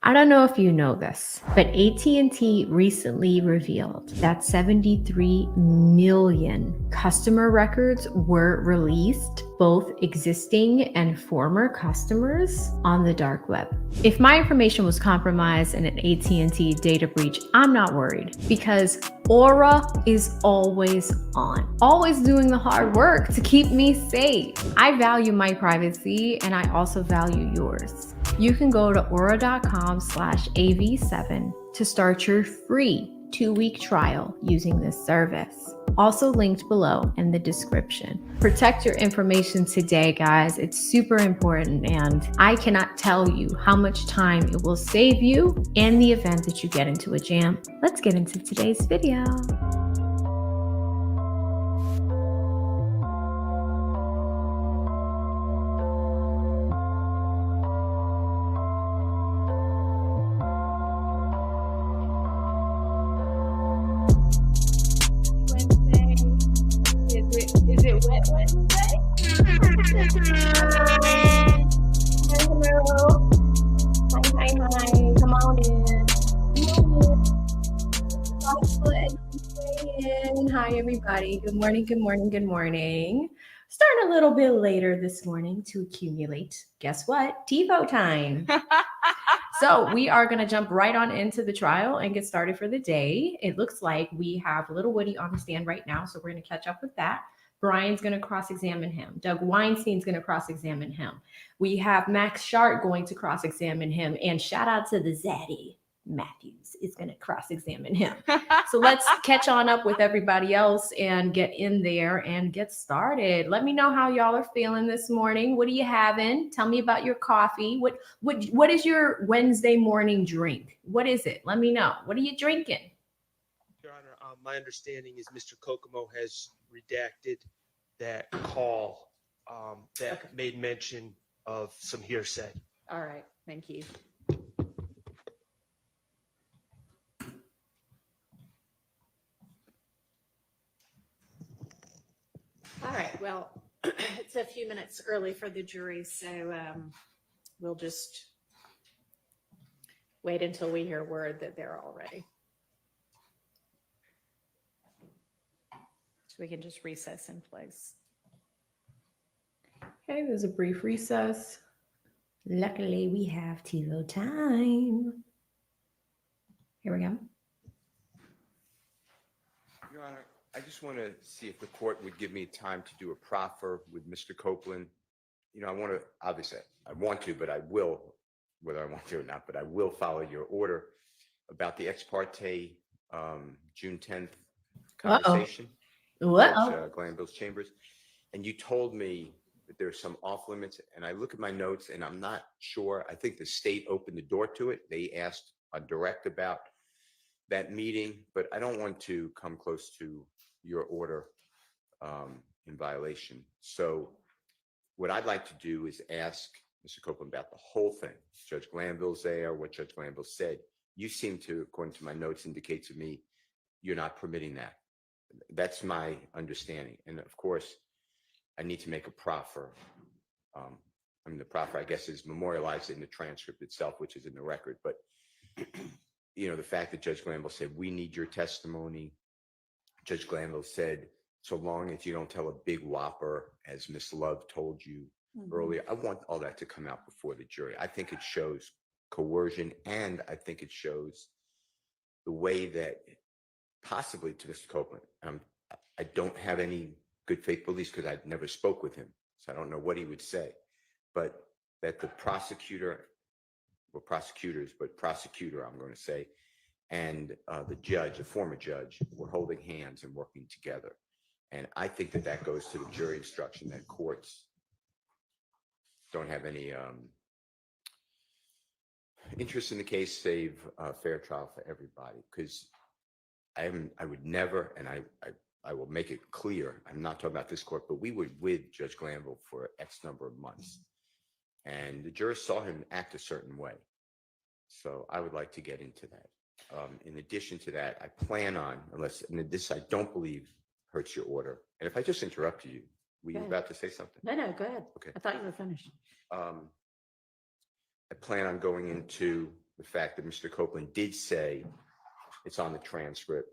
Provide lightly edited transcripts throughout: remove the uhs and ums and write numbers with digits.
I don't know if you know this, but AT&T recently revealed that 73 million customer records were released, both existing and former customers, on the dark web. If my information was compromised in an AT&T data breach, I'm not worried because Aura is always on, always doing the hard work to keep me safe. I value my privacy and I also value yours. You can go to aura.com/AV7 to start your free 2-week trial using this service. Also linked below in the description. Protect your information today, guys. It's super important, and I cannot tell you how much time it will save you in the event that you get into a jam. Let's get into today's video. Is it Wet Wednesday? Hello. Hi. Come on in. Hi, everybody. Good morning. Starting a little bit later this morning to accumulate. Guess what? TiVo time. So we are going to jump right on into the trial and get started for the day. It looks like we have Lil Woody on the stand right now, so we're going to catch up with that. Brian's going to cross-examine him. Doug Weinstein's going to cross-examine him. We have Max Shardt going to cross-examine him. And shout out to the Zaddy. Matthews is going to cross-examine him. So let's catch on up with everybody else and get in there and get started. Let me know how y'all are feeling this morning. What are you having? Tell me about your coffee. What is your Wednesday morning drink? What is it? Let me know. What are you drinking? Your Honor, my understanding is Mr. Kokomo has redacted that call that made mention of some hearsay. All right, thank you. All right, well, it's a few minutes early for the jury, so we'll just wait until we hear word that they're all ready. So we can just recess in place. Okay, there's a brief recess. Luckily, we have TiVo time. Here we go. Your Honor, I just want to see if the court would give me time to do a proffer with Mr. Copeland. You know, I want to, but I will, whether I want to or not, but I will follow your order about the ex parte June 10th conversation at Glanville's chambers. And you told me that there's some off limits, and I look at my notes and I'm not sure. I think the state opened the door to it. They asked on direct about that meeting, but I don't want to come close to your order in violation. So what I'd like to do is ask Mr. Copeland about the whole thing. Judge Glanville's there, what Judge Glanville said. You seem to, according to my notes, indicate to me you're not permitting that. That's my understanding. And of course, I need to make a proffer. I mean, the proffer, I guess, is memorialized in the transcript itself, which is in the record. But, you know, the fact that Judge Glanville said, we need your testimony. Judge Glanville said, so long as you don't tell a big whopper, as Miss Love told you earlier, I want all that to come out before the jury. I think it shows coercion, and I think it shows the way that possibly to Mr. Copeland, I don't have any good faith beliefs because I never spoke with him. So I don't know what he would say, but that the prosecutor, or prosecutors, but prosecutor, I'm going to say, and the judge, the former judge, were holding hands and working together. And I think that that goes to the jury instruction that courts don't have any interest in the case, save a fair trial for everybody. Because I would never, and I will make it clear, I'm not talking about this court, but we were with Judge Glanville for X number of months. And the jurors saw him act a certain way. So I would like to get into that. In addition to that, I plan on, and this I don't believe hurts your order. And if I just interrupt you, were you about to say something? No, go ahead. Okay. I thought you were finished. I plan on going into the fact that Mr. Copeland did say, it's on the transcript,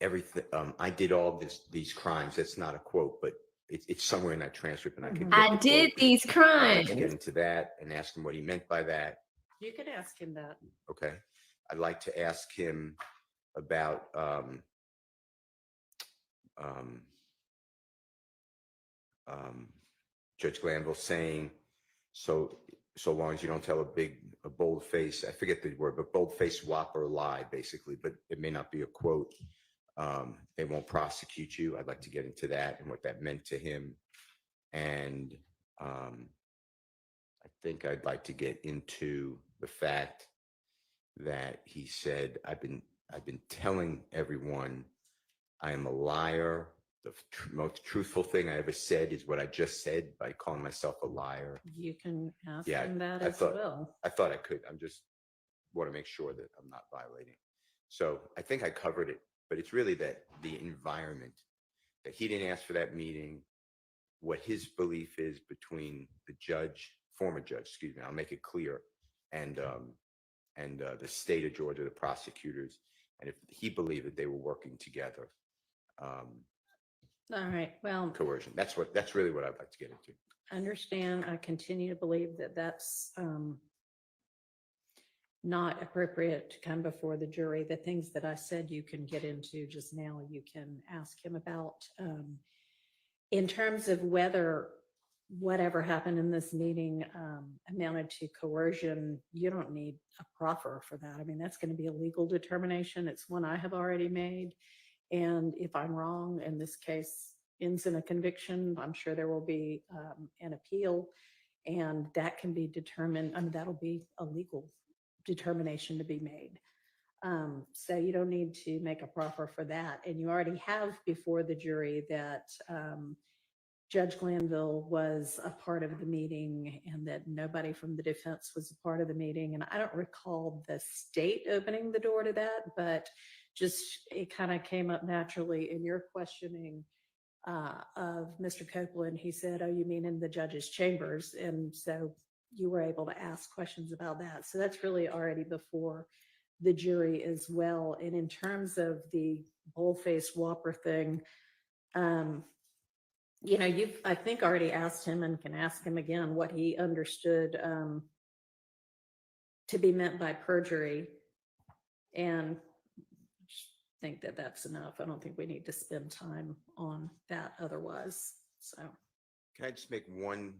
everything, I did all these crimes. That's not a quote, but it's somewhere in that transcript, and I can. I did these I'd crimes. like to get into that and ask him what he meant by that. You can ask him that. Okay. I'd like to ask him about Judge Glanville saying, so long as you don't tell a bold face, I forget the word, but bold face whopper lie, basically, but it may not be a quote. They won't prosecute you. I'd like to get into that and what that meant to him. And I think I'd like to get into the fact that he said, I've been telling everyone I am a liar. The most truthful thing I ever said is what I just said by calling myself a liar. You can ask Yeah, him that I as thought- well. I thought I could. I'm just want to make sure that I'm not violating. So I think I covered it, but it's really that the environment, that he didn't ask for that meeting, what his belief is between the judge, former judge, excuse me, I'll make it clear, and the state of Georgia, the prosecutors, and if he believed that they were working together. All right, well, Coercion. That's really what I'd like to get into. understand, I continue to believe that that's not appropriate to come before the jury. The things that I said you can get into just now, you can ask him about. In terms of whether whatever happened in this meeting amounted to coercion, you don't need a proffer for that. I mean, that's going to be a legal determination. It's one I have already made. And if I'm wrong and this case ends in a conviction, I'm sure there will be an appeal, and that can be determined. I mean, that'll be a legal determination to be made. So you don't need to make a proffer for that. And you already have before the jury that Judge Glanville was a part of the meeting and that nobody from the defense was a part of the meeting. And I don't recall the state opening the door to that, but just it kind of came up naturally in your questioning of Mr. Copeland. He said, oh, you mean in the judge's chambers? And so you were able to ask questions about that. So that's really already before the jury as well. And in terms of the bold-faced whopper thing, you know, you've, I think, already asked him and can ask him again what he understood to be meant by perjury. And I think that that's enough. I don't think we need to spend time on that otherwise. So. Can I just make one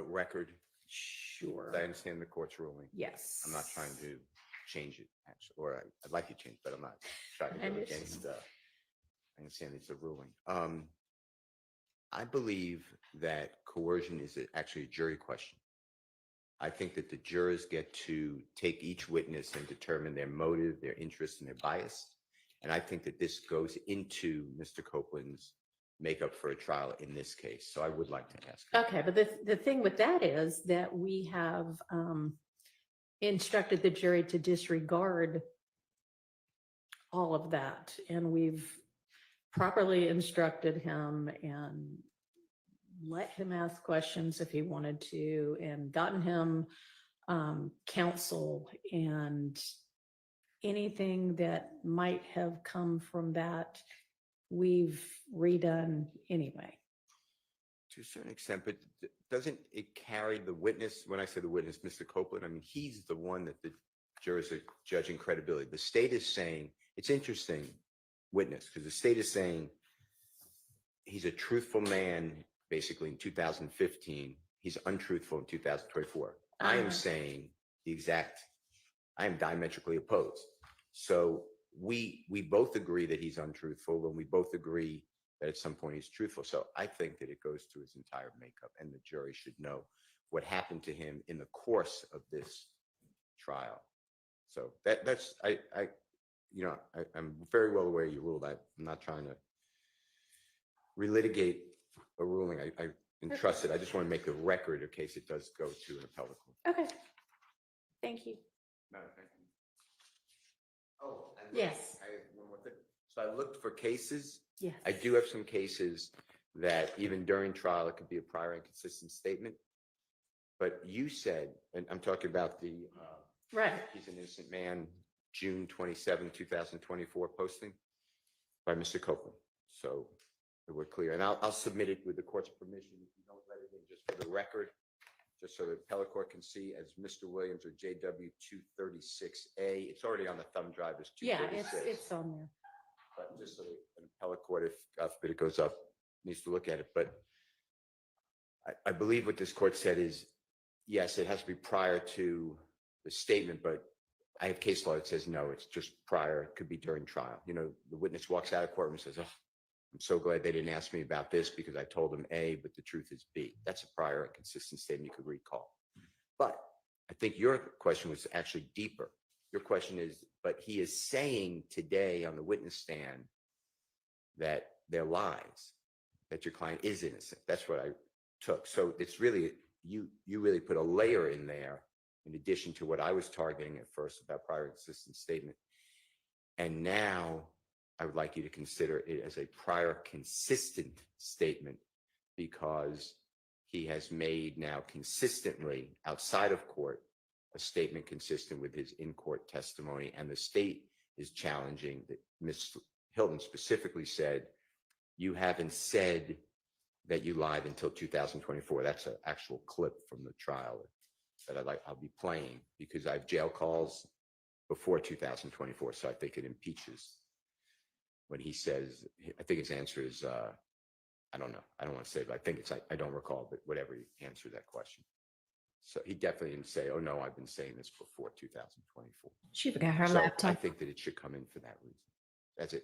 record? Sure. I understand the court's ruling. Yes. I'm not trying to change it, actually, or I'd like to change it, but I'm not trying to go against. I understand it's a ruling. I believe that coercion is actually a jury question. I think that the jurors get to take each witness and determine their motive, their interest, and their bias. And I think that this goes into Mr. Copeland's makeup for a trial in this case. So I would like to ask him. Okay, but the thing with that is that we have instructed the jury to disregard all of that. And we've properly instructed him and let him ask questions if he wanted to, and gotten him counsel, and anything that might have come from that, we've redone anyway. To a certain extent, but doesn't it carry the witness? When I say the witness, Mr. Copeland, I mean, he's the one that the jurors are judging credibility. The state is saying, it's interesting, witness, because the state is saying he's a truthful man, basically, in 2015. He's untruthful in 2024. I am saying I am diametrically opposed. So we both agree that he's untruthful, and we both agree that at some point he's truthful. So I think that it goes to his entire makeup, and the jury should know what happened to him in the course of this trial. So that's I'm very well aware you ruled. I'm not trying to relitigate a ruling. I entrust it. I just want to make the record in case it does go to an appellate court. Okay. Thank you. No, thank you. Oh, Yes. I have one more thing. So I looked for cases. Yes. I do have some cases that even during trial, it could be a prior inconsistent statement. But you said, and I'm talking about the Right. He's an innocent man, June 27, 2024 posting by Mr. Copeland. So we're clear. And I'll submit it with the court's permission. If you don't let it in, just for the record, just so the appellate court can see as Mr. Williams or JW 236A. It's already on the thumb drive as Yeah, 236. it's on there. But just so an appellate court, if God forbid it goes up, needs to look at it. But I believe what this court said is, yes, it has to be prior to the statement, but I have case law that says no, it's just prior. It could be during trial. You know, the witness walks out of court and says, oh, I'm so glad they didn't ask me about this because I told them A, but the truth is B. That's a prior and consistent statement you could recall. But I think your question was actually deeper. Your question is, but he is saying today on the witness stand that they're lies, that your client is innocent. That's what I took. So it's really, you really put a layer in there in addition to what I was targeting at first about prior and consistent statement. And now I would like you to consider it as a prior consistent statement because he has made now consistently outside of court a statement consistent with his in-court testimony. And the state is challenging that Ms. Hilton specifically said, you haven't said that you lied until 2024. That's an actual clip from the trial that I'll be playing because I have jail calls before 2024. So I think it impeaches when he says, I think his answer is, I don't know. I don't want to say, but I think it's, I don't recall, but whatever he answered that question. So he definitely didn't say, oh no, I've been saying this before 2024. She forgot her So I laptop. think that it should come in for that reason. That's it.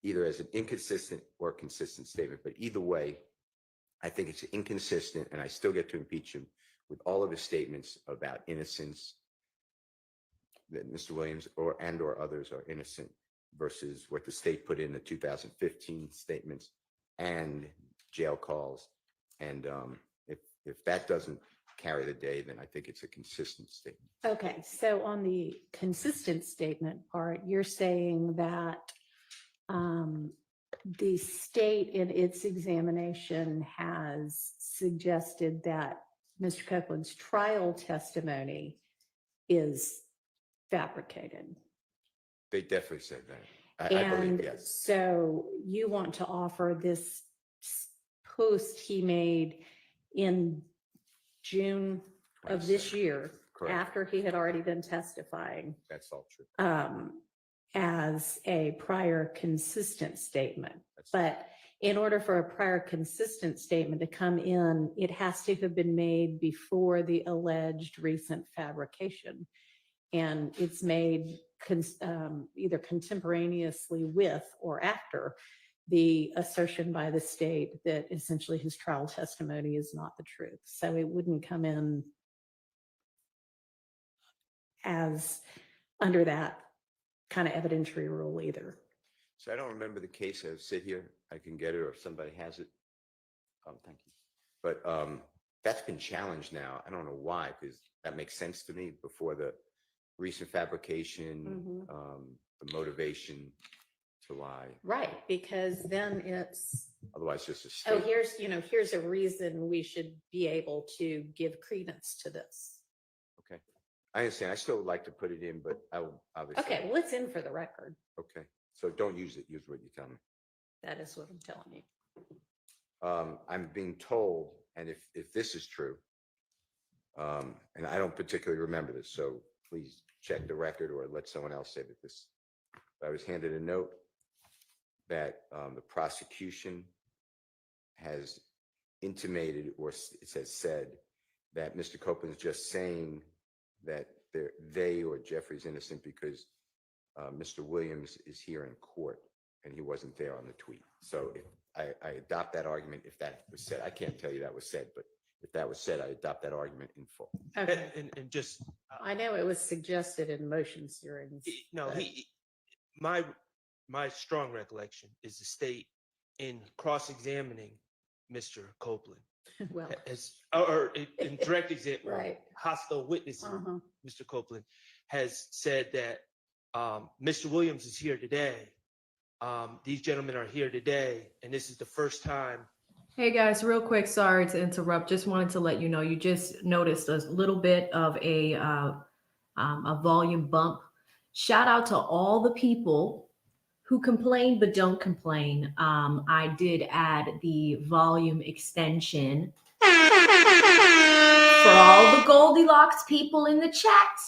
Either as an inconsistent or consistent statement, but either way, I think it's inconsistent and I still get to impeach him with all of his statements about innocence, that Mr. Williams or others are innocent versus what the state put in the 2015 statements and jail calls. And if that doesn't carry the day, then I think it's a consistent statement. Okay, so on the consistent statement part, you're saying that the state in its examination has suggested that Mr. Copeland's trial testimony is fabricated. They definitely said that. I believe, And yes. so you want to offer this post he made in June of this 22nd. year, Correct. after he had already been testifying, That's all true. as a prior consistent statement. That's But in order for a prior consistent statement to come in, it has to have been made before the alleged recent fabrication. And it's made either contemporaneously with or after the assertion by the state that essentially his trial testimony is not the truth. So it wouldn't come in as under that kind of evidentiary rule either. So I don't remember the case. I sit here, I can get it, or if somebody has it. Thank you. But that's been challenged now. I don't know why, because that makes sense to me before the recent fabrication, the motivation to lie. Right, because then it's, Otherwise, just a oh, statement. here's a reason we should be able to give credence to this. Okay. I understand. I still would like to put it in, but I will obviously. Okay, well, it's in for the record. Okay. So don't use it. Use what you tell me. That is what I'm telling you. I'm being told, and if this is true, and I don't particularly remember this, so please check the record or let someone else say that this. I was handed a note that the prosecution has intimated, or it has said that Mr. Copeland is just saying that they or Jeffrey's innocent because Mr. Williams is here in court and he wasn't there on the tweet. So if I adopt that argument, if that was said, I can't tell you that was said, but if that was said, I adopt that argument in full. Okay, And just, I know it was suggested in motions hearings. no, but- my strong recollection is the state in cross-examining Mr. Copeland Well, or in direct example, Right. hostile witnessing uh-huh. Mr. Copeland has said that Mr. Williams is here today. These gentlemen are here today, and this is the first time. Hey guys, real quick, sorry to interrupt. Just wanted to let you know, you just noticed a little bit of a a volume bump. Shout out to all the people who complain but don't complain. I did add the volume extension for all the Goldilocks people in the chat.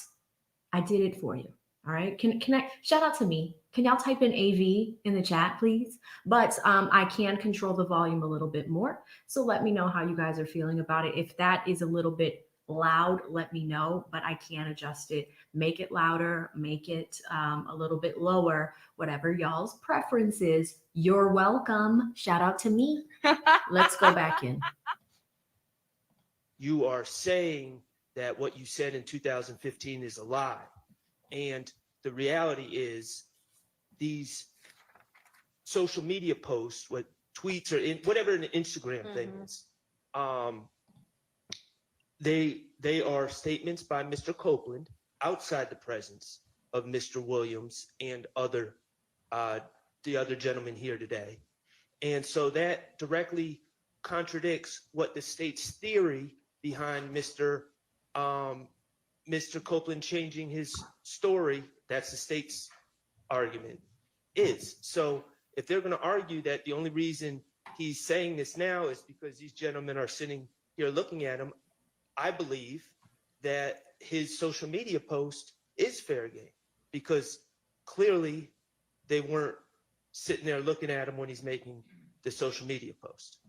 I did it for you. All right. Can I shout out to me? Can y'all type in AV in the chat, please? But I can control the volume a little bit more. So let me know how you guys are feeling about it. If that is a little bit loud, let me know, but I can adjust it, make it louder, make it a little bit lower, whatever y'all's preference is. You're welcome. Shout out to me. Let's go back in. You are saying that what you said in 2015 is a lie. And the reality is these social media posts, what tweets or whatever an Instagram thing is, they are statements by Mr. Copeland outside the presence of Mr. Williams and the other gentlemen here today. And so that directly contradicts what the state's theory behind Mr. Copeland changing his story, that's the state's argument, is. So if they're going to argue that the only reason he's saying this now is because these gentlemen are sitting here looking at him, I believe that his social media post is fair game, because clearly they weren't sitting there looking at him when he's making the social media post.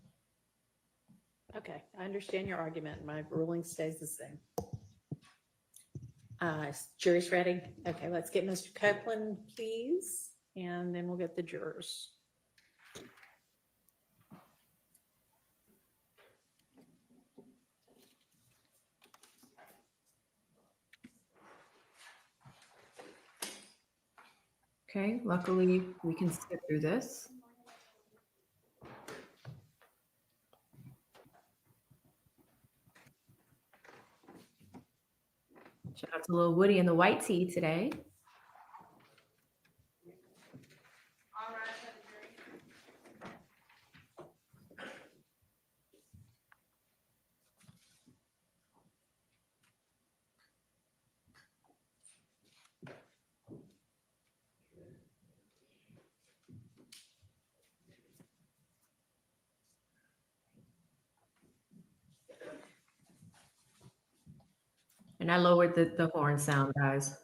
Okay, I understand your argument. My ruling stays the same. Jury's ready. Okay, let's get Mr. Copeland, please, and then we'll get the jurors. Okay, luckily we can skip through this. Shout out to Lil Woody and the white tee today. And I lowered the horn sound, guys.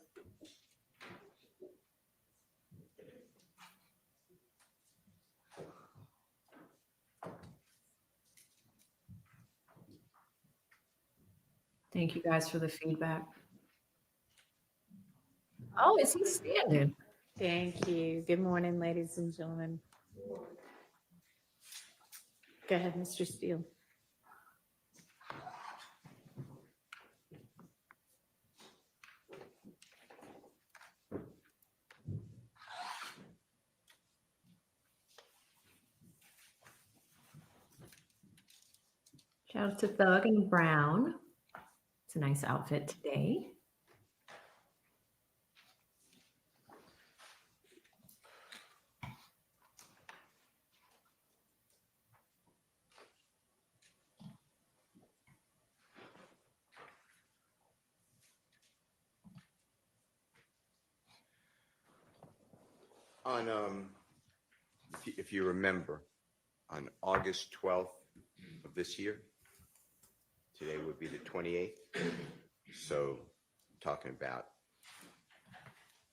Thank you guys for the feedback. Oh, is he standing? Thank you. Good morning, ladies and gentlemen. Go ahead, Mr. Steele. Shout out to Thug and Brown. It's a nice outfit today. On, if you remember, on August 12th of this year, today would be the 28th. So talking about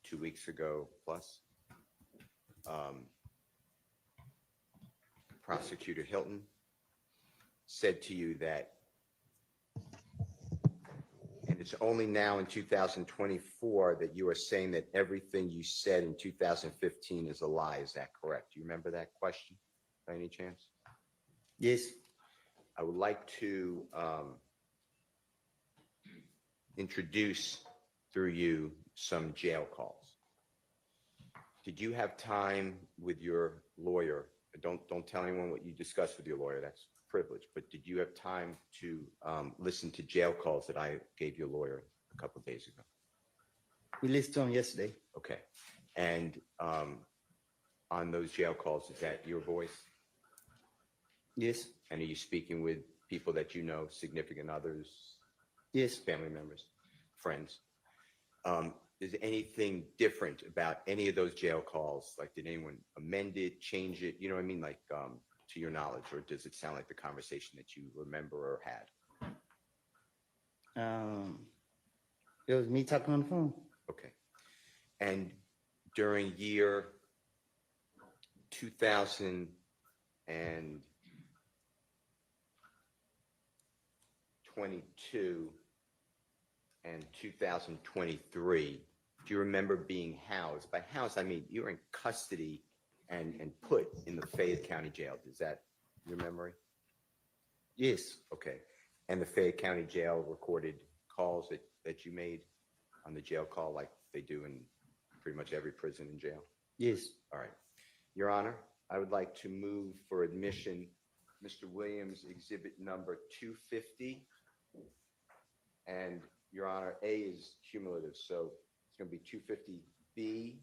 2 weeks ago plus, Prosecutor Hilton said to you that, and it's only now in 2024 that you are saying that everything you said in 2015 is a lie. Is that correct? Do you remember that question by any chance? Yes. I would like to introduce through you some jail calls. Did you have time with your lawyer? Don't tell anyone what you discussed with your lawyer. That's privilege. But did you have time to listen to jail calls that I gave your lawyer a couple of days ago? We listened to him yesterday. Okay. And on those jail calls, is that your voice? Yes. And are you speaking with people that you know, significant others? Yes. Family members, friends? Is anything different about any of those jail calls? Like, did anyone amend it, change it? You know what I mean? Like, to your knowledge, or does it sound like the conversation that you remember or had? It was me talking on the phone. Okay. And during year 2022 and 2023, do you remember being housed? By housed, I mean you were in custody and put in the Fayette County Jail. Is that your memory? Yes. Okay. And the Fayette County Jail recorded calls that you made on the jail call like they do in pretty much every prison and jail? Yes. All right. Your Honor, I would like to move for admission Mr. Williams exhibit number 250. And Your Honor, A is cumulative, so it's going to be 250B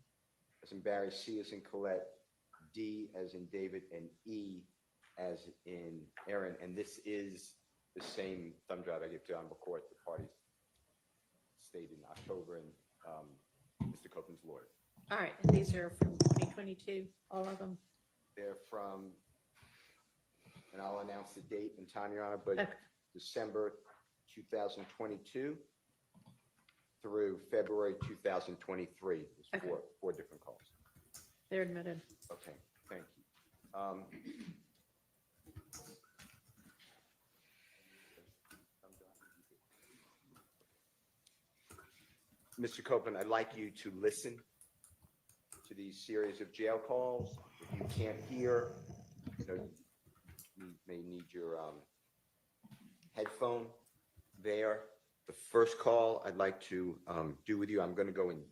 as in Barry, C as in Colette, D as in David, and E as in Aaron. And this is the same thumb drive I give to Honorable Court. The parties stayed in October, and Mr. Copeland's lawyer. All right, and these are from 2022, all of them? They're from, and I'll announce the date and time, Your Honor, but Okay. December 2022 through February 2023. There's Okay. four different calls. They're admitted. Okay, thank you. Mr. Copeland, I'd like you to listen to these series of jail calls. If you can't hear, you may need your headphone there. The first call I'd like to do with you, I'm going to go in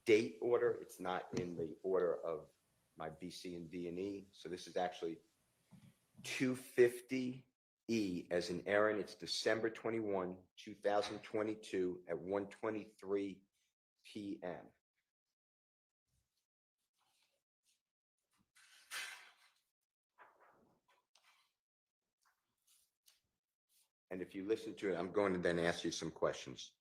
date order. It's not in the order of my B, C, and D, and E. So this is actually 250E as in Aaron. It's December 21, 2022 at 1:23 p.m. And if you listen to it, I'm going to then ask you some questions.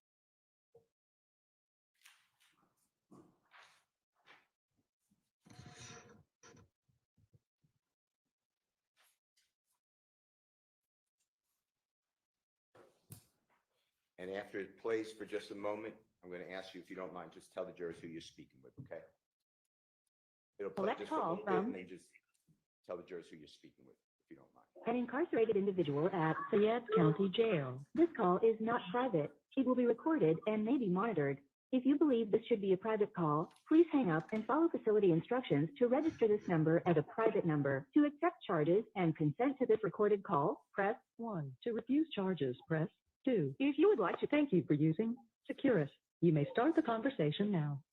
And after it plays for just a moment, I'm going to ask you, if you don't mind, just tell the jurors who you're speaking with, okay? It'll play Select just for a call little bit, from- and then just tell the jurors who you're speaking with, if you don't mind. An incarcerated individual at Fayette County Jail. This call is not private. It will be recorded and may be monitored. If you believe this should be a private call, please hang up and follow facility instructions to register this number as a private number. To accept charges and consent to this recorded call, press 1. To refuse charges, press 2. If you would like to, thank you for using Securus. You may start the conversation now.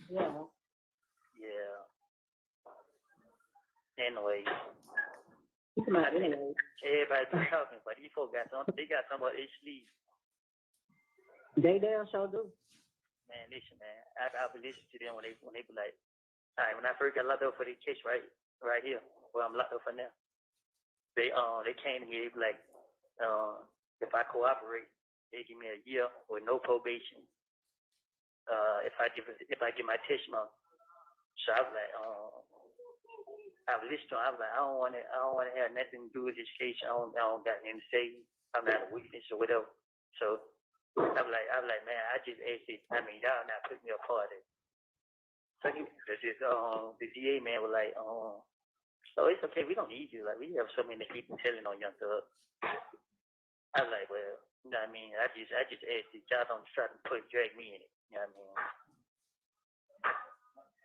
Hello. Yeah. Anyway, everybody been talking, but these folks got something. They got something about their sleeve. They damn sure do. Man, listen, man. I be listening to them when they be like, all right, when I first got locked up for the case right here, where I'm locked up for now, they came to me. They be like, if I cooperate, they give me a year with no probation. If I give my testimony. So I was like, I was listening to him. I was like, I don't want to have nothing to do with this case. I don't got anything to say. I'm not a witness or whatever. So I was like, man, I just asked it. I mean, y'all not putting me a part of it. So the DA man was like, oh, it's okay. We don't need you. Like, we have so many people telling on young thugs. I was like, well, you know what I mean? I just asked it. Y'all don't try to drag me in it. You know what I mean?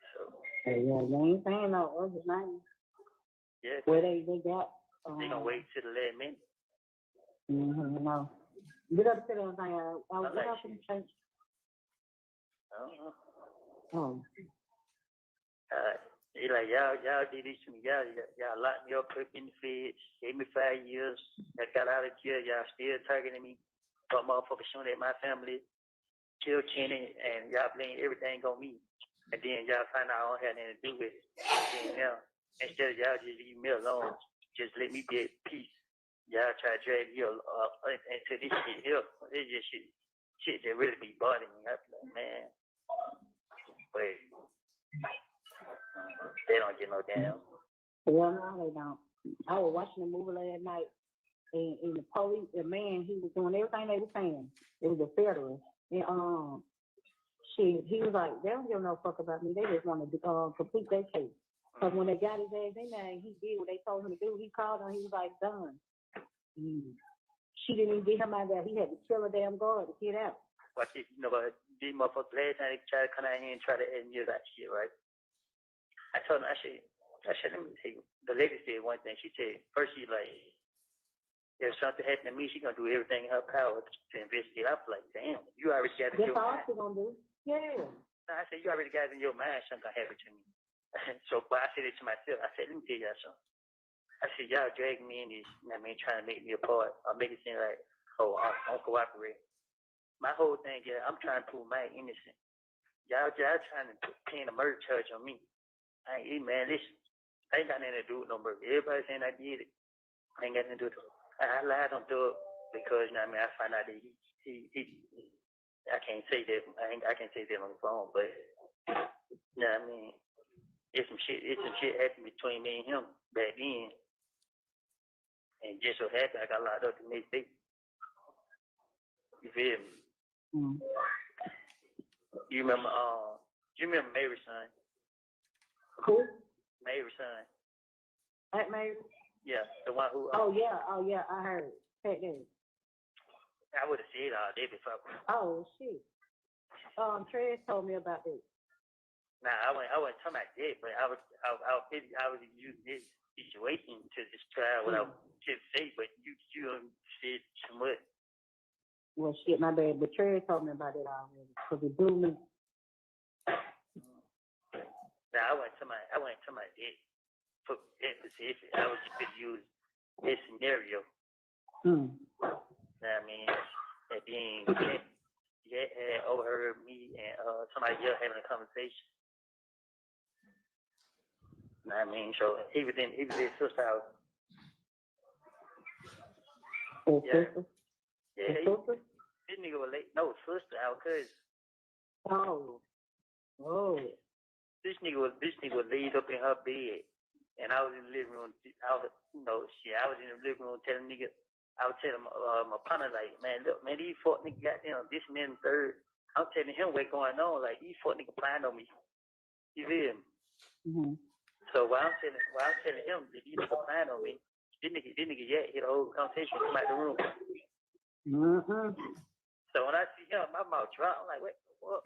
So. Hey, yeah, they ain't saying no other name. Yeah. Where they got. They gonna wait till the last minute. No. Get up to them thing. I was like up in the church. I don't know. Oh. They like, y'all did this to me. Y'all locked me up, put me in the feds, gave me 5 years. I got out of jail. Y'all still targeting me. But motherfuckers shooting at my family, killed Kenny, and y'all blame everything on me. And then y'all find out I don't have anything to do with it. And now, instead of y'all just leave me alone, just let me be at peace. Y'all try to drag you into this shit here. It's just shit. shit that really be bothering me. I be like, man, but they don't get no damn. Well, no, they don't. I was watching a movie last night, and the police, the man, he was doing everything they were saying. It was a federal. And he was like, they don't give no fuck about me. They just want to complete their case. Because when they got his ass in there and he did what they told him to do, he called her and he was like, done. She didn't even get him out there. He had to kill a damn guard to get out. But you know, these motherfuckers last time they try to come out here and try to engineer that shit, right? I told him, I said, let me tell you. The lady said one thing. She said, first she like, if something happened to me, she gonna do everything in her power to investigate. I was like, damn, you already got it in That's your all mind. she gonna do. Yeah. I said, you already got it in your mind something gonna happen to me. So, but I said it to myself. I said, let me tell y'all something. I said, y'all dragging me in this, trying to make me apart or make it seem like, oh, I don't cooperate. My whole thing is, I'm trying to prove my innocence. Y'all trying to pin a murder charge on me. Man, listen, I ain't got nothing to do with no murder. Everybody saying I did it. I ain't got nothing to do with it. I lied on do it because, I find out that he I can't say that. I can't say that on the phone, but, it's some shit happened between me and him back then. And just so happened I got locked up the next day. You feel me? Mm. You remember Mary's son? Who? Mary's son. That Mary? Yeah, the one who. Oh yeah, I heard. That name. I would have said all day before. Oh shit. Trez told me about this. Nah, I wasn't talking about that, but I was using this situation to describe what I was to say, but you said too much. Well, shit, my bad. But Trez told me about it already because it blew me. Nah, I wasn't talking about that. For specific, I was just use this scenario. And then you had overheard me and somebody else having a conversation. So he was in his sister's house. Sister? Yeah, this nigga was late. No, sister, our cousin. Oh. This nigga was laid up in her bed, and I was in the living room. I was in the living room telling nigga. I was telling my partner like, man, look, man, these fuck niggas goddamn this and then third. I'm telling him what's going on. Like these fuck niggas playing on me. You feel me? Mm-hmm. So while I'm telling him that these niggas playing on me, this nigga hit the whole conversation come out the room. Mm-hmm. So when I see him, my mouth dropped. I'm like, what?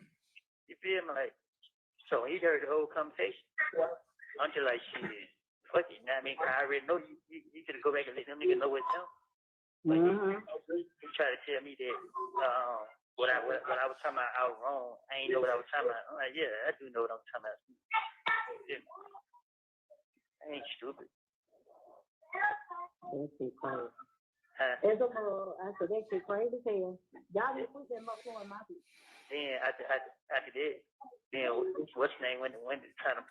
You feel me? Like, so he heard the whole conversation. Until like, shit, fuck it. I already know you could go back and let them niggas know what's him. But he tried to tell me that what I was talking about, I was wrong. I ain't know what I was talking about. I'm like, yeah, I do know what I'm talking about. I ain't stupid. That shit crazy. I said that shit crazy as hell. Y'all didn't put that much on my feet. Then after that, then what's his name went trying to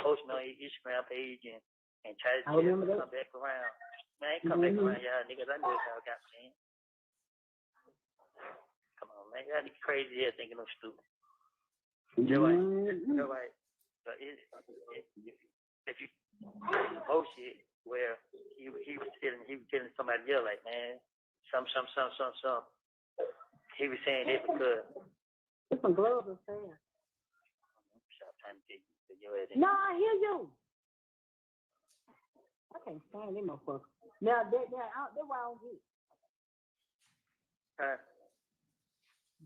post me on his Instagram page and try to come back around. Man, I ain't come back around y'all niggas. I know what y'all got saying. Come on, man. Y'all niggas crazy here thinking I'm stupid. You're right. But if you bullshit where he was telling somebody else like, man, some. He was saying it because it's some gloves are saying. Stop trying to get your ass in. No, I hear you. I can't stand them motherfuckers. Now that's why I don't get it.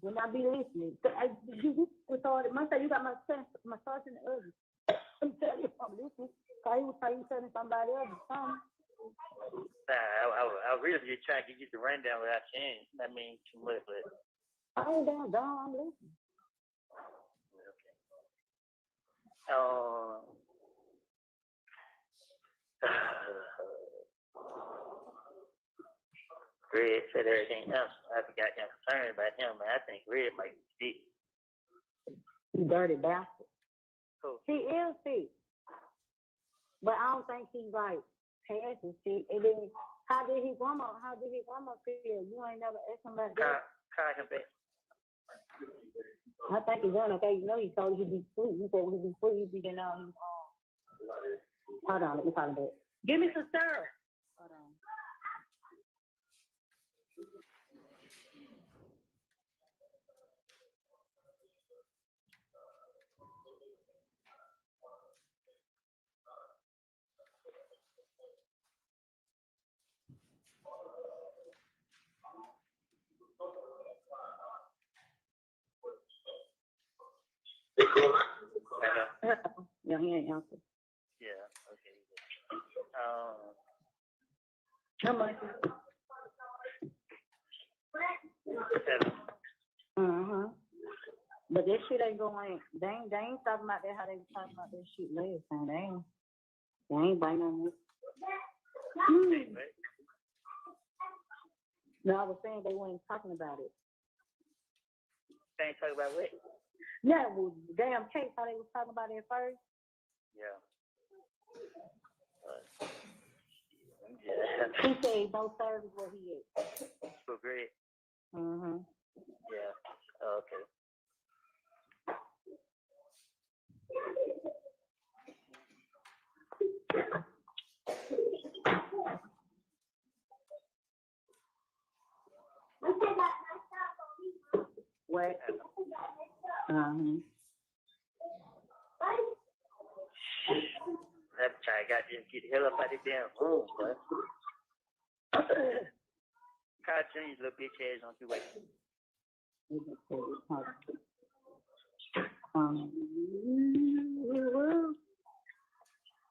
When I be listening, you started. You got my thoughts in the oven. I'm telling you, I'm listening. Cause he was telling somebody else something. I really just trying to get the rundown without saying. Too much, but I ain't down, I'm listening. Okay. Red said everything else. I forgot that concerned about him, man. I think Red might be sick. You dirty bastard. Cool. He is sick. But I don't think he's like passing sick. And then How did he grandma feel? You ain't never asked him about that. Call him back. I think he's on. Okay, you know he told you he'd be free. He said when he'd be free, he'd be getting out. Hold on, let me call him back. Give me some syrup. Hold on. Yeah, he ain't answered. Yeah, okay. How much? 7. But that shit ain't going. They ain't talking about that how they was talking about that shit last time. They ain't biting on this. No, I was saying they weren't talking about it. They ain't talking about what? Yeah, well, damn case how they was talking about it first. Yeah. Yeah. He said no service where he is. For great. Yeah. Okay. What? That guy got to get the hell up out of the damn room, boy. Kyle Jr.'s little bitch ass on your way.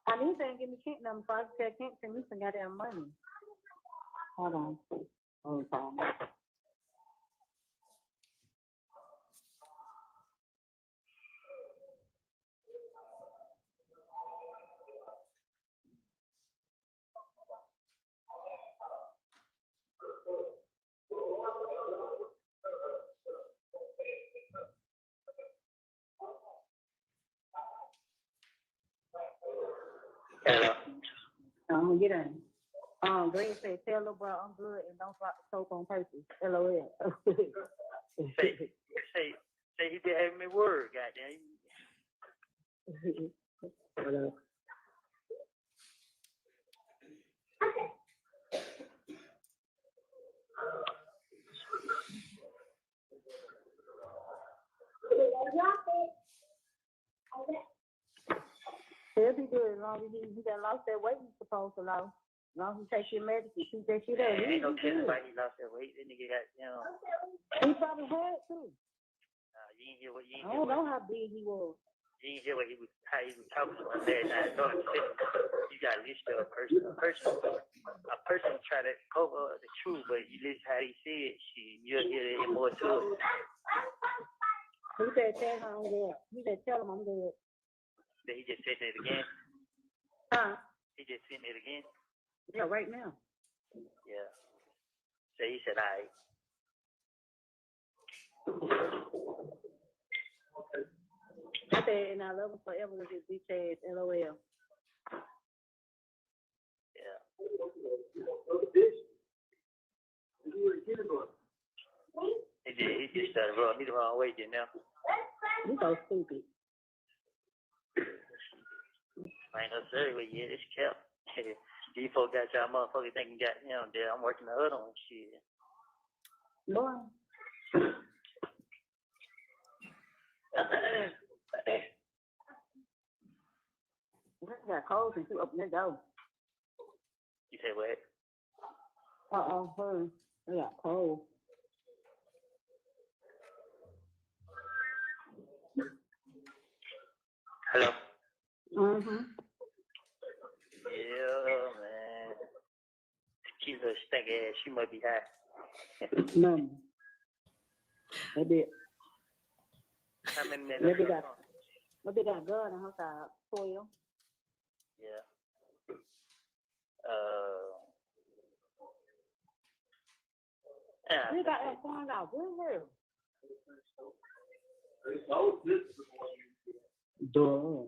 I need to give me Kent number so I can tell Kent send me some goddamn money. Hold on. I'm gonna get in. Green said, tell little bro I'm good and don't drop the soap on purpose. LOL. Say he been having me word, goddamn. He'll be good as long as he done lost that weight he's supposed to lose. As long as he takes your medicine, keep that shit up. Ain't no telling why he lost that weight. That nigga got, He probably had too. You ain't hear what I don't know how big he was. You ain't hear what how he was talking to us last night. No, you got to listen to a person. A person try to cover the truth, but you listen how he said, you'll hear it more to it. He said, tell him I'm good. He said, tell him I'm good. He just said it again. Huh? He just said it again. Yeah, right now. Yeah. So he said, all right. I said, and I love him forever with his bitch ass, LOL. Yeah. He just started rubbing me the wrong way just now. You so stupid. I ain't no surgery yet. It's kept. These folks got y'all motherfuckers thinking, I'm working the other one. Shit. Boy. We got cold since you opened the door. You say what? We got cold. Hello? Yeah, man. She's a stank ass. She must be high. None. That bit. How many minutes? Maybe got gun on her side. 12. Yeah. We got that phone out. Where? Duh.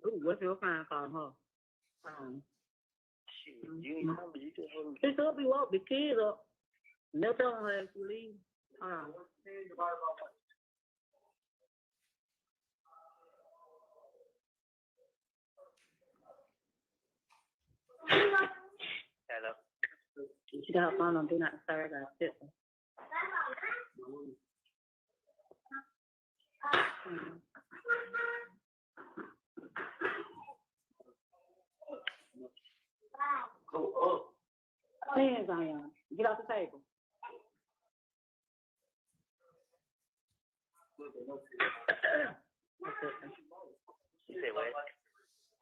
Ooh, what's your fine call, huh? Shit, you ain't number, you just hold me. Pick up, you woke the kids up. No telling her if you leave. Hello. She got her phone on do not disturb. I sit her. Hands on you. Get off the table. You say what?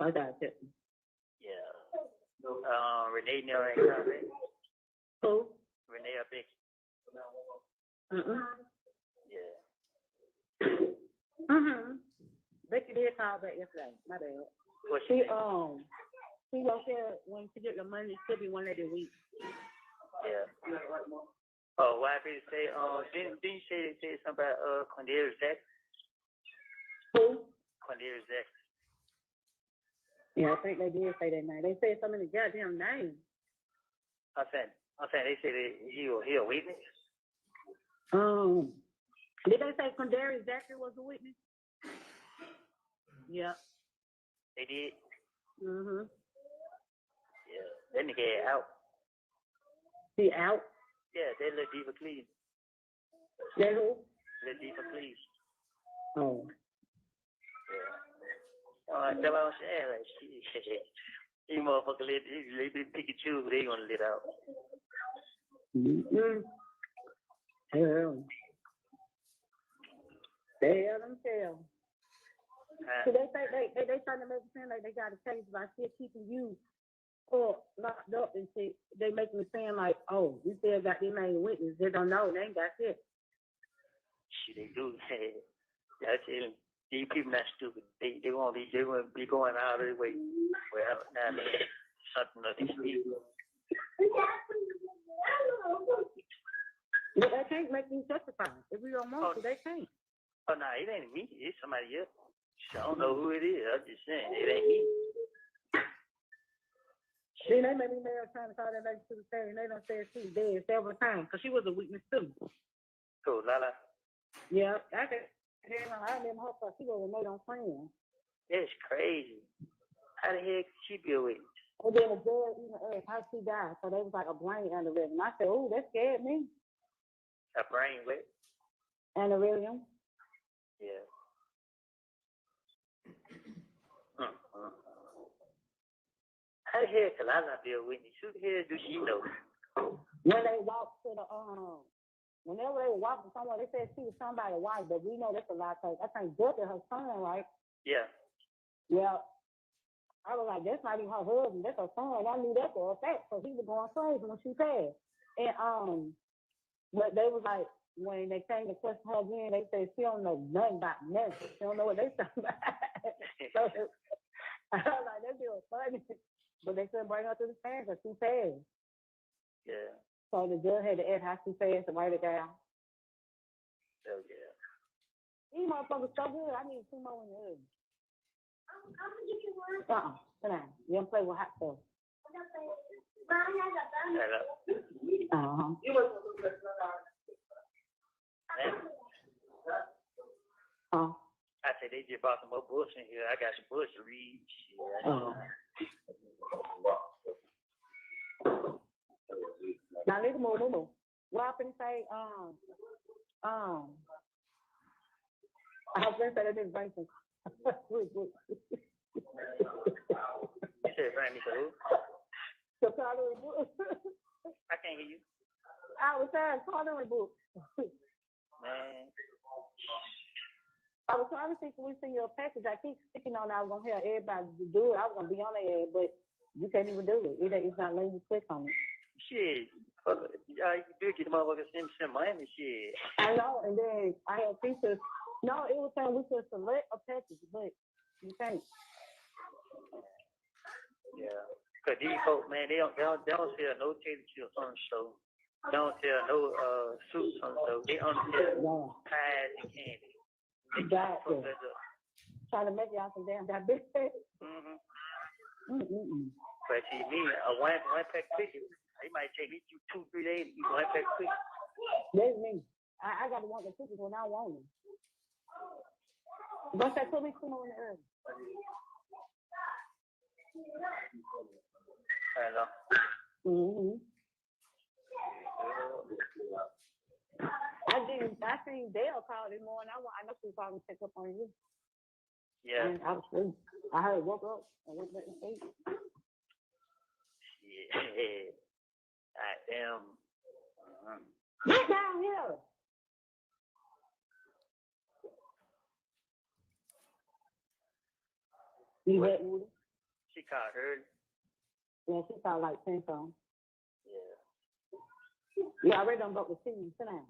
I got it. Yeah. Renee never ain't coming. Who? Renee or Becky? Yeah. Becky did call back yesterday. My bad. What She think? she was there when she get the money. It should be one day a week. Yeah. Oh, why did you say? Didn't you say something about Cornelius Zach? Who? Cornelius Zach. Yeah, I think they did say that name. They said so many goddamn names. I'm saying they say that he a witness. Did they say Condarius Zachary was a witness? Yeah. They did. Yeah. That nigga out. He out? Yeah, they let Diva Cleave. They who? Let Diva Cleave. Oh. That's what I'm saying. Like, shit. These motherfuckers they pick and choose who they gonna let out. Hell. Tell them. So they say they trying to make it seem like they got a case by still keeping you locked up and shit. They making it seem like, oh, you still got their main witness. They don't know. They ain't got shit. Shit, they do. I tell them, these people not stupid. They won't be going out of the way. Well, now something that they speak. But they can't make me testify. If we don't want to, they can't. Oh, no, it ain't me. It's somebody else. I don't know who it is. I'm just saying, it ain't me. Then they made me mad trying to call that lady to the stand, and they done said she was dead several times, because she was a witness too. Cool, Lala. Yeah, I remember her because she was a made on friend. That's crazy. How the heck she be a witness? And then the judge even asked how she died, so they was like a brain aneurysm. I said, oh, that scared me. A brain what? Aneurysm. Yeah. How the hell can Lala be a witness? Who the hell do she know? When they walked to the whenever they were walking somewhere, they said she was somebody's wife, but we know that's a lie because I think Duck is her son, right? Yeah. Yeah. I was like, that's not even her husband, that's her son. I knew that for a fact, because he was going crazy when she passed. And but they was like, when they came to question her again, they said she don't know nothing about nothing. She don't know what they talking about. So I was like, that was funny. But they couldn't bring her to the stand because she passed. Yeah. So the judge had to ask how she passed and write it down. Oh, yeah. These motherfuckers so good, I need 2 more in the hood. Sit down. You don't play with hot stuff. Hello. I said they just bought some more books in here. I got some books to read. Now let's move. What I can say, I was gonna say that didn't bring some. You said bring me to who? The coloring book. I can't hear you. I was saying coloring book. Man. I was trying to see if we see your package. I keep sticking on. I was gonna have everybody to do it. I was gonna be on there, but you can't even do it. It's not letting you click on it. Shit. You do get the motherfuckers some money. Shit. I know. And then I had features. No, it was saying we could select a package, but you can't. Yeah. Cause these folks, man, they don't sell no tater chips on the show. They don't sell no soups on the show. They only sell pies and candy. They Exactly. fuck that up. Trying to make y'all some damn diabetes. But see, me, one pack cookies, it might take me 2-3 days to eat one pack cookies. That's me. I got to want the cookies when I want them. What's that cookie cream on the earth? Hello. I seen Dale call this morning. I know she was calling to check up on you. Yeah. And I was asleep. I heard woke up and went back to sleep. Yeah. I am. Get down here. You wet, Woody? She called early. Yeah, she called like 10 songs. Yeah. Yeah, I already done got to see you. Sit down.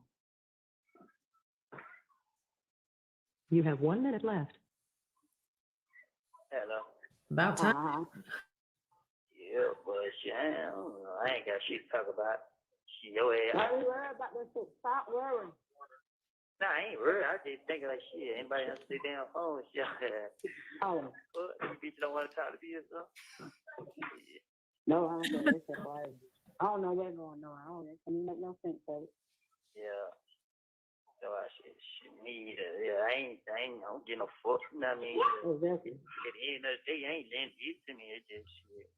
You have 1 minute left. Hello. About time. Yeah, but I ain't got shit to talk about. Your ass. Why you worried about this shit? Stop worrying. Nah, I ain't worried. I just thinking like shit. Anybody else their damn phone? Shit. Oh. What? You bitch don't want to talk to me or something? Yeah. No, I don't think that's that right. I don't know where it's going on. I don't know. It make no sense, baby. Yeah. So I shit me either. Yeah, I don't get no fuck. You know what I mean? Exactly. At the end of the day, I ain't letting it to me. It's just shit.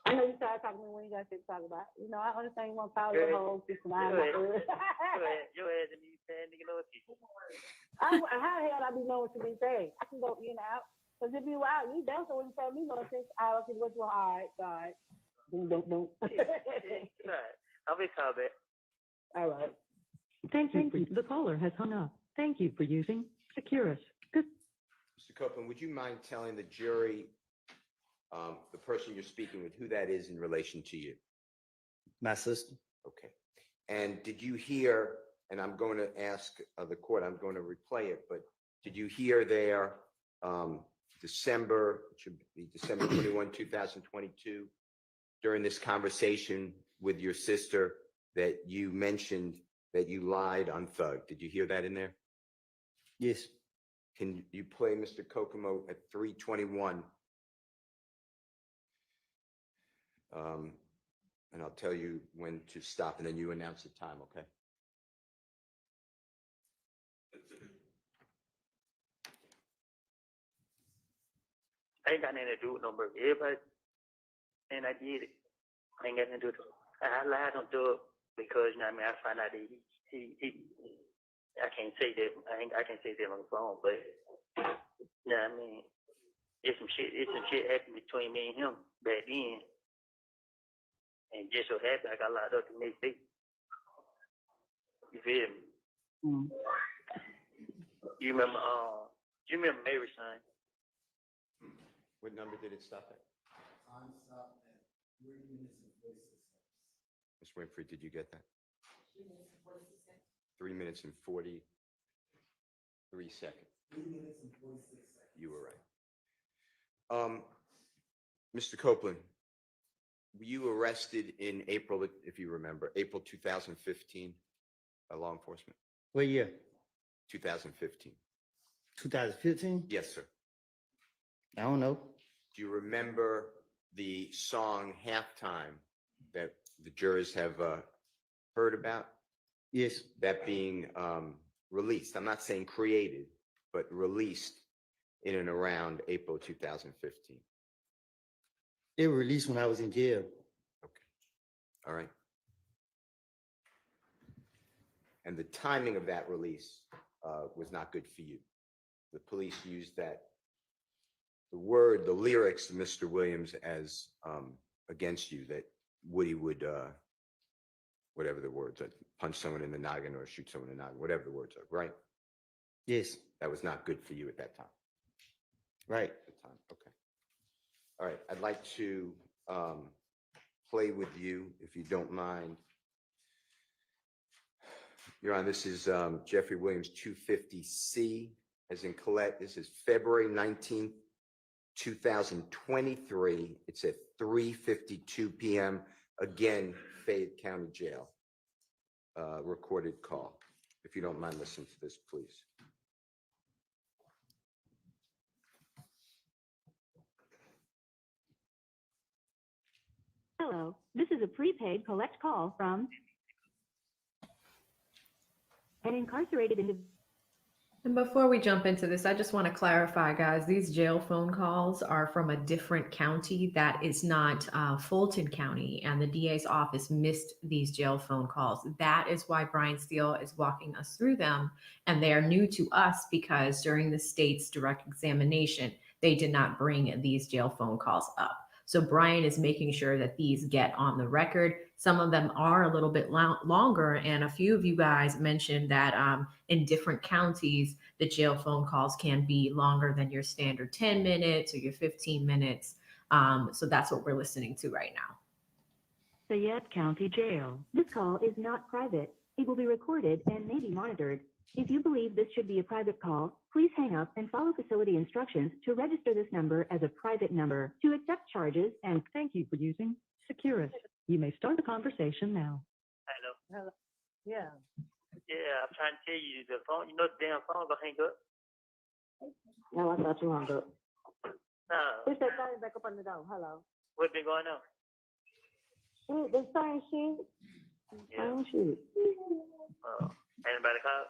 I know you started talking to me when you got shit to talk about. You know, I understand you want to call your whole system. Your ass and me saying nigga know what you. How the hell I be knowing what you be saying? I can go in and out. Because if you out, you definitely wouldn't tell me no sense. I was what you all right, God. Don't. Right. I'll be called back. All right. Thank you. The caller has hung up. Thank you for using Securus. Good. Mr. Copeland, would you mind telling the jury, the person you're speaking with, who that is in relation to you? My sister. Okay. And did you hear, and I'm going to ask the court, I'm going to replay it, but did you hear their December 21, 2022, during this conversation with your sister that you mentioned that you lied on Thug? Did you hear that in there? Yes. Can you play Mr. Kokomo at 3:21? And I'll tell you when to stop, and then you announce the time, okay? I ain't got nothing to do with no murder. Everybody, and I did it. I ain't got nothing to do with it. I lied on Doug because, you know what I mean, I found out that he I can't say that, I can't say that on the phone, but, you know what I mean, it's some shit happened between me and him back then. And just so happened I got locked up the next day. You feel me? Mm. You remember Mary's son? What number did it stop at? Time stopped at 3 minutes and 46 seconds. Ms. Winfrey, did you get that? 3 minutes and 46 seconds. 3 minutes and 43 seconds. 3 minutes and 46 seconds. You were right. Mr. Copeland, were you arrested in April, if you remember, April 2015 by law enforcement? What year? 2015. 2015? Yes, sir. I don't know. Do you remember the song Halftime that the jurors have heard about? Yes. That being released. I'm not saying created, but released in and around April 2015. They were released when I was in jail. Okay. All right. And the timing of that release was not good for you. The police used the lyrics of Mr. Williams as against you, that Woody would, whatever the words are, punch someone in the noggin or shoot someone in the noggin, whatever the words are, right? Yes. That was not good for you at that time. Right. At the time. Okay. All right. I'd like to play with you, if you don't mind. Your Honor, this is Jeffrey Williams 250C, as in Colette. This is February 19th, 2023. It's at 3:52 p.m. Again, Fayette County Jail. Recorded call. If you don't mind listening to this, please. Hello, this is a prepaid collect call from an incarcerated individual. And before we jump into this, I just want to clarify, guys, these jail phone calls are from a different county that is not Fulton County, and the DA's office missed these jail phone calls. That is why Brian Steele is walking us through them, and they are new to us because during the state's direct examination, they did not bring these jail phone calls up. So Brian is making sure that these get on the record. Some of them are a little bit longer, and a few of you guys mentioned that in different counties, the jail phone calls can be longer than your standard 10 minutes or your 15 minutes. So that's what we're listening to right now. Fayette County Jail. This call is not private. It will be recorded and may be monitored. If you believe this should be a private call, please hang up and follow facility instructions to register this number as a private number to accept charges, and thank you for using Securus. You may start the conversation now. Hello. Yeah. Yeah, I'm trying to tell you the phone. You know the damn phone gonna hang up. No, I thought you hung up. No. Push that thing back up on the door. Hello. What been going on? The same shit. Yeah. Same shit. Anybody call?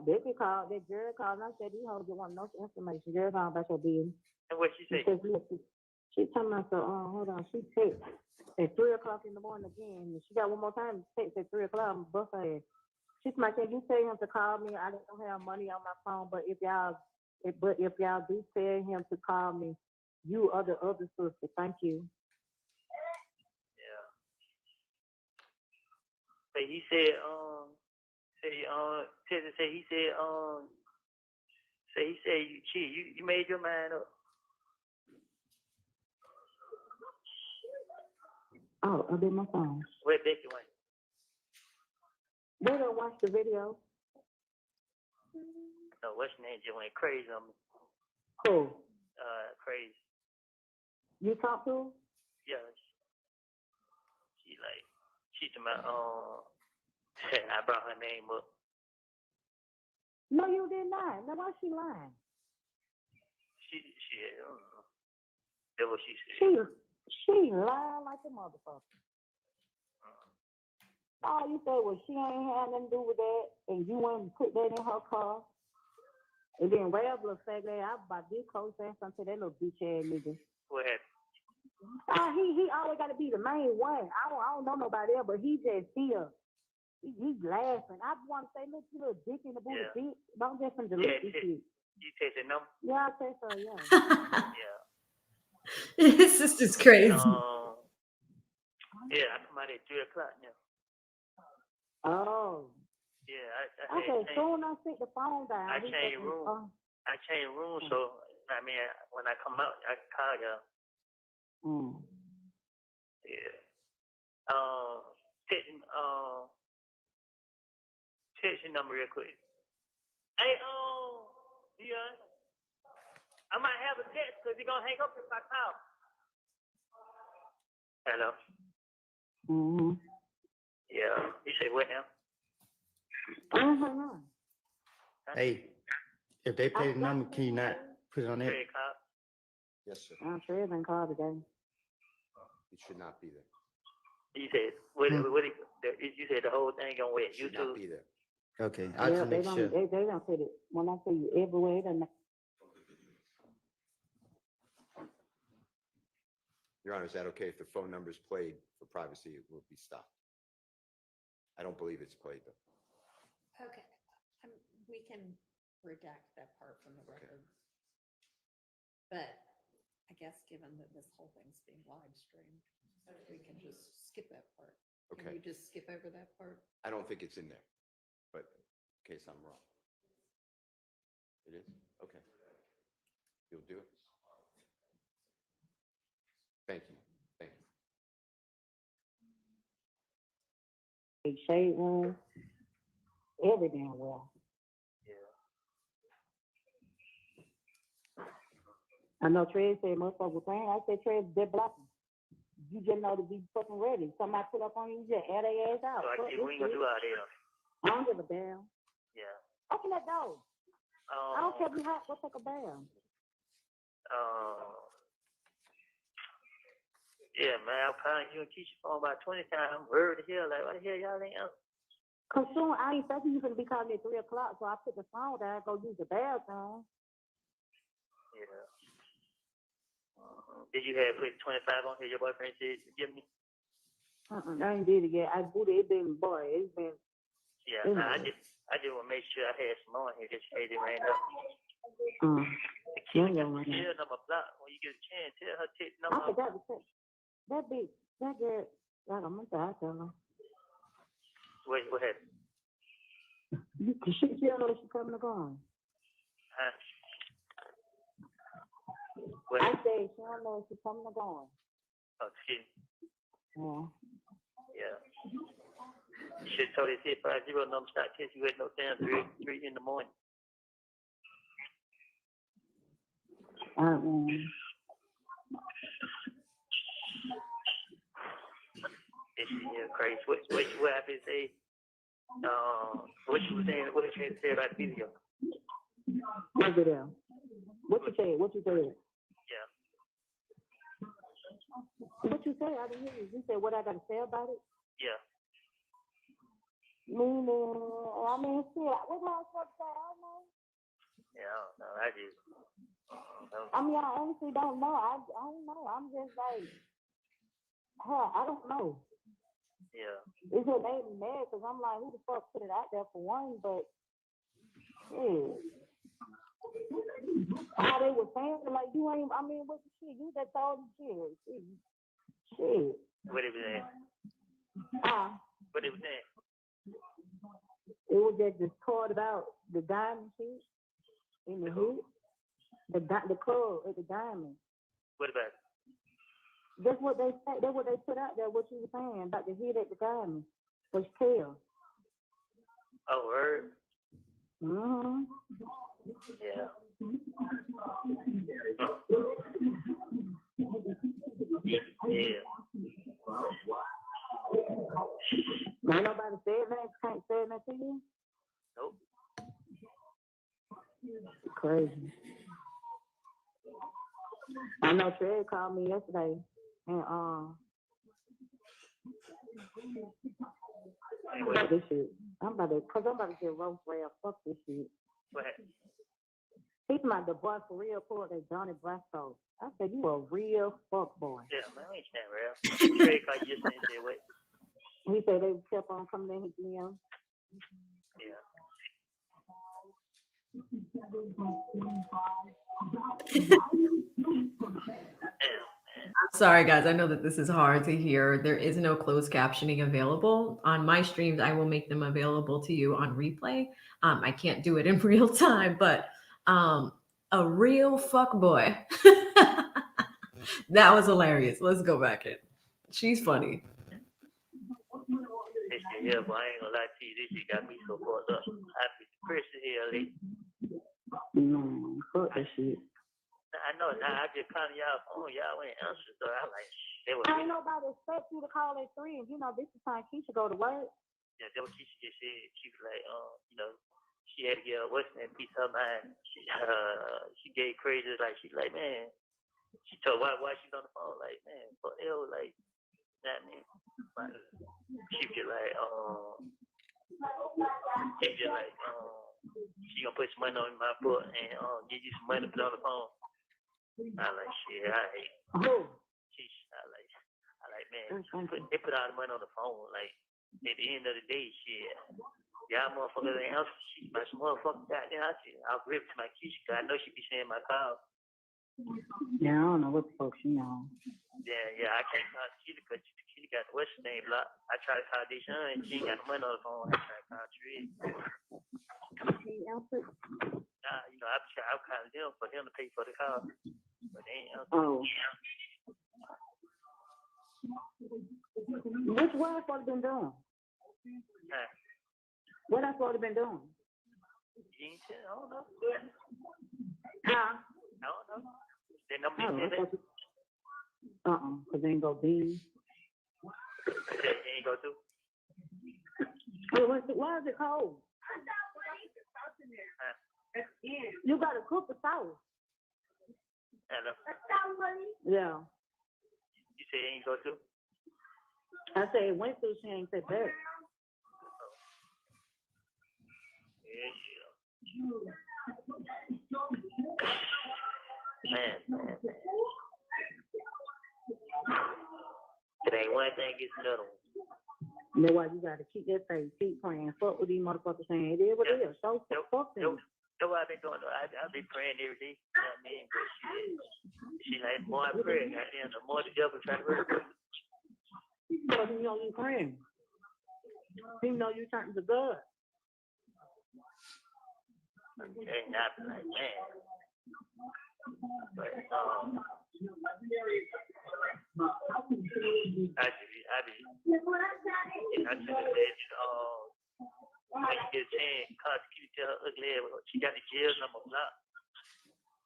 Becky called. That girl called and I said, "You hoes don't want no information." Girl called about your business. And what she say? Because look, she talking about hold on. She texted at 3:00 in the morning again. She got one more time to text at 3:00. I'm bust her ass. She's my kid. You tell him to call me. I don't have money on my phone, but if y'all do tell him to call me, you are the other sister. Thank you. Yeah. So he said, you made your mind up. Oh, I did my phone. Where Becky went? They don't watch the video. No, what's your name? Just went crazy on me. Who? Crazy. You talk to her? Yeah. She to my I brought her name up. No, you did not. Now why she lying? She I don't know. That's what she said. She lied like a motherfucker. All you said was she ain't had nothing to do with that, and you went and put that in her car. And then Rebel said that I about this close saying something to that little bitch ass nigga. What happened? He always got to be the main one. I don't know nobody else, but he just here. He's laughing. I want to say, look, you little dick in the booty, bitch. Don't just delete this shit. You take the number? Yeah, I say so, yeah. Yeah. His sister's crazy. Yeah, I come out at 3:00 now. Oh. Yeah, I said, soon I sit the phone down. I changed room. I changed room, so I mean, when I come out, I can call y'all. Yeah. Text your number real quick. Hey, Dion, I might have a text because you're gonna hang up if I call. Hello. Yeah. You say what now? Hey, if they play the number, can you not put it on there? Yes, sir. I'm sure it's been called today. It should not be there. You said you said the whole thing on where? It should YouTube? not be there. Okay, I'll just make sure. They don't put it. When I say you everywhere, Your Honor, is that okay if the phone number is played for privacy? It will be stopped. I don't believe it's played though. Okay, we can redact that part from the record. But I guess given that this whole thing's being live streamed, we can just skip that part. Okay. Can we just skip over that part? I don't think it's in there, but in case I'm wrong. It is? Okay. You'll do it? Thank you. Thank you. shade room, every damn well. I know Trey said motherfucker was saying. I said Trey is dead blocking. You just know to be fucking ready. Somebody put up on you, you just air their ass out. So I think we ain't gonna do all that. I don't give a damn. Yeah. Open that door. I don't care if you hot. Go take a bath. Yeah, man, I'm calling you and Keisha phone about 20 times. I'm worried the hell. Like, why the hell y'all ain't answer? Cause soon I ain't thinking you gonna be calling me at 3 o'clock, so I put the phone down, go use the bathroom. Yeah. Did you have put 25 on here? Your boyfriend said to give me? I ain't did it yet. It been, boy, it's been. Yeah, nah, I just want to make sure I had some on here just in case it ran up. The kid number block. When you get a chance, tell her take number. I forgot to say that bitch, that girl, like I'm gonna tell her. What happened? She don't know if she's coming or going. Huh? I said she don't know if she's coming or going. Oh, excuse me. Yeah. You should have told her 50 number start kiss you at no damn 3 in the morning. This is crazy. What happened to say? What you was saying? What you had to say about the video? What video? What you said? What you said? Yeah. What you said? I didn't hear you. You said what I got to say about it? Yeah. I mean, shit. What am I supposed to say? I don't know. Yeah, I don't know. I just. I mean, I honestly don't know. I don't know. I'm just like, I don't know. Yeah. It just made me mad because I'm like, who the fuck put it out there for one? But, yeah. How they were saying, like, you ain't, I mean, what the shit? You that told the shit. Shit. What it was saying? What it was saying? It was just part about the diamond shit in the hood. The club at the diamond. What about it? That's what they say. That's what they put out there. What you were saying about the hit at the diamond was tail. Oh, word. Yeah. Yeah. Ain't nobody said that. Can't say that to you. Nope. Crazy. I know Trey called me yesterday, and this shit. I'm about to get roast rail. Fuck this shit. What happened? He's my the boy for real court at Johnny Blasto. I said you a real fuck boy. Yeah, man, I ain't stand real. Trey called you yesterday and said what? He said they kept on coming in his DM. Yeah. Sorry, guys. I know that this is hard to hear. There is no closed captioning available. On my streams, I will make them available to you on replay. I can't do it in real time, but a real fuck boy. That was hilarious. Let's go back in. She's funny. Yeah, but I ain't gonna lie to you. This shit got me so fucked up. I be depressed as hell, late. No, fuck that shit. I know. Now I just called y'all phone. Y'all ain't answer, so I like. Ain't nobody expect you to call at 3, and you know this is time Keisha go to work. Yeah, that's what Keisha just said. She was like, she had to get what's that piece of her mind. She gave crazy like she like, man. She told why she's on the phone like, man, fuck hell, like that man. She was like, she gonna put some money on my foot and give you some money to put on the phone. I like shit. I hate. I like man. They put all the money on the phone. Like at the end of the day, shit. Y'all motherfuckers ain't answer shit. My motherfucker got there. I'll rip to my Keisha because I know she be saying my call. Yeah, I don't know what the fuck she on. Yeah. I can't call Keisha because she got the what's name blocked. I try to call Deshaun. She ain't got the money on the phone. I try to call Trey. Nah, I'm calling them for him to pay for the car. But they ain't answer. Oh. What I supposed to been doing? What I supposed to been doing? I don't know. Huh? I don't know. They know me Oh, said that. Cause they ain't go be. They ain't go through. Why is it cold? You gotta cook the sauce. Hello. Yeah. You say you ain't go through? I said it went through, she ain't said that. Yeah. Man. It ain't one thing, it's another one. That's why you gotta keep that face, keep praying. Fuck with these motherfuckers saying it is what it is. So fuck them. That's what I've been doing. I've been praying every day. You know what I mean? But she like, more I pray, goddamn, the more the devil try to work. Because he know you praying. He know you turning to God. Okay, not like, man. But, I should have said, when you get a chance, prosecute tell her ugly ass, she got the jail number blocked.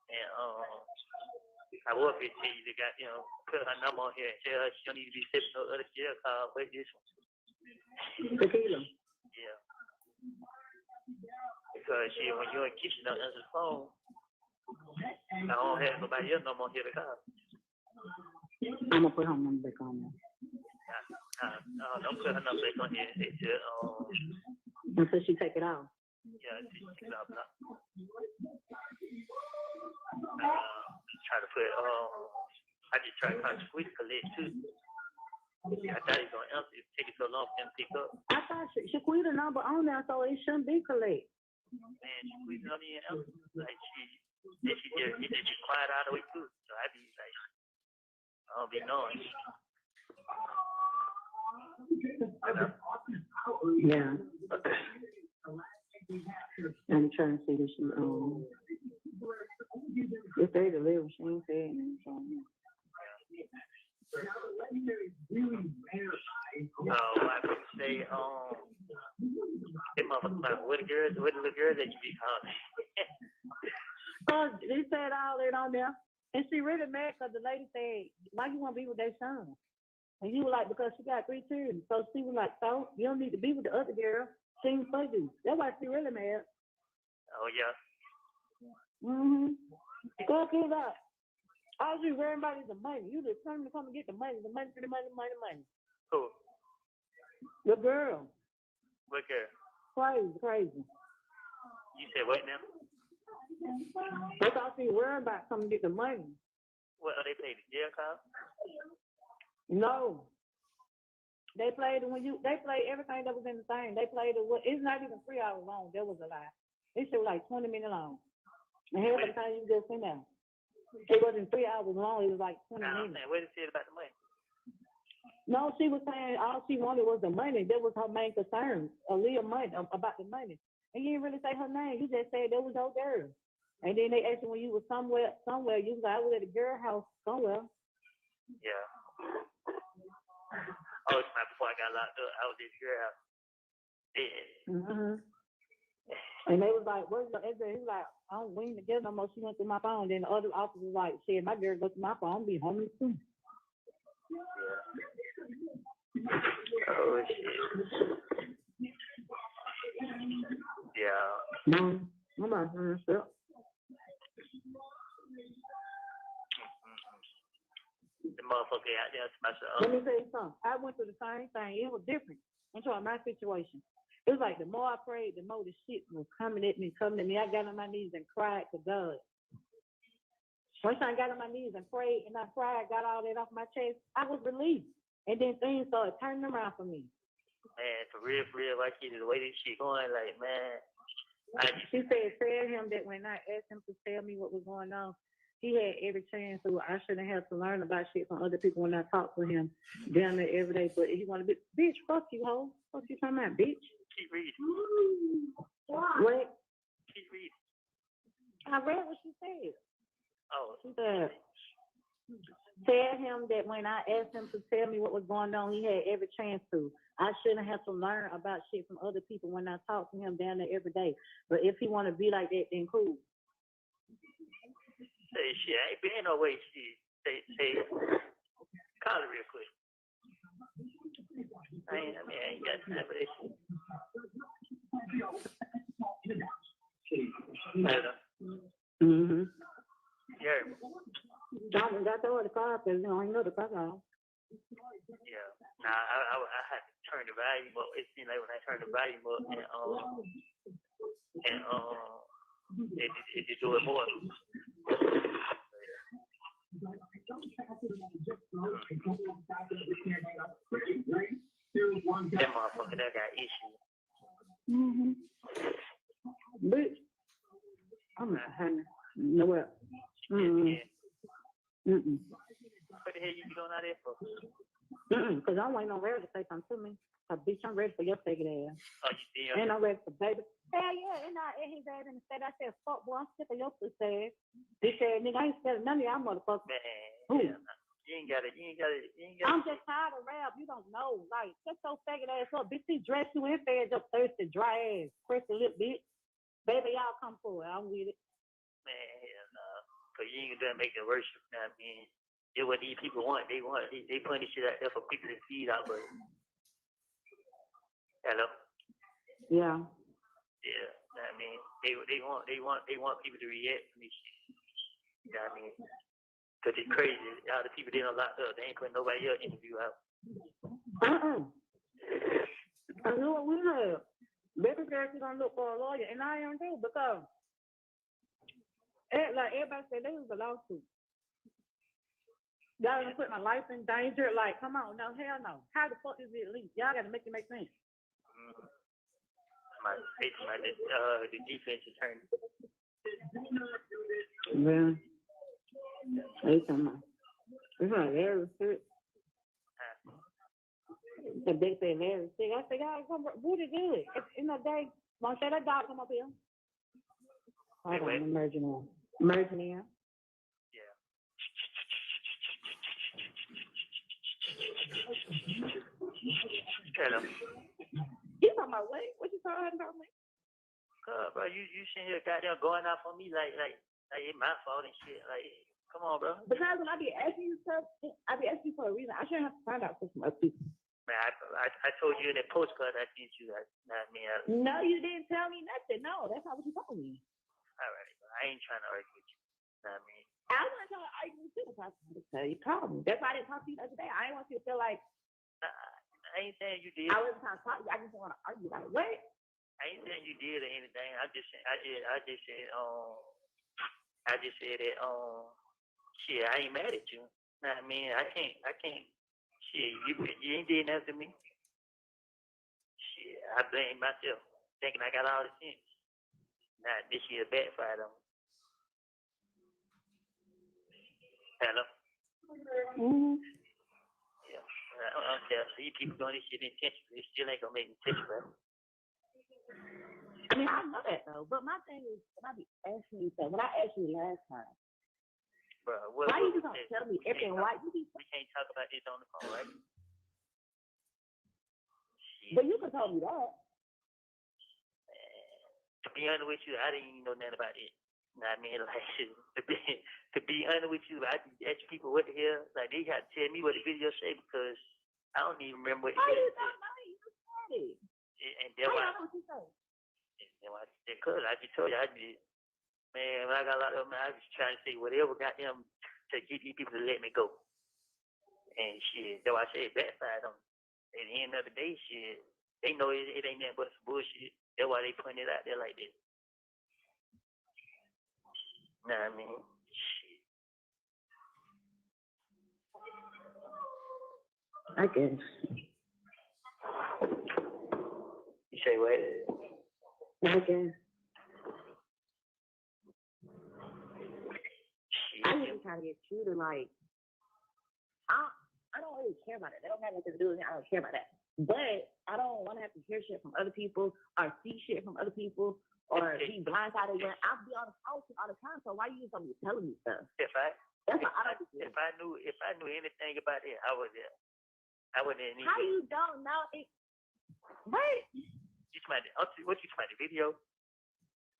And I was 15, they got, put her number on here and tell her she don't need to be sitting no other jail card, but this one. Tequila. Yeah. Because when you ain't keeping no answer the phone, I don't have nobody else no more here to call. I'm gonna put her number back on there. Don't put her number back on here. They said, until she take it off. Yeah, she take it off now. Try to put, I just try to kind of squeeze collect too. I thought he was going to answer. It take it so long for him to pick up. I thought she quit the number on there, so it shouldn't be collect. Man, she squeezing on me and answer. Like she just quiet out of the way too. So I be like, I don't be knowing. Yeah. I'm trying to see that she if they deliver, she ain't saying anything. I would say, hey, motherfucker, what the little girls that you be calling? They said all that on there, and she really mad because the lady said, "Why you want to be with their son?" And he was like, "Because she got 3 children." So she was like, "So you don't need to be with the other girl. She ain't for you." That's why she really mad. Oh yeah. Go get up. All you worrying about is the money. You just come and get the money. Money. Who? The girl. What girl? Crazy. You said what now? That's all she worrying about. Come and get the money. What are they paying the jail card? No. They played everything that was in the thing. They played it's not even 3 hours long. That was a lie. It was like 20 minutes long. And half of the time you just in there. It wasn't 3 hours long. It was like 20 minutes. What did she say about the money? No, she was saying all she wanted was the money. That was her main concern. A little money about the money. And you didn't really say her name. You just said there was no girl. And then they asked you when you was somewhere. You was like, I was at a girl house somewhere. Yeah. Oh, it's not before I got locked up. I was at a girl house. Yeah. And they was like, "Where's your address?" He was like, "We ain't together no more." She went through my phone. Then the other officer was like, "Shit, my girl goes to my phone. I'll be homeless too." Yeah. Oh shit. Yeah. No, I'm not doing stuff. The motherfucker out there to myself. Let me tell you something. I went through the same thing. It was different. I'm talking my situation. It was like the more I prayed, the more the shit was coming at me. I got on my knees and cried to God. Once I got on my knees and prayed and I cried, got all that off my chest, I was relieved. And then things started turning around for me. Man, for real, like the way this shit going, like, man. She said, tell him that when I asked him to tell me what was going on, he had every chance to. I shouldn't have to learn about shit from other people when I talk to him down there every day. But he want to be, bitch, fuck you, hoe. Fuck you talking about, bitch? Keep reading. What? Keep reading. I read what she said. Oh. She said, tell him that when I asked him to tell me what was going on, he had every chance to. I shouldn't have to learn about shit from other people when I talk to him down there every day. But if he want to be like that, then cool. Say shit, I ain't been no way. Shit, say, call it real quick. I ain't got time for this shit. Mm-hmm. Yeah. John got the car because you know I know the car. Yeah. Nah, I had to turn the volume up. It seemed like when I turned the volume up it just do it more. That motherfucker that got issues. Mm-hmm. Bitch, I'm not having nowhere. Mm-mm. Mm-mm. What the hell you be doing out there for? Because I'm waiting on Ray to say something to me. Bitch, I'm ready for your faggot ass. Oh, you see him? And I'm ready for baby. Hell yeah, and his ass in the state. I said, fuck boy, I'm sick of your pussy ass. He said, nigga, I ain't scared of none of y'all motherfuckers. Man, yeah, you ain't got it. I'm just tired of rap. You don't know. Like, shut your faggot ass up. Bitch, he dressed you in fed your thirsty, dry ass, crusty lip bitch. Baby, y'all come forward. I'm with it. Man, hell no. Cause you ain't gonna make it worse. You know what I mean? It's what these people want. They putting this shit out there for people to feed out, but hello? Yeah. Yeah. You know what I mean? They want people to react to this shit. You know what I mean? Cause it's crazy. All the people they don't lock up, they ain't putting nobody else interview out. I know what we have. Baby girl, she's gonna look for a lawyer, and I am too, because like everybody said, this is a lawsuit. Y'all gonna put my life in danger? Like, come on, no, hell no. How the fuck is it legal? Y'all gotta make it make sense. The defense attorney. Yeah. They talking about. It's not very sick. The big thing very sick. I said, God, come Woody good. In the day, want to say that dog come up here? Hold on, I'm merging in. Merging in. Yeah. Hello. You talking about what? What you talking about me? Bro, you sitting here goddamn going off on me like it's my fault and shit. Like, come on, bro. Because when I be asking you stuff, I be asking you for a reason. I shouldn't have to find out stuff from other people. Man, I told you in that postcard I sent you. No, you didn't tell me nothing. No, that's not what you told me. All right, bro. I ain't trying to argue with you. Know what I mean? I wasn't trying to argue with you. I was trying to tell you, call me. That's why I didn't talk to you the other day. I didn't want you to feel like. I ained saying you did. I wasn't trying to talk to you. I just didn't want to argue. Like, what? I ain't saying you did or anything. I just said that shit, I ain't mad at you. Know what I mean? I can't shit, you ain't did nothing to me. Shit, I blame myself, thinking I got all the sense. Nah, this year backfired on me. Hello? Mm-hmm. Yeah. I don't care. These people doing this shit intentionally. It still ain't gonna make me touch you, bro. I mean, I know that though, but my thing is, when I be asking you stuff, when I asked you last time, bro, why you just don't tell me everything? Why you be? We can't talk about this on the phone, right? Shit. But you can tell me that. To be honest with you, I didn't even know nothing about it. You know what I mean? Like, to be honest with you, I ask people what the hell, like they got to tell me what the video say because I don't even remember what the video said. How you don't know? You just said it. And then I don't know what you say. Because I just told you, man, when I got a lot of them, I was trying to say whatever got them to get these people to let me go. And shit, though I said backfired on them. At the end of the day, shit, they know it ain't nothing but some bullshit. That's why they putting it out there like this. Know what I mean? Shit. I guess. You say what? I guess. Shit. I just trying to get you to like. I don't really care about it. They don't have nothing to do with it. I don't care about that. But I don't want to have to hear shit from other people or see shit from other people or be blindsided when I be on the phone all the time. So why you just be telling me stuff? If I knew anything about it, I wouldn't even. How you don't know it? What? You talking about what you talking about, the video?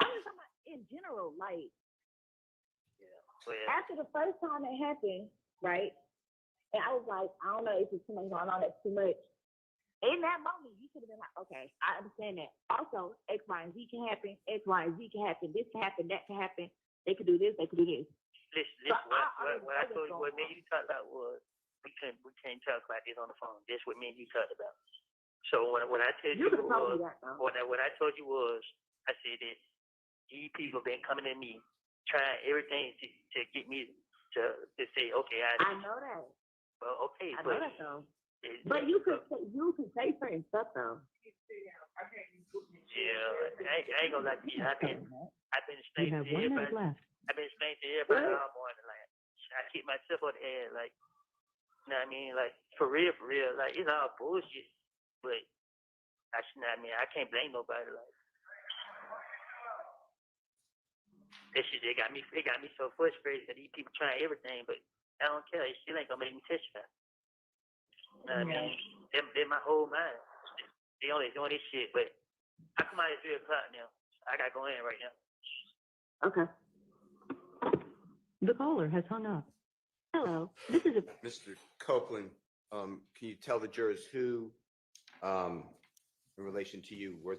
I'm just talking about in general, like. Yeah. Well, After the first time it happened, right? And I was like, I don't know if it's too much going on, that's too much. In that moment, you should have been like, okay, I understand that. Also, X, Y, and Z can happen. X, Y, and Z can happen. This can happen. That can happen. They could do this. They could do this. listen, So what I told you, what me and you talked about was we can't talk about this on the phone. That's what me and you talked about. So when I told You you could have told was, me that, though. what I told you was, I said that these people been coming at me, trying everything to get me to say, okay, I know that. well, okay, I but know that, though. But you could say certain stuff, though. yeah, I ain't gonna lie to you. I've been You explaining have to 1 minute everybody. left. I've been explaining to everybody all morning. Like, I keep myself on the air. Like, you know what I mean? Like, for real. Like, it's all bullshit. But I can't blame nobody. Like, that shit, it got me so frustrated that these people trying everything, but I don't care. It still ain't gonna make me testify. You know what I mean? They're my whole mind. They only doing this shit, but I come out at 3 o'clock now. I gotta go in right now. Okay. The caller has hung up. Hello, this is a Mr. Copeland, can you tell the jurors who, in relation to you, were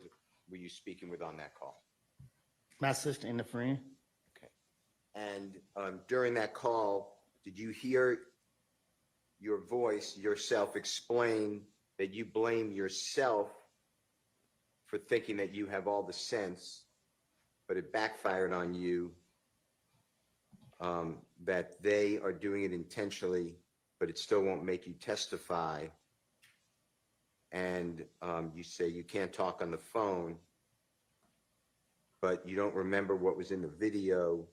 you speaking with on that call? My sister and a friend. Okay. And during that call, did you hear your voice, yourself, explain that you blame yourself for thinking that you have all the sense, but it backfired on you, that they are doing it intentionally, but it still won't make you testify? And you say you can't talk on the phone, but you don't remember what was in the video.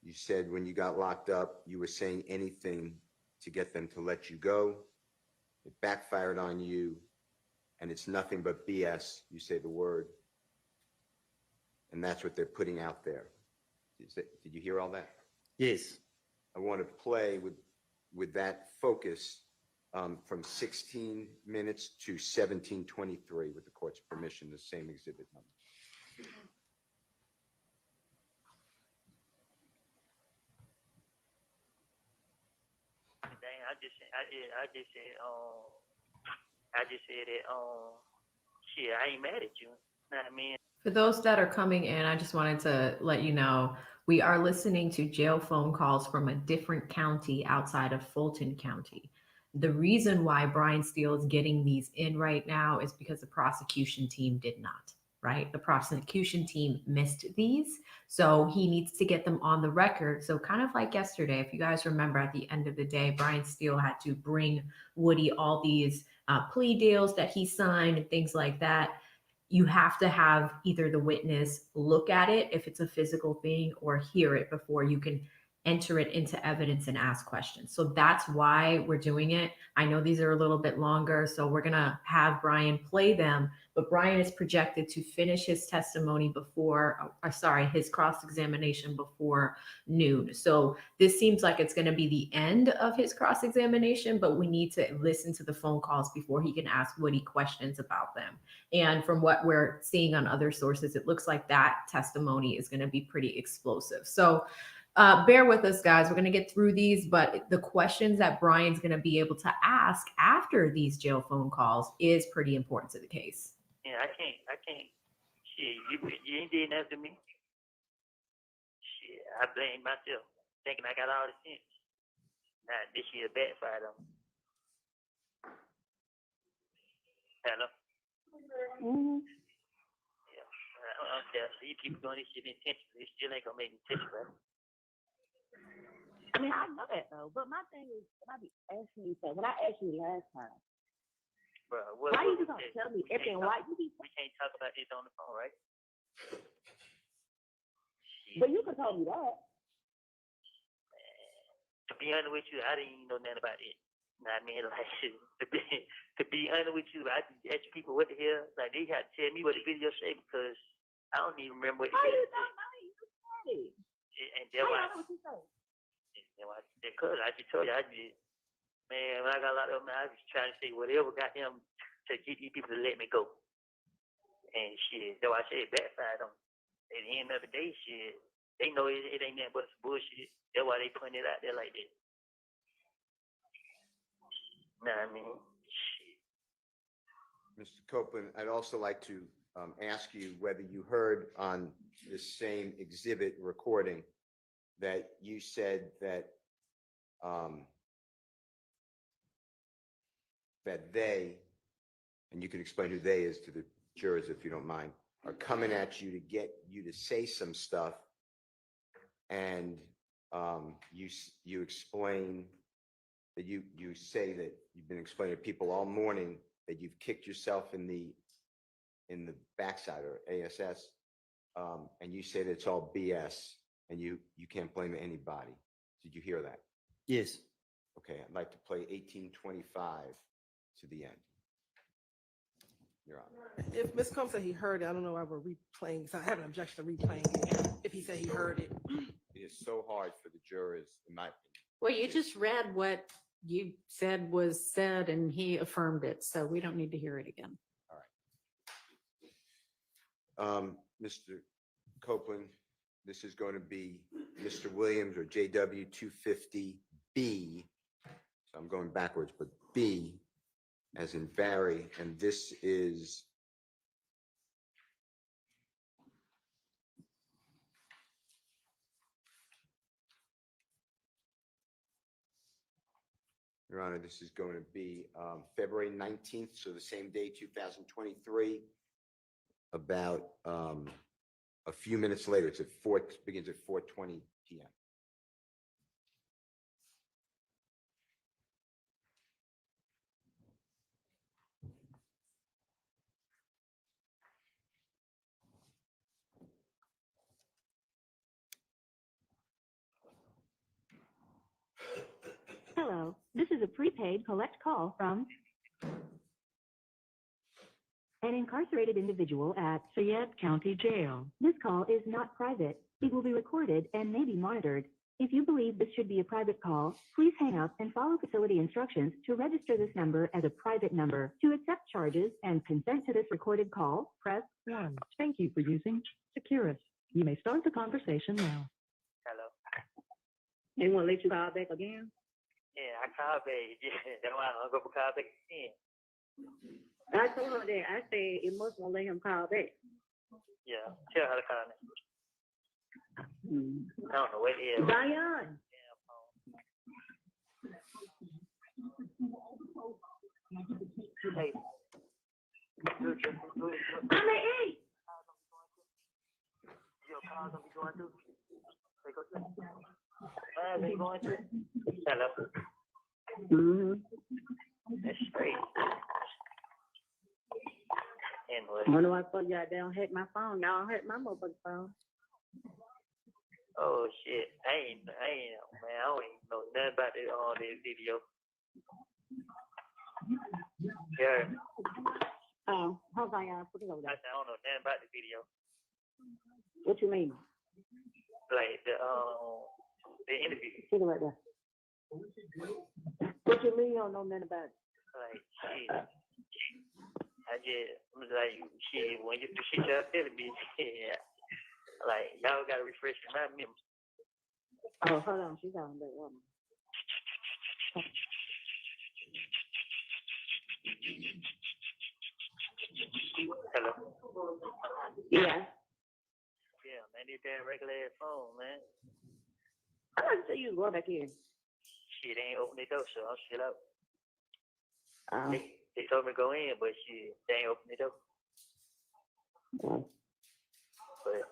You said when you got locked up, you were saying anything to get them to let you go. It backfired on you, and it's nothing but BS. You say the word, and that's what they're putting out there. Did you hear all that? Yes. I want to play with that focus from 16 minutes to 17:23 with the court's permission, the same exhibit number. Dang, I just said that shit, I ain't mad at you. You know what I mean? For those that are coming in, I just wanted to let you know we are listening to jail phone calls from a different county outside of Fulton County. The reason why Brian Steele is getting these in right now is because the prosecution team did not, right? The prosecution team missed these. So he needs to get them on the record. So kind of like yesterday, if you guys remember, at the end of the day, Brian Steele had to bring Woody all these plea deals that he signed and things like that. You have to have either the witness look at it if it's a physical thing or hear it before you can enter it into evidence and ask questions. So that's why we're doing it. I know these are a little bit longer, so we're going to have Brian play them, but Brian is projected to finish his testimony before, his cross-examination before noon. So this seems like it's going to be the end of his cross-examination, but we need to listen to the phone calls before he can ask Woody questions about them. And from what we're seeing on other sources, it looks like that testimony is going to be pretty explosive. So bear with us, guys. We're going to get through these, but the questions that Brian's going to be able to ask after these jail phone calls is pretty important to the case. Yeah, I can't. Shit, you ain't did nothing to me. Shit, I blame myself, thinking I got all the sense. Nah, this shit backfired on me. Hello? Yeah. I'm telling you, these people doing this shit intentionally. It still ain't gonna make me testify. I mean, I know that, though. But my thing is, when I be asking you, when I asked you last time, Bro, why you just gonna tell me everything? Why you be? We can't talk about this on the phone, right? But you can tell me that. To be honest with you, I didn't even know nothing about it. You know what I mean? Like, to be honest with you, I just ask people what the hell. Like, they had to tell me what the video say because I don't even remember what the video said. You said it. And then why? What you say? Because I just told you, man, when I got locked up, man, I was just trying to say whatever got him to get these people to let me go. And shit, though I said backfired on. At the end of the day, shit, they know it ain't nothing but some bullshit. That's why they putting it out there like that. Nah, I mean, shit. Mr. Copeland, I'd also like to ask you whether you heard on this same exhibit recording that you said that that they, and you can explain who they is to the jurors if you don't mind, are coming at you to get you to say some stuff, and you explain that you say that you've been explaining to people all morning that you've kicked yourself in the backside or ASS, and you say that it's all BS and you can't blame anybody. Did you hear that? Yes. Okay, I'd like to play 1825 to the end. Your Honor. If Ms. Combs said he heard it, I don't know why we're replaying, so I have an objection to replaying it if he said he heard it. It is so hard for the jurors, in my opinion. Well, you just read what you said was said and he affirmed it, so we don't need to hear it again. Mr. Copeland, this is going to be Mr. Williams or JW 250B. So I'm going backwards, but B as in Barry, and this is Your Honor, this is going to be February 19th, so the same day, 2023, about a few minutes later. It's at begins at 4:20 p.m. Hello, this is a prepaid collect call from an incarcerated individual at Fayette County Jail. This call is not private. It will be recorded and may be monitored. If you believe this should be a private call, please hang up and follow facility instructions to register this number as a private number. To accept charges and consent to this recorded call, press 1. Thank you for using Securus. You may start the conversation now. Hello. They want to let you call back again? Yeah, I called back. Yeah, that's why I'm gonna call back again. I told her that. I said it must want to let him call back. Yeah, tell her to call me. Mm. I don't know what the hell. Zion. Hey. I'm at 8. Your car's gonna be going through. They go through. They going through. Hello. Mm-hmm. That's straight. Anyway. Wonder why y'all don't hack my phone. Y'all hack my motherfucking phone. Oh shit. I ain't, man, I don't even know nothing about this on this video. Yeah. Oh, hold on, y'all. Put it over I there. don't know nothing about the video. What you mean? Like the interview. Put it right there. What you mean you don't know nothing about it? Like shit. I just was like shit when you do shit y'all telling me, yeah. Like y'all gotta refresh my memory. Oh, hold on. She's on that woman. Hello. Yeah. Yeah, man, this damn regular ass phone, man. I like to see you go back here. Shit ain't open the door, so I'm still out. Oh. They told me to go in, but shit, they ain't open the door. Oh. But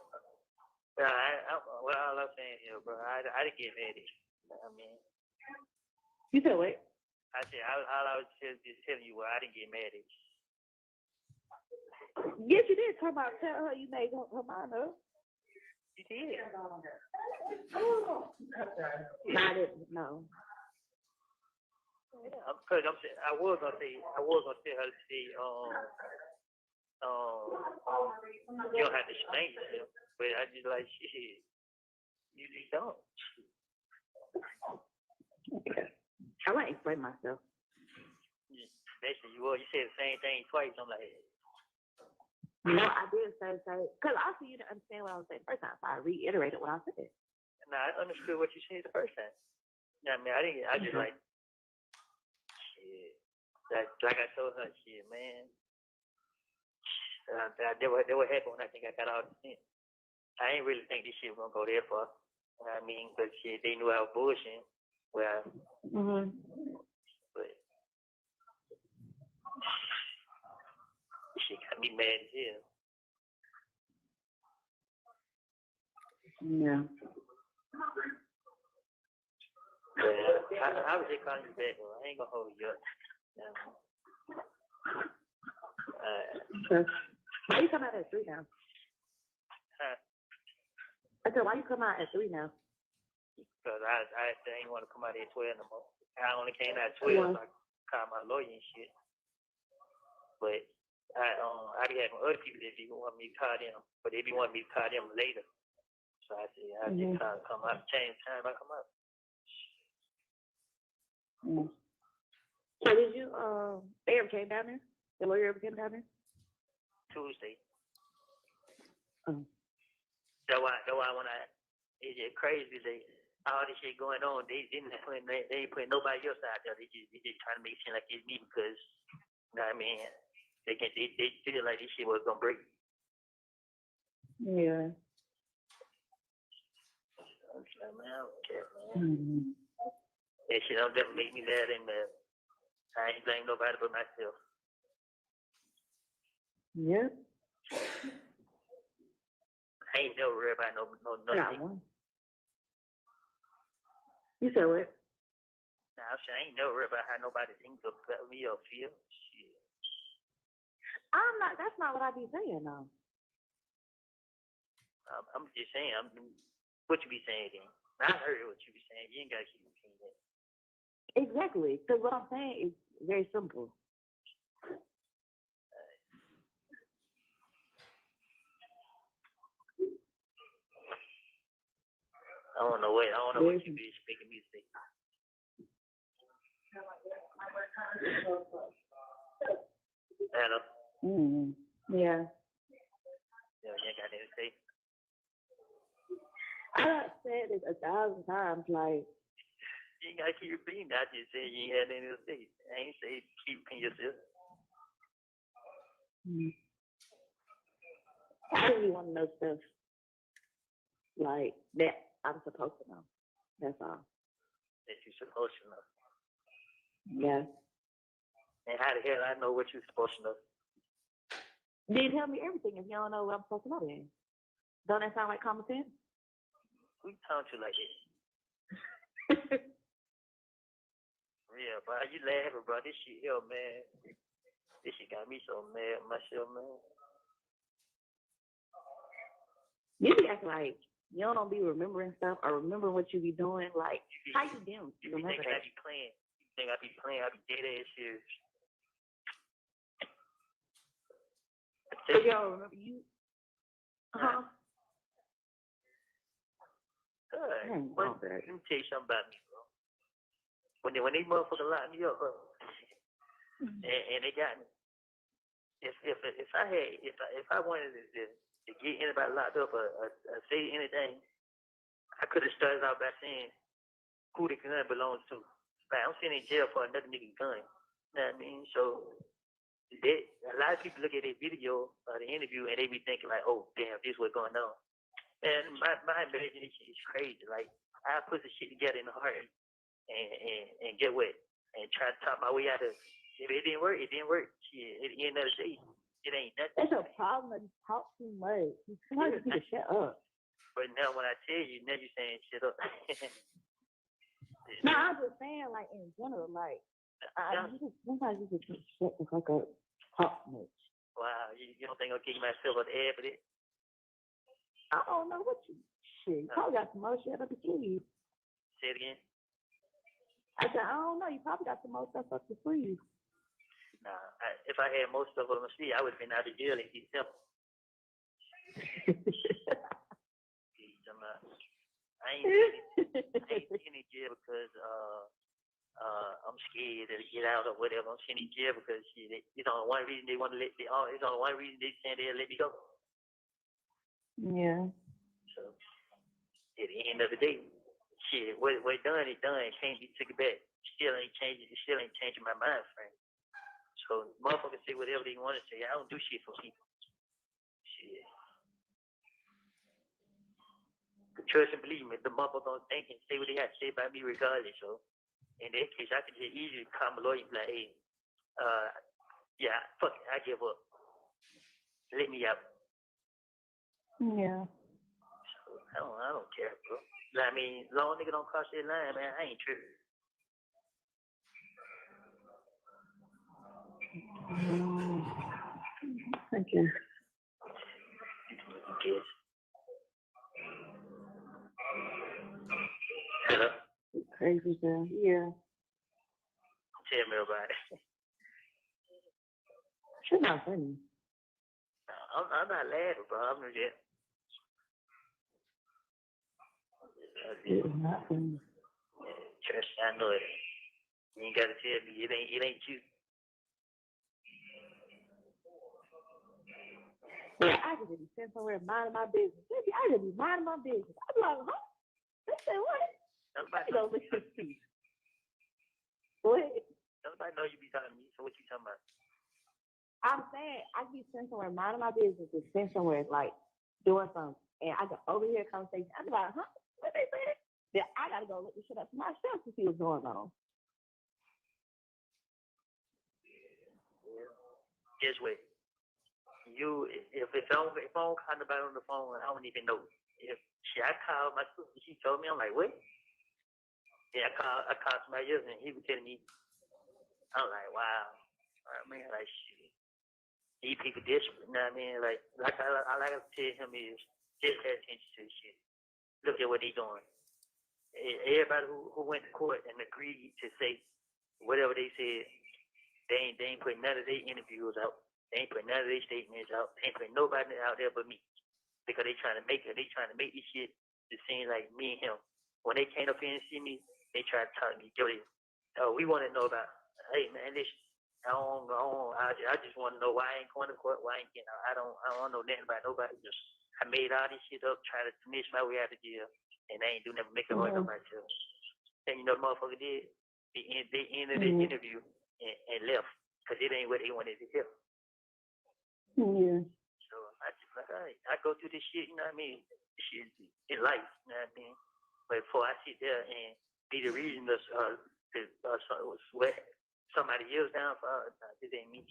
what all I'm saying here, bro, I didn't get mad at you. I mean, You said what? I said all I was just telling you, I didn't get mad at you. Yes, you did. Tell her you made her mind up. You did. Oh. I didn't know. Yeah, because I was gonna tell her to say, you don't have to explain yourself, but I just like shit. You just don't. I want to explain myself. Basically, you said the same thing twice. I'm like, No, I did say, because also you didn't understand what I was saying the first time, so I reiterated what I said. And I understood what you said the first time. You know what I mean? I just like, shit. Like I told her, shit, man. They were happy when I think I got all the sense. I ain't really think this shit was gonna go there far. You know what I mean? But shit, they knew I was bullshitting. Well, but she got me mad as hell. Yeah. I was just calling you back, bro. I ain't gonna hold you up. Okay. Why you come out at 3 now? Huh? I said, why you come out at 3 now? Because I didn't want to come out at 12 no more. I only came out at 12, so I called my lawyer and shit. But I be having other people that be want me to call them, but they be wanting me to call them later. So I said, I just come out, change time, I come out. So did you, they ever came down there? The lawyer ever came down there? Tuesday. Oh. That's why when it's just crazy, all this shit going on, they ain't putting nobody else out there. They just trying to make it seem like it's me because, you know what I mean? They feel like this shit was gonna break. Yeah. Man, I don't care, man. That shit don't never make me mad and mad. I ain't blame nobody but myself. Yeah. I ain't never worried about nothing. You said what? Nah, I'm saying I ain't never worried about how nobody thinks about me or feel. Shit. That's not what I be saying, though. I'm just saying, what you be saying then? I heard what you be saying. You ain't gotta keep repeating that. Exactly. Because what I'm saying is very simple. I don't know what you be speaking me to say. Hello? Yeah. Yeah, you ain't got anything to say. I done said it 1,000 times, like. You ain't gotta keep repeating that. I just said you ain't had anything to say. I ain't say keep repeating yourself. I really want to know stuff like that I'm supposed to know. That's all. That you're supposed to know. Yeah. And how the hell I know what you're supposed to know? Then tell me everything if you don't know what I'm supposed to know then. Don't that sound like common sense? Who talking to like this? Yeah, bro, you laughing, bro. This shit here, man. This shit got me so mad myself, man. You be acting like you don't be remembering stuff or remembering what you be doing. Like, how you doing? You be thinking I be playing. You think I be playing. I be dead ass serious. So you don't remember you? Huh? Good. Let me tell you something about me, bro. When they motherfuckers locked me up, bro, and they got me. If I wanted to get anybody locked up or say anything, I could have started out by saying who the gun belongs to. Like, I'm sitting in jail for another nigga gun. You know what I mean? So a lot of people look at that video or the interview and they be thinking like, oh damn, this what's going on. And my imagination is crazy. Like, I put the shit together in the heart and get what? And try to talk my way out of it. If it didn't work, it didn't work. Shit, at the end of the day, it ain't nothing. That's a problem when you talk too much. You need to shut up. But now when I tell you, now you're saying shut up. No, I'm just saying, like, in general, like, sometimes you just shut the fuck up, talk too much. Wow, you don't think I'll kick myself on the head for this? I don't know what you shit. You probably got some more shit up to you. Say it again. I said, I don't know. You probably got some more stuff up to you. Nah, if I had most stuff on my sleeve, I would have been out of jail in December. I ain't in jail because I'm scared to get out or whatever. I'm sitting in jail because it's only one reason they want to let me. It's only one reason they saying they'll let me go. Yeah. So at the end of the day, shit, what done is done. It can't be taken back. Still ain't changing. It still ain't changing my mind frame. So motherfuckers say whatever they want to say. I don't do shit for people. Shit. Trust and believe me, the motherfuckers don't think and say what they have to say about me regardless. So in that case, I could just easily call my lawyer and be like, hey, yeah, fuck it, I give up. Let me out. Yeah. So, I don't care, bro. I mean, as long as nigga don't cross that line, man, I ain't tripping. Thank you. Yes. Hello? Crazy girl. Yeah. Tell me about it. She's not funny. I'm not laughing, bro. I'm just. She's not funny. Trust me, I know it. You ain't gotta tell me it ain't you. Yeah, I could just be sitting somewhere minding my business. Maybe I could be minding my business. I'd be like, huh? They said what? Nobody Go listen to you. What? Nobody know you be talking to me, so what you talking about? I'm saying I could be sitting somewhere minding my business and sitting somewhere like doing something, and I can overhear a conversation. I'd be like, huh? What they said? Then I gotta go look this shit up for myself to see what's going on. Guess what? If I don't call nobody on the phone, I don't even know. If I called my sister, she told me, I'm like, what? Yeah, I called somebody else, and he was telling me, I'm like, wow. I mean, like, shit. These people desperate, you know what I mean? Like I like to tell him is, just pay attention to this shit. Look at what they doing. Everybody who went to court and agreed to say whatever they said, they ain't putting none of their interviews out. They ain't putting none of their statements out. They ain't putting nobody out there but me. Because they trying to make this shit to seem like me and him. When they came up here and see me, they try to tell me, Jody, we want to know about, hey man, this I just want to know why I ain't going to court, why I ain't getting out. I don't want to know nothing about nobody. Just I made all this shit up, trying to finish my way out of jail, and they ain't do nothing, make it hard on myself. And you know the motherfucker did? They ended the interview and left, because it ain't what they wanted to hear. Yeah. So I go through this shit, you know what I mean? This shit in life, you know what I mean? But before I sit there and be the reason to sweat somebody else down for us, this ain't me.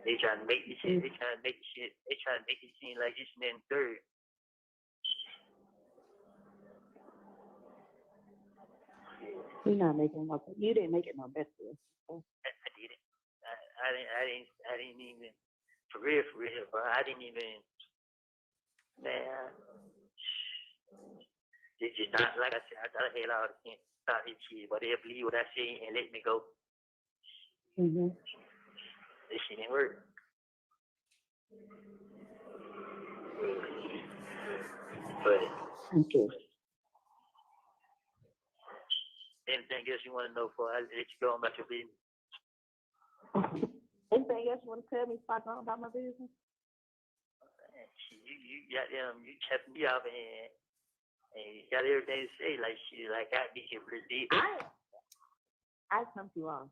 They trying to make this shit, they trying to make it seem like this and then third. You're not making no. You didn't make it no better. I did it. I didn't even, for real, bro. I didn't even, man. It's just not, like I said, I got a hell out of it. Start this shit, but they'll believe what I say and let me go. This shit didn't work. But anything else you want to know before I let you go about your business? Anything else you want to tell me about my business? You got them, you kept me up and you got everything to say, like shit, like I be here pretty deep. I come to you on.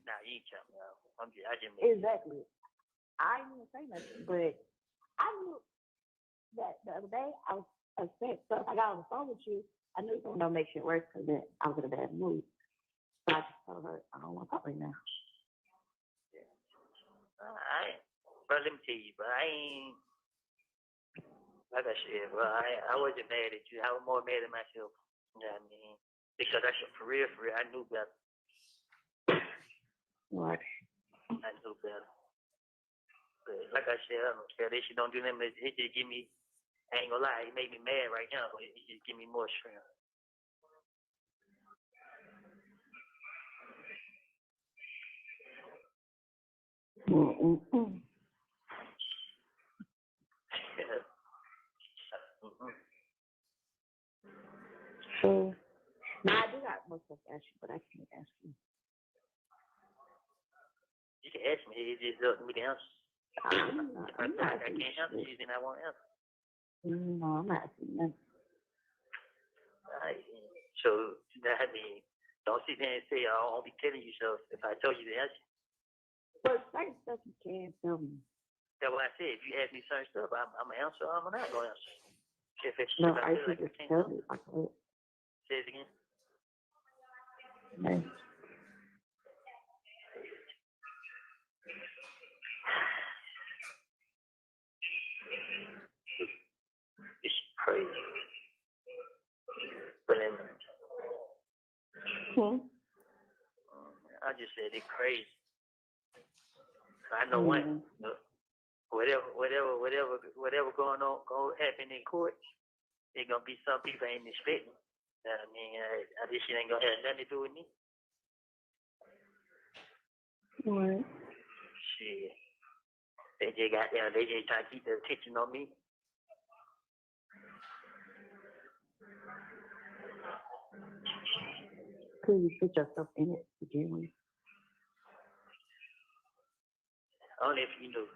Nah, you ain't jumping out. I just exactly. I didn't even say nothing, but I knew that the other day I was upset. So if I got on the phone with you, I knew something don't make shit worse because then I was in a bad mood. So I just told her I don't want to talk right now. Yeah. But let me tell you, but I ain't, like I said, bro, I wasn't mad at you. I was more mad at myself. You know what I mean? Because I said, for real, I knew better. What? I knew better. But like I said, I don't care. They shit don't do nothing. It just give me, I ain't gonna lie, it made me mad right now, but it just give me more strength. got much stuff to ask you, but I can't ask you. You can ask me. It's just up to me to answer. If I feel like I can't answer you, then I won't answer. No, I'm not asking nothing. Right. So that means don't sit there and say, "I won't be telling you so." If I told you the answer, But certain stuff you can't tell me. that's what I said. If you ask me certain stuff, I'm gonna answer. I'm not gonna answer. No, If I feel should like just can't tell answer, you. I can't. say it again. No. It's crazy. But then, I just said it's crazy. I know one. Whatever going on, going happen in court, there's gonna be some people ain't expecting. I mean, this shit ain't gonna have nothing to do with me. What? Shit. They just got there. They just trying to keep their attention on me. Could you put yourself in it to begin with? Only if you knew.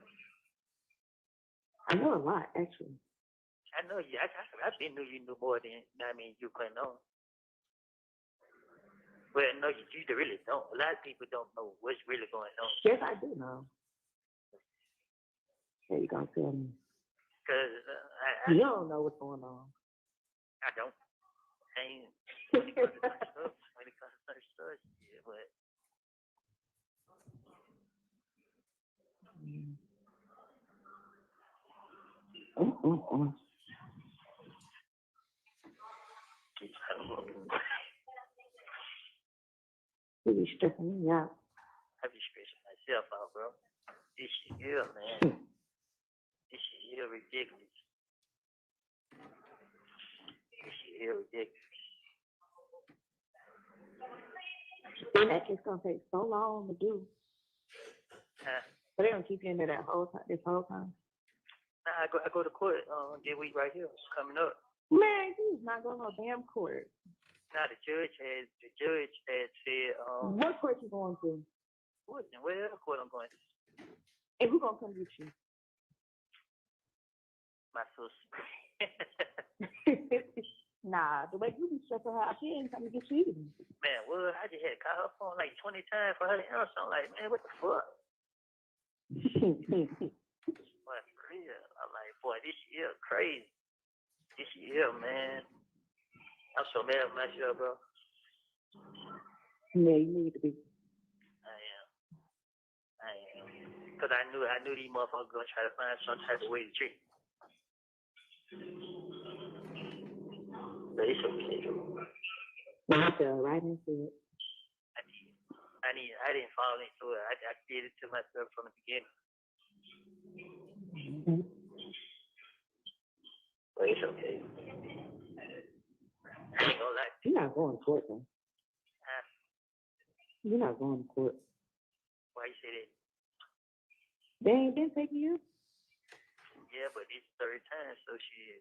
I know a lot, actually. I know you. I been knew you knew more than you couldn't know. Well, no, you really don't. A lot of people don't know what's really going on. Yes, I do know. There you go, tell me. Because You don't know what's going on. I don't. I ain't. When it comes to certain stuff, yeah, but You be stressing me out. I be stressing myself out, bro. This shit here, man. This shit here ridiculous. This shit here ridiculous. And that just gonna take so long to do. Huh? But they don't keep you in there that whole time, this whole time. Nah, I go to court this week right here. It's coming up. Man, he's not going to no damn court. Now the judge has said What court you going to? where court I'm going to? And who gonna come get you? My sister. Nah, the way you be stressing her out, she ain't coming to get you. Man, well, I just had to call her phone like 20 times for her to answer. I'm like, man, what the fuck? But for real, I'm like, boy, this year crazy. This year, man. I'm so mad at myself, bro. Yeah, you need to be. I am. Because I knew these motherfuckers gonna try to find some type of way to treat me. But it's okay. I fell right into it. I didn't fall into it. I did it to myself from the beginning. Mm-hmm. But it's okay. I ain't gonna lie. You're not going to court, though. Huh? You're not going to court. Why you say that? They ain't been taking you? Yeah, but it's third time, so shit.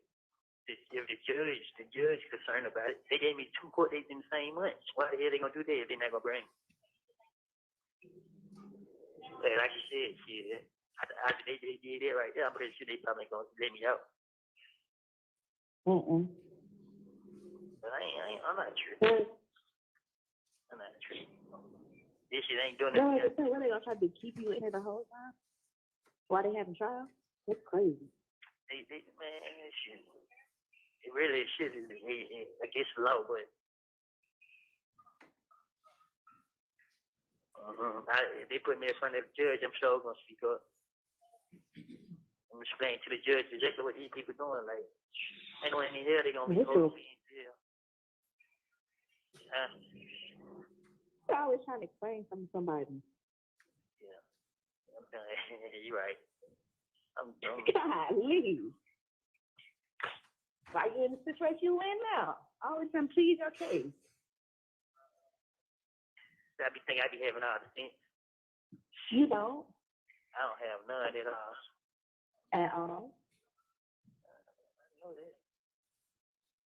If the judge concerned about it, they gave me 2 court dates in the same month. Why the hell they gonna do that if they're not gonna bring me? But like you said, shit, after they did that right there, I'm pretty sure they probably gonna let me out. But I'm not tripping. I'm not tripping. This shit ain't doing No, it. what they gonna try to keep you in here the whole time? While they having trial? That's crazy. They man, shit. It really shit is against the law, but if they put me in front of the judge, I'm sure I'm gonna speak up. I'm explaining to the judge exactly what these people doing. Like, ain't no any hell they gonna be holding me in jail. You're always trying to explain something to somebody. Yeah, you're right. I'm dumb. Golly. Why you in the situation you in now? Always trying to please your case. I be thinking I be having all the sense. You don't? I don't have none at all. At all? I know that.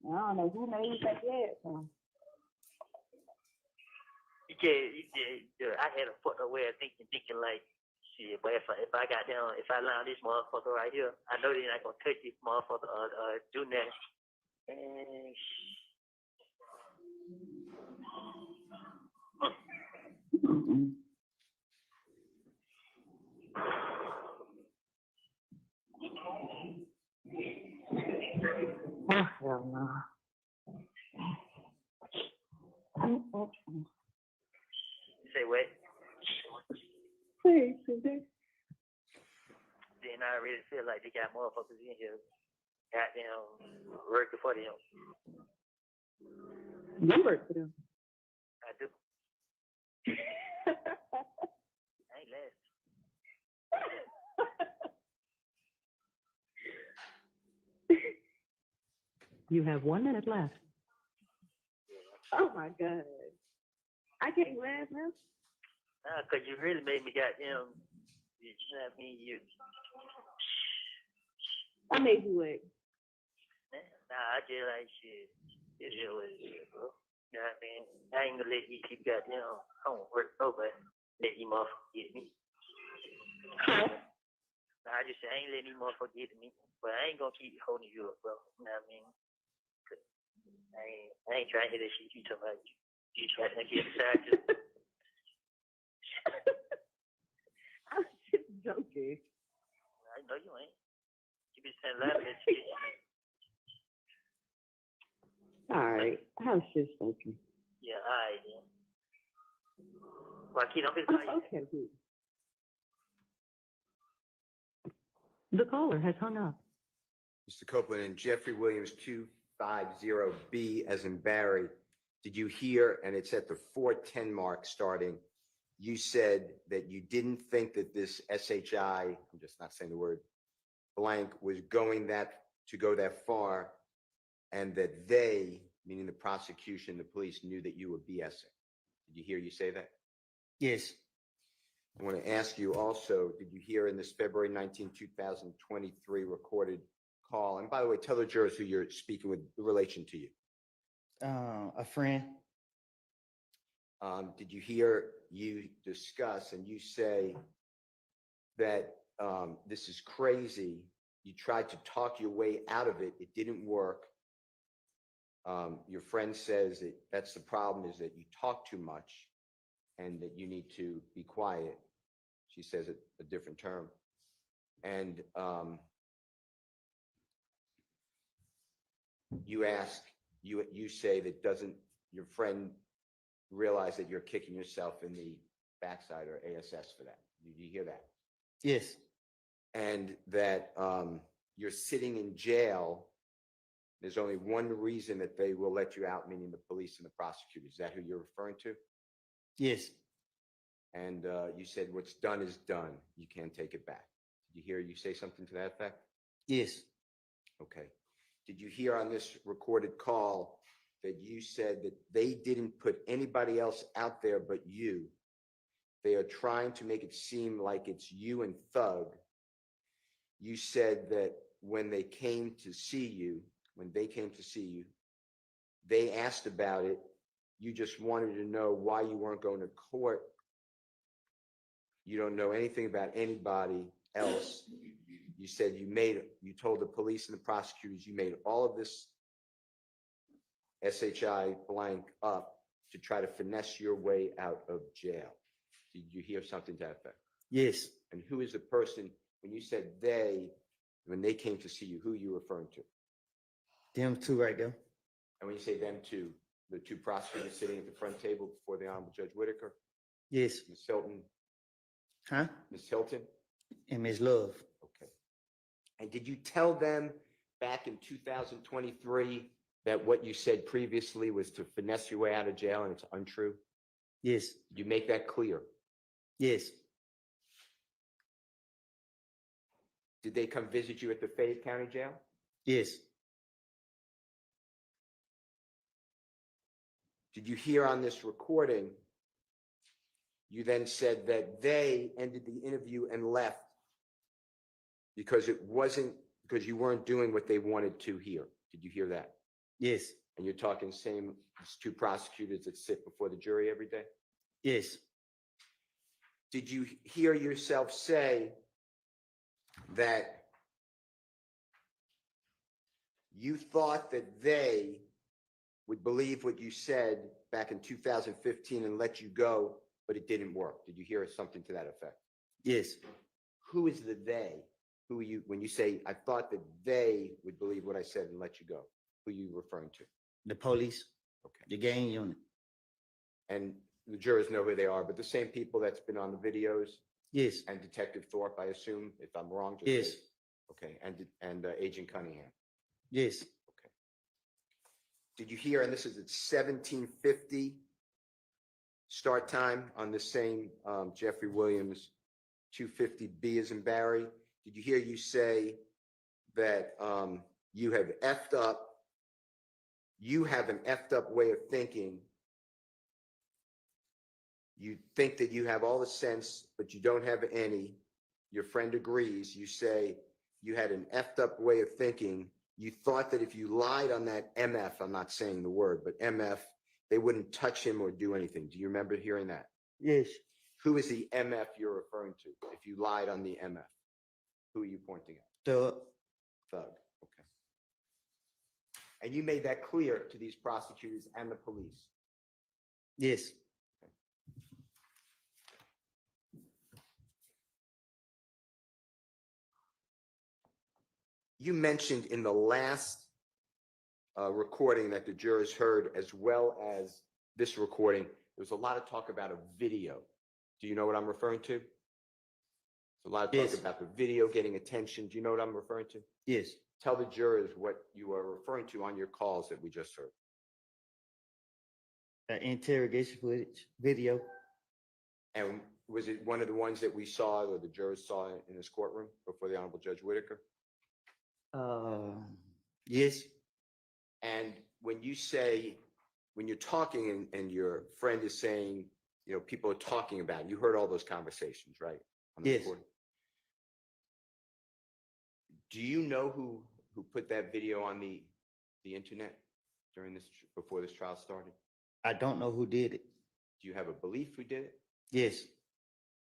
I don't know who made you think that. So. I had a fucked up way of thinking like, shit, but if I got down, if I allow this motherfucker right here, I know they're not gonna touch this motherfucker or do nothing. And Oh, hell no. say what? Please, today. Then I really feel like they got motherfuckers in here, goddamn, working for them. You work for them. I do. I ain't last. You have 1 minute left. Oh my God. I can't laugh now. Nah, cause you really made me goddamn. You know what I mean? I made you wait. Nah, I just like shit. It is what it is, bro. You know what I mean? I ain't gonna let you keep goddamn. I don't work nobody. Let you motherfucker get me. Nah, I just say I ain't letting you motherfucker get me. But I ain't gonna keep holding you up, bro. You know what I mean? I ain't trying to hear that shit you talking about. You trying to get excited. I'm just joking. I know you ain't. You been saying a lot of that shit. All right. I was just joking. Yeah, alright then. Well, kid, I'm just Okay, good. The caller has hung up. Mr. Copeland and Jeffrey Williams 250B as in Barry. Did you hear, and it's at the 4:10 mark starting, you said that you didn't think that this SHI, I'm just not saying the word, blank, was going to go that far, and that they, meaning the prosecution, the police, knew that you were BSing. Did you hear you say that? Yes. I want to ask you also, did you hear in this February 19, 2023 recorded call? And by the way, tell the jurors who you're speaking with in relation to you. A friend. Did you hear you discuss and you say that this is crazy? You tried to talk your way out of it. It didn't work. Your friend says that that's the problem, is that you talk too much and that you need to be quiet. She says it a different term. And you ask, you say that doesn't your friend realize that you're kicking yourself in the backside or ASS for that? Did you hear that? Yes. And that you're sitting in jail. There's only one reason that they will let you out, meaning the police and the prosecutors. Is that who you're referring to? Yes. And you said what's done is done. You can't take it back. Did you hear you say something to that effect? Yes. Okay. Did you hear on this recorded call that you said that they didn't put anybody else out there but you? They are trying to make it seem like it's you and Thug. You said that when they came to see you, they asked about it. You just wanted to know why you weren't going to court. You don't know anything about anybody else. You said you told the police and the prosecutors you made all of this SHI blank up to try to finesse your way out of jail. Did you hear something to that effect? Yes. And who is the person, when you said they, when they came to see you, who are you referring to? Them two right there. And when you say them two, the two prosecutors sitting at the front table before the Honorable Judge Whitaker, Yes. Ms. Hilton, Huh? Ms. Hilton? And Miss Love. Okay. And did you tell them back in 2023 that what you said previously was to finesse your way out of jail and it's untrue? Yes. Did you make that clear? Yes. Did they come visit you at the Fayette County Jail? Yes. Did you hear on this recording, you then said that they ended the interview and left because because you weren't doing what they wanted to hear. Did you hear that? Yes. And you're talking same as two prosecutors that sit before the jury every day? Yes. Did you hear yourself say that you thought that they would believe what you said back in 2015 and let you go, but it didn't work? Did you hear something to that effect? Yes. Who is the they? Who are you, when you say, I thought that they would believe what I said and let you go? Who are you referring to? The police. Okay. The gang unit. And the jurors know who they are, but the same people that's been on the videos Yes. and Detective Thorpe, I assume, if I'm wrong. Just Yes. say- Okay, and Agent Cunningham. Yes. Okay. Did you hear, and this is at 17:50 start time on the same Jeffrey Williams 250B as in Barry? Did you hear you say that you have effed up, you have an effed up way of thinking? You think that you have all the sense, but you don't have any. Your friend agrees. You say you had an effed up way of thinking. You thought that if you lied on that MF, I'm not saying the word, but MF, they wouldn't touch him or do anything. Do you remember hearing that? Yes. Who is the MF you're referring to? If you lied on the MF, who are you pointing at? Thug. Thug. Okay. And you made that clear to these prosecutors and the police. Yes. You mentioned in the last recording that the jurors heard, as well as this recording, there was a lot of talk about a video. Do you know what I'm referring to? There's a lot of talk Yes. about the video getting attention. Do you know what I'm referring to? Yes. Tell the jurors what you are referring to on your calls that we just heard. Interrogation footage video. And was it one of the ones that we saw or the jurors saw in this courtroom before the Honorable Judge Whitaker? Yes. And when you say, when you're talking and your friend is saying, you know, people are talking about it, you heard all those conversations, right? On the Yes. recording. Do you know who put that video on the internet during this, before this trial started? I don't know who did it. Do you have a belief who did it? Yes.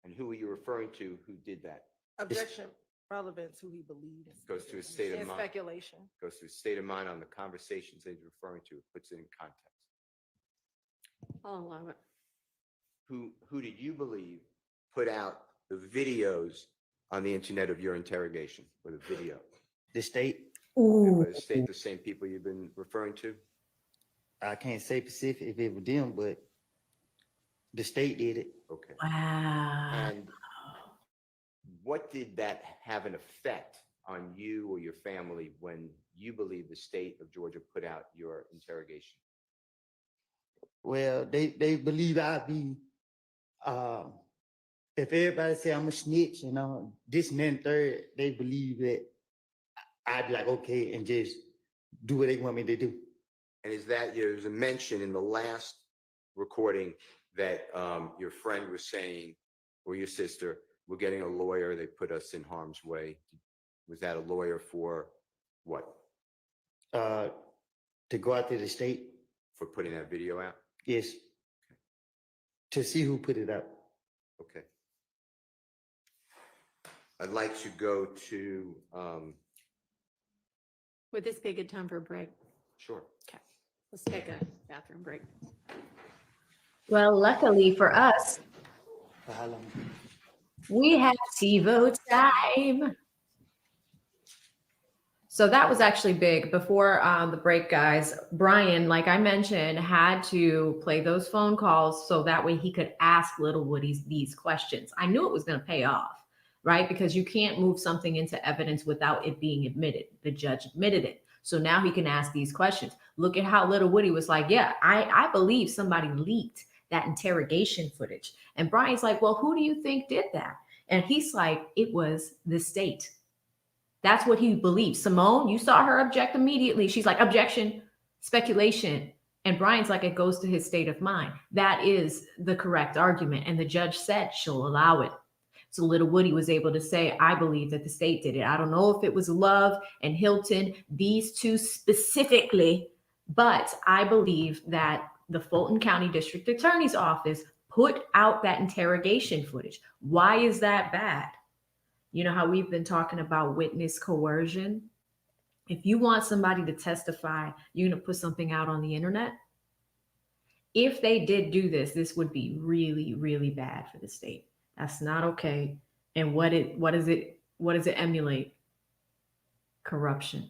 And who are you referring to who did that? Objection, relevance, who he believes. Goes to his state of And mind. speculation. Goes to his state of mind on the conversations that he's referring to, puts it in context. I'll allow it. Who did you believe put out the videos on the internet of your interrogation, or the video? The state. Ooh. The state, the same people you've been referring to? I can't say specific if it was them, but the state did it. Okay. Wow. And what did that have an effect on you or your family when you believe the state of Georgia put out your interrogation? Well, they believe I'd be, if everybody say I'm a snitch, you know, this and then third, they believe that I'd be like, okay, and just do what they want me to do. And is that, there's a mention in the last recording that your friend was saying, or your sister, we're getting a lawyer, they put us in harm's way. Was that a lawyer for what? To go out to the state. For putting that video out? Yes. To see who put it up. Okay. I'd like to go to, Would this be a good time for a break? sure. Okay, let's take a bathroom break. Well, luckily for us, For how long? we have TiVo time. So that was actually big. Before the break, guys, Brian, like I mentioned, had to play those phone calls so that way he could ask Lil Woody these questions. I knew it was going to pay off, right? Because you can't move something into evidence without it being admitted. The judge admitted it. So now he can ask these questions. Look at how Lil Woody was like, yeah, I believe somebody leaked that interrogation footage. And Brian's like, well, who do you think did that? And he's like, it was the state. That's what he believes. Simone, you saw her object immediately. She's like, objection, speculation. And Brian's like, it goes to his state of mind. That is the correct argument. And the judge said she'll allow it. So Lil Woody was able to say, I believe that the state did it. I don't know if it was Love and Hilton, these two specifically, but I believe that the Fulton County District Attorney's Office Put out that interrogation footage. Why is that bad? You know how we've been talking about witness coercion? If you want somebody to testify, you're going to put something out on the internet. If they did do this, this would be really, really bad for the state. That's not okay. And what does it emulate? Corruption.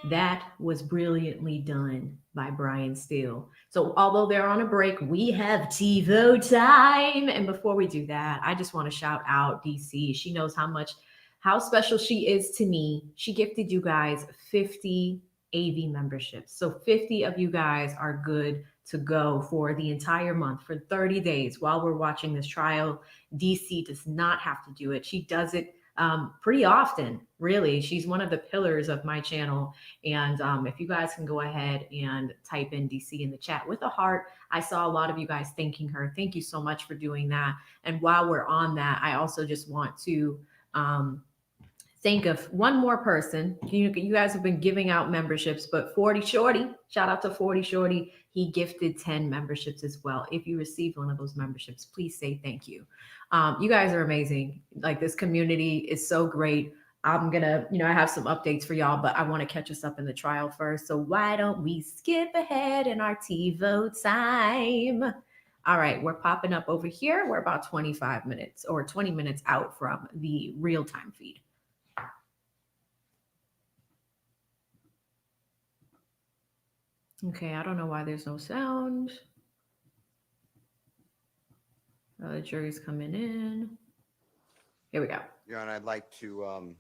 That was brilliantly done by Brian Steele. So although they're on a break, we have TiVo time. And before we do that, I just want to shout out DC. She knows how special she is to me. She gifted you guys 50 AV memberships. So 50 of you guys are good to go for the entire month, for 30 days while we're watching this trial. DC does not have to do it. She does it pretty often, really. She's one of the pillars of my channel. And if you guys can go ahead and type in DC in the chat with a heart, I saw a lot of you guys thanking her. Thank you so much for doing that. And while we're on that, I also just want to think of one more person. You guys have been giving out memberships, but 40 Shorty, shout out to 40 Shorty. He gifted 10 memberships as well. If you received one of those memberships, please say thank you. You guys are amazing. Like, this community is so great. I'm gonna, I have some updates for y'all, but I want to catch us up in the trial first. So why don't we skip ahead in our TiVo time? All right, we're popping up over here. We're about 25 minutes or 20 minutes out from the real-time feed. Okay, I don't know why there's no sound. The jury's coming in. Here we go. Your Honor, I'd like to,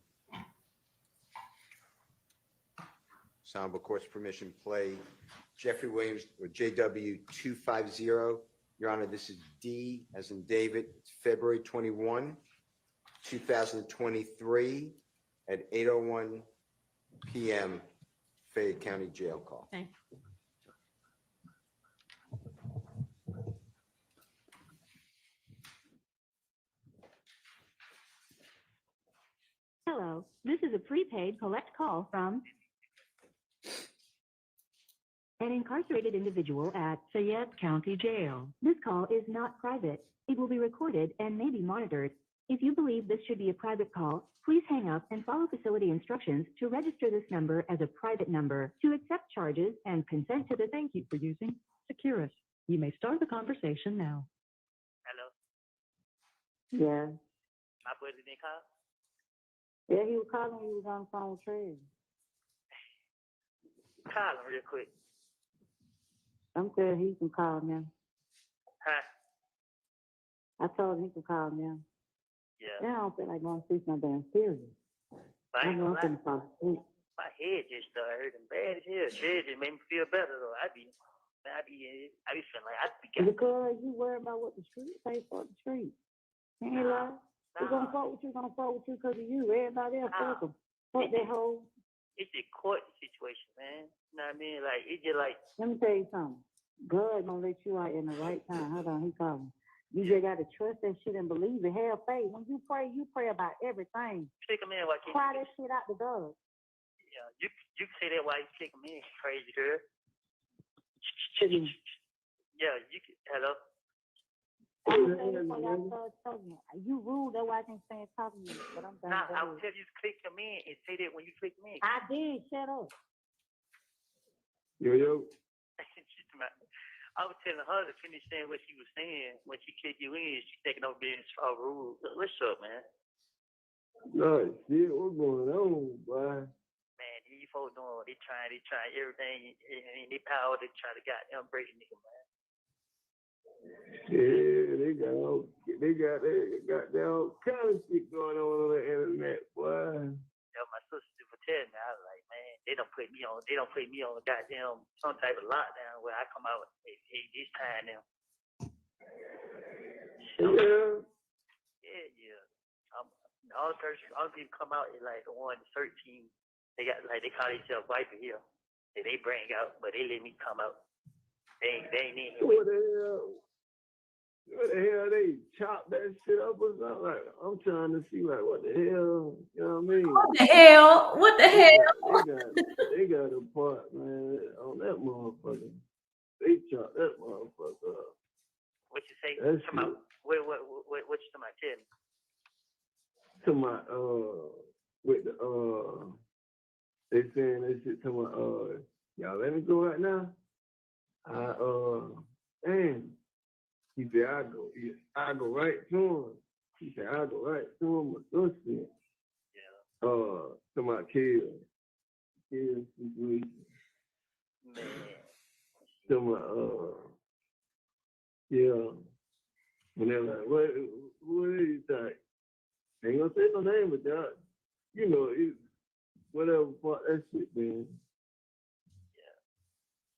sound with court's permission, play Jeffrey Williams or JW 250. Your Honor, this is D as in David. It's February 21, 2023 at 8:01 p.m. Fayette County Jail call. Okay. Hello, this is a prepaid collect call from an incarcerated individual at Fayette County Jail. This call is not private. It will be recorded and may be monitored. If you believe this should be a private call, please hang up and follow facility instructions to register this number as a private number. To accept charges and consent to the thank you for using Securus. You may start the conversation now. Hello. Yeah. My brother didn't call? Yeah, he was calling. He was on the phone with Trey. Call him real quick. I'm saying he can call now. Huh? I told him he can call now. Yeah. Now I don't feel like going to see no damn serious. But I ain't know gonna I'm lie. finna fall asleep. My head just started hurting bad as hell. Shit just made me feel better though. I be feeling like I be getting. Because you worry about what the street say for the street. Ain't lie. We're gonna fuck with you because of you. Everybody else fuck them. Fuck that whole. It's a court situation, man. You know what I mean? Like, it just like. Let me tell you something. God gonna let you out in the right time. Hold on, he calling. You just gotta trust that shit and believe it. Have faith. When you pray about everything. Kick him in while you cry that shit out the door. Yeah, you can say that while you kick him in, crazy girl. Yeah, you can. Hello. You rude, that's why I can't stand talking to you. But I'm done. Nah, I will tell you to click him in and say that when you click him in. I did. Shut up. Yo. I was telling her to finish saying what she was saying when she kicked you in. She's taking over being rude. What's up, man? No shit, what's going on, boy? Man, these folks doing. They trying everything in their power to try to goddamn break a nigga, man. Yeah, they got all kind of shit going on the internet, boy. Yeah, my sister was telling me, I was like, man, they don't put me on goddamn some type of lockdown where I come out hey, this time now. Yeah. Yeah. All people come out is like the 1-13. They call themselves Viper here. They bring out, but they let me come out. They ain't in here. What the hell, they chop that shit up or something? Like, I'm trying to see, like, what the hell, you know what I mean? What the hell? They got a part, man, on that motherfucker. they chopped that motherfucker up. What you say? That's Come out. What you talking about? Tell me. To my with the they saying that shit to my y'all let me go right now. And he said I go right to him. He said I go right to him with this shit. Yeah. To my kids situation. Man. To my yeah. And they're like, what is he like? Ain't gonna say no name, but y'all, you know, whatever part that shit, man. Yeah.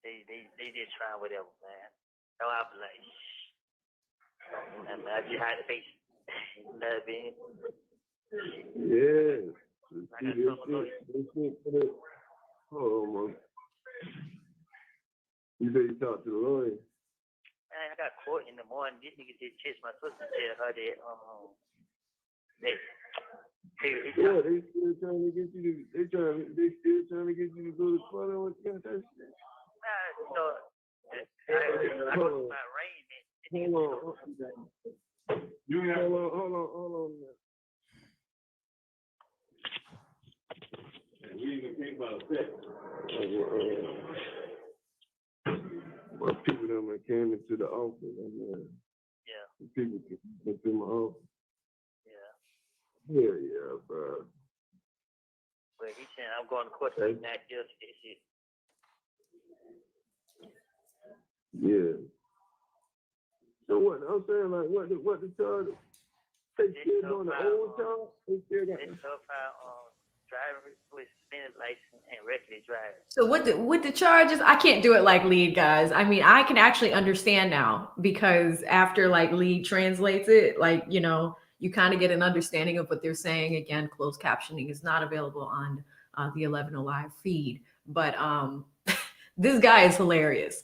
They just trying whatever, man. So I be like, I mean, I just had to face it. You know what I mean? Yeah. I got some lawyer. Oh, man. You said you talked to the lawyer? Man, I got court in the morning. This nigga just text my sister, tell her that, yeah, they still trying to get you to, they still trying to get you to go to court on what that shit. Nah, I go to my arraignment. Hold on. We even think about that. My people that came into the office and yeah. People came into my office. Yeah. Yeah, bro. But he saying I'm going to court to not just this shit. Yeah. So what I'm saying, like, what the charge? They still doing the old charge? They still got driver with suspended license and reckless driving. So with the charges, I can't do it like Lead, guys. I mean, I can actually understand now because after like Lead translates it, like, you know, you kind of get an understanding of what they're saying. Again, closed captioning is not available on the 11 Alive feed, but this guy is hilarious.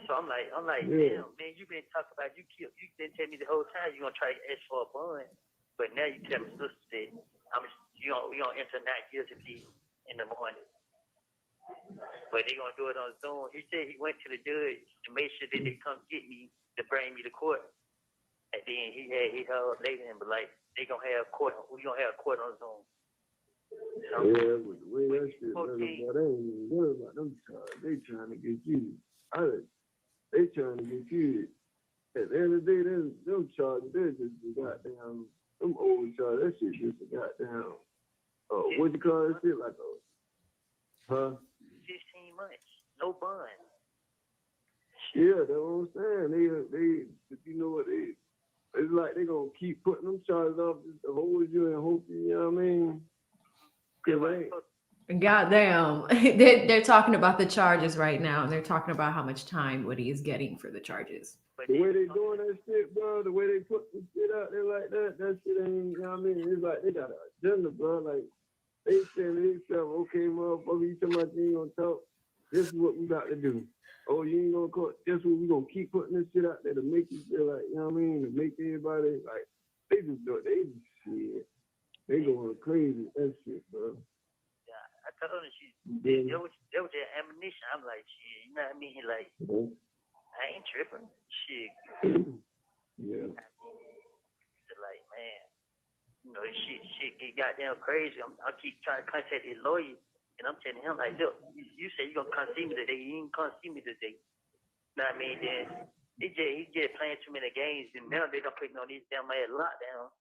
So I'm like, damn, man, you been talking about you didn't tell me the whole time you're gonna try to ask for a bond, but now you tell me sister that we gonna enter not guilty in the morning. But they gonna do it on Zoom. He said he went to the judge to make sure that they come get me to bring me to court. And then he held later and be like, we gonna have court on Zoom. So, yeah, but the way that shit looking, they ain't even worried about them charges. They trying to get you. They trying to get you. At the end of the day, them charges, they're just a goddamn, them old charges, that shit just a goddamn, what you call that shit? Like a, 15 months, no bond. Yeah, that's what I'm saying. They, you know what, it's like they gonna keep putting them charges up just to hold you and hope you know what I mean? Goddamn. They're talking about the charges right now, and they're talking about how much time Woody is getting for the charges. The way they doing that shit, bro, the way they put the shit out there like that shit ain't, you know what I mean? It's like they got an agenda, bro. Like, they saying to themselves, okay, motherfucker, you talking about you ain't gonna talk, this is what we got to do. Oh, you ain't gonna court, guess what, we gonna keep putting this shit out there to make you feel like, you know what I mean? To make everybody, like, they just do it, shit. They going crazy with that shit, bro. I told her there was their ammunition. I'm like, shit, you know what I mean? Like, I ain't tripping. Shit. Yeah. Like, man, you know, shit get goddamn crazy. I keep trying to contact his lawyer, and I'm telling him, like, look, you say you're going to come see me today. You ain't come see me today. You know what I mean? Then he just playing too many games, and now they're going to put me on this damn ass lockdown.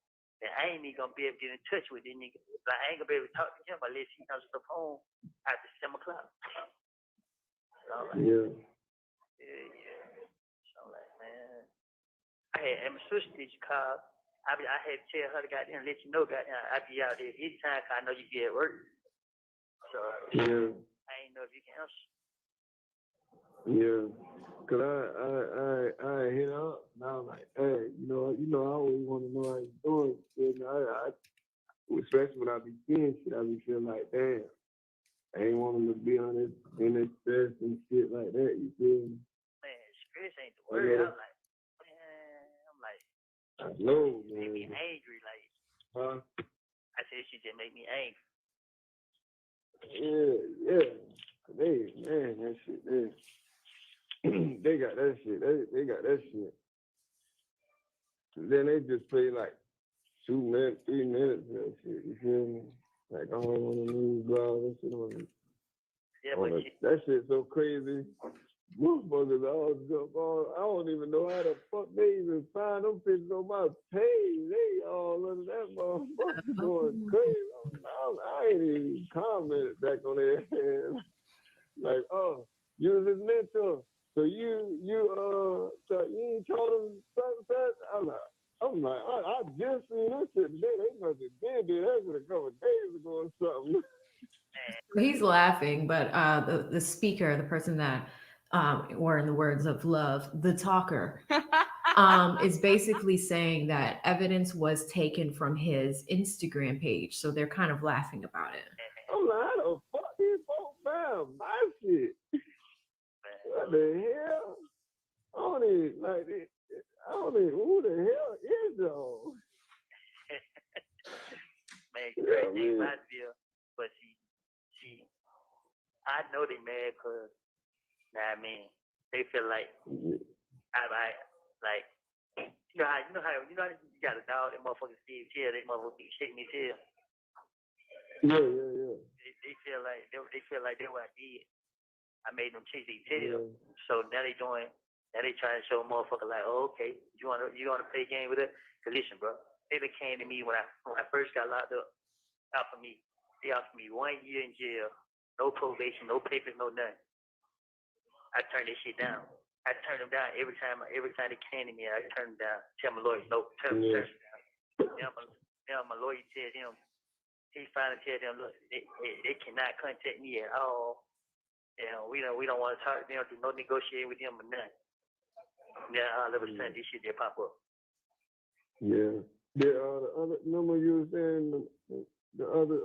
And I ain't even gonna be able to get in touch with this nigga. Like, I ain't gonna be able to talk to him unless he answers the phone after 7 o'clock. So I'm like, yeah. So I'm like, man. My sister did you call? I had to tell her to goddamn let you know, goddamn, I be out there anytime because I know you be at work. So I ain't know if you can answer. Yeah. Cause I hit up and I was like, hey, you know, I always want to know how you doing. I especially when I be seeing shit, I be feeling like, damn, I ain't want them to be on this in this stress and shit like that. You feel me? Man, stress ain't the word. I'm like, I know, man. Make me angry, like. I said she just make me angry. Yeah. Man, that shit, they got that shit. They got that shit. Then they just play like 2 minutes, 3 minutes of that shit. You feel me? Like all on the news, blah, that shit on the, Yeah, on but the, that shit's so crazy. Motherfuckers all jump on. I don't even know how the fuck they even find them pictures on my page. They all under that motherfucker going crazy. I ain't even commented back on their head. Like, oh, you was his mentor. So you ain't told him something? I'm like, I just seen this shit today. They must have did that shit a couple of days ago or something. He's laughing, but the speaker, the person that, or in the words of Love, the talker, is basically saying that evidence was taken from his Instagram page. So they're kind of laughing about it. I'm like, how the fuck these folks found my shit? What the hell? I don't even, who the hell is y'all? Man, Yeah, crazy man. my deal. But she, I know they mad because, I mean, they feel like, like, you know how you got a dog that motherfucker see his tail, that motherfucker be shaking his tail. Yeah. They feel like they what I did. I made them chase their tail. So now they trying to show a motherfucker like, oh, okay, you wanna play a game with it? Cause listen, bro, they came to me when I first got locked up. Offered me 1 year in jail, no probation, no papers, no nothing. I turned this shit down. I turned them down every time they came to me. I turned them down. Tell my lawyer, no, turn them down. Now my lawyer tell him, he finally tell them, look, they cannot contact me at all. And we don't want to talk. They don't do no negotiating with them or nothing. Now all of a sudden this shit they pop up. Yeah. The other number you were saying, the other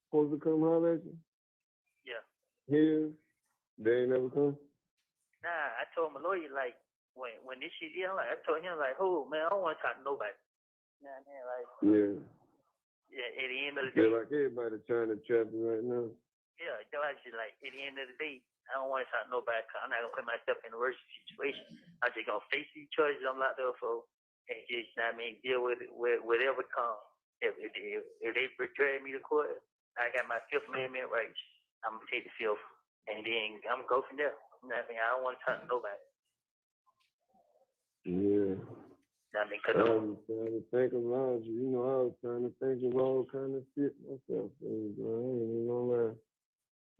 supposed to come holler at you? Yeah. Here, they ain't never come? Nah, I told my lawyer like when this shit I told him like, oh man, I don't want to talk to nobody. Nah, man, like yeah, at the end of the day. Yeah, like everybody trying to trap you right now. Yeah, I just like at the end of the day, I don't want to talk to nobody. Cause I'm not gonna put myself in a worse situation. I'm just gonna face these choices I'm locked up for, and just deal with whatever comes. If they drag me to court, I got my Fifth Amendment rights. I'm gonna take the fifth, and then I'm gonna go from there. You know what I mean? I don't want to talk to nobody. Yeah. I was trying to think of all, I was trying to think of all kind of shit myself. I ain't even gonna lie.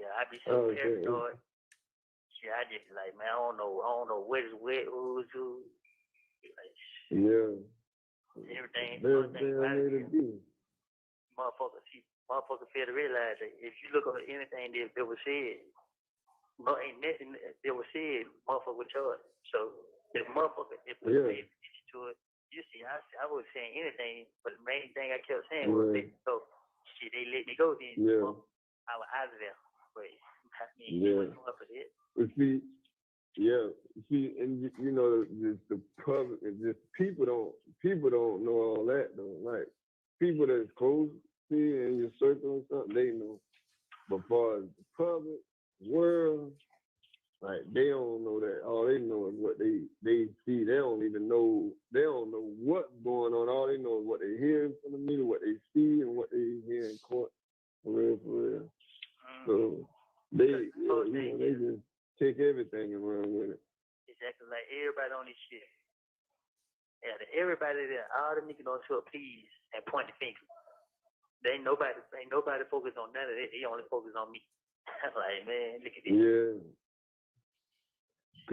Yeah, I be so paranoid. Shit, I just like, man, I don't know what is what, who's who. Like, yeah. Everything I need to do. Motherfuckers fail to realize that if you look at anything that was said, ain't nothing that was said, motherfucker would charge. So if motherfucker put attention to it, you see, I was saying anything, but the main thing I kept saying was let me go. Shit, they let me go then. I was out of there. But I mean, she wasn't going for that. But see, and just the public, just people don't know all that though. Like people that's close to you in your circle and something, they know. But far as the public world, like they don't know that. All they know is what they see. They don't know what's going on. All they know is what they hear from the media, what they see, and what they hear in court. For real. So they just take everything and run with it. Exactly, like everybody on this shit. Yeah, everybody there, all the niggas on tour, please, and point the finger. Ain't nobody focused on none of that. They only focus on me. Like, man, look at this. Yeah.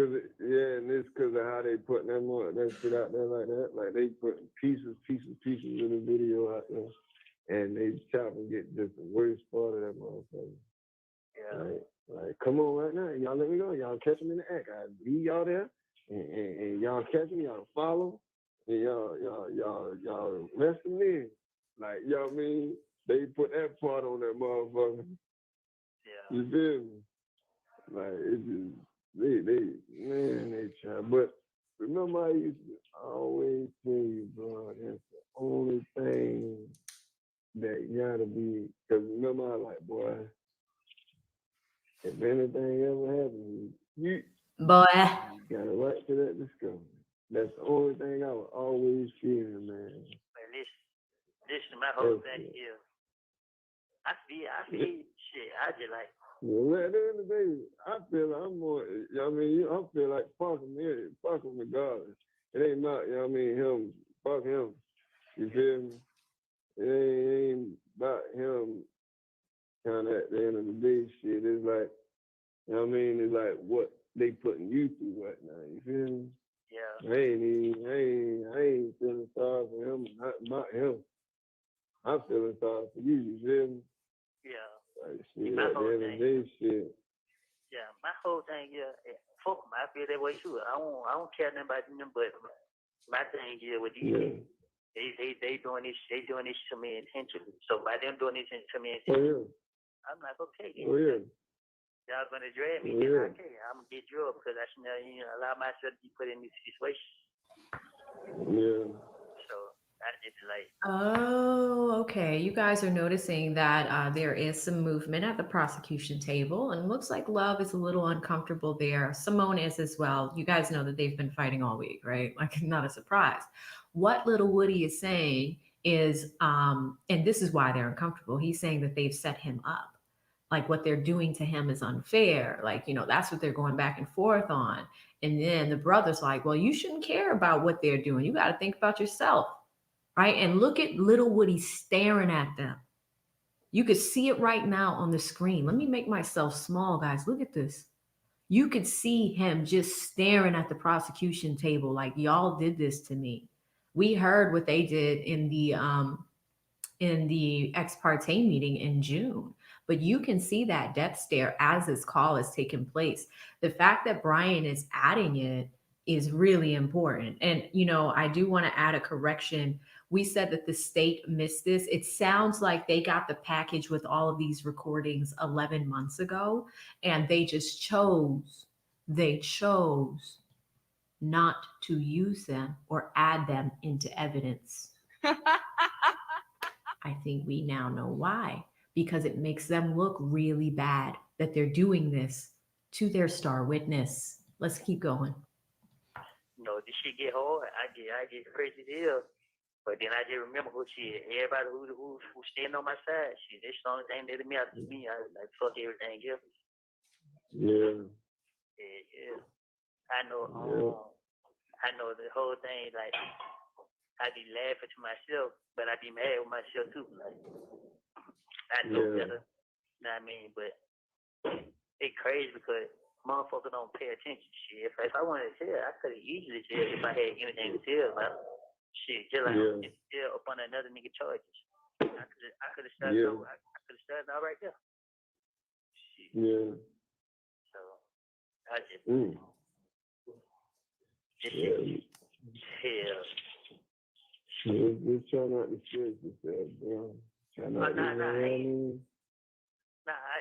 And it's because of how they put that shit out there like that. Like they put pieces of the video out there, and they chop and get just the worst part of that motherfucker. Yeah. Like, come on right now. Y'all let me go. Y'all catch them in the act. I leave y'all there, and y'all catch them. Y'all follow, and y'all rest them in. Like, you know what I mean? They put that part on that motherfucker. Yeah. You feel me? Like, it just, they try. But remember, I used to always tell you, bro, that's the only thing that gotta be, because remember, I like, boy, if anything ever happens, you Boy. got a right to that discovery. That's the only thing I was always fearing, man. Man, listen, my whole thing here. I feel shit. I just like. Well, at the end of the day, I feel like I'm more, you know what I mean? I feel like fuck him regardless. It ain't not, you know what I mean, him, fuck him. You feel me? It ain't about him kind of at the end of the day shit. It's like, you know what I mean? It's like what they putting you through right now. You feel me? Yeah. I ain't feeling sorry for him, not him. I'm feeling sorry for you, you feel me? Yeah. Like, shit, at the end of the day, shit. Yeah, my whole thing, fuck them. I feel that way too. I don't care nothing about them, but my thing here with these people, they doing this to me intentionally. So by them doing this to me intentionally, I'm like, okay, y'all gonna drag me, then okay, I'm gonna get drugged because I should allow myself to be put in this situation. Yeah. So I just like. Oh, okay. You guys are noticing that there is some movement at the prosecution table, and it looks like Love is a little uncomfortable there. Simone is as well. You guys know that they've been fighting all week, right? Like, not a surprise. What Lil Woody is saying is, and this is why they're uncomfortable. He's saying that they've set him up. Like, what they're doing to him is unfair. Like, that's what they're going back and forth on. And then the brother's like, well, you shouldn't care about what they're doing. You got to think about yourself. Right? And look at Lil Woody staring at them. You could see it right now on the screen. Let me make myself small, guys. Look at this. You could see him just staring at the prosecution table like, y'all did this to me. We heard what they did in the ex parte meeting in June. But you can see that death stare as this call is taking place. The fact that Brian is adding it is really important. And, I do want to add a correction. We said that the state missed this. It sounds like they got the package with all of these recordings 11 months ago, and they just chose not to use them or add them into evidence. I think we now know why, because it makes them look really bad that they're doing this to their star witness. Let's keep going. This shit get hard. I get crazy deal. But then I just remember everybody who standing on my side, shit, that's the only thing that matters to me. I like fuck everything else. Yeah. Yeah. I know the whole thing, like I be laughing to myself, but I be mad with myself too. Like I know better. You know what I mean? But it's crazy because motherfuckers don't pay attention. Shit. If I wanted to tell, I could have easily said if I had anything to tell about. Shit, just like still up on another nigga charges. I could have started. I could have started out right there. Shit. Yeah. So I just. Just try not to stress yourself, bro. Try not to.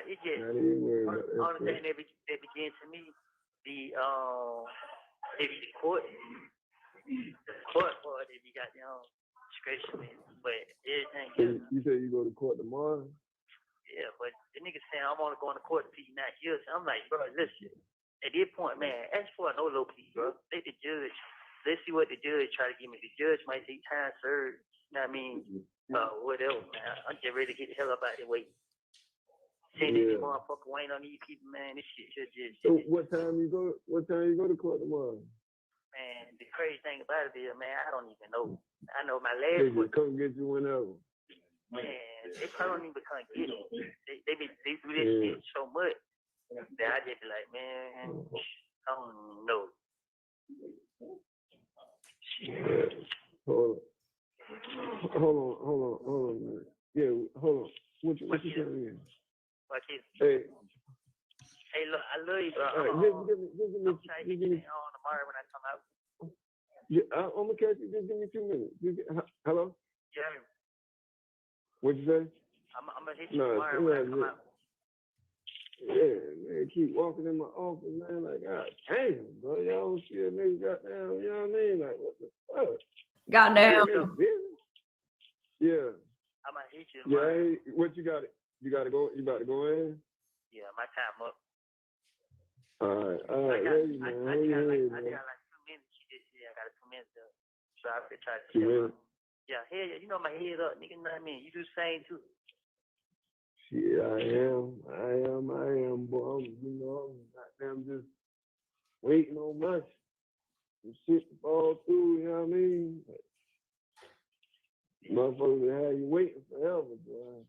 It just. Only thing that begins to me, the court. The court part, if you got discretion, but everything. You say you go to court tomorrow? Yeah, but the nigga saying I'm only going to court if he's not here. So I'm like, bro, listen. At this point, man, ask for a no low plea, bro. Let the judge. Let's see what the judge try to give me. The judge might say time served. You know what I mean? Whatever, man. I'm just ready to get the hell up out of the way. Send this motherfucker Wayne on these people, man. This shit just. So what time you go? What time you go to court tomorrow? Man, the crazy thing about it is, man, I don't even know. I know my last one. They come get you whenever. Man, they probably don't even come get me. They do this shit so much that I just be like, man, I don't know. Hold on, man. Yeah, hold on. What you saying? Hey, look, I love you, bro. Just give me tomorrow when I come out. Yeah, I'm gonna catch you. Just give me 2 minutes. Hello? Yeah. What'd you say? I'm gonna hit you tomorrow when I come out. Yeah, man, keep walking in my office, man. Like, God damn, bro. Y'all don't see a nigga goddamn, you know what I mean? Like, what the fuck? Goddamn. Yeah. I'm gonna hit you tomorrow. Yeah, what you got? You gotta go? You about to go in? Yeah, my time up. All right, I got, lady, I, man. I, Hold got your like, head, I man. got like 2 minutes. She just said I got 2 minutes though. So I could try to 2 tell her. minutes. Yeah, head, you know my head up, nigga. You know what I mean? You do the same too. Shit, I am, boy. I'm goddamn just waiting on my shit to fall through, you know what I mean? Motherfuckers have you waiting forever, boy.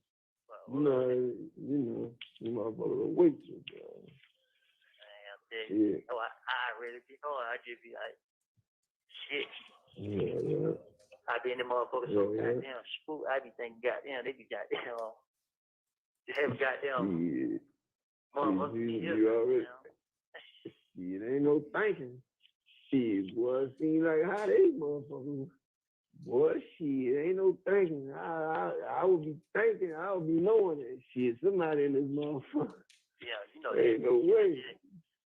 You motherfuckers will wait you, boy. Damn, oh, I really be knowing. I just be like, shit. Yeah. I be in the motherfuckers so goddamn spook. I be thinking, goddamn, they be goddamn. They have goddamn. Motherfuckers be here. You already. It ain't no thinking. Shit, boy, it seems like how they motherfuckers. Boy, shit, ain't no thinking. I would be thinking, I would be knowing that shit. Somebody in this motherfucker. Yeah, you know ain't no way.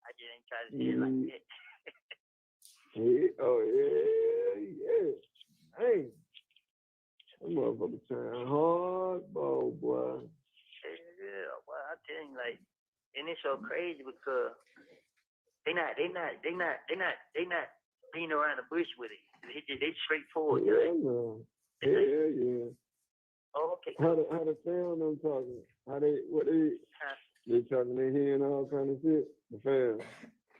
I just ain't trying to say it like that. Yeah. Hey, that motherfucker trying hard, boy. Yeah, well, I tell you, like, and it's so crazy because they not beating around the bush with it. They straightforward. Yeah. Oh, okay. How the fam them talking? They talking their head and all kind of shit. The fam,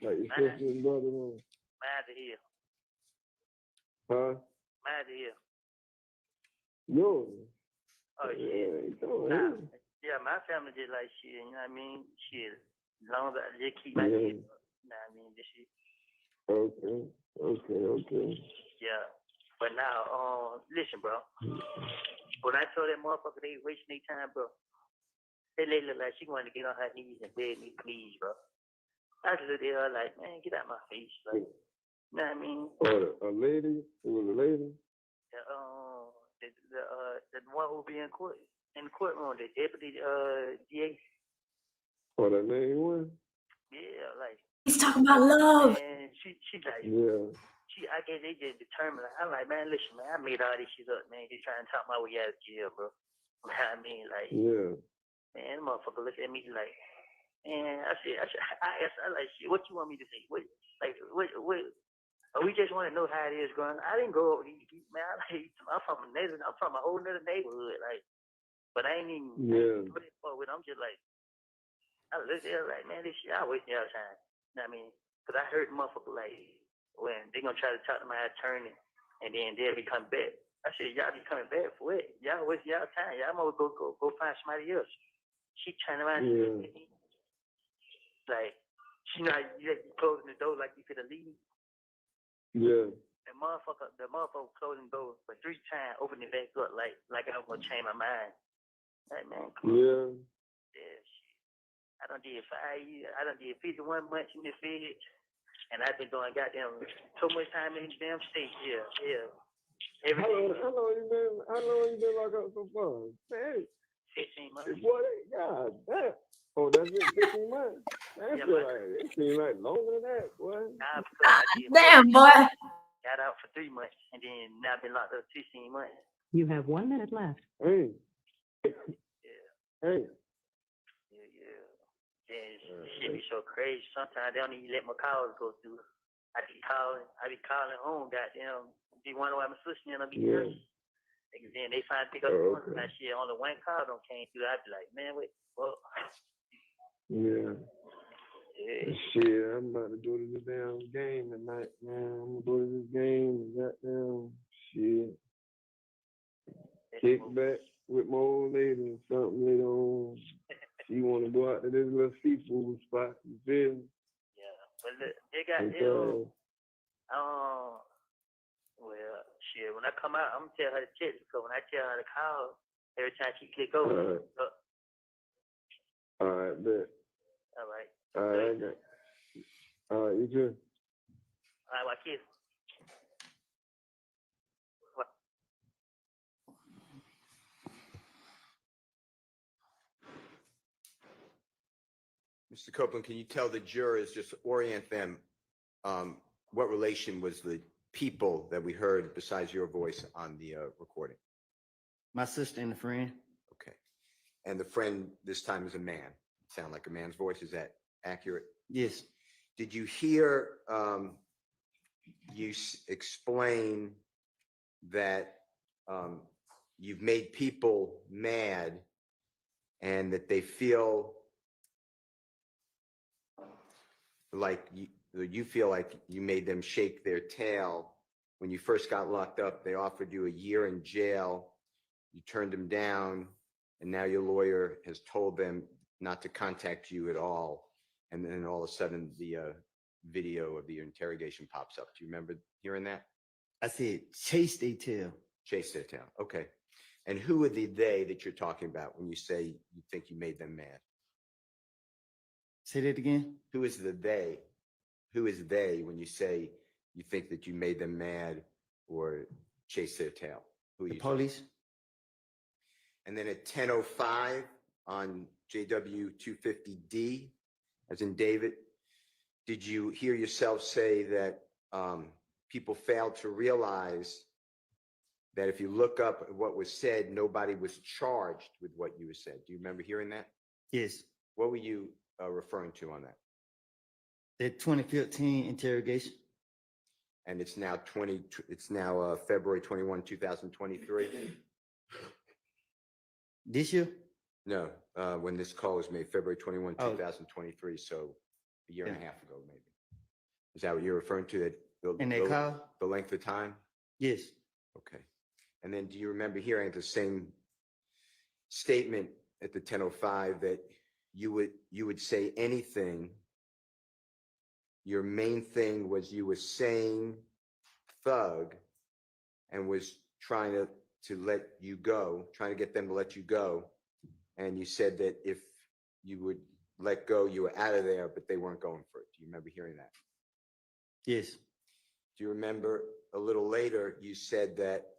like your sister and brother. Mine's here. Huh? Mine's here. Yours. Oh yeah. Yeah, my family just like shit. You know what I mean? Shit. As long as I just keep my head up. You know what I mean? This shit. Okay. Yeah. But now, listen, bro. When I told that motherfucker they wasting their time, bro, that lady looked like she wanted to get on her knees and beg me, please, bro. I just looked at her like, man, get out my face. Like, you know what I mean? A lady? It was a lady? The one who be in the courtroom, the deputy DA. Oh, that name was? Yeah, like. He's talking about love. And she like. Yeah. I guess they just determined. I'm like, man, listen, man, I made all this shit up, man. He's trying to talk my way out of jail, bro. You know what I mean? Like, yeah. Man, the motherfucker look at me like, man, I asked, like, shit, what you want me to say? What? Oh, we just want to know how it is growing. I didn't grow up, man. I'm from a whole nother neighborhood, like, but I ain't even. Yeah. I'm just like, I look there like, man, this shit, I waste y'all time. You know what I mean? Because I heard motherfucker like, when they gonna try to talk to my attorney, and then they'll be coming back. I said, y'all be coming back for what? Y'all waste y'all time. Y'all might go find somebody else. She turned around and said, like, she not you closing the door like you could have leave. Yeah. The motherfucker closing the door for 3 times, opening it back up like I was gonna change my mind. Like, man, come on. Yeah, shit. I done did 5 years. I done did 51 months in the Fed. And I've been doing goddamn so much time in the damn state. Yeah. How long you been locked up so far? Man, 15 months. Boy, God damn. Oh, that's it, 15 months? It seems like longer than that, boy. Nah, because damn, boy. Got out for 3 months, and then now I've been locked up 16 months. You have 1 minute left. Hey. Yeah. Hey. Yeah, shit be so crazy. Sometimes they don't even let my calls go through. I be calling home, goddamn. Be wondering why my sister and I be here. And then they finally pick up the phone. That shit, only 1 call don't came through. I be like, man, wait, well. Yeah. Shit, I'm about to go to this damn game tonight, man. I'm gonna go to this game and goddamn shit. Kick back with my old lady or something later on. She want to go out to this little seafood spot, you feel me? Yeah, but they got well, shit, when I come out, I'm going to tell her to text, because when I tell her to call, every time she click over. All right, bet. All right. All right, you too. All right, my kids. Mr. Copeland, can you tell the jurors, just orient them, what relation was the people that we heard besides your voice on the recording? My sister and a friend. Okay. And the friend this time is a man. Sound like a man's voice. Is that accurate? Yes. Did you hear you explain that you've made people mad and that they feel like you feel like you made them shake their tail? When you first got locked up, they offered you a year in jail. You turned them down, and now your lawyer has told them not to contact you at all. And then all of a sudden, the video of the interrogation pops up. Do you remember hearing that? I said, chase they tail. Chase their tail. Okay. And who are the they that you're talking about when you say you think you made them mad? Say that again. Who is the they? Who is they when you say you think that you made them mad or chase their tail? Who are The you talking police. about? And then at 10:05 on JW 250D, as in David, did you hear yourself say that people failed to realize that if you look up what was said, nobody was charged with what you said? Do you remember hearing that? Yes. What were you referring to on that? The 2015 interrogation. And it's now February 21, 2023. This year? No, when this call was made, February 21, Oh. 2023. So a year and a Yeah. half ago, maybe. Is that what you're referring to? That In that call? the length of time? Yes. Okay. And then do you remember hearing the same statement at the 10:05 that you would say anything? Your main thing was you were saying thug and was trying to let you go, trying to get them to let you go. And you said that if you would let go, you were out of there, but they weren't going for it. Do you remember hearing that? Yes. Do you remember a little later, you said that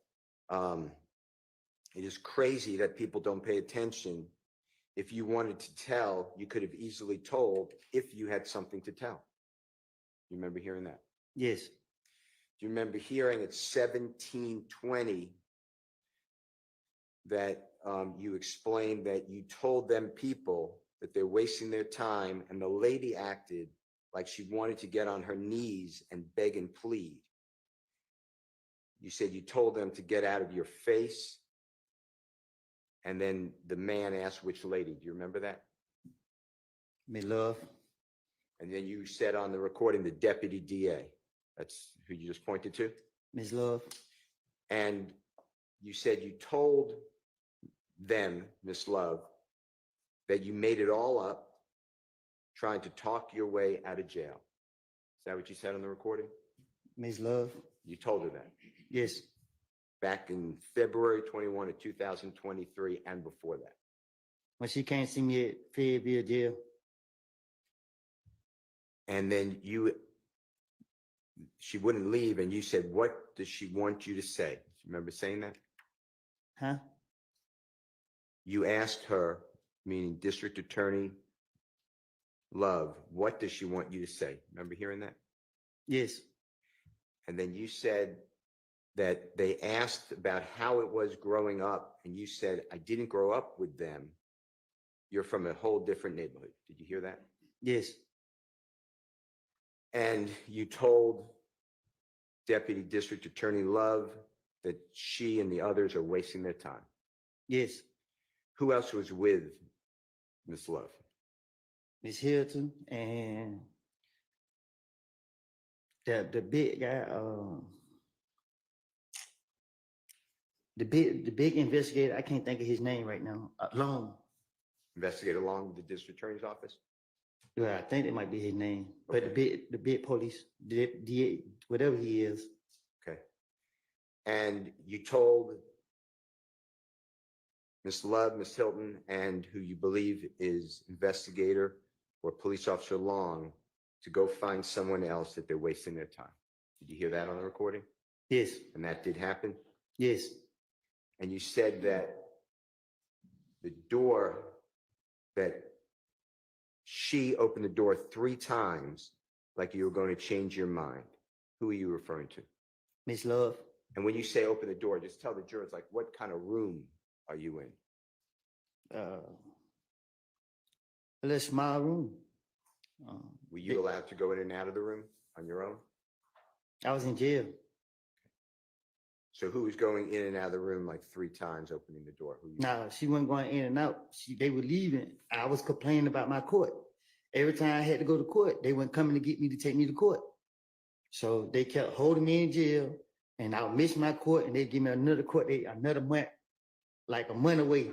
it is crazy that people don't pay attention. If you wanted to tell, you could have easily told if you had something to tell. You remember hearing that? Yes. Do you remember hearing at 17:20 that you explained that you told them people that they're wasting their time, and the lady acted like she wanted to get on her knees and beg and plead? You said you told them to get out of your face, and then the man asked which lady. Do you remember that? Miss Love. And then you said on the recording, the deputy DA. That's who you just pointed to. Miss Love. And you said you told them, Miss Love, that you made it all up trying to talk your way out of jail. Is that what you said on the recording? Miss Love. You told her that Yes. back in February 21 of 2023 and before that. When she can't see me at Fayetteville jail. And then she wouldn't leave, and you said, what does she want you to say? Do you remember saying that? Huh? You asked her, meaning District Attorney Love, what does she want you to say? Remember hearing that? Yes. And then you said that they asked about how it was growing up, and you said, I didn't grow up with them. You're from a whole different neighborhood. Did you hear that? Yes. And you told Deputy District Attorney Love that she and the others are wasting their time. Yes. Who else was with Miss Love? Miss Hilton and the big guy, the big investigator. I can't think of his name right now. Long. Investigator Long with the District Attorney's Office? Yeah, I think that might be his name. But Okay. the big police, DA, whatever he is. Okay. And you told Miss Love, Miss Hilton, and who you believe is investigator or police officer Long to go find someone else that they're wasting their time. Did you hear that on the recording? Yes. And that did happen? Yes. And you said that the door, that she opened the door 3 times like you were going to change your mind. Who are you referring to? Miss Love. And when you say open the door, just tell the jurors, like, what kind of room are you in? A little small room. Were you allowed to go in and out of the room on your own? I was in jail. So who was going in and out of the room like 3 times, opening the door? Who you- No, she wasn't going in and out. They were leaving. I was complaining about my court. Every time I had to go to court, they weren't coming to get me to take me to court. So they kept holding me in jail, and I would miss my court, and they give me another court date, another month, like a month away.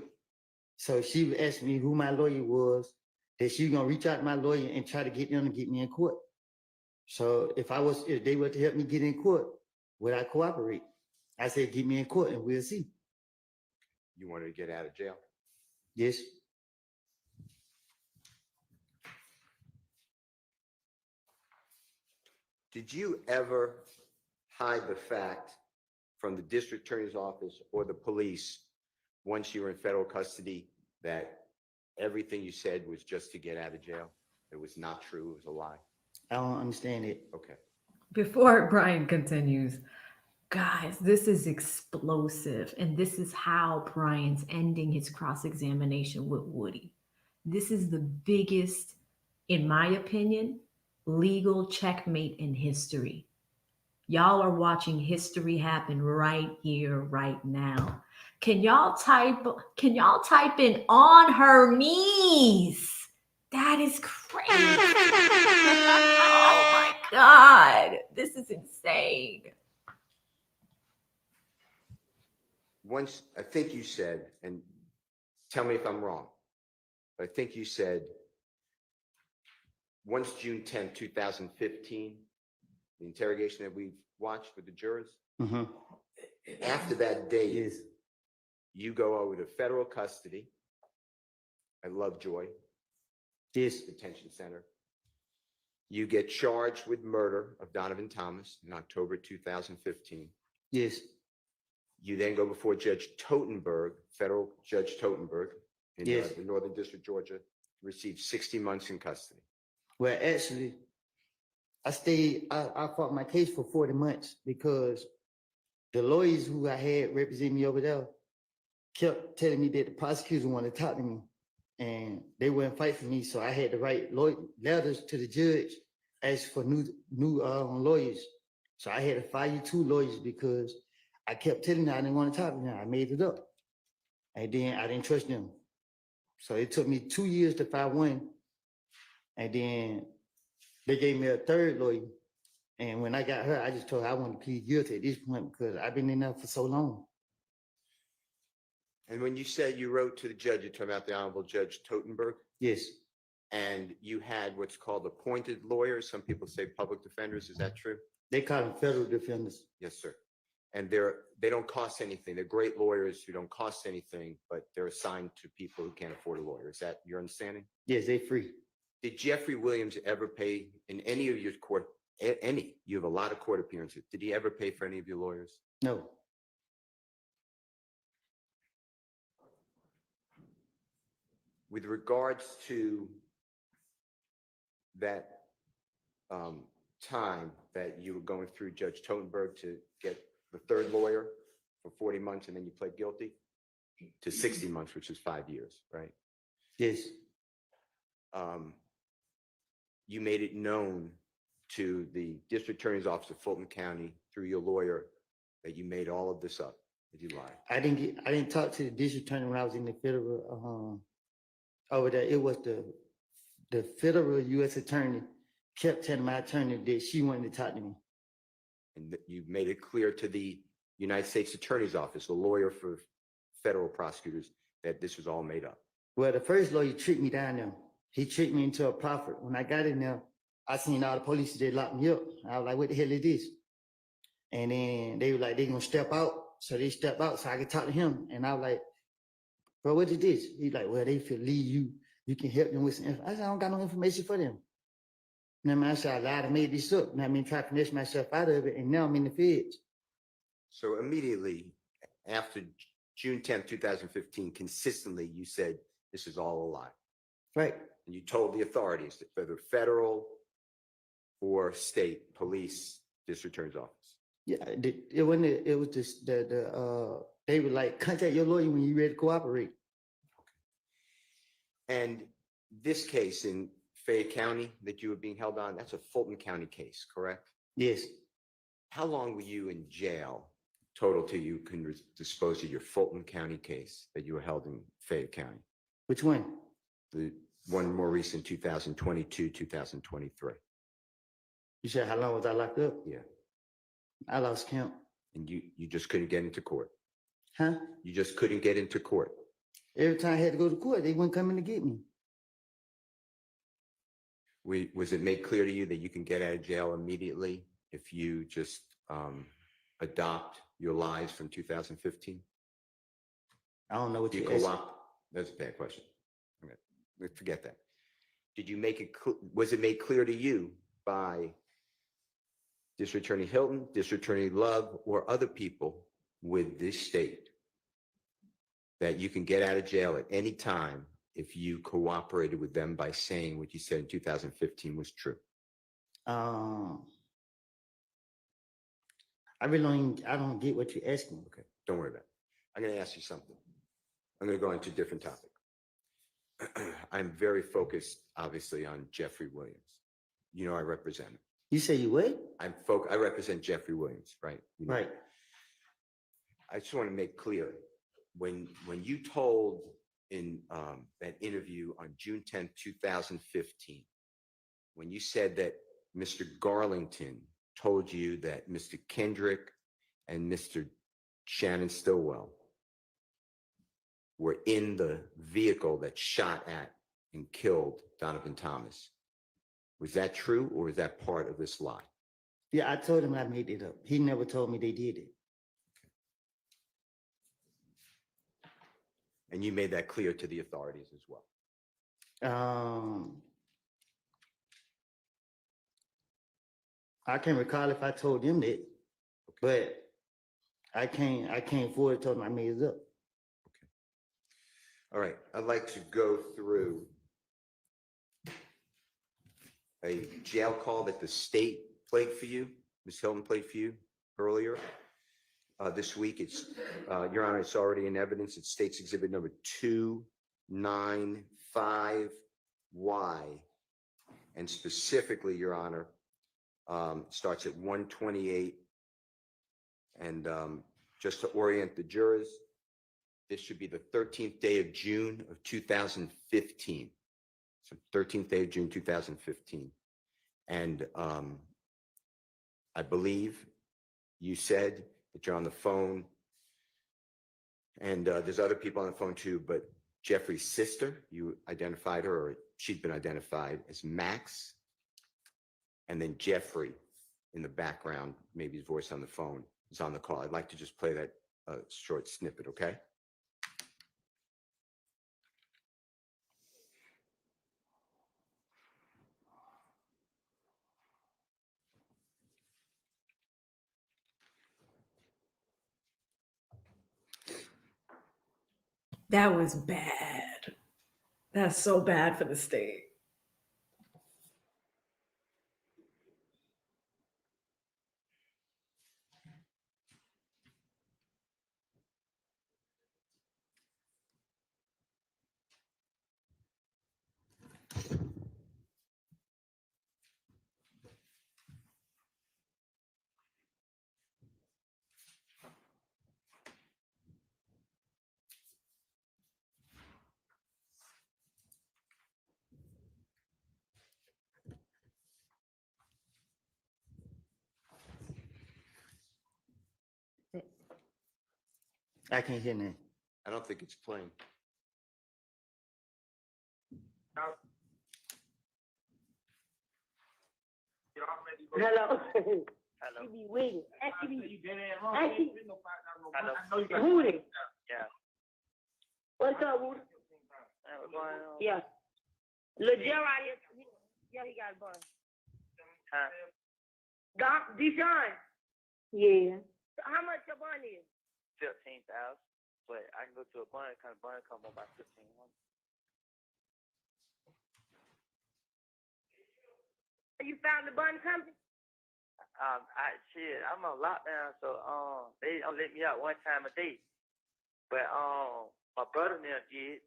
So she would ask me who my lawyer was, that she was gonna reach out to my lawyer and try to get them to get me in court. So if they were to help me get in court, would I cooperate? I said, get me in court and we'll see. You wanted to get out of jail? Yes. Did you ever hide the fact from the district attorney's office or the police, once you were in federal custody, that everything you said was just to get out of jail? It was not true, it was a lie? I don't understand it. Okay. Before Brian continues, guys, this is explosive. And this is how Brian's ending his cross-examination with Woody. This is the biggest, in my opinion, legal checkmate in history. Y'all are watching history happen right here, right now. Can y'all type in on her knees? That is crazy. Oh my God. This is insane. Once, I think you said, and tell me if I'm wrong, but I think you said, once June 10, 2015, the interrogation that we watched with the jurors, after that date, Yes. you go over to federal custody at Lovejoy Yes. Detention Center. You get charged with murder of Donovan Thomas in October 2015. Yes. You then go before Judge Totenberg, federal Judge Totenberg in Yes. the Northern District, Georgia, received 60 months in custody. Well, actually, I fought my case for 40 months because the lawyers who I had represent me over there kept telling me that the prosecutor wanted to talk to me and they wouldn't fight for me. So I had to write letters to the judge, ask for new lawyers. So I had to fire 2 lawyers because I kept telling them I didn't want to talk to them. I made it up. And then I didn't trust them. So it took me 2 years to file one. And then they gave me a 3rd lawyer. And when I got her, I just told her I wanted to plead guilty at this point because I've been in there for so long. And when you said you wrote to the judge, you're talking about the Honorable Judge Totenberg? Yes. And you had what's called appointed lawyers. Some people say public defenders. Is that true? They call them federal defenders. Yes, sir. And they don't cost anything. They're great lawyers who don't cost anything, but they're assigned to people who can't afford a lawyer. Is that your understanding? Yes, they're free. Did Jeffrey Williams ever pay in any of your court, you have a lot of court appearances. Did he ever pay for any of your lawyers? No. With regards to that time that you were going through Judge Totenberg to get the 3rd lawyer for 40 months and then you pled guilty to 60 months, which is 5 years, right? Yes. You made it known to the district attorney's office of Fulton County through your lawyer that you made all of this up. Did you lie? I didn't talk to the district attorney when I was in the federal over there. It was the federal U.S. attorney kept telling my attorney that she wanted to talk to me. And that you made it clear to the United States Attorney's Office, the lawyer for federal prosecutors, that this was all made up. Well, the first lawyer tricked me down there. He tricked me into a profit. When I got in there, I seen all the police, they locked me up. I was like, what the hell is this? And then they were like, they're gonna step out. So they stepped out so I could talk to him. And I was like, bro, what is this? He's like, well, they feel leave you can help them with some information. I said, I don't got no information for them. And I said, I lied and made this up. And I mean, try to finesse myself out of it. And now I'm in the feds. So immediately after June 10th, 2015, consistently you said this is all a lie. Right. And you told the authorities, that whether federal or state police, district attorney's office. Yeah, it wasn't. It was just they were like, contact your lawyer when you're ready to cooperate. And this case in Fayette County that you were being held on, that's a Fulton County case, correct? Yes. How long were you in jail total till you can dispose of your Fulton County case that you were held in Fayette County? Which one? The one more recent, 2022, 2023. You said how long was I locked up? Yeah. I lost count. And you just couldn't get into court. Huh? You just couldn't get into court. Every time I had to go to court, they wouldn't come in to get me. Was it made clear to you that you can get out of jail immediately if you just adopt your lies from 2015? I don't know what Do you you're asking. co-opt? That's a bad question. Okay, let's forget that. Did you make it? Was it made clear to you by District Attorney Hilton, District Attorney Love, or other people with this state that you can get out of jail at any time if you cooperated with them by saying what you said in 2015 was true? I don't get what you're asking. Okay, don't worry about it. I'm going to ask you something. I'm going to go into a different topic. I'm very focused, obviously, on Jeffrey Williams. You know, I represent him. You say you what? I represent Jeffrey Williams, right? You know, Right. I just want to make clear, when you told in that interview on June 10th, 2015, when you said that Mr. Garlington told you that Mr. Kendrick and Mr. Shannon Stillwell were in the vehicle that shot at and killed Donovan Thomas, was that true or is that part of this lie? Yeah, I told him I made it up. He never told me they did it. And you made that clear to the authorities as well. I can't recall if I told them that, but I can't forward to tell them I made it up. All right, I'd like to go through a jail call that the state played for you. Ms. Hilton played for you earlier this week. It's, Your Honor, it's already in evidence. It's State's Exhibit number 295Y. And specifically, Your Honor, starts at 128. And just to orient the jurors, this should be the 13th day of June of 2015. So 13th day of June, 2015. And I believe you said that you're on the phone, and there's other people on the phone too, but Jeffrey's sister, you identified her, or she'd been identified as Max, and then Jeffrey in the background, maybe his voice on the phone, is on the call. I'd like to just play that short snippet, okay? That was bad. That's so bad for the state. I can't hear that. I don't think it's playing. Hello. Hello. She be with it. And she be, Hello. Woody. Yeah. What's up, Woody? What's going on? Yeah. Lil Gerard is, yeah, he got a bun. Huh? Doc, Deshaun. Yeah. So how much your bun is? 15,000. But I can go to a bun, kind of bun come about 1500. You found the bun company? I'm on lockdown, so they don't let me out one time a day. But my brother now did.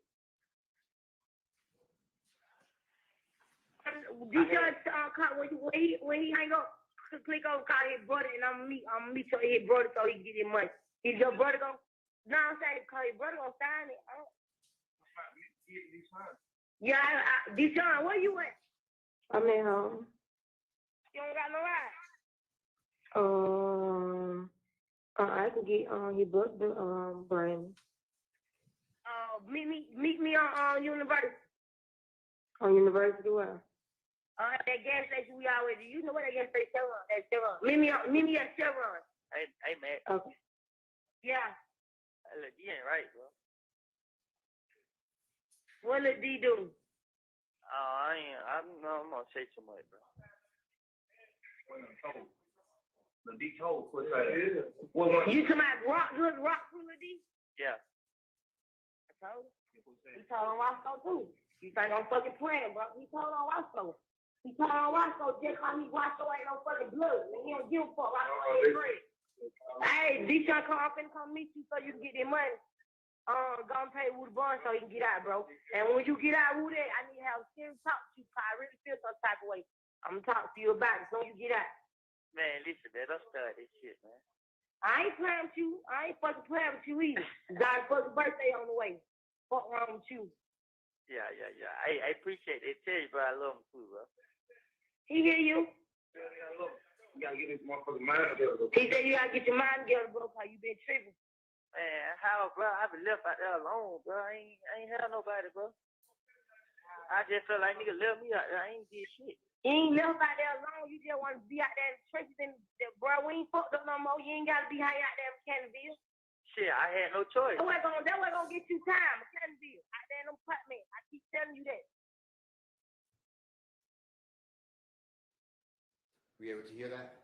Deshaun caught when he hang up, click on call his brother, and I'm meet his brother so he can get his money. Is your brother gonna? No, I'm saying call his brother gonna sign it. Yeah, Deshaun, where you at? I'm at home. You don't got no ride. I can get your brother, Brandon. Meet me on University. On University where? That gas station we always do. You know what that gas station Chevron? That's Chevron. Meet me at Chevron. Hey, man. Okay. Yeah. Look, you ain't right, bro. What did D do? I'm gonna say too much, bro. The D told. What's that? You talking about rock full of D? Yeah. I told him. He told on Roscoe too. You think I'm fucking playing, bro? He told on Roscoe. He told on Roscoe just how he Roscoe ain't no fucking blood. And he don't give a fuck. Roscoe ain't free. Hey, Deshaun, I'm finna come meet you so you can get their money. Go and pay Woody Barnes so he can get out, bro. And when you get out, Woody, I need to have a serious talk to you. Cause I really feel some type of way. I'm gonna talk to you about it so you get out. Man, listen, man, don't start this shit, man. I ain't playing with you. I ain't fucking playing with you either. God's fucking birthday on the way. Fuck wrong with you? Yeah. I appreciate it. Tell you, bro, I love him too, bro. He hear you? You gotta get this motherfucking mind together. He said you gotta get your mind together, bro, cause you been tripping. Man, how, bro? I been left out there alone, bro. I ain't had nobody, bro. I just felt like nigga left me out there. I ain't did shit. You ain't left out there alone. You just want to be out there in the trenches, and bro, we ain't fucked up no more. You ain't gotta be hanging out there in Cannonville. Shit, I had no choice. That way gonna get you time, Cannonville. Out there in them apartments. I keep telling you that. Were you able to hear that?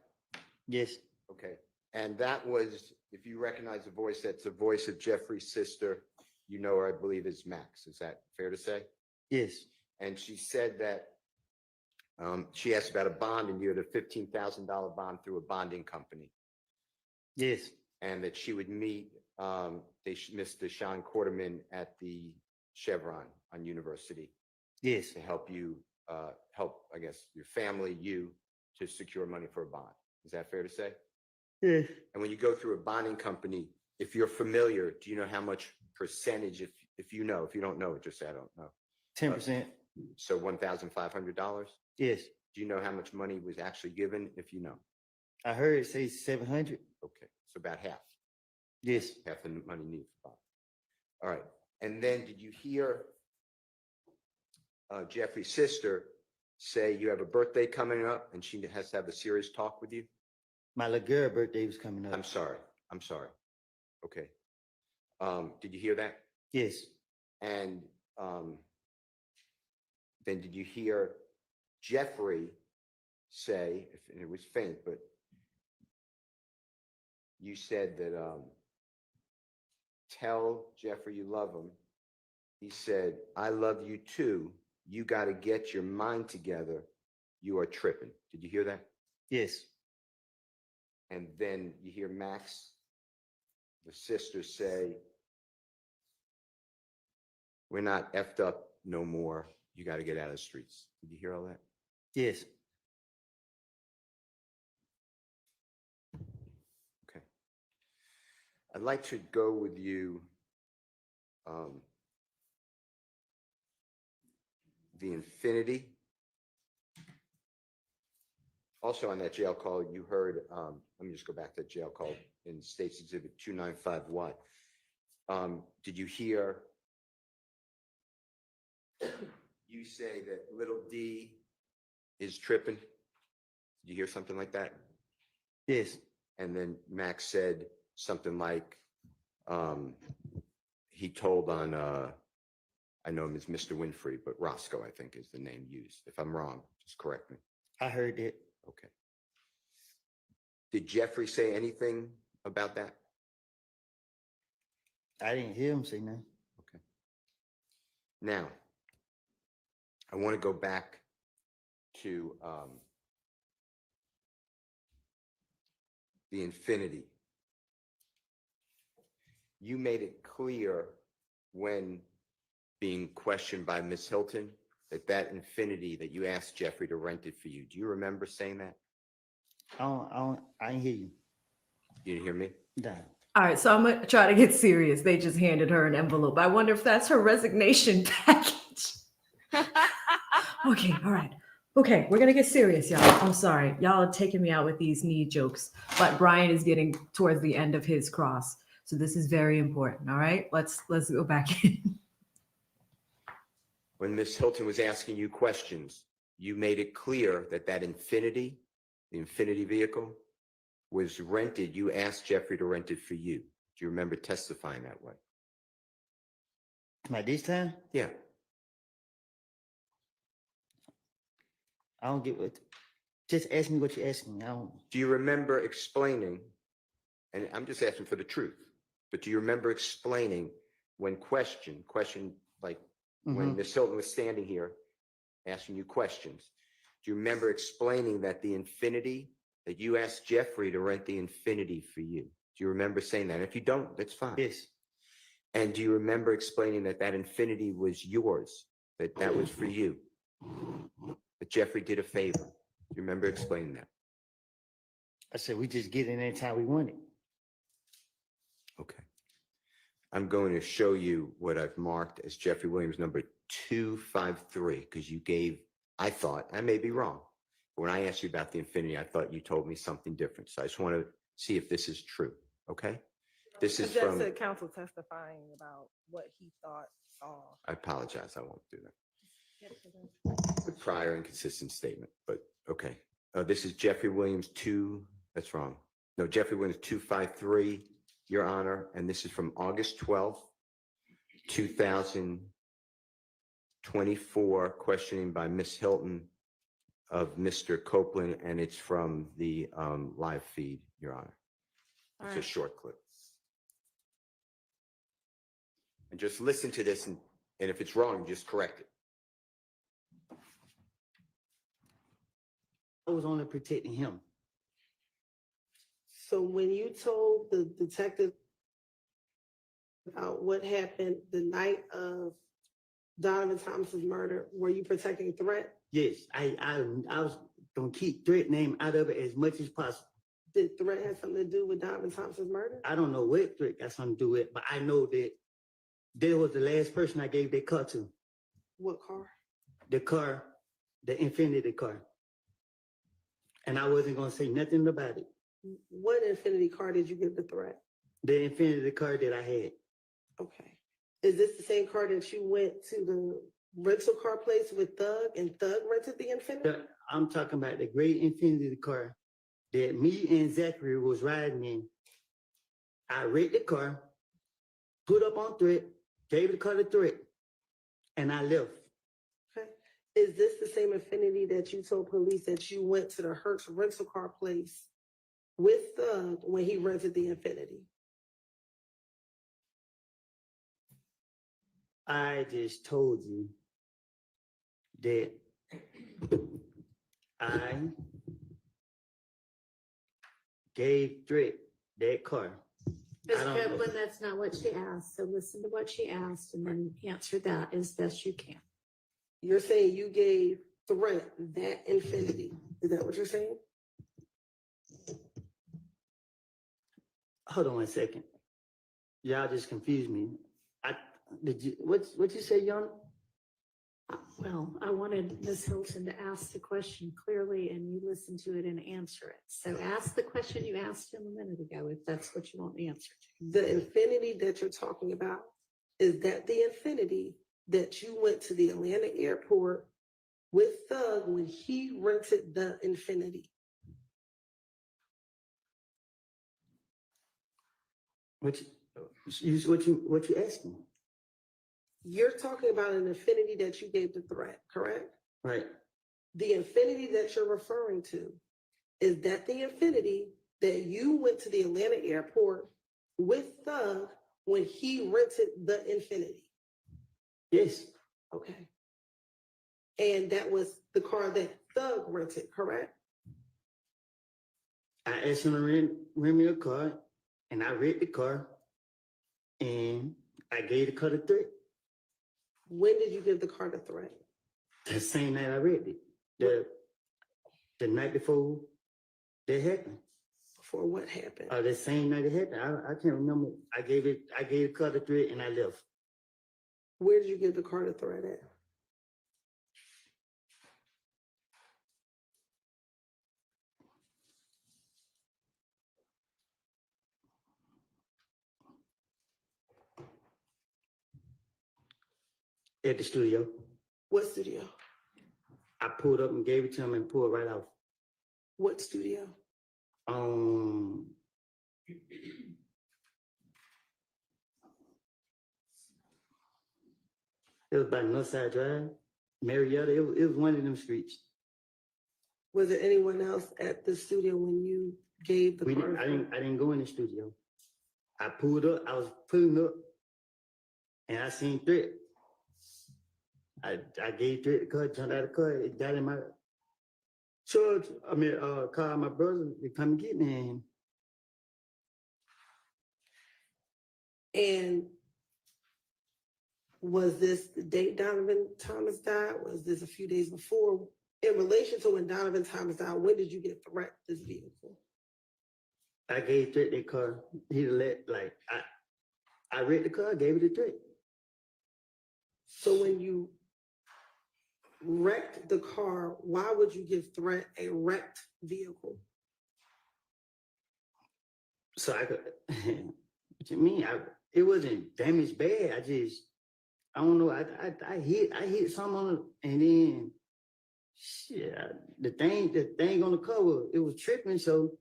Yes. Okay. And that was, if you recognize the voice, that's the voice of Jeffrey's sister. You know her, I believe, is Max. Is that fair to say? Yes. And she said that she asked about a bond, and you had a $15,000 bond through a bonding company. Yes. And that she would meet Mr. Sean Quarterman at the Chevron on University. Yes. To help you, I guess, your family, you, to secure money for a bond. Is that fair to say? Yes. And when you go through a bonding company, if you're familiar, do you know how much percentage, if you know, if you don't know, just say I don't know. 10%. So $1,500? Yes. Do you know how much money was actually given, if you know? I heard it say 700. Okay, so about half. Yes. Half the money needed for bond. All right. And then did you hear Jeffrey's sister say you have a birthday coming up and she has to have a serious talk with you? My little girl birthday was coming up. I'm sorry. Okay. Did you hear that? Yes. And then did you hear Jeffrey say, and it was faint, but you said that tell Jeffrey you love him. He said, I love you too. You got to get your mind together. You are tripping. Did you hear that? Yes. And then you hear Max, the sister, say, we're not effed up no more. You got to get out of the streets. Did you hear all that? Yes. Okay. I'd like to go with you the Infinity. Also on that jail call, you heard, let me just go back to that jail call in State's Exhibit 295Y. Did you hear you say that little D is tripping? Did you hear something like that? Yes. And then Max said something like, he told on, I know him as Mr. Winfrey, but Roscoe, I think, is the name used. If I'm wrong, just correct me. I heard it. Okay. Did Jeffrey say anything about that? I didn't hear him say nothing. Okay. Now, I want to go back to the Infinity. You made it clear when being questioned by Miss Hilton that Infinity that you asked Jeffrey to rent it for you. Do you remember saying that? I didn't hear you. You didn't hear me? Nah. All right, so I'm gonna try to get serious. They just handed her an envelope. I wonder if that's her resignation package. Okay, all right. Okay, we're gonna get serious, y'all. I'm sorry. Y'all are taking me out with these knee jokes, but Brian is getting towards the end of his cross. So this is very important. All right, let's go back in. When Miss Hilton was asking you questions, you made it clear that Infinity, the Infinity vehicle, was rented. You asked Jeffrey to rent it for you. Do you remember testifying that way? Like this time? Yeah. I don't get what. Just ask me what you're asking. I don't. Do you remember explaining, and I'm just asking for the truth, but do you remember explaining when question like when Miss Hilton was standing here asking you questions, do you remember explaining that the Infinity, that you asked Jeffrey to rent the Infinity for you? Do you remember saying that? And if you don't, that's fine. Yes. And do you remember explaining that Infinity was yours, that was for you, that Jeffrey did a favor? Do you remember explaining that? I said we just get in anytime we want it. Okay. I'm going to show you what I've marked as Jeffrey Williams number 253, because you gave, I thought, I may be wrong, but when I asked you about the Infinity, I thought you told me something different. So I just want to see if this is true. Okay. This is Just from, the counsel testifying about what he thought saw. I apologize. I won't do that. The prior inconsistent statement, but okay. This is Jeffrey Williams 2. That's wrong. No, Jeffrey Williams 253, Your Honor. And this is from August 12th, 2024, questioning by Miss Hilton of Mr. Copeland. And it's from the live feed, Your Honor. It's a short clip. And just listen to this, and if it's wrong, just correct it. I was only protecting him. So when you told the detective about what happened the night of Donovan Thomas's murder, were you protecting Threat? Yes, I was gonna keep Threat name out of it as much as possible. Did Threat have something to do with Donovan Thomas's murder? I don't know what Threat got something to do with it, but I know that there was the last person I gave that car to. What car? The car, the Infinity car. And I wasn't gonna say nothing about it. What Infinity car did you give the Threat? The Infinity car that I had. Okay. Is this the same car that you went to the rental car place with Thug and Thug rented the Infinity? I'm talking about the gray Infinity car that me and Zachary was riding in. I rented the car, put up on Threat, gave the car to Threat, and I left. Okay. Is this the same Infinity that you told police that you went to the Hertz rental car place with Thug when he rented the Infinity? I just told you that I gave Threat that car. Ms. Copeland, that's not what she asked. So listen to what she asked and then answer that as best you can. You're saying you gave Threat that Infinity. Is that what you're saying? Hold on 1 second. Y'all just confused me. What you say, Yana? Well, I wanted Ms. Hilton to ask the question clearly and you listen to it and answer it. So ask the question you asked him a minute ago, if that's what you want the answer to. The Infinity that you're talking about, is that the Infinity that you went to the Atlanta airport with Thug when he rented the Infinity? What you asking? You're talking about an Infinity that you gave the Threat, correct? Right. The Infinity that you're referring to, is that the Infinity that you went to the Atlanta airport with Thug when he rented the Infinity? Yes. Okay. And that was the car that Thug rented, correct? I asked him to rent me a car, and I rented the car, and I gave the car to Threat. When did you give the car to Threat? The same night I read it. The night before that happened. For what happened? The same night it happened. I can't remember. I gave the car the threat and I left. Where did you get the car to thread at? At the studio. What studio? I pulled up and gave it to him and pulled right off. What studio? It was by Northside Drive, Marietta. It was one of them streets. Was there anyone else at the studio when you gave the car? I didn't go in the studio. I pulled up. I was pulling up, and I seen threat. I gave threat the car, jumped out of the car. It got in my charge. Called my brother to come get me. And was this the date Donovan Thomas died? Was this a few days before? In relation to when Donovan Thomas died, when did you get threat this vehicle? I gave threat the car. I read the car, gave it a threat. So when you wrecked the car, why would you give threat a wrecked vehicle? So I could, what you mean? It wasn't damaged bad. I don't know. I hit something on it, and then shit, the thing on the cover, it was tripping. So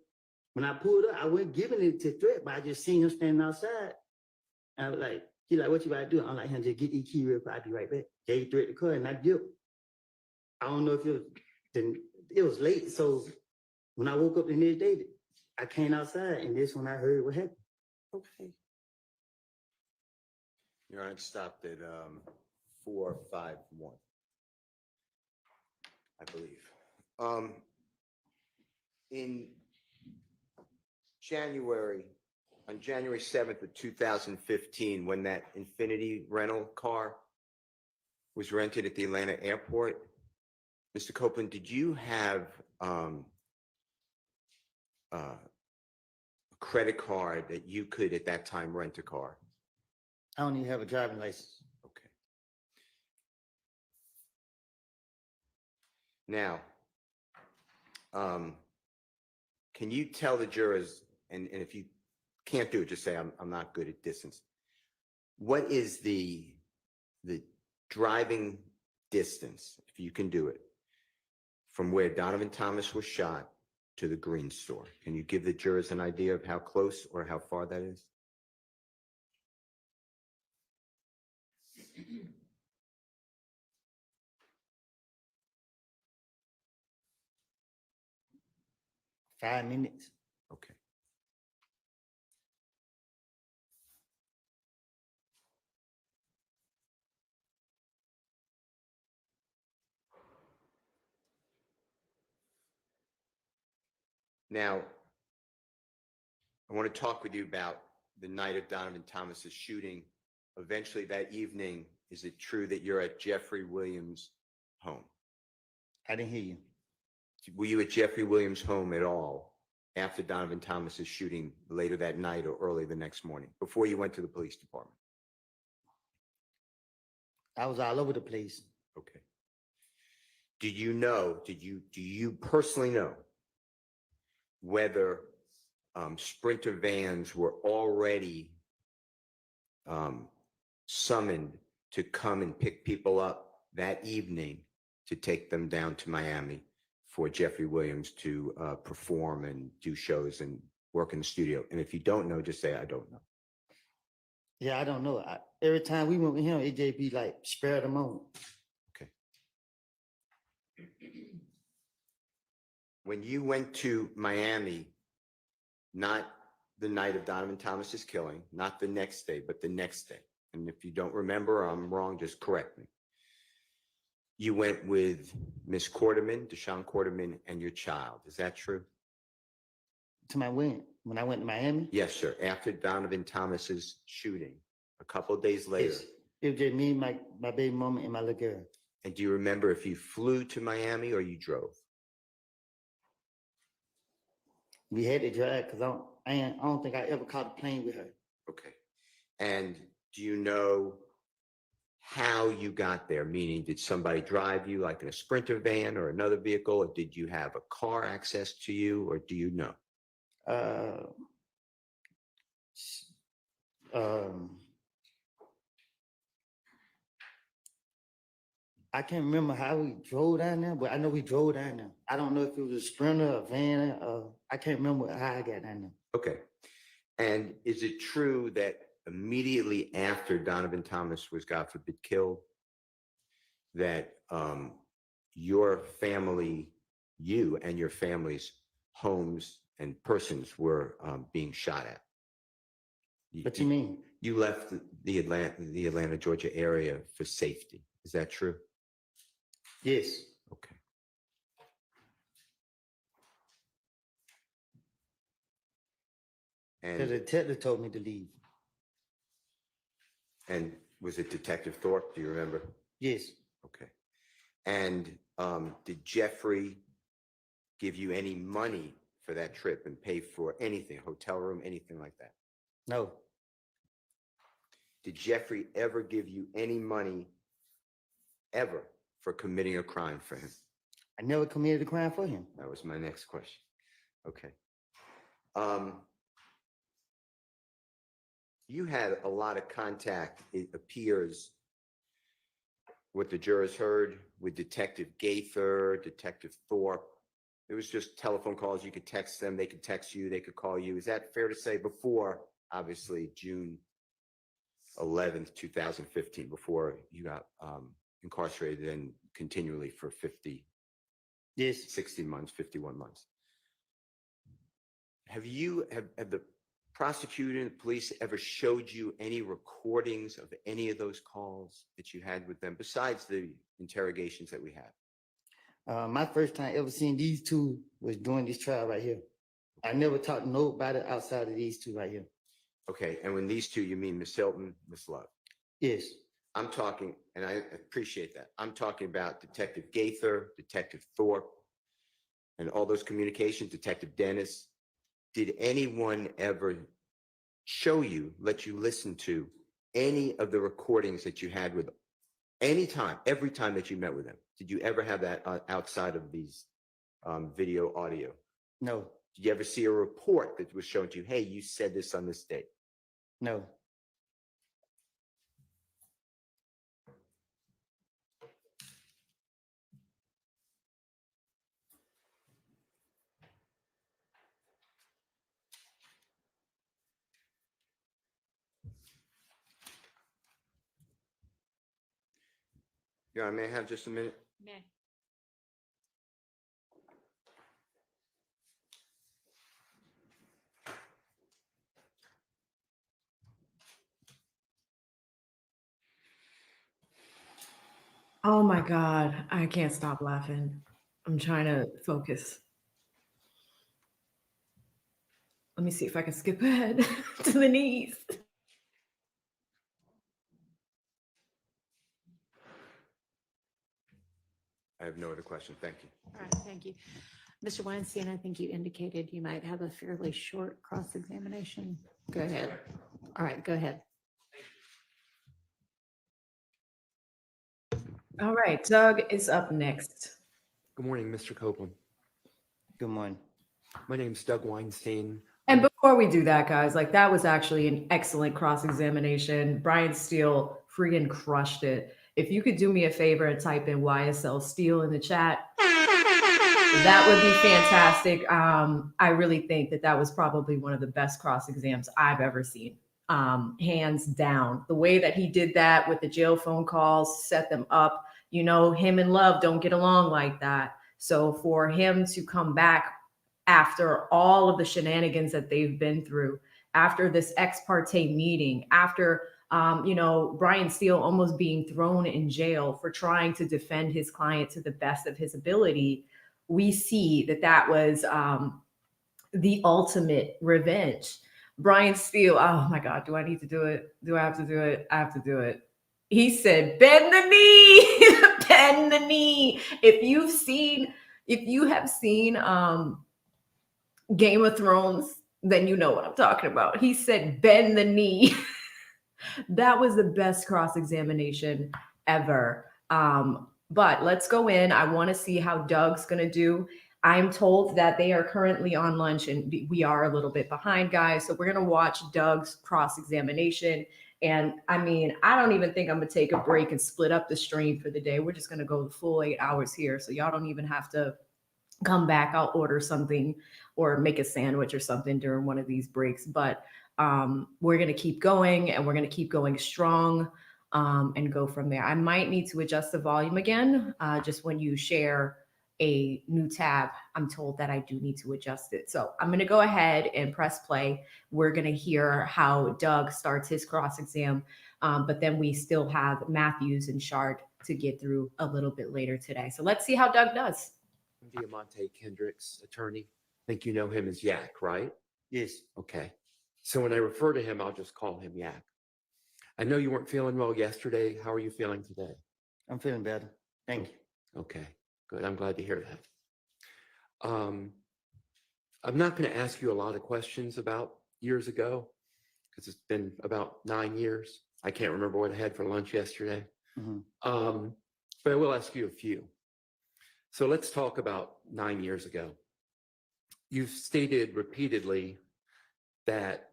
when I pulled up, I wasn't giving it to threat, but I just seen him standing outside. And I was like, he like, what you about to do? I'm like, just get these key real quick. I'll be right back. Gave threat the car, and I dipped. I don't know if it was late. So when I woke up the next day, I came outside, and this when I heard what happened. Okay. Your Honor, it stopped at 451, I believe. On January 7th of 2015, when that Infinity rental car was rented at the Atlanta airport, Mr. Copeland, did you have a credit card that you could at that time rent a car? I don't even have a driving license. Okay. Now, can you tell the jurors, and if you can't do it, just say I'm not good at distance. What is the driving distance, if you can do it, from where Donovan Thomas was shot to the Green store? Can you give the jurors an idea of how close or how far that is? $5 minutes. Okay. Now, I want to talk with you about the night of Donovan Thomas's shooting. Eventually that evening, is it true that you're at Jeffrey Williams' home? I didn't hear you. Were you at Jeffrey Williams' home at all after Donovan Thomas's shooting later that night or early the next morning, before you went to the police department? I was all over the place. Okay. Do you personally know whether Sprinter vans were already summoned to come and pick people up that evening to take them down to Miami for Jeffrey Williams to perform and do shows and work in the studio? And if you don't know, just say, I don't know. Yeah, I don't know. Every time we went with him, it just be like, spare the moment. Okay. When you went to Miami, not the night of Donovan Thomas's killing, not the next day, but the next day, and if you don't remember, I'm wrong, just correct me. You went with Miss Quarterman, Deshaun Quarterman, and your child. Is that true? To my when I went to Miami? Yes, sir. After Donovan Thomas's shooting, a couple of days later. It was just me, my baby mama, and my little girl. And do you remember if you flew to Miami or you drove? We had to drive because I don't think I ever caught a plane with her. Okay. And do you know how you got there? Meaning, did somebody drive you like in a Sprinter van or another vehicle, or did you have a car access to you, or do you know? I can't remember how we drove down there, but I know we drove down there. I don't know if it was a Sprinter, a van. I can't remember how I got down there. Okay. And is it true that immediately after Donovan Thomas was, God forbid, killed, that your family, you and your family's homes and persons were being shot at? What do you mean? You left the Atlanta, Georgia area for safety. Is that true? Yes. Okay. The detective told me to leave. And was it Detective Thorpe? Do you remember? Yes. Okay. And did Jeffrey give you any money for that trip and pay for anything, hotel room, anything like that? No. Did Jeffrey ever give you any money ever for committing a crime for him? I never committed a crime for him. That was my next question. Okay. You had a lot of contact, it appears, what the jurors heard with Detective Gaither, Detective Thorpe. It was just telephone calls. You could text them. They could text you. They could call you. Is that fair to say? Before, obviously, June 11th, 2015, before you got incarcerated and continually for 60 months, 51 months. Have the prosecutor and the police ever showed you any recordings of any of those calls that you had with them besides the interrogations that we had? My first time ever seeing these two was during this trial right here. I never talked to nobody outside of these two right here. Okay, and when these two, you mean Miss Hilton, Miss Love? Yes. I'm talking, and I appreciate that. I'm talking about Detective Gaither, Detective Thorpe, and all those communications, Detective Dennis. Did anyone ever show you, let you listen to any of the recordings that you had with every time that you met with them? Did you ever have that outside of these video audio? No. Did you ever see a report that was shown to you, hey, you said this on this date? No. Yeah, I may have just a minute. May. Oh my God, I can't stop laughing. I'm trying to focus. Let me see if I can skip ahead to the knees. I have no other question. Thank you. All right, thank you. Mr. Weinstein, I think you indicated you might have a fairly short cross-examination. Go ahead. All right, go ahead. All right, Doug is up next. Good morning, Mr. Copeland. Good morning. My name's Doug Weinstein. And before we do that, guys, like that was actually an excellent cross-examination. Brian Steele freaking crushed it. If you could do me a favor and type in YSL Steele in the chat, that would be fantastic. I really think that was probably one of the best cross-exams I've ever seen. Hands down. The way that he did that with the jail phone calls, set them up, you know, him and Love don't get along like that. So for him to come back after all of the shenanigans that they've been through, after this ex parte meeting, after, you know, Brian Steele almost being thrown in jail for trying to defend his client to the best of his ability, we see that was the ultimate revenge. Brian Steele, oh my God, do I need to do it? Do I have to do it? I have to do it. He said, bend the knee, bend the knee. If you have seen Game of Thrones, then you know what I'm talking about. He said, bend the knee. That was the best cross-examination ever. But let's go in. I want to see how Doug's going to do. I'm told that they are currently on lunch and we are a little bit behind, guys. So we're going to watch Doug's cross-examination. And I mean, I don't even think I'm going to take a break and split up the stream for the day. We're just going to go the full 8 hours here. So y'all don't even have to come back. I'll order something or make a sandwich or something during one of these breaks. But we're going to keep going and we're going to keep going strong and go from there. I might need to adjust the volume again. Just when you share a new tab, I'm told that I do need to adjust it. So I'm going to go ahead and press play. We're going to hear how Doug starts his cross exam. But then we still have Matthews and Shardt to get through a little bit later today. So let's see how Doug does. Diamante Kendrick's attorney. I think you know him as Yak, right? Yes. Okay. So when I refer to him, I'll just call him Yak. I know you weren't feeling well yesterday. How are you feeling today? I'm feeling better. Thank you. Okay, good. I'm glad to hear that. I'm not going to ask you a lot of questions about years ago because it's been about 9 years. I can't remember what I had for lunch yesterday. But I will ask you a few. So let's talk about 9 years ago. You've stated repeatedly that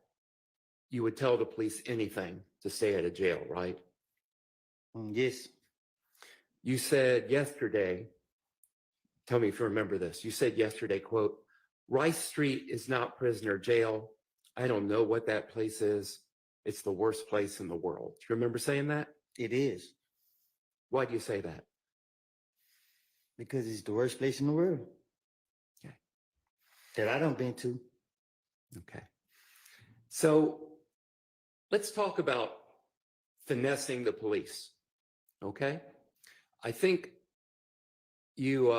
you would tell the police anything to stay out of jail, right? Yes. You said yesterday, tell me if you remember this. You said yesterday, quote, Rice Street is not prisoner jail. I don't know what that place is. It's the worst place in the world. Do you remember saying that? It is. Why do you say that? Because it's the worst place in the world. Okay. That I don't been to. Okay. So let's talk about finessing the police. Okay. I think you've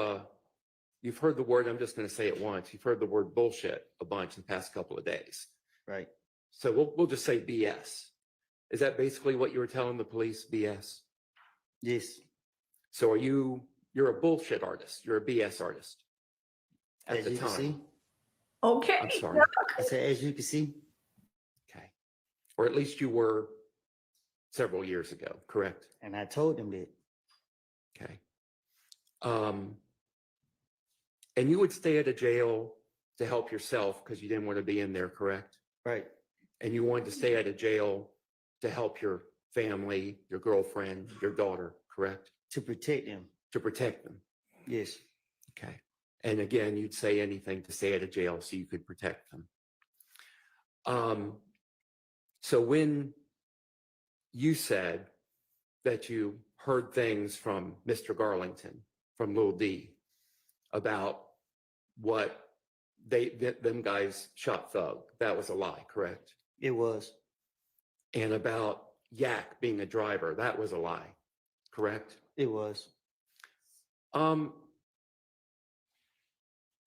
heard the word, I'm just going to say it once. You've heard the word bullshit a bunch in the past couple of days. Right. So we'll just say BS. Is that basically what you were telling the police, BS? Yes. So you're a bullshit artist. You're a BS artist at the time. See. Okay. I'm sorry. I said, as you can see. Okay. Or at least you were several years ago, correct? And I told them that. Okay. And you would stay at a jail to help yourself because you didn't want to be in there, correct? Right. And you wanted to stay at a jail to help your family, your girlfriend, your daughter, correct? To protect them. To protect them. Yes. Okay. And again, you'd say anything to stay at a jail so you could protect them. So when you said that you heard things from Mr. Garlington, from Lil D, about what them guys shot Thug, that was a lie, correct? It was. And about Yak being a driver, that was a lie, correct? It was.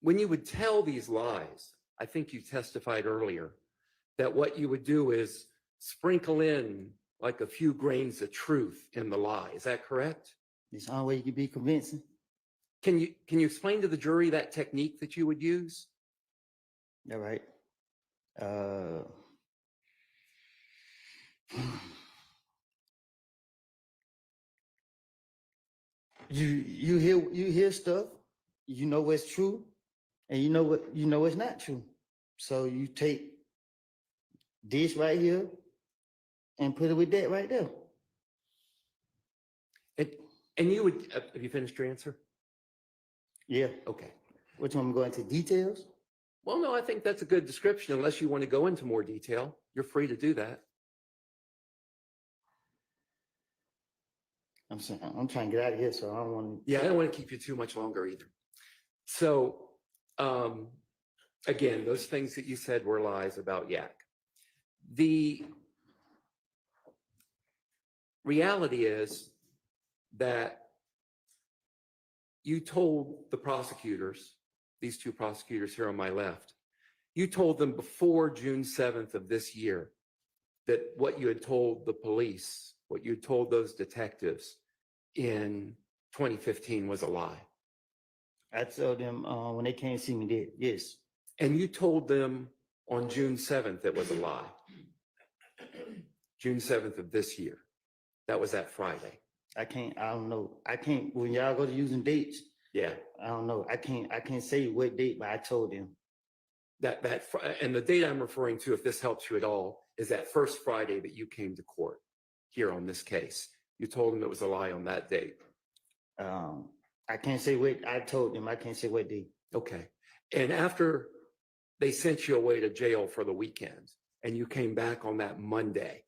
When you would tell these lies, I think you testified earlier that what you would do is sprinkle in like a few grains of truth in the lie. Is that correct? It's the only way you can be convincing. Can you explain to the jury that technique that you would use? All right. You hear stuff, you know what's true, and you know what's not true. So you take this right here and put it with that right there. And you would, have you finished your answer? Yeah. Okay. Which one, I'm going into details? Well, no, I think that's a good description. Unless you want to go into more detail, you're free to do that. I'm trying to get out of here, so I don't want to. Yeah, I don't want to keep you too much longer either. So, again, those things that you said were lies about Yak. The reality is that you told the prosecutors, these two prosecutors here on my left, you told them before June 7th of this year that what you had told the police, what you had told those detectives in 2015 was a lie. I told them when they came to see me that, yes. And you told them on June 7th it was a lie. June 7th of this year. That was that Friday. I don't know. When y'all go to using dates, Yeah. I don't know. I can't say what date, but I told them. And the date I'm referring to, if this helps you at all, is that first Friday that you came to court here on this case. You told them it was a lie on that date. I can't say what I told them. I can't say what date. Okay. And after they sent you away to jail for the weekend and you came back on that Monday,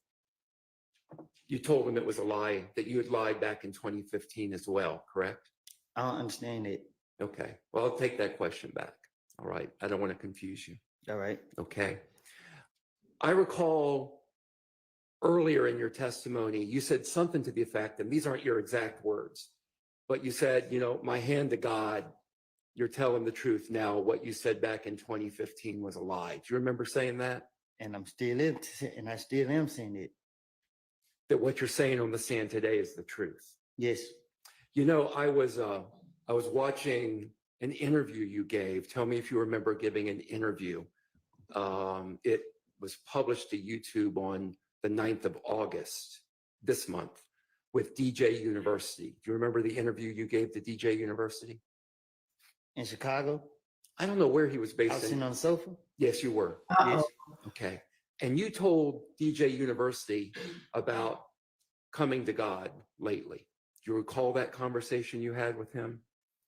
you told them it was a lie, that you had lied back in 2015 as well, correct? I don't understand it. Okay. Well, I'll take that question back. All right. I don't want to confuse you. All right. Okay. I recall earlier in your testimony, you said something to the effect, and these aren't your exact words, but you said, my hand to God, you're telling the truth now. What you said back in 2015 was a lie. Do you remember saying that? And I still am saying it. That what you're saying on the stand today is the truth. Yes. I was watching an interview you gave. Tell me if you remember giving an interview. It was published to YouTube on the 9th of August this month with DJ University. Do you remember the interview you gave to DJ University? In Chicago? I don't know where he was based. I was sitting on the sofa? Yes, you were. Yes. Okay. And you told DJ University about coming to God lately. Do you recall that conversation you had with him?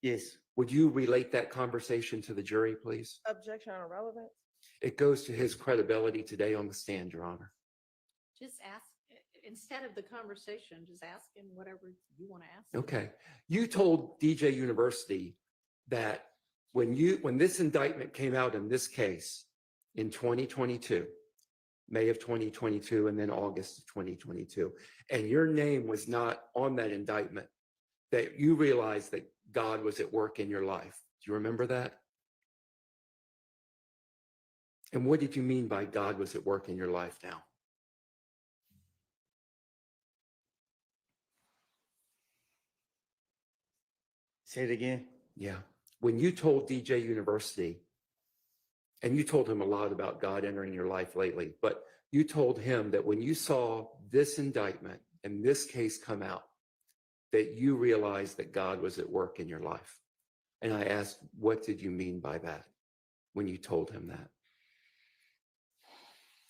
Yes. Would you relate that conversation to the jury, please? Objection on irrelevance. It goes to his credibility today on the stand, Your Honor. Just ask, instead of the conversation, just ask him whatever you want to ask. Okay. You told DJ University that when this indictment came out in this case in 2022, May of 2022, and then August of 2022, and your name was not on that indictment, that you realized that God was at work in your life. Do you remember that? And what did you mean by God was at work in your life now? Say it again. Yeah. When you told DJ University, and you told him a lot about God entering your life lately, but you told him that when you saw this indictment and this case come out, that you realized that God was at work in your life. And I asked, what did you mean by that when you told him that?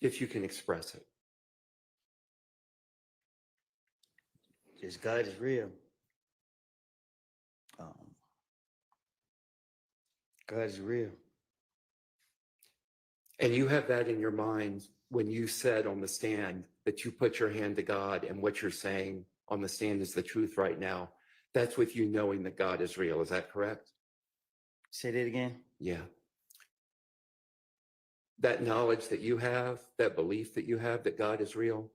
If you can express it. Just God is real. God is real. And you have that in your mind when you said on the stand that you put your hand to God, and what you're saying on the stand is the truth right now. That's with you knowing that God is real. Is that correct? Say that again. Yeah. That knowledge that you have, that belief that you have that God is real,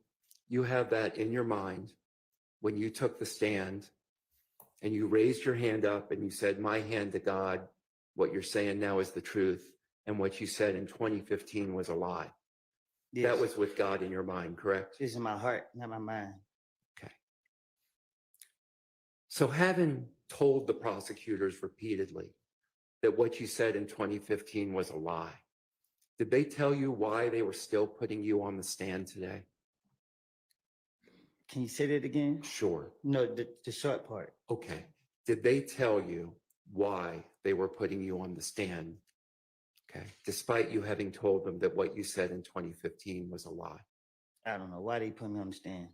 you have that in your mind when you took the stand and you raised your hand up and you said, my hand to God, what you're saying now is the truth. And what you said in 2015 was a lie. Yes. That was with God in your mind, correct? It's in my heart, not my mind. Okay. So having told the prosecutors repeatedly that what you said in 2015 was a lie, did they tell you why they were still putting you on the stand today? Can you say that again? Sure. No, the short part. Okay. Did they tell you why they were putting you on the stand? Okay. Despite you having told them that what you said in 2015 was a lie. I don't know why they put me on the stand.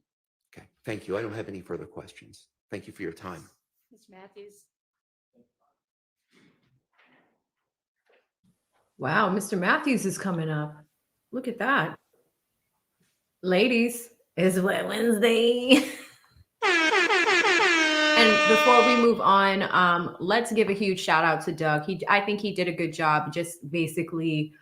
Okay. Thank you. I don't have any further questions. Thank you for your time. Mr. Matthews. Wow, Mr. Matthews is coming up. Look at that. Ladies, it's Wet Wednesday. And before we move on, let's give a huge shout out to Doug. I think he did a good job just basically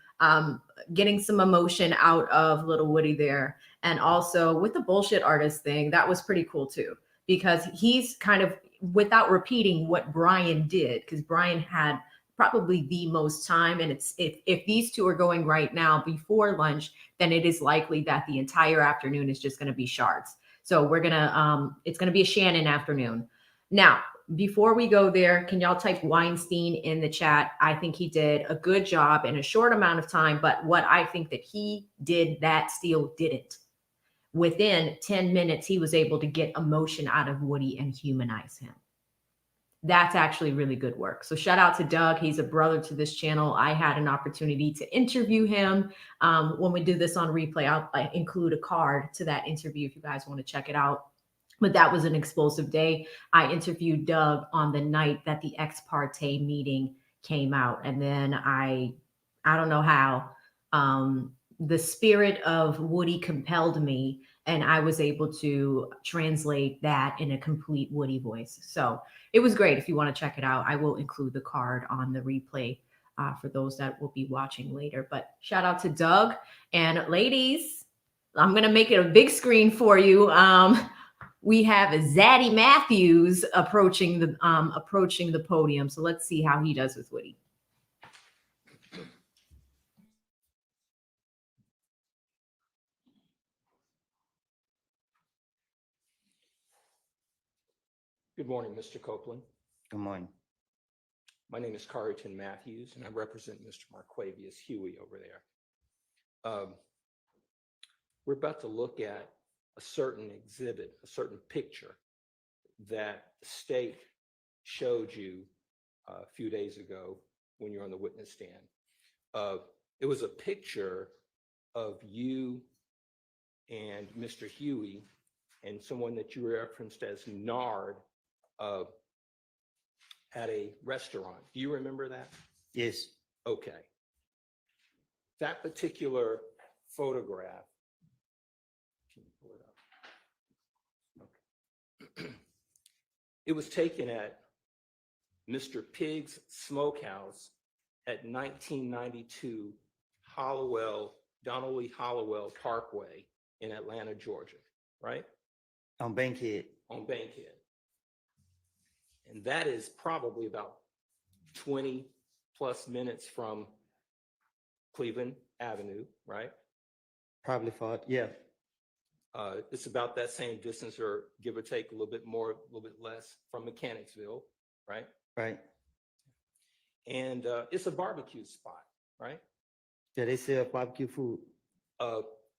getting some emotion out of Lil Woody there. And also with the bullshit artist thing, that was pretty cool too, because he's kind of, without repeating what Brian did, because Brian had probably the most time. And it's if these two are going right now before lunch, then it is likely that the entire afternoon is just going to be Shardt's. So we're going to, it's going to be a Shannon afternoon. Now, before we go there, can y'all type Weinstein in the chat? I think he did a good job in a short amount of time, but what I think that he did that Steele didn't. Within 10 minutes, he was able to get emotion out of Woody and humanize him. That's actually really good work. So shout out to Doug. He's a brother to this channel. I had an opportunity to interview him. When we do this on replay, I'll include a card to that interview if you guys want to check it out. But that was an explosive day. I interviewed Doug on the night that the ex parte meeting came out. And then I don't know how, the spirit of Woody compelled me, and I was able to translate that in a complete Woody voice. So it was great. If you want to check it out, I will include the card on the replay for those that will be watching later. But shout out to Doug. And ladies, I'm going to make it a big screen for you. We have Zaddy Matthews approaching the podium. So let's see how he does with Woody. Good morning, Mr. Copeland. Good morning. My name is Carrington Matthews, and I represent Mr. Marquavius Huey over there. We're about to look at a certain exhibit, a certain picture that the state showed you a few days ago when you were on the witness stand. It was a picture of you and Mr. Huey and someone that you referenced as Nard at a restaurant. Do you remember that? Yes. Okay. That particular photograph, can you pull it up? Okay. It was taken at Mr. Pig's Smokehouse at 1992 Donald Lee Hollowell Parkway in Atlanta, Georgia, right? On Bankhead. On Bankhead. And that is probably about 20 plus minutes from Cleveland Avenue, right? Probably far, yeah. It's about that same distance, or give or take a little bit more, a little bit less from Mechanicsville, right? Right. And it's a barbecue spot, right? Yeah, they sell barbecue food.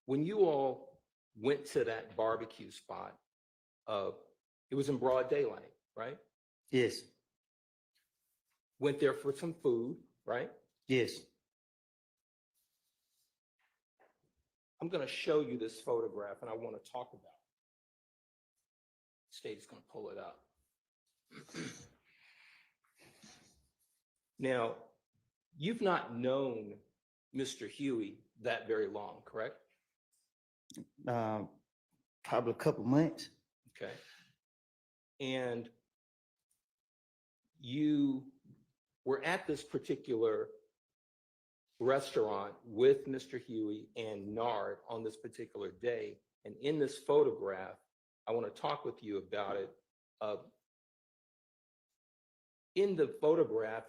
When you all went to that barbecue spot, it was in broad daylight, right? Yes. Went there for some food, right? Yes. I'm going to show you this photograph, and I want to talk about it. State's going to pull it up. Now, you've not known Mr. Huey that very long, correct? Probably a couple months. Okay. And you were at this particular restaurant with Mr. Huey and Nard on this particular day. And in this photograph, I want to talk with you about it. In the photograph,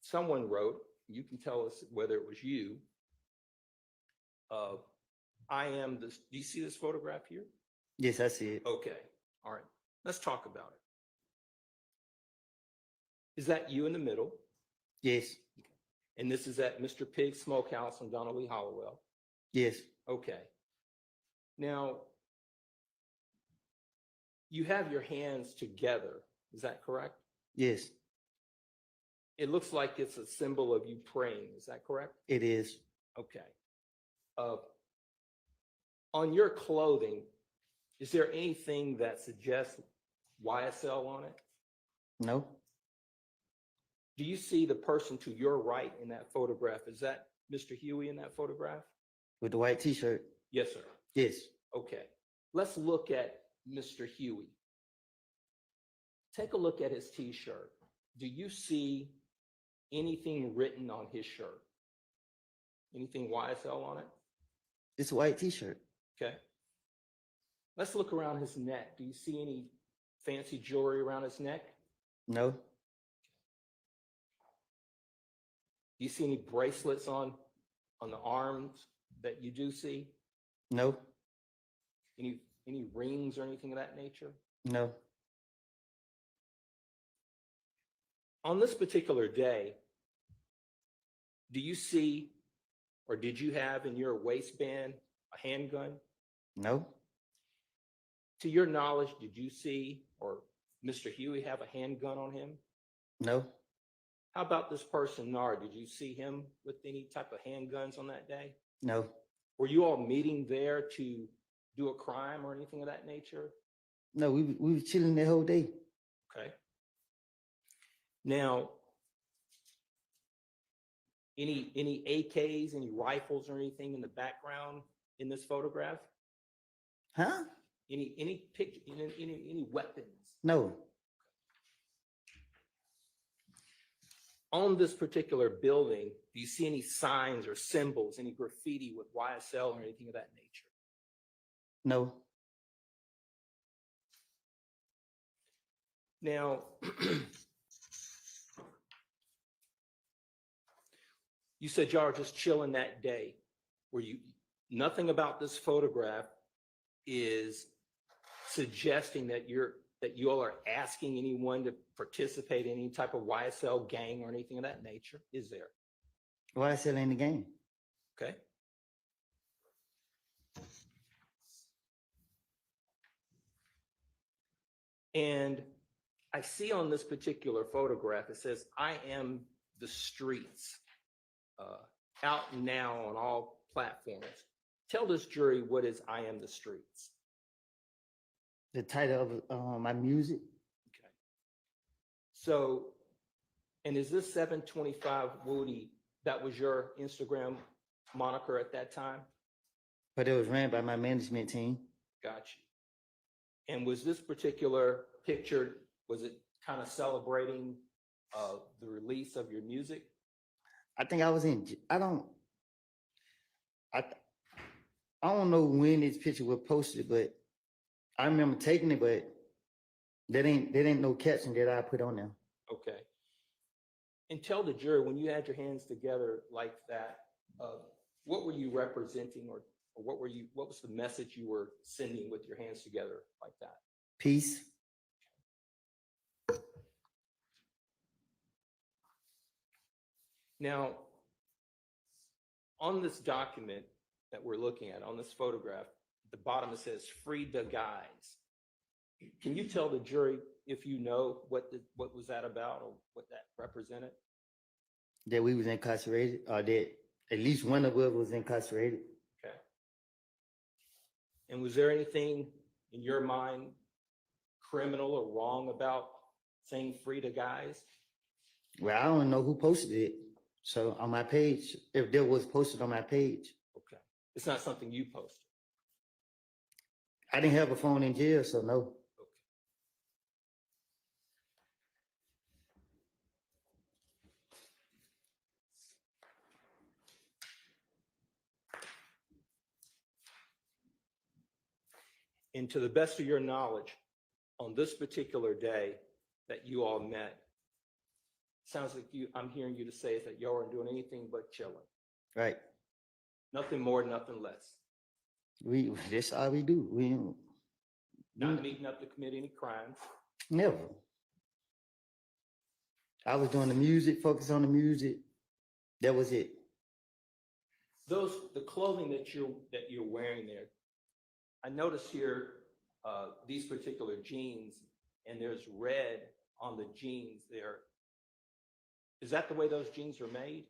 someone wrote, you can tell us whether it was you, I am this. Do you see this photograph here? Yes, I see it. Okay. All right. Let's talk about it. Is that you in the middle? Yes. And this is at Mr. Pig's Smokehouse on Donald Lee Hollowell? Yes. Okay. Now, you have your hands together. Is that correct? Yes. It looks like it's a symbol of you praying. Is that correct? It is. Okay. On your clothing, is there anything that suggests YSL on it? No. Do you see the person to your right in that photograph? Is that Mr. Huey in that photograph? With the white t-shirt? Yes, sir. Yes. Okay. Let's look at Mr. Huey. Take a look at his t-shirt. Do you see anything written on his shirt? Anything YSL on it? It's a white t-shirt. Okay. Let's look around his neck. Do you see any fancy jewelry around his neck? No. Do you see any bracelets on the arms that you do see? No. Any rings or anything of that nature? No. On this particular day, do you see, or did you have in your waistband a handgun? No, To your knowledge, did you see, or Mr. Huey have a handgun on him? no, How about this person, Nard? Did you see him with any type of handguns on that day? no, Were you all meeting there to do a crime or anything of that nature? no. We was chilling the whole day. Okay. Now, any AKs, any rifles or anything in the background in this photograph? Huh? Any picture, any weapons? No, On this particular building, do you see any signs or symbols, any graffiti with YSL or anything of that nature? no, Now, you said y'all are just chilling that day. Were you, nothing about this photograph is suggesting that you all are asking anyone to participate in any type of YSL gang or anything of that nature, is there? why still in the game? Okay. And I see on this particular photograph, it says, "I am the streets," out now on all platforms. Tell this jury what is "I am the streets." The title of my music. Okay. So, and is this 725 Woody, that was your Instagram moniker at that time? But it was ran by my management team. Got you. And was this particular picture, was it kind of celebrating the release of your music? I think I was in. I don't know when this picture was posted, but I remember taking it. But there ain't no caption that I put on there. Okay. And tell the jury, when you had your hands together like that, what were you representing, or what was the message you were sending with your hands together like that? Peace. Now, on this document that we're looking at, on this photograph, at the bottom it says "Free the guys." Can you tell the jury if you know what was that about, or what that represented? That we was incarcerated, or that at least one of us was incarcerated. Okay. And was there anything in your mind criminal or wrong about saying "free the guys"? Well, I don't know who posted it. So on my page, if there was posted on my page. Okay. It's not something you posted. I didn't have a phone in jail, so no. Okay. And to the best of your knowledge, on this particular day that you all met, sounds like I'm hearing you to say is that y'all aren't doing anything but chilling. Right. Nothing more, nothing less. That's all we do. We Not meeting up to commit any crimes. never. I was doing the music, focus on the music. That was it. The clothing that you're wearing there, I notice here these particular jeans, and there's red on the jeans there. Is that the way those jeans are made?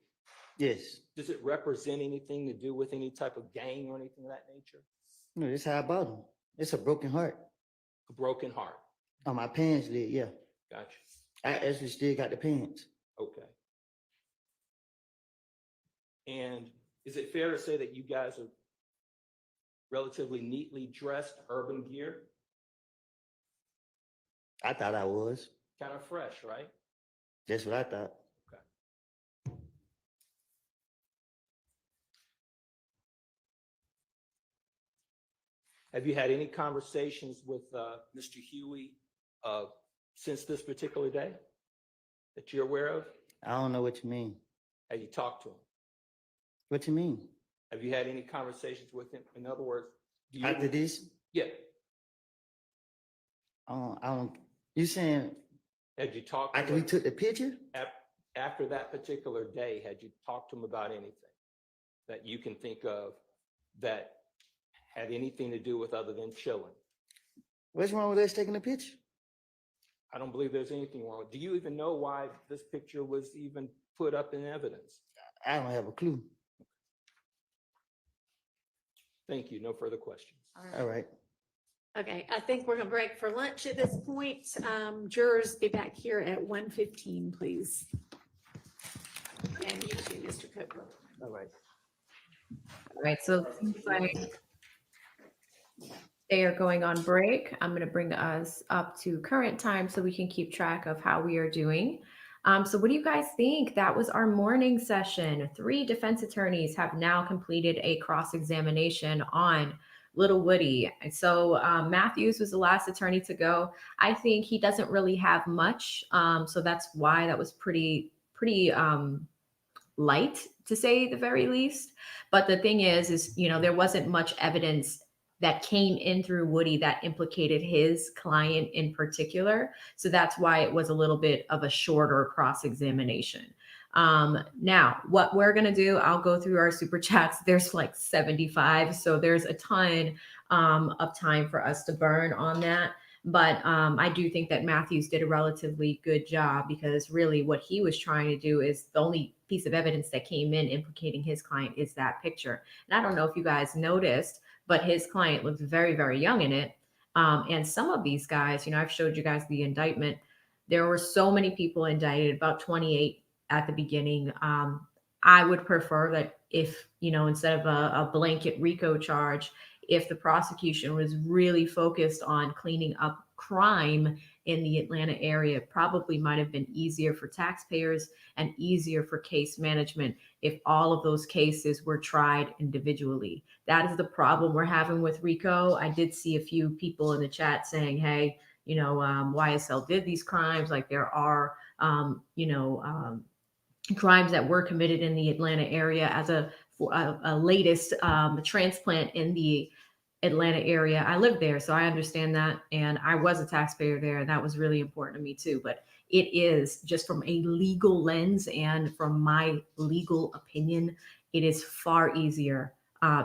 Yes. Does it represent anything to do with any type of gang or anything of that nature? No, that's how I bought them. It's a broken heart. A broken heart. On my pants lid, yeah. Gotcha. I actually still got the pants. Okay. And is it fair to say that you guys are relatively neatly dressed urban gear? I thought I was. Kind of fresh, right? That's what I thought. Okay. Have you had any conversations with Mr. Huey since this particular day that you're aware of? I don't know what you mean. Have you talked to him? What you mean? Have you had any conversations with him? In other words, do you... After this? Yeah. I don't. You saying Had you talked to After we him took the picture, after that particular day? Had you talked to him about anything that you can think of that had anything to do with other than chilling? what's wrong with us taking a picture? I don't believe there's anything wrong. Do you even know why this picture was even put up in evidence? I don't have a clue. Thank you. No further questions. All right. Okay, I think we're gonna break for lunch at this point. Jurors, be back here at 1:15, please. And you too, Mr. Copeland. All right. All right, so it seems like they are going on break. I'm going to bring us up to current time so we can keep track of how we are doing. So what do you guys think? That was our morning session. 3 defense attorneys have now completed a cross-examination on Lil Woody. And so Matthews was the last attorney to go. I think he doesn't really have much. So that's why that was pretty light, to say the very least. But the thing is, there wasn't much evidence that came in through Woody that implicated his client in particular. So that's why it was a little bit of a shorter cross-examination. Now, what we're going to do, I'll go through our super chats. There's like 75. So there's a ton of time for us to burn on that. But I do think that Matthews did a relatively good job, because really what he was trying to do is the only piece of evidence that came in implicating his client is that picture. And I don't know if you guys noticed, but his client looked very, very young in it. And some of these guys, I've showed you guys the indictment. There were so many people indicted, about 28 at the beginning. I would prefer that if, instead of a blanket RICO charge, if the prosecution was really focused on cleaning up crime in the Atlanta area, it probably might have been easier for taxpayers and easier for case management if all of those cases were tried individually. That is the problem we're having with RICO. I did see a few people in the chat saying, hey, YSL did these crimes. Like there are, crimes that were committed in the Atlanta area as a latest transplant in the Atlanta area. I lived there, so I understand that. And I was a taxpayer there, and that was really important to me too. But it is just from a legal lens and from my legal opinion, it is far easier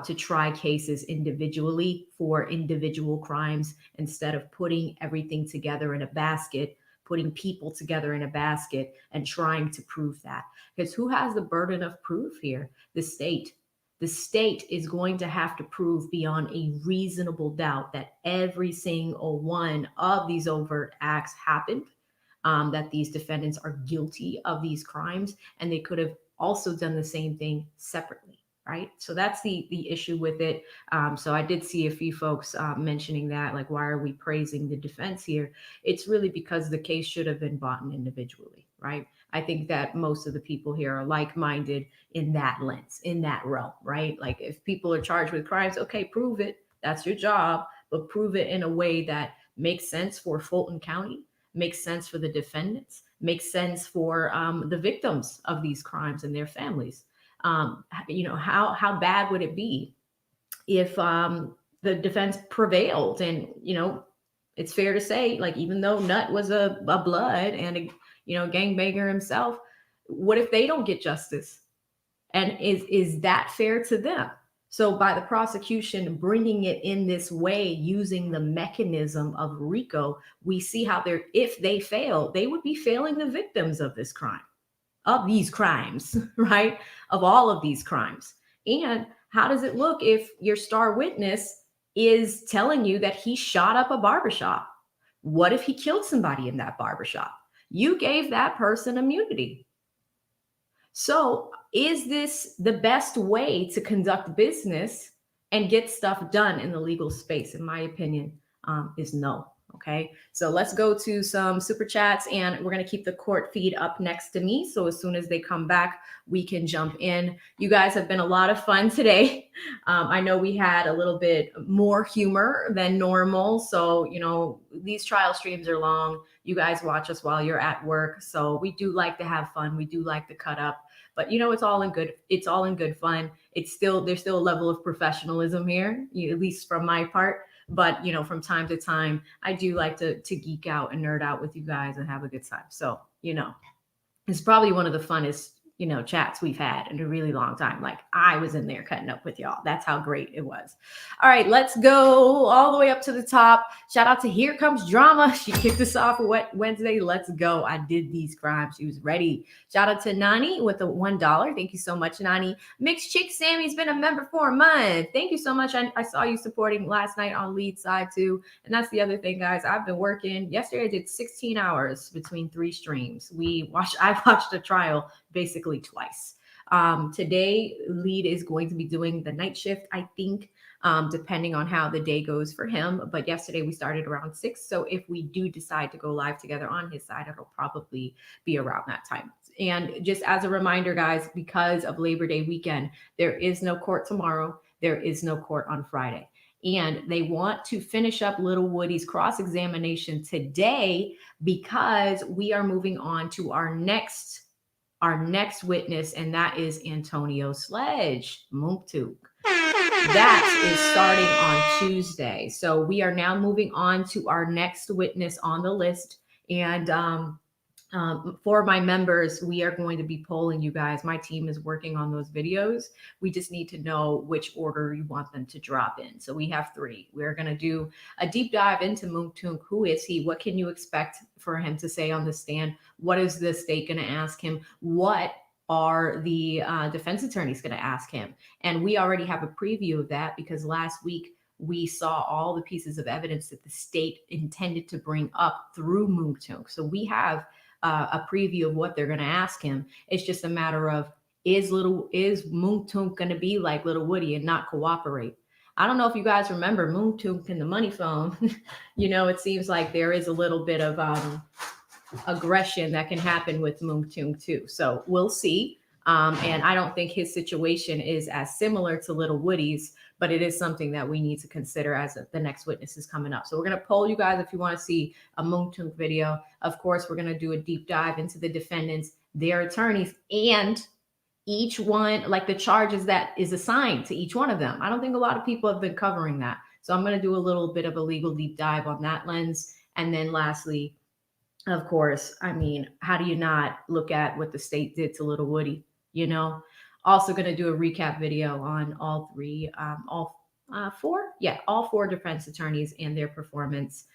to try cases individually for individual crimes instead of putting everything together in a basket, putting people together in a basket and trying to prove that. Because who has the burden of proof here? The state. The state is going to have to prove beyond a reasonable doubt that every single one of these overt acts happened, that these defendants are guilty of these crimes, and they could have also done the same thing separately, right? So that's the issue with it. So I did see a few folks mentioning that, like, why are we praising the defense here? It's really because the case should have been bought individually, right? I think that most of the people here are like-minded in that lens, in that realm, right? Like if people are charged with crimes, okay, prove it. That's your job, but prove it in a way that makes sense for Fulton County, makes sense for the defendants, makes sense for the victims of these crimes and their families. How bad would it be if the defense prevailed? And, it's fair to say, like, even though Nut was a blood and a gangbanger himself, what if they don't get justice? And is that fair to them? So by the prosecution bringing it in this way, using the mechanism of RICO, we see how if they fail, they would be failing the victims of this crime, of these crimes, right? Of all of these crimes. And how does it look if your star witness is telling you that he shot up a barbershop? What if he killed somebody in that barbershop? You gave that person immunity. So is this the best way to conduct business and get stuff done in the legal space? In my opinion, is no. Okay, so let's go to some super chats, and we're going to keep the court feed up next to me. So as soon as they come back, we can jump in. You guys have been a lot of fun today. I know we had a little bit more humor than normal. So, these trial streams are long. You guys watch us while you're at work. So we do like to have fun. We do like to cut up. But it's all in good. It's all in good fun. There's still a level of professionalism here, at least from my part. But, you know, from time to time, I do like to geek out and nerd out with you guys and have a good time. So, you know, it's probably one of the funnest, you know, chats we've had in a really long time. Like I was in there cutting up with y'all. That's how great it was. All right, let's go all the way up to the top. Shout out to Here Comes Drama. She kicked us off Wednesday. Let's go. I did these crimes. She was ready. Shout out to Nani with the $1. Thank you so much, Nani. Mixed Chick Sammy's been a member for a month. Thank you so much. I saw you supporting last night on lead side too. And that's the other thing, guys. I've been working. Yesterday I did 16 hours between 3 streams. I watched a trial basically twice. Today, lead is going to be doing the night shift, I think, depending on how the day goes for him. But yesterday we started around 6. So if we do decide to go live together on his side, it'll probably be around that time. And just as a reminder, guys, because of Labor Day weekend, there is no court tomorrow. There is no court on Friday. And they want to finish up Lil Woody's cross-examination today because we are moving on to our next witness, and that is Antonio Sledge, Moontuk. That is starting on Tuesday. So we are now moving on to our next witness on the list. And for my members, we are going to be polling you guys. My team is working on those videos. We just need to know which order you want them to drop in. So we have 3. We're going to do a deep dive into Moontuk. Who is he? What can you expect for him to say on the stand? What is the state going to ask him? What are the defense attorneys going to ask him? And we already have a preview of that because last week we saw all the pieces of evidence that the state intended to bring up through Moontuk. So we have a preview of what they're going to ask him. It's just a matter of, is Moontuk going to be like Lil Woody and not cooperate? I don't know if you guys remember Moontuk and the money phone. You know, it seems like there is a little bit of aggression that can happen with Moontuk too. So we'll see. And I don't think his situation is as similar to Lil Woody's, but it is something that we need to consider as the next witness is coming up. So we're going to poll you guys if you want to see a Moontuk video. Of course, we're going to do a deep dive into the defendants, their attorneys, and each one, like the charges that is assigned to each one of them. I don't think a lot of people have been covering that. So I'm going to do a little bit of a legal deep dive on that lens. And then lastly, of course, I mean, how do you not look at what the state did to Lil Woody? You know, also going to do a recap video on all 4 defense attorneys and their performance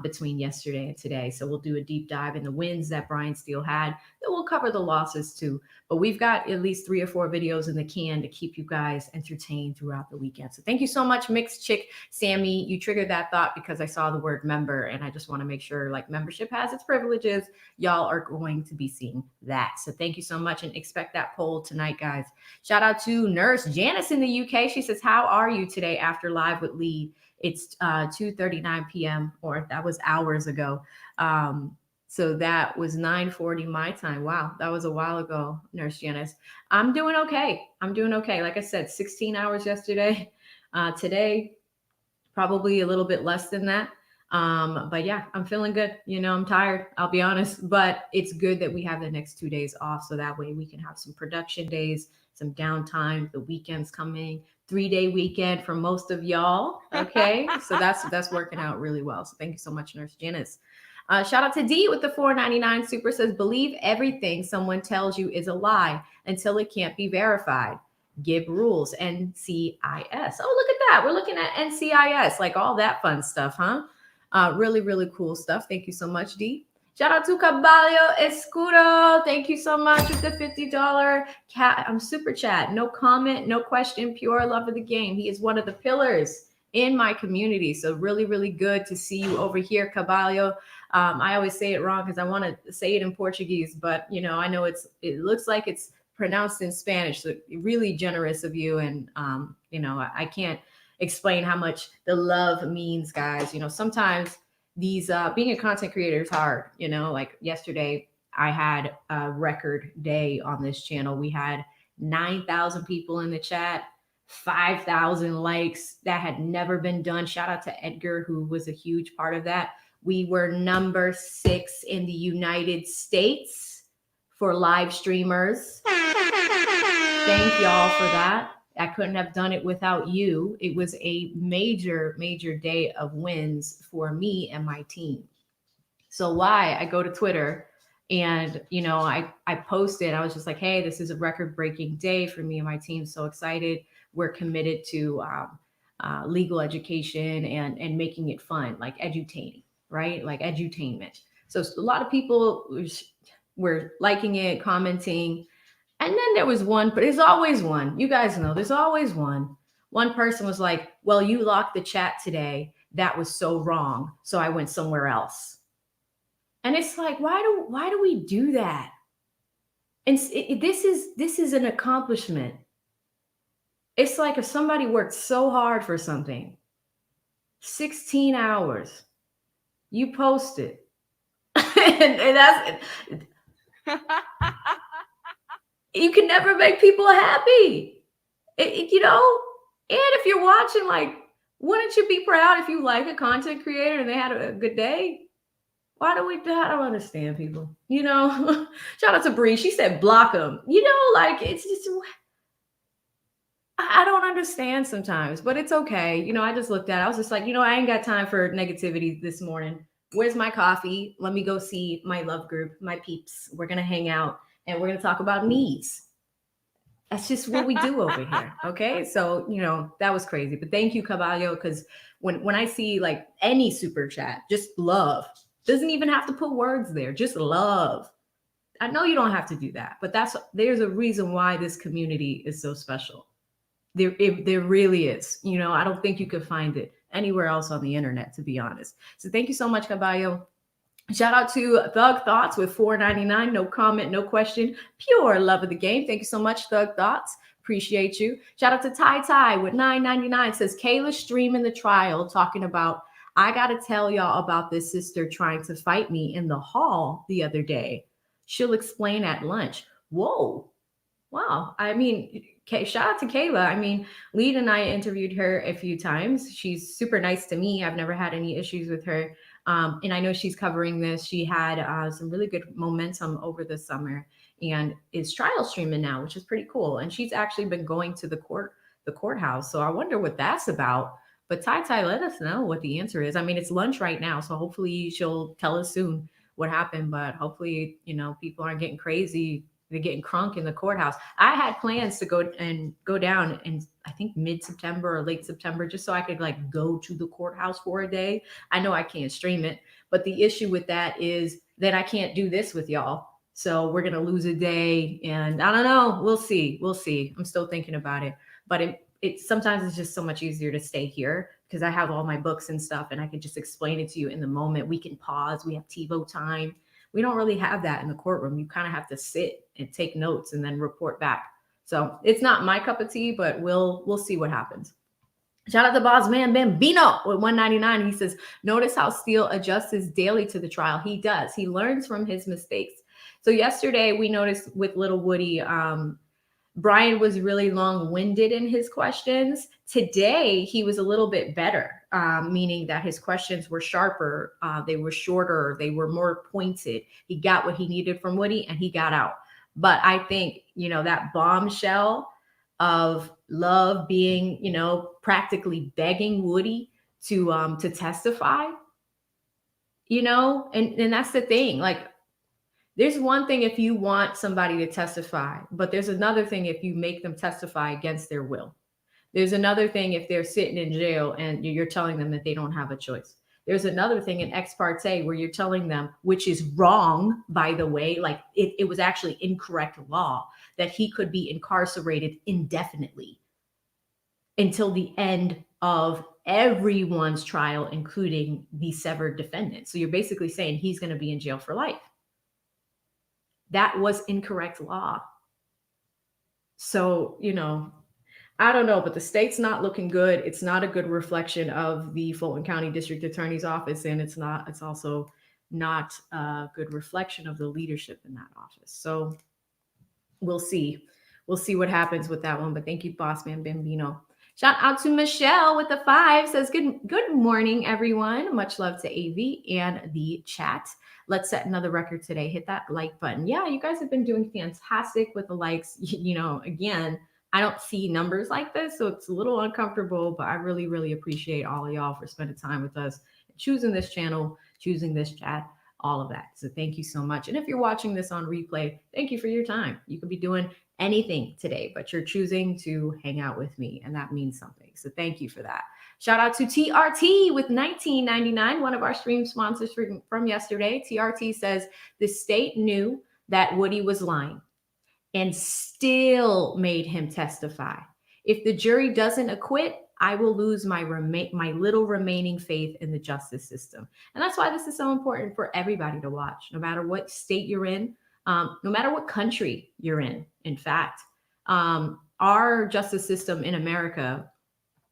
between yesterday and today. So we'll do a deep dive in the wins that Brian Steele had. Then we'll cover the losses too. But we've got at least 3 or 4 videos in the can to keep you guys entertained throughout the weekend. So thank you so much, Mixed Chick Sammy. You triggered that thought because I saw the word member, and I just want to make sure, like, membership has its privileges. Y'all are going to be seeing that. So thank you so much, and expect that poll tonight, guys. Shout out to Nurse Janice in the UK. She says, how are you today after live with Lee? It's 2:39 p.m. or that was hours ago. So that was 9:40 my time. Wow, that was a while ago, Nurse Janice. I'm doing okay. Like I said, 16 hours yesterday. Today, probably a little bit less than that. But yeah, I'm feeling good. You know, I'm tired, I'll be honest, but it's good that we have the next 2 days off. So that way we can have some production days, some downtime. The weekend's coming. 3-day weekend for most of y'all. Okay. So that's working out really well. So thank you so much, Nurse Janice. Shout out to D with the $4.99 super says, believe everything someone tells you is a lie until it can't be verified. Give rules. NCIS. Oh, look at that. We're looking at NCIS, like all that fun stuff, huh? Really, really cool stuff. Thank you so much, D. Shout out to Caballo Escudo. Thank you so much with the $50 super chat. No comment, no question, pure love of the game. He is one of the pillars in my community. So really, really good to see you over here, Caballo. I always say it wrong because I want to say it in Portuguese, but you know, I know it looks like it's pronounced in Spanish. So really generous of you. And you know, I can't explain how much the love means, guys. You know, sometimes these being a content creator is hard. You know, like yesterday I had a record day on this channel. We had 9,000 people in the chat, 5,000 likes. That had never been done. Shout out to Edgar, who was a huge part of that. We were number 6 in the United States for live streamers. Thank y'all for that. I couldn't have done it without you. It was a major, major day of wins for me and my team. So why I go to Twitter and I posted, I was just like, hey, this is a record-breaking day for me and my team. So excited. We're committed to legal education and making it fun, like edutaining, right? Like edutainment. So a lot of people were liking it, commenting. And then there was one, but there's always one. You guys know there's always one. One person was like, well, you locked the chat today. That was so wrong. So I went somewhere else. And it's like, why do we do that? And this is an accomplishment. It's like if somebody worked so hard for something, 16 hours, you post it. and that's you can never make people happy. And if you're watching, like, wouldn't you be proud if you like a content creator and they had a good day? I don't understand people, shout out to Bree. She said, block them, like, it's just, I don't understand sometimes, but it's okay. I just looked at it. I was just like, I ain't got time for negativity this morning. Where's my coffee? Let me go see my love group, my peeps. We're going to hang out and we're going to talk about knees. That's just what we do over here. Okay. So, that was crazy, but thank you, Caballo. Cause when I see like any super chat, just love. Doesn't even have to put words there, just love. I know you don't have to do that, but there's a reason why this community is so special. There really is. I don't think you could find it anywhere else on the internet, to be honest. So thank you so much, Caballo. Shout out to Thug Thoughts with $4.99. No comment, no question. Pure love of the game. Thank you so much, Thug Thoughts. Appreciate you. Shout out to Ty with $9.99. Says Kayla streaming the trial, talking about, I got to tell y'all about this sister trying to fight me in the hall the other day. She'll explain at lunch. Whoa. Wow. I mean, shout out to Kayla. I mean, Lead and I interviewed her a few times. She's super nice to me. I've never had any issues with her. And I know she's covering this. She had some really good momentum over the summer and is trial streaming now, which is pretty cool. And she's actually been going to the courthouse. So I wonder what that's about. But Ty, let us know what the answer is. I mean, it's lunch right now, so hopefully she'll tell us soon what happened. But hopefully, people aren't getting crazy. They're getting crunk in the courthouse. I had plans to go down in, I think, mid-September or late September, just so I could like go to the courthouse for a day. I know I can't stream it, but the issue with that is that I can't do this with y'all. So we're gonna lose a day, and I don't know. We'll see. I'm still thinking about it, but it sometimes it's just so much easier to stay here because I have all my books and stuff and I can just explain it to you in the moment. We can pause. We have TiVo time. We don't really have that in the courtroom. You kind of have to sit and take notes and then report back. So it's not my cup of tea, but we'll see what happens. Shout out to Boss Man Bambino with $1.99. He says, notice how Steele adjusts his daily to the trial. He does. He learns from his mistakes. So yesterday we noticed with Lil Woody, Brian was really long-winded in his questions. Today, he was a little bit better, meaning that his questions were sharper, they were shorter, they were more pointed. He got what he needed from Woody and he got out. But I think, that bombshell of Love being, practically begging Woody to testify, and that's the thing. Like, there's one thing if you want somebody to testify, but there's another thing if you make them testify against their will. There's another thing if they're sitting in jail and you're telling them that they don't have a choice. There's another thing in ex parte where you're telling them, which is wrong, by the way, like it was actually incorrect law, that he could be incarcerated indefinitely until the end of everyone's trial, including the severed defendant. So you're basically saying he's going to be in jail for life. That was incorrect law. So, I don't know, but the state's not looking good. It's not a good reflection of the Fulton County District Attorney's Office. And it's also not a good reflection of the leadership in that office. So we'll see. We'll see what happens with that one. But thank you, Boss Man Bambino. Shout out to Michelle with the 5, says, good morning, everyone. Much love to AV and the chat. Let's set another record today. Hit that like button. Yeah, you guys have been doing fantastic with the likes. Again, I don't see numbers like this, so it's a little uncomfortable, but I really, really appreciate all of y'all for spending time with us, choosing this channel, choosing this chat, all of that. So thank you so much. And if you're watching this on replay, thank you for your time. You could be doing anything today, but you're choosing to hang out with me, and that means something. So thank you for that. Shout out to TRT with $19.99, one of our stream sponsors from yesterday. TRT says the state knew that Woody was lying and still made him testify. If the jury doesn't acquit, I will lose my little remaining faith in the justice system. And that's why this is so important for everybody to watch, no matter what state you're in, no matter what country you're in fact. Our justice system in America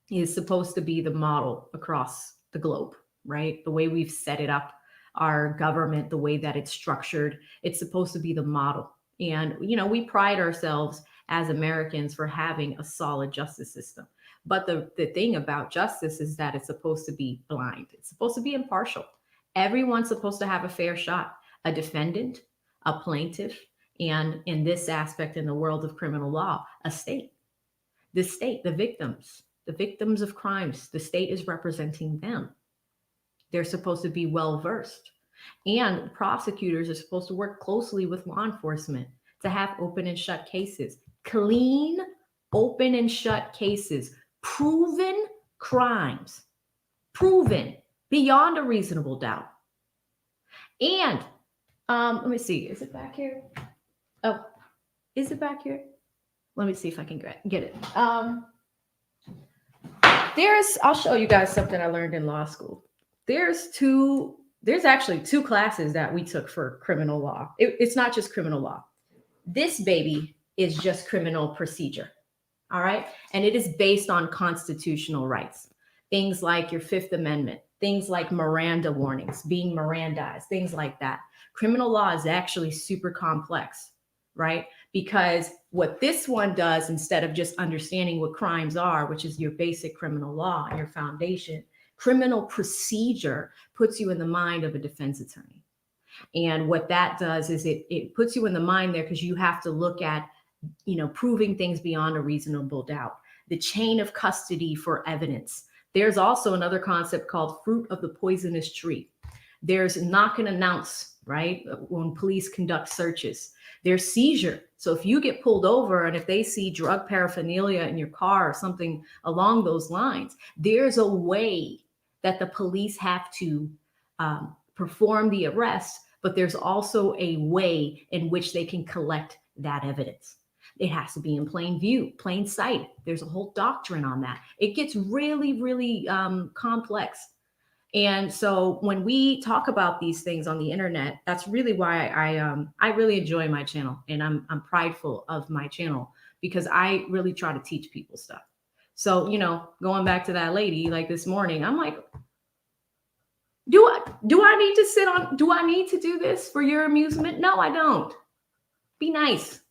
is supposed to be the model across the globe, right? The way we've set it up, our government, the way that it's structured, it's supposed to be the model. And, you know, we pride ourselves as Americans for having a solid justice system. But the thing about justice is that it's supposed to be blind. It's supposed to be impartial. Everyone's supposed to have a fair shot, a defendant, a plaintiff, and in this aspect, in the world of criminal law, a state. The state, the victims of crimes, the state is representing them. They're supposed to be well-versed. And prosecutors are supposed to work closely with law enforcement to have open and shut cases. Clean, open and shut cases. Proven crimes. Proven beyond a reasonable doubt. And let me see. Is it back here? Oh, is it back here? Let me see if I can get it. I'll show you guys something I learned in law school. There's actually two classes that we took for criminal law. It's not just criminal law. This baby is just criminal procedure. All right. And it is based on constitutional rights. Things like your Fifth Amendment, things like Miranda warnings, being Mirandized, things like that. Criminal law is actually super complex, right? Because what this one does, instead of just understanding what crimes are, which is your basic criminal law and your foundation, criminal procedure puts you in the mind of a defense attorney. And what that does is it puts you in the mind there because you have to look at, you know, proving things beyond a reasonable doubt, the chain of custody for evidence. There's also another concept called fruit of the poisonous tree. There's knock and announce, right? When police conduct searches. There's seizure. So if you get pulled over and if they see drug paraphernalia in your car or something along those lines, there's a way that the police have to perform the arrest, but there's also a way in which they can collect that evidence. It has to be in plain view, plain sight. There's a whole doctrine on that. It gets really, really complex. And so when we talk about these things on the internet, that's really why I really enjoy my channel, and I'm prideful of my channel because I really try to teach people stuff. So, you know, going back to that lady, like this morning, I'm like, do I need to do I need to do this for your amusement? No, I don't. Be nice.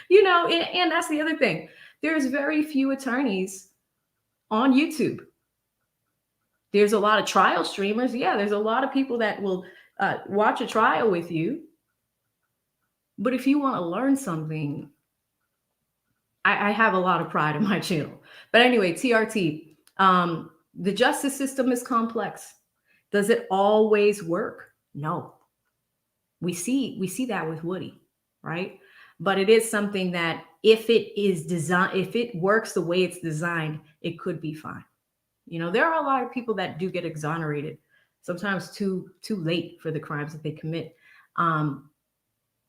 You know, and that's the other thing. There's very few attorneys on YouTube. There's a lot of trial streamers. Yeah, there's a lot of people that will watch a trial with you. But if you want to learn something, I have a lot of pride in my channel. But anyway, TRT, the justice system is complex. Does it always work? No. We see that with Woody, right? But it is something that if it works the way it's designed, it could be fine. You know, there are a lot of people that do get exonerated, sometimes too late for the crimes that they commit. And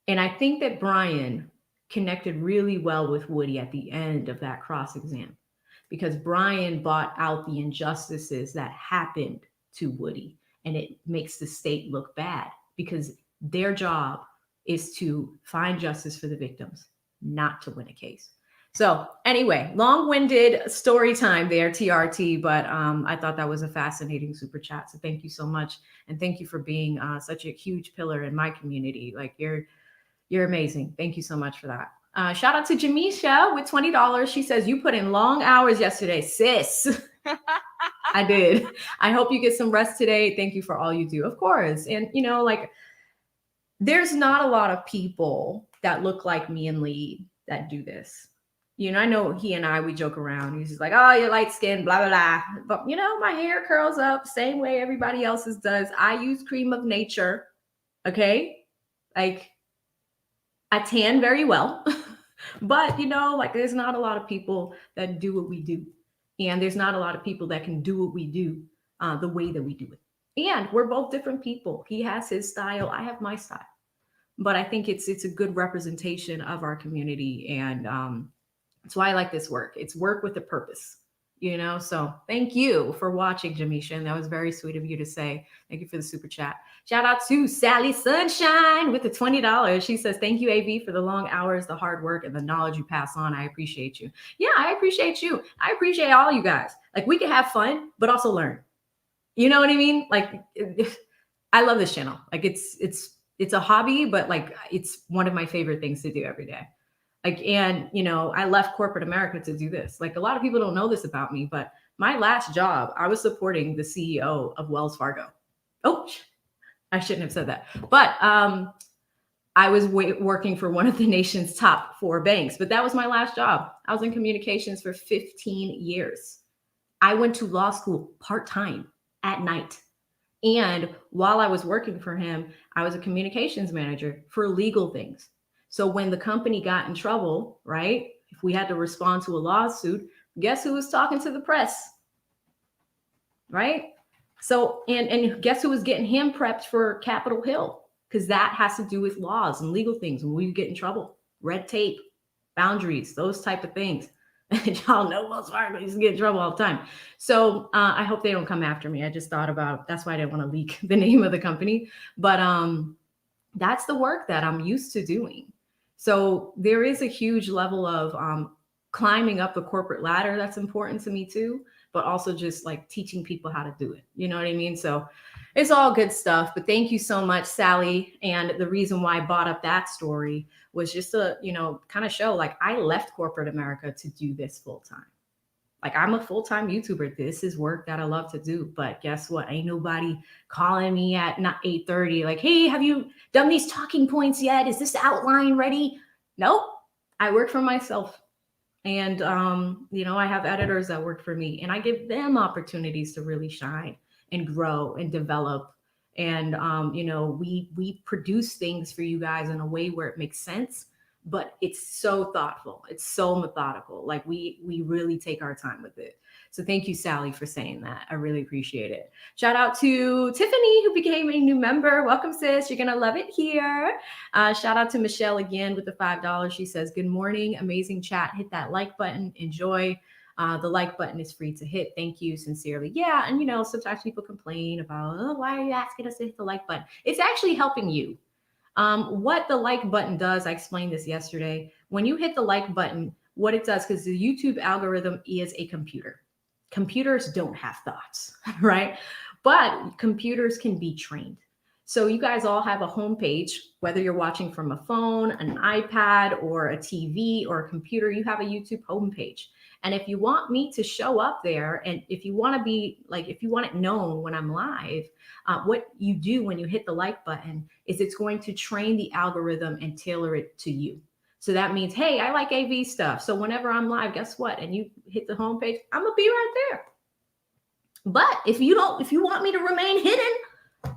I think that Brian connected really well with Woody at the end of that cross-exam, because Brian brought out the injustices that happened to Woody, and it makes the state look bad because their job is to find justice for the victims, not to win a case. So anyway, long-winded story time there, TRT, but I thought that was a fascinating super chat. So thank you so much. And thank you for being such a huge pillar in my community. Like you're amazing. Thank you so much for that. Shout out to Jamisha with $20. She says, you put in long hours yesterday, sis. I did. I hope you get some rest today. Thank you for all you do. Of course. And you know, like there's not a lot of people that look like me and Lee that do this. You know, I know he and we joke around. He's just like, oh, you're light skinned, blah, blah, blah. But, you know, my hair curls up same way everybody else's does. I use cream of nature. Okay. Like, I tan very well. But, you know, like, there's not a lot of people that do what we do. And there's not a lot of people that can do what we do the way that we do it. And we're both different people. He has his style. I have my style. But I think it's a good representation of our community. And that's why I like this work. It's work with a purpose, you know? So thank you for watching, Jamisha. And that was very sweet of you to say. Thank you for the super chat. Shout out to Sally Sunshine with the $20. She says, thank you, AV, for the long hours, the hard work, and the knowledge you pass on. I appreciate you. Yeah, I appreciate you. I appreciate all you guys. Like, we can have fun, but also learn. You know what I mean? Like, I love this channel. Like, it's a hobby, but like, it's one of my favorite things to do every day. Like, and, you know, I left corporate America to do this. Like, a lot of people don't know this about me, but my last job, I was supporting the CEO of Wells Fargo. Oh, I shouldn't have said that. But I was working for one of the nation's top 4 banks, but that was my last job. I was in communications for 15 years. I went to law school part-time at night. And while I was working for him, I was a communications manager for legal things. So when the company got in trouble, right, if we had to respond to a lawsuit, guess who was talking to the press? Right? So, and guess who was getting him prepped for Capitol Hill? Because that has to do with laws and legal things when we get in trouble. Red tape, boundaries, those type of things. And y'all know Wells Fargo used to get in trouble all the time. So I hope they don't come after me. I just thought about, that's why I didn't want to leak the name of the company. But that's the work that I'm used to doing. So there is a huge level of climbing up the corporate ladder that's important to me too, but also just like teaching people how to do it. You know what I mean? So it's all good stuff. But thank you so much, Sally. And the reason why I brought up that story was just to, you know, kind of show, like, I left corporate America to do this full time. Like, I'm a full-time YouTuber. This is work that I love to do. But guess what? Ain't nobody calling me at 8:30 like, hey, have you done these talking points yet? Is this outline ready? Nope. I work for myself. And, you know, I have editors that work for me, and I give them opportunities to really shine and grow and develop. And, you know, we produce things for you guys in a way where it makes sense, but it's so thoughtful. It's so methodical. Like, we really take our time with it. So thank you, Sally, for saying that. I really appreciate it. Shout out to Tiffany, who became a new member. Welcome, sis. You're going to love it here. Shout out to Michelle again with the $5. She says, good morning. Amazing chat. Hit that like button. Enjoy. The like button is free to hit. Thank you sincerely. Yeah. And, you know, sometimes people complain about, oh, why are you asking us to hit the like button? It's actually helping you. What the like button does, I explained this yesterday. When you hit the like button, what it does, because the YouTube algorithm is a computer. Computers don't have thoughts, right? But computers can be trained. So you guys all have a homepage, whether you're watching from a phone, an iPad, or a TV, or a computer, you have a YouTube homepage. And if you want me to show up there, and if you want to be like, if you want it known when I'm live, what you do when you hit the like button is it's going to train the algorithm and tailor it to you. So that means, hey, I like AV stuff. So whenever I'm live, guess what? And you hit the homepage, I'm gonna be right there. But if you want me to remain hidden,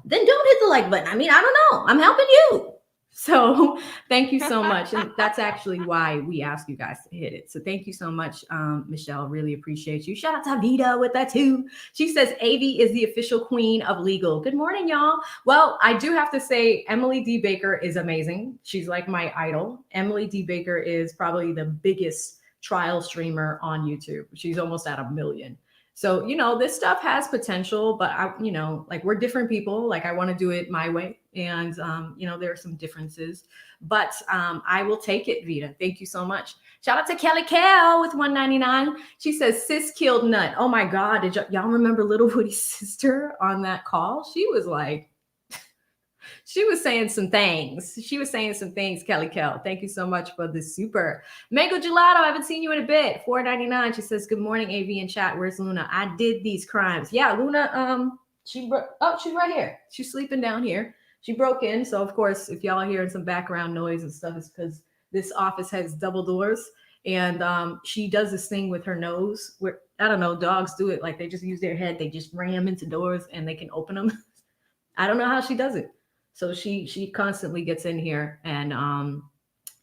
then don't hit the like button. I mean, I don't know. I'm helping you. So thank you so much. And that's actually why we ask you guys to hit it. So thank you so much, Michelle. Really appreciate you. Shout out to Vida with that too. She says AV is the official queen of legal. Good morning, y'all. Well, I do have to say Emily D. Baker is amazing. She's like my idol. Emily D. Baker is probably the biggest trial streamer on YouTube. She's almost at 1 million. So, you know, this stuff has potential, but you know, like, we're different people. Like, I want to do it my way. And, you know, there are some differences, but I will take it, Vita. Thank you so much. Shout out to Kelly Cal with $1.99. She says, sis killed nut. Oh my God. Did y'all remember Lil Woody's sister on that call? She was like, she was saying some things. Kelly Cal. Thank you so much for the super. Mango Gelato, I haven't seen you in a bit. $4.99. She says, good morning, AV and chat. Where's Luna? I did these crimes. Yeah, Luna, she's right here. She's sleeping down here. She broke in. So, of course, if y'all are hearing some background noise and stuff, it's because this office has double doors. And she does this thing with her nose where, I don't know, dogs do it. Like they just use their head, they just ram into doors and they can open them. I don't know how she does it. So she constantly gets in here. And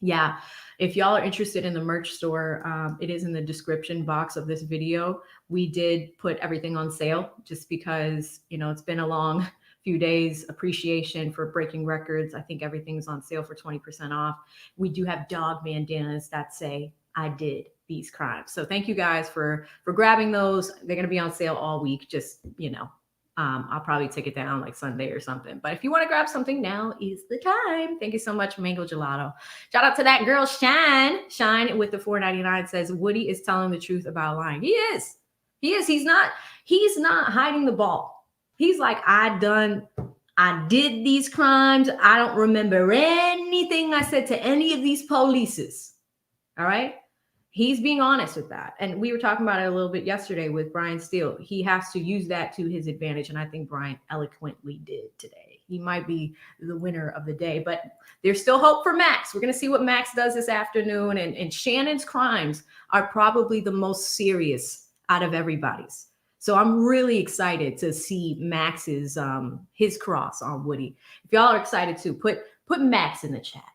yeah, if y'all are interested in the merch store, it is in the description box of this video. We did put everything on sale just because, you know, it's been a long few days. Appreciation for breaking records. I think everything's on sale for 20% off. We do have dog bandanas that say, I did these crimes. So thank you guys for grabbing those. They're going to be on sale all week. Just, you know, I'll probably take it down like Sunday or something. But if you want to grab something, now is the time. Thank you so much, Mango Gelato. Shout out to that girl, Shine. Shine with the $4.99 says, Woody is telling the truth about lying. He is. He is. He's not hiding the ball. He's like, I did these crimes. I don't remember anything I said to any of these polices. All right. He's being honest with that. And we were talking about it a little bit yesterday with Brian Steele. He has to use that to his advantage. And I think Brian eloquently did today. He might be the winner of the day, but there's still hope for Max. We're going to see what Max does this afternoon. And Shannon's crimes are probably the most serious out of everybody's. So I'm really excited to see Max's his cross on Woody. If y'all are excited too, put Max in the chat.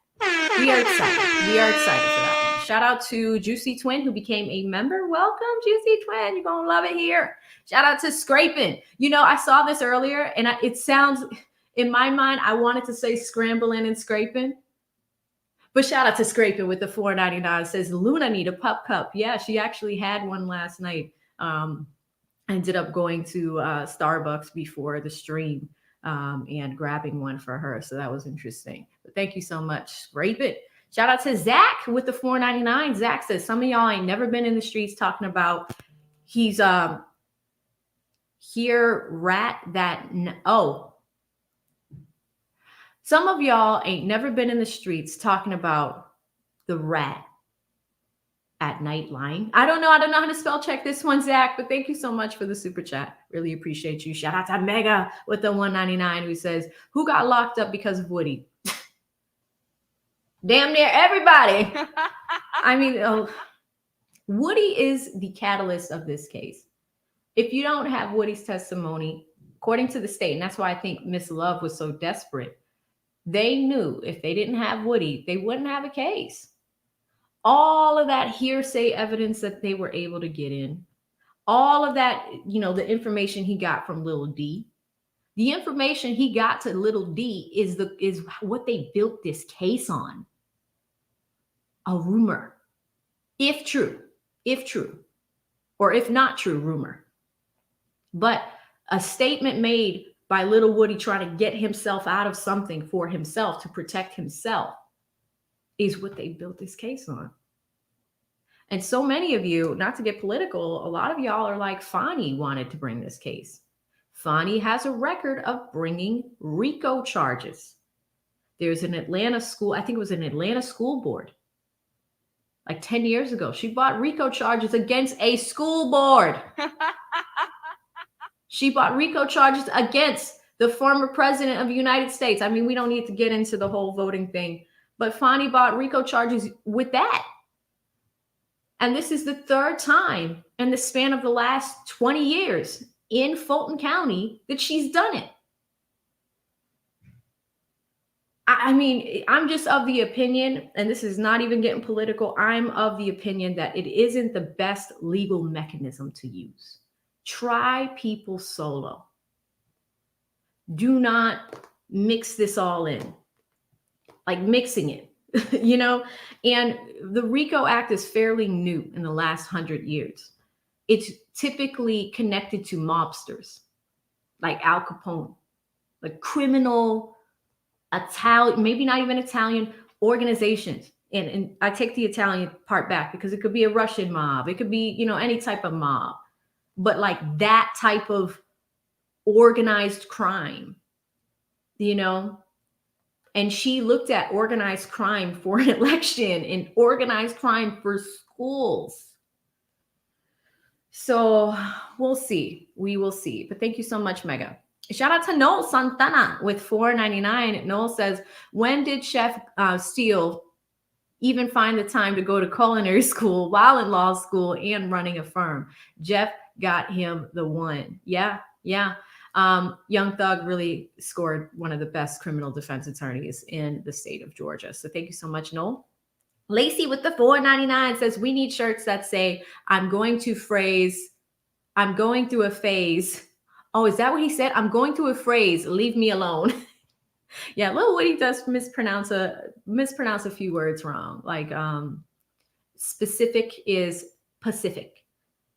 We are excited. We are excited for that one. Shout out to Juicy Twin, who became a member. Welcome, Juicy Twin. You're going to love it here. Shout out to Scraping. You know, I saw this earlier, and it sounds, in my mind, I wanted to say scrambling and scraping. But shout out to Scraping with the $4.99. Says, Luna need a pup cup. Yeah, she actually had one last night. Ended up going to Starbucks before the stream and grabbing one for her. So that was interesting. But thank you so much. Scrape it. Shout out to Zach with the $4.99. Zach says, some of y'all ain't never been in the streets talking about he's here rat that. Some of y'all ain't never been in the streets talking about the rat at night lying. I don't know how to spell check this one, Zach, but thank you so much for the super chat. Really appreciate you. Shout out to Mega with the $1.99 who says, who got locked up because of Woody? Damn near everybody. I mean, Woody is the catalyst of this case. If you don't have Woody's testimony, according to the state, and that's why I think Miss Love was so desperate, they knew if they didn't have Woody, they wouldn't have a case. All of that hearsay evidence that they were able to get in, all of that, you know, the information he got from Lil D, the information he got to Lil D is what they built this case on. A rumor, if true, or if not true, rumor. But a statement made by Lil Woody trying to get himself out of something for himself to protect himself is what they built this case on. And so many of you, not to get political, a lot of y'all are like, Fani wanted to bring this case. Fani has a record of bringing RICO charges. There's an Atlanta school, I think it was an Atlanta school board, like 10 years ago. She brought RICO charges against a school board. She brought RICO charges against the former president of the United States. I mean, we don't need to get into the whole voting thing, but Fani bought RICO charges with that. And this is the third time in the span of the last 20 years in Fulton County that she's done it. I mean, I'm just of the opinion, and this is not even getting political, I'm of the opinion that it isn't the best legal mechanism to use. Try people solo. Do not mix this all in, like mixing it. You know, and the RICO Act is fairly new in the last 100 years. It's typically connected to mobsters like Al Capone, like criminal Italian, maybe not even Italian organizations. And I take the Italian part back because it could be a Russian mob. It could be, you know, any type of mob, but like that type of organized crime, you know. And she looked at organized crime for an election and organized crime for schools. So we'll see. We will see. But thank you so much, Mega. Shout out to Noel Santana with $4.99. Noel says, when did Chef Steele even find the time to go to culinary school while in law school and running a firm. Jeff got him the one. Yeah. Young Thug really scored one of the best criminal defense attorneys in the state of Georgia. So thank you so much, Noel. Lacey with the $4.99 says, we need shirts that say, I'm going through a phase. Oh, is that what he said? I'm going through a phrase. Leave me alone. Yeah, Lil Woody does mispronounce a few words wrong. Like specific is Pacific,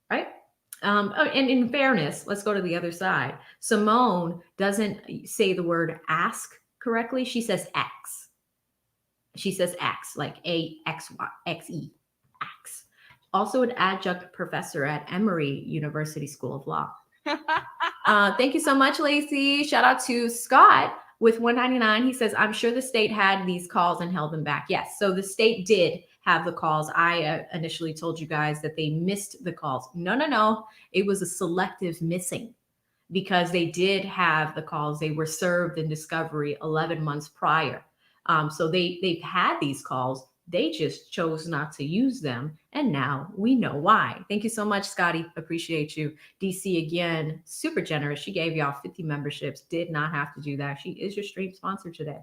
right? And in fairness, let's go to the other side. Simone doesn't say the word ask correctly. She says X. She says X, like A-X-Y-X-E, X. Also an adjunct professor at Emory University School of Law. Thank you so much, Lacey. Shout out to Scott with $1.99. He says, I'm sure the state had these calls and held them back. Yes, so the state did have the calls. I initially told you guys that they missed the calls. No. It was a selective missing because they did have the calls. They were served in discovery 11 months prior. So they've had these calls. They just chose not to use them. And now we know why. Thank you so much, Scotty. Appreciate you. DC, again, super generous. She gave y'all 50 memberships. Did not have to do that. She is your stream sponsor today.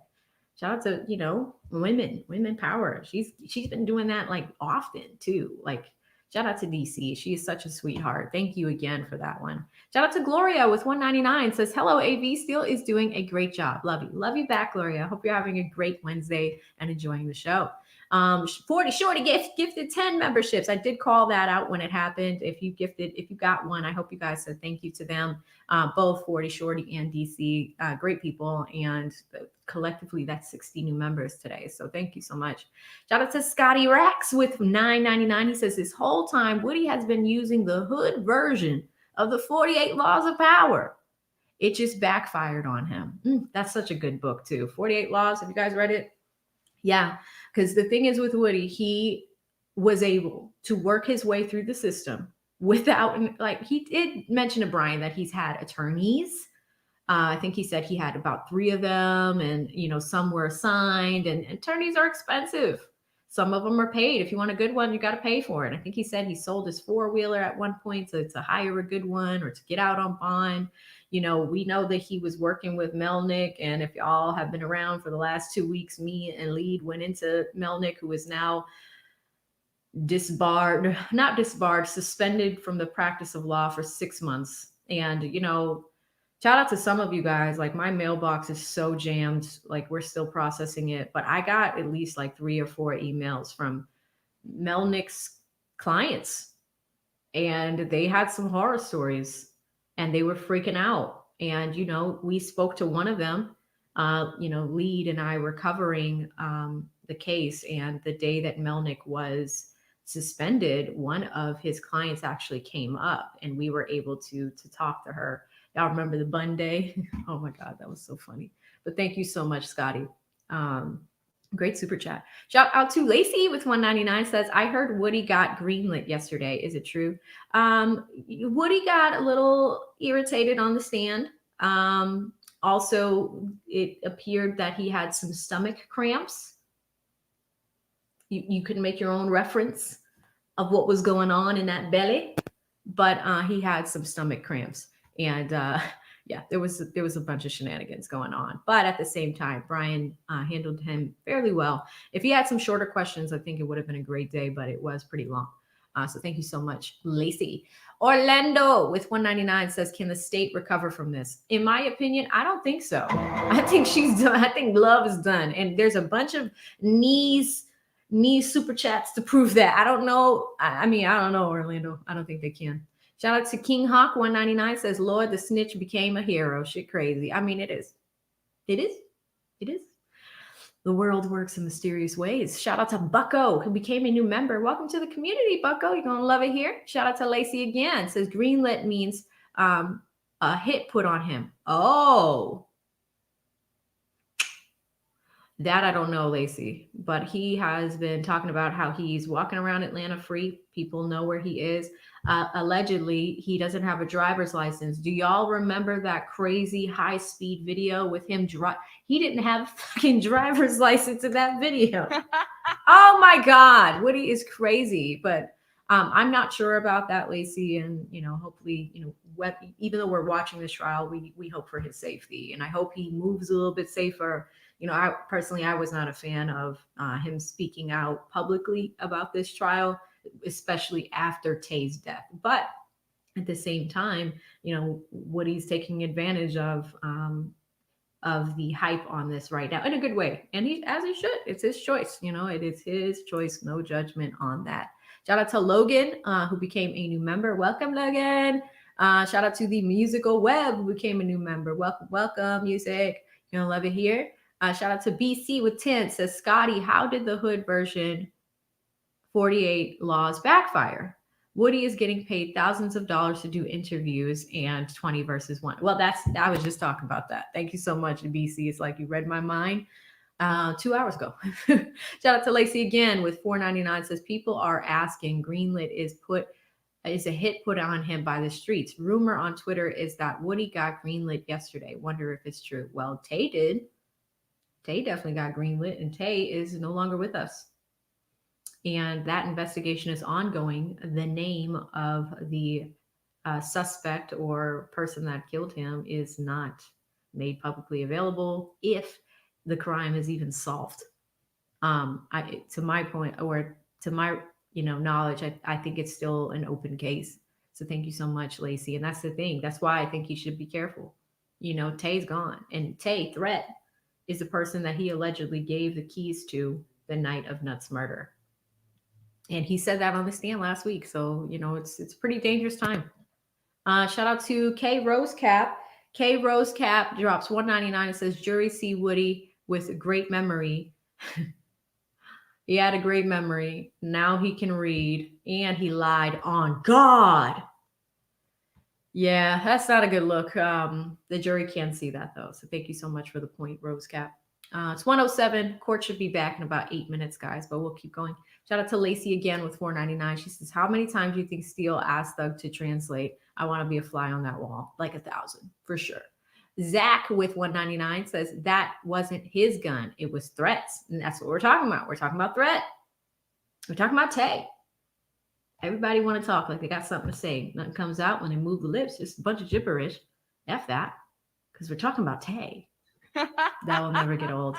Shout out to, women power. She's been doing that like often too. Like, shout out to DC. She is such a sweetheart. Thank you again for that one. Shout out to Gloria with $1.99. Says, hello, AV still is doing a great job. Love you. Love you back, Gloria. Hope you're having a great Wednesday and enjoying the show. 40 Shorty gifted 10 memberships. I did call that out when it happened. If you got one, I hope you guys said thank you to them. Both 40 Shorty and DC, great people. And collectively, that's 60 new members today. So thank you so much. Shout out to Scotty Rax with $9.99. He says this whole time, Woody has been using the hood version of the 48 Laws of Power. It just backfired on him. That's such a good book too. 48 Laws. Have you guys read it? Yeah. Because the thing is with Woody, he was able to work his way through the system without, like, he did mention to Brian that he's had attorneys. I think he said he had about 3 of them, and some were assigned, and attorneys are expensive. Some of them are paid. If you want a good one, you got to pay for it. I think he said he sold his 4-wheeler at one point to hire a good one or to get out on bond. We know that he was working with Melnick, and if y'all have been around for the last 2 weeks, me and Lead went into Melnick, who is now suspended from the practice of law for 6 months. And, shout out to some of you guys. Like, my mailbox is so jammed, like we're still processing it, but I got at least like 3 or 4 emails from Melnick's clients, and they had some horror stories. And they were freaking out. And, we spoke to one of them, Lead and I were covering the case. And the day that Melnick was suspended, one of his clients actually came up, and we were able to talk to her. Y'all remember the bun day? Oh my God, that was so funny. But thank you so much, Scotty. Great super chat. Shout out to Lacey with $1.99. Says, I heard Woody got greenlit yesterday. Is it true? Woody got a little irritated on the stand. Also, it appeared that he had some stomach cramps. You could make your own reference of what was going on in that belly, but he had some stomach cramps. And yeah, there was a bunch of shenanigans going on. But at the same time, Brian handled him fairly well. If he had some shorter questions, I think it would have been a great day, but it was pretty long. So thank you so much, Lacey. Orlando with $1.99 says, can the state recover from this? In my opinion, I don't think so. I think she's done. I think love is done. And there's a bunch of knees super chats to prove that. I don't know. I don't know, Orlando. I don't think they can. Shout out to King Hawk 199 says, Lord, the snitch became a hero. Shit crazy. I mean, it is. It is. It is. The world works in mysterious ways. Shout out to Bucko, who became a new member. Welcome to the community, Bucko. You're going to love it here. Shout out to Lacey again. Says greenlit means a hit put on him. Oh. That I don't know, Lacey, but he has been talking about how he's walking around Atlanta free. People know where he is. Allegedly, he doesn't have a driver's license. Do y'all remember that crazy high-speed video with him? He didn't have a fucking driver's license in that video. Oh my God, Woody is crazy. But I'm not sure about that, Lacey. And hopefully, even though we're watching this trial, we hope for his safety, and I hope he moves a little bit safer. I personally, I was not a fan of him speaking out publicly about this trial, especially after Tay's death. But at the same time, Woody's taking advantage of the hype on this right now in a good way, and as he should. It's his choice. It is his choice. No judgment on that. Shout out to Logan, who became a new member. Welcome, Logan. Shout out to the Musical Web, who became a new member. Welcome, music. You're gonna love it here. Shout out to BC with 10. Says, Scotty, how did the hood version 48 laws backfire? Woody is getting paid thousands of dollars to do interviews and 20 versus 1. Well, I was just talking about that. Thank you so much, BC. It's like you read my mind 2 hours ago. Shout out to Lacey again with $4.99. Says, people are asking, greenlit is a hit put on him by the streets. Rumor on Twitter is that Woody got greenlit yesterday. Wonder if it's true. Well, Tay did. Tay definitely got greenlit, and Tay is no longer with us. And that investigation is ongoing. The name of the suspect or person that killed him is not made publicly available if the crime is even solved. To my point, or to my knowledge, I think it's still an open case. So thank you so much, Lacey. And that's the thing. That's why I think he should be careful. Tay's gone, and Tay Threat is the person that he allegedly gave the keys to the night of Nuts murder. And he said that on the stand last week. So, it's a pretty dangerous time. Shout out to K Rosecap. K Rosecap drops $1.99 and says, jury see Woody with great memory. He had a great memory. Now he can read, and he lied on God. Yeah, that's not a good look. The jury can't see that, though. So thank you so much for the point, Rosecap. It's 1:07. Court should be back in about 8 minutes, guys, but we'll keep going. Shout out to Lacey again with $4.99. She says, how many times do you think Steele asked Thug to translate? I want to be a fly on that wall. Like 1,000, for sure. Zach with $1.99 says, that wasn't his gun. It was threats. And that's what we're talking about. We're talking about threat. We're talking about Tay. Everybody want to talk like they got something to say. Nothing comes out when they move the lips. Just a bunch of gibberish. F that. Because we're talking about Tay. That will never get old.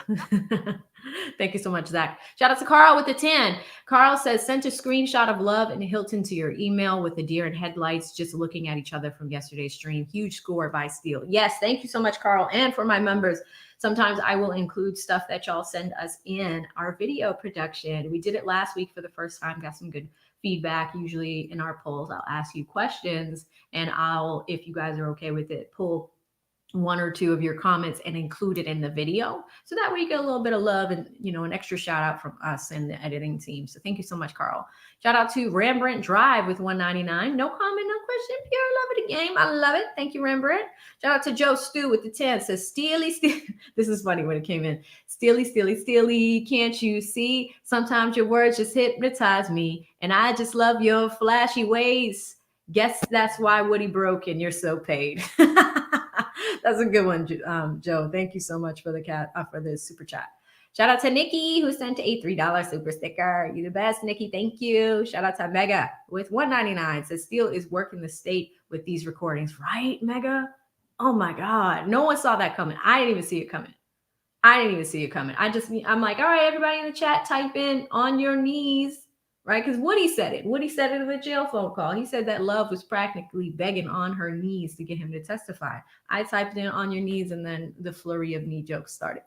Thank you so much, Zach. Shout out to Carl with the 10. Carl says, sent a screenshot of Love and Hilton to your email with the deer and headlights just looking at each other from yesterday's stream. Huge score by Steele. Yes, thank you so much, Carl. And for my members, sometimes I will include stuff that y'all send us in our video production. We did it last week for the first time. Got some good feedback. Usually in our polls, I'll ask you questions, and I'll, if you guys are okay with it, pull one or two of your comments and include it in the video. So that way you get a little bit of love and, an extra shout out from us and the editing team. So thank you so much, Carl. Shout out to Rembrandt Drive with $1.99. No comment, no question. Pure love of the game. I love it. Thank you, Rembrandt. Shout out to Joe Stu with the 10. Says, Steely. This is funny when it came in. Steely, can't you see? Sometimes your words just hypnotize me, and I just love your flashy ways. Guess that's why Woody broke and you're so paid. That's a good one, Joe. Thank you so much for the super chat. Shout out to Nikki, who sent a $3 super sticker. You the best, Nikki. Thank you. Shout out to Mega with $1.99. Says Steele is working the state with these recordings, right, Mega? Oh my God, no one saw that coming. I didn't even see it coming. I'm like, all right, everybody in the chat, type in on your knees. Right? Because Woody said it. Woody said it in the jail phone call. He said that Love was practically begging on her knees to get him to testify. I typed in on your knees, and then the flurry of knee jokes started.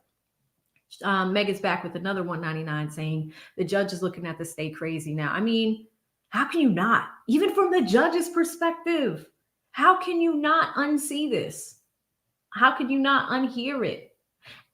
Megan's back with another $1.99 saying the judge is looking at the state crazy now. I mean, how can you not? Even from the judge's perspective, how can you not unsee this? How can you not unhear it?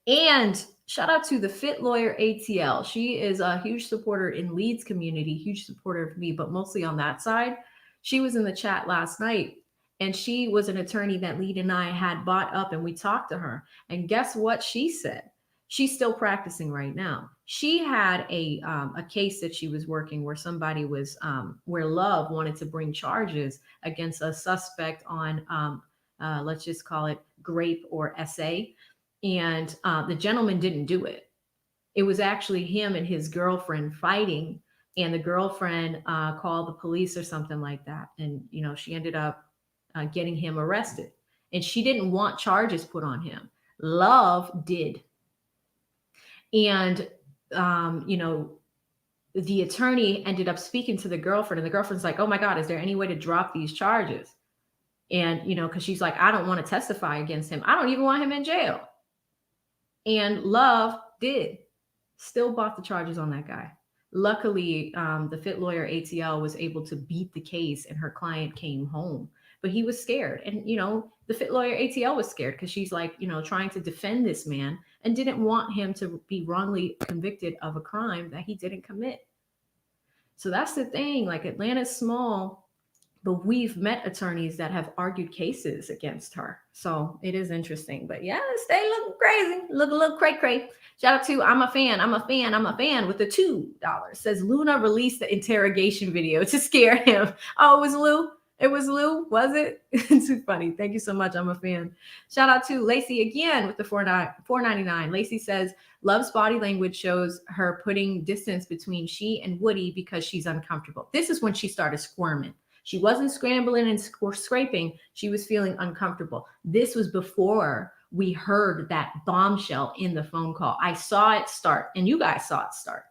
And shout out to the Fit Lawyer ATL. She is a huge supporter in Leeds community, huge supporter of me, but mostly on that side. She was in the chat last night, and she was an attorney that Lead and I had bought up, and we talked to her. And guess what she said? She's still practicing right now. She had a case that she was working where somebody was, where Love wanted to bring charges against a suspect on, let's just call it grape or SA. And the gentleman didn't do it. It was actually him and his girlfriend fighting, and the girlfriend called the police or something like that. And, you know, she ended up getting him arrested. And she didn't want charges put on him. Love did. And, you know, the attorney ended up speaking to the girlfriend, and the girlfriend's like, oh my God, is there any way to drop these charges? And, you know, because she's like, I don't want to testify against him. I don't even want him in jail. And Love did. Still bought the charges on that guy. Luckily, the fit lawyer ATL was able to beat the case, and her client came home. But he was scared. And, you know, the fit lawyer ATL was scared because she's like, you know, trying to defend this man and didn't want him to be wrongly convicted of a crime that he didn't commit. So that's the thing. Like, Atlanta's small, but we've met attorneys that have argued cases against her. So it is interesting. But yeah, stay looking crazy. Look a little cray-cray. Shout out to I'm a fan with the $2. Says Luna released the interrogation video to scare him. Oh, it was Lou. It was Lou, was it? It's too funny. Thank you so much. I'm a fan. Shout out to Lacey again with the $4.99. Lacey says Love's body language shows her putting distance between she and Woody because she's uncomfortable. This is when she started squirming. She wasn't scrambling and scraping. She was feeling uncomfortable. This was before we heard that bombshell in the phone call. I saw it start, and you guys saw it start.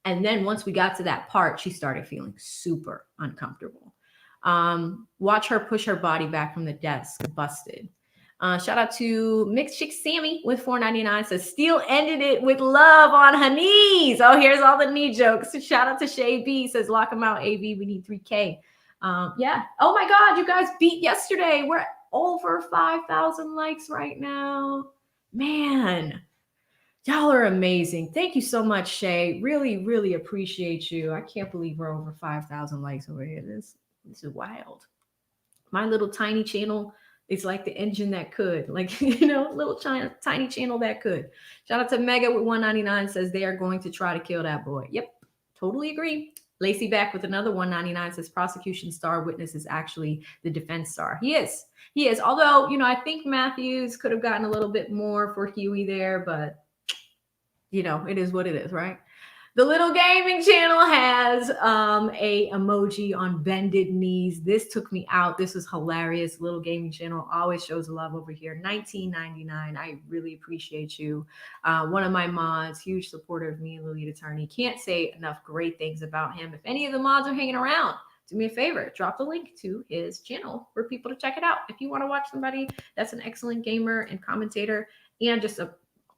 And then once we got to that part, she started feeling super uncomfortable. Watch her push her body back from the desk. Busted. Shout out to Mixed Chick Sammy with $4.99. Says Steele ended it with love on her knees. Oh, here's all the knee jokes. Shout out to Shay B. Says lock them out, AV. We need 3K. Yeah. Oh my God, you guys beat yesterday. We're over 5,000 likes right now. Man, y'all are amazing. Thank you so much, Shay. Really, really appreciate you. I can't believe we're over 5,000 likes over here. This is wild. My little tiny channel is like the engine that could, like, you know, little tiny channel that could. Shout out to Mega with $1.99. Says they are going to try to kill that boy. Yep, totally agree. Lacey back with another $1.99. Says prosecution star witness is actually the defense star. He is. Although, you know, I think Matthews could have gotten a little bit more for Huey there, but, you know, it is what it is, right? The Little Gaming Channel has a emoji on bended knees. This took me out. This was hilarious. Little Gaming Channel always shows love over here. $19.99. I really appreciate you. One of my mods, huge supporter of me and Lily Attorney. Can't say enough great things about him. If any of the mods are hanging around, do me a favor, drop the link to his channel for people to check it out. If you want to watch somebody that's an excellent gamer and commentator and just an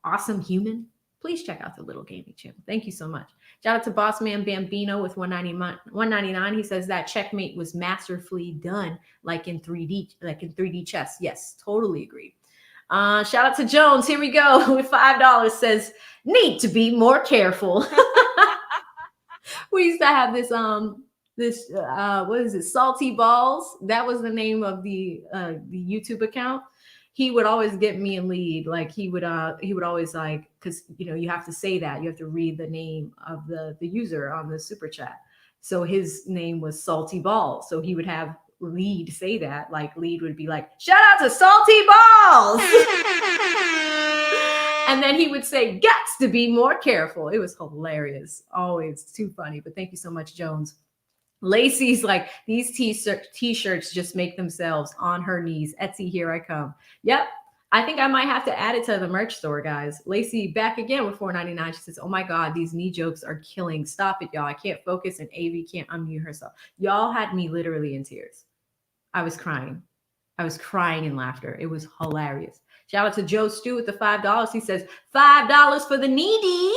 awesome human, please check out the Little Gaming Channel. Thank you so much. Shout out to Bossman Bambino with $1.99. He says that checkmate was masterfully done, like in 3D chess. Yes, totally agree. Shout out to Jones. Here we go with $5. Says need to be more careful. We used to have this what is it? Salty Balls. That was the name of the YouTube account. He would always get me in lead. Like he would always like, because you know, you have to say that. You have to read the name of the user on the super chat. So his name was Salty Balls. So he would have lead say that. Like lead would be like, shout out to Salty Balls. And then he would say, guts to be more careful. It was hilarious. Always too funny. But thank you so much, Jones. Lacey's like, these t-shirts just make themselves on her knees. Etsy, here I come. Yep. I think I might have to add it to the merch store, guys. Lacey back again with $4.99. She says, oh my God, these knee jokes are killing. Stop it, y'all. I can't focus and AV can't unmute herself. Y'all had me literally in tears. I was crying. I was crying in laughter. It was hilarious. Shout out to Joe Stew with the $5. He says, $5 for the needy.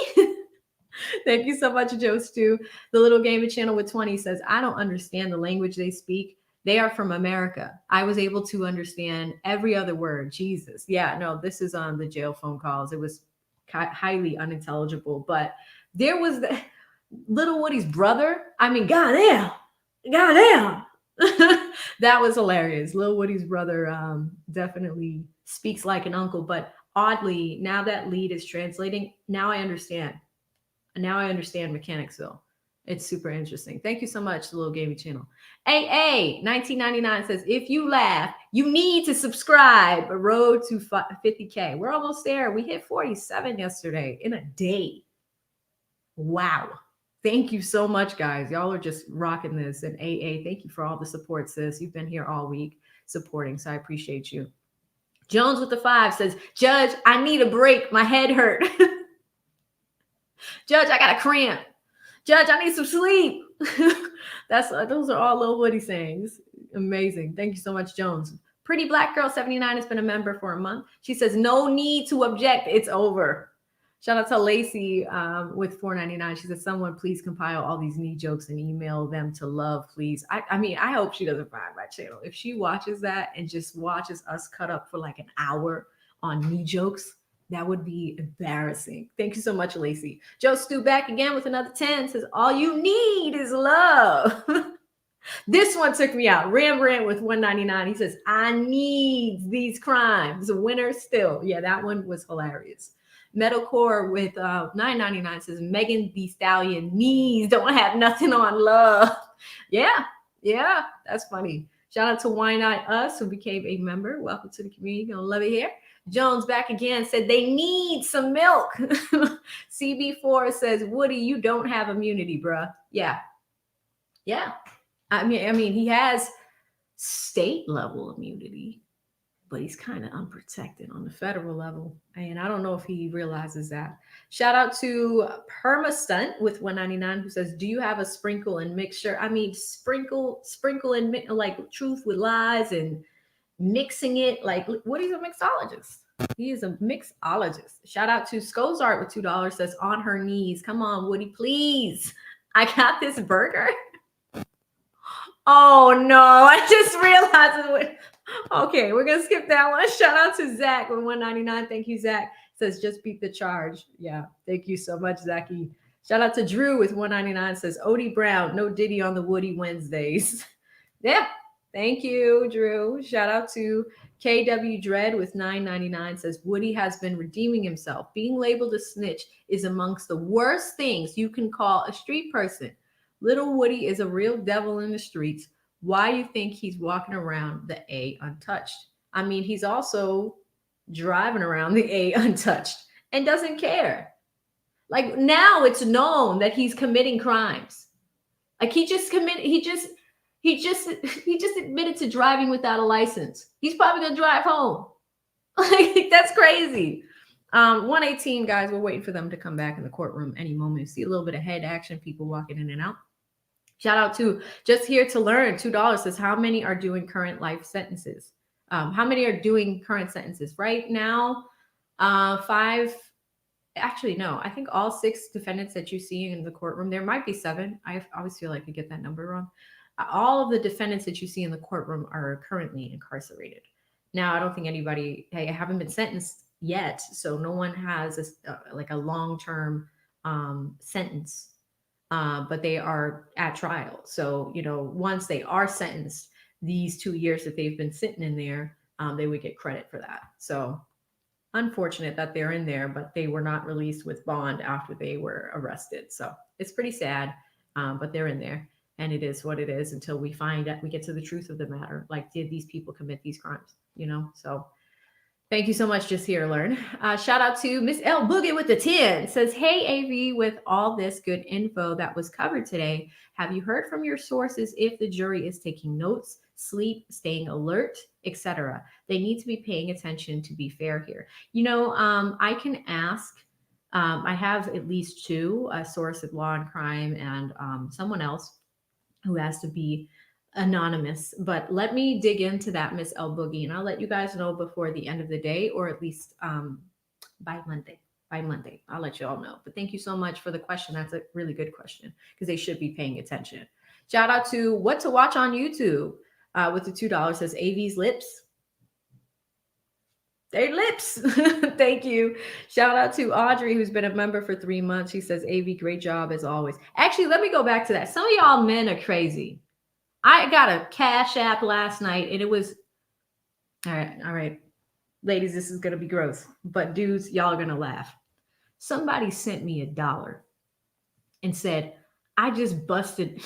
Thank you so much, Joe Stew. The Little Gaming Channel with 20 says, I don't understand the language they speak. They are from America. I was able to understand every other word. Jesus. Yeah, no, this is on the jail phone calls. It was highly unintelligible, but there was the Little Woody's brother. I mean, goddamn. That was hilarious. Lil Woody's brother definitely speaks like an uncle, but oddly, now that lead is translating, now I understand. Now I understand Mechanicsville. It's super interesting. Thank you so much, the Little Gaming Channel. AA 1999 says, if you laugh, you need to subscribe. A road to 50K. We're almost there. We hit 47 yesterday in a day. Wow. Thank you so much, guys. Y'all are just rocking this. And AA, thank you for all the support, sis. You've been here all week supporting, so I appreciate you. Jones with the 5 says, Judge, I need a break. My head hurt. Judge, I got a cramp. Judge, I need some sleep. Those are all Lil Woody sayings. Amazing. Thank you so much, Jones. Pretty Black Girl 79 has been a member for a month. She says, no need to object. It's over. Shout out to Lacey with $4.99. She says, someone please compile all these knee jokes and email them to Love, please. I mean, I hope she doesn't find my channel. If she watches that and just watches us cut up for like an hour on knee jokes, that would be embarrassing. Thank you so much, Lacey. Joe Stu back again with another 10. Says, all you need is love. This one took me out. Rembrandt with $1.99. He says, I need these crimes. A winner still. Yeah, that one was hilarious. Metalcore with $9.99 says, Megan Thee Stallion knees don't have nothing on love. Yeah, that's funny. Shout out to Why Not Us, who became a member. Welcome to the community. Gonna love it here. Jones back again said they need some milk. CB4 says, Woody, you don't have immunity, bruh. Yeah. I mean, he has state level immunity, but he's kind of unprotected on the federal level. And I don't know if he realizes that. Shout out to Perma Stunt with $1.99 who says, do you have a sprinkle and mixture? I mean, sprinkle and like truth with lies and mixing it. Like, Woody's a mixologist. He is a mixologist. Shout out to Scozart with $2 says, on her knees. Come on, Woody, please. I got this burger. Oh no, I just realized it. Okay, we're gonna skip that one. Shout out to Zach with $1.99. Thank you, Zach. Says just beat the charge. Yeah, thank you so much, Zachy. Shout out to Drew with $1.99. Says Odie Brown, no Diddy on the Woody Wednesdays. Yeah, thank you, Drew. Shout out to KW Dread with $9.99. Says Woody has been redeeming himself. Being labeled a snitch is amongst the worst things you can call a street person. Little Woody is a real devil in the streets. Why do you think he's walking around the A untouched? I mean, he's also driving around the A untouched and doesn't care. Like now it's known that he's committing crimes. Like he just admitted to driving without a license. He's probably gonna drive home. Like that's crazy. 118 guys, we're waiting for them to come back in the courtroom any moment. See a little bit of head action, people walking in and out. Shout out to Just Here to Learn, $2 says, how many are doing current life sentences? How many are doing current sentences? Right now, 5, actually, no, I think all 6 defendants that you see in the courtroom, there might be 7. I always feel like I get that number wrong. All of the defendants that you see in the courtroom are currently incarcerated. Now, I don't think anybody, haven't been sentenced yet, so no one has a long-term sentence. But they are at trial. So, once they are sentenced, these 2 years that they've been sitting in there, they would get credit for that. So unfortunate that they're in there, but they were not released with bond after they were arrested. So it's pretty sad, but they're in there and it is what it is until we find out, we get to the truth of the matter. Like, did these people commit these crimes? So thank you so much, Just Here to Learn. Shout out to Miss L Boogie with the 10. Says, hey, AV, with all this good info that was covered today, have you heard from your sources if the jury is taking notes, sleep, staying alert, etc.? They need to be paying attention to be fair here. I can ask. I have at least 2, a source of law and crime and someone else who has to be anonymous, but let me dig into that, Miss El Boogie, and I'll let you guys know before the end of the day, or at least by Monday. I'll let you all know. But thank you so much for the question. That's a really good question because they should be paying attention. Shout out to What to Watch on YouTube with the $2 says AV's lips. Their lips. Thank you. Shout out to Audrey, who's been a member for 3 months. She says, AV, great job as always. Actually, let me go back to that. Some of y'all men are crazy. I got a Cash App last night and it was, all right, ladies, this is going to be gross, but dudes, y'all are going to laugh. Somebody sent me $1 and said, I just busted.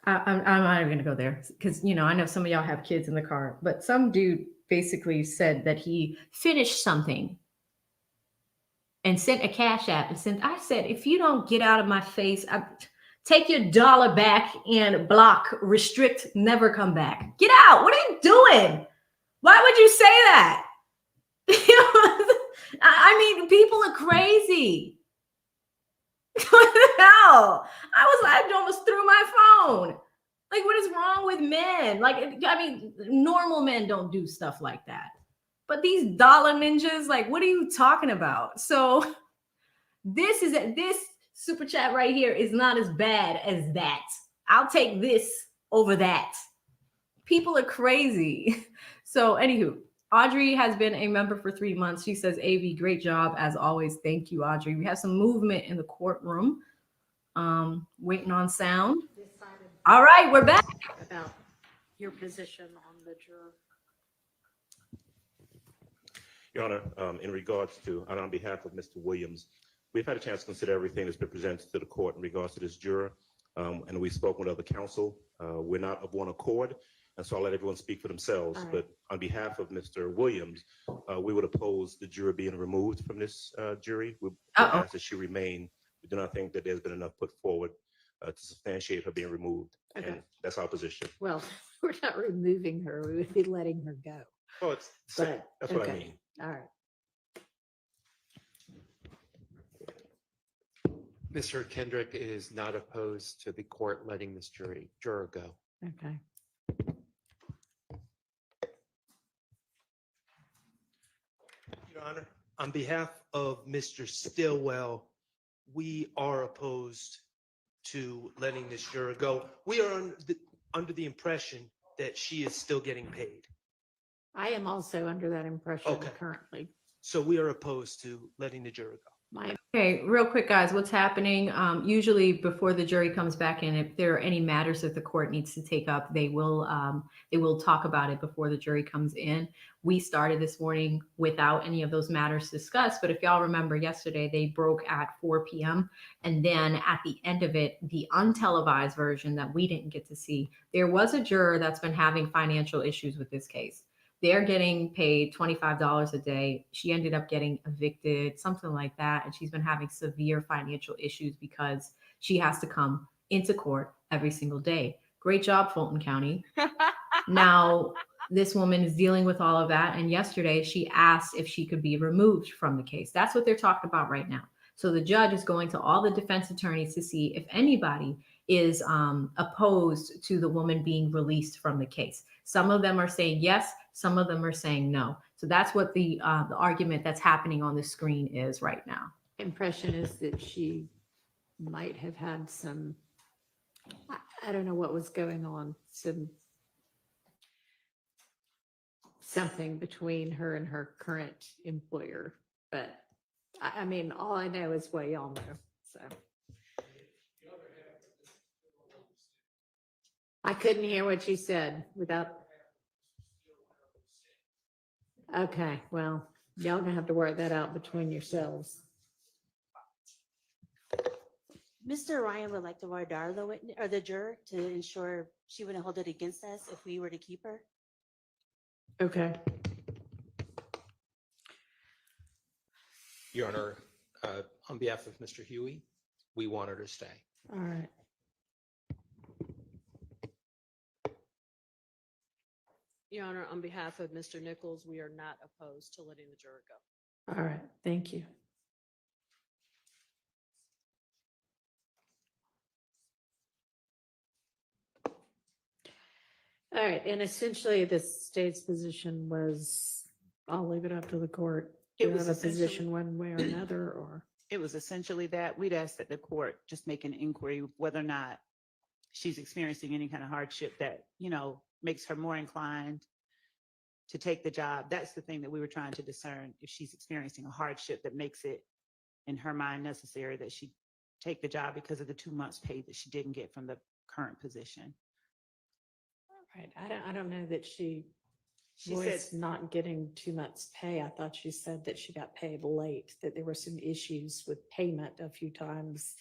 I'm not even going to go there because, I know some of y'all have kids in the car, but some dude basically said that he finished something and sent a cash app and sent, I said, if you don't get out of my face, take your dollar back and block, restrict, never come back. Get out. What are you doing? Why would you say that? I mean, people are crazy. What the hell? I almost threw my phone. Like, what is wrong with men? Like, I mean, normal men don't do stuff like that. But these dollar ninjas, like, what are you talking about? So this super chat right here is not as bad as that. I'll take this over that. People are crazy. So, anywho, Audrey has been a member for 3 months. She says, AV, great job as always. Thank you, Audrey. We have some movement in the courtroom. Waiting on sound. All right, we're back. About your position on the juror. Your Honor, in regards to, and on behalf of Mr. Williams, we've had a chance to consider everything that's been presented to the court in regards to this juror, and we've spoken with other counsel. We're not of one accord, and so I'll let everyone speak for themselves. Right. But on behalf of Mr. Williams, we would oppose the juror being removed from this jury. We ask that she remain. We do not think that there's been enough put forward to substantiate her being removed, and that's our position. Well, we're not removing her. We would be letting her go. Oh, that's what I mean. All right. Mr. Kendrick is not opposed to the court letting this juror go. Okay. Your Honor, on behalf of Mr. Stillwell, we are opposed to letting this juror go. We are under the impression that she is still getting paid. I am also under that impression currently. So we are opposed to letting the juror go. Okay, real quick, guys, what's happening? Usually before the jury comes back in, if there are any matters that the court needs to take up, they will talk about it before the jury comes in. We started this morning without any of those matters discussed, but if y'all remember yesterday, they broke at 4 p.m. And then at the end of it, the untelevised version that we didn't get to see, there was a juror that's been having financial issues with this case. They're getting paid $25 a day. She ended up getting evicted, something like that. And she's been having severe financial issues because she has to come into court every single day. Great job, Fulton County. Now, this woman is dealing with all of that. And yesterday she asked if she could be removed from the case. That's what they're talking about right now. So the judge is going to all the defense attorneys to see if anybody is opposed to the woman being released from the case. Some of them are saying yes, some of them are saying no. So that's what the argument that's happening on the screen is right now. Impression is that she might have had some, I don't know what was going on, something between her and her current employer. But I mean, all I know is what y'all know. So I couldn't hear what you said without. Okay, well, y'all gonna have to work that out between yourselves. Mr. Ryan would like to Vardar the witness or the juror to ensure she wouldn't hold it against us if we were to keep her. Okay. Your Honor, on behalf of Mr. Huey, we want her to stay. All right. Your Honor, on behalf of Mr. Nichols, we are not opposed to letting the juror go. All right, thank you. All right, and essentially the state's position was, I'll leave it up to the court. Do you have a position one way or another, or? It was essentially that we'd ask that the court just make an inquiry whether or not she's experiencing any kind of hardship that, you know, makes her more inclined to take the job. That's the thing that we were trying to discern, if she's experiencing a hardship that makes it in her mind necessary that she take the job because of the 2 months pay that she didn't get from the current position. Right, I don't know that she She was said- not getting 2 months pay. I thought she said that she got paid late, that there were some issues with payment a few times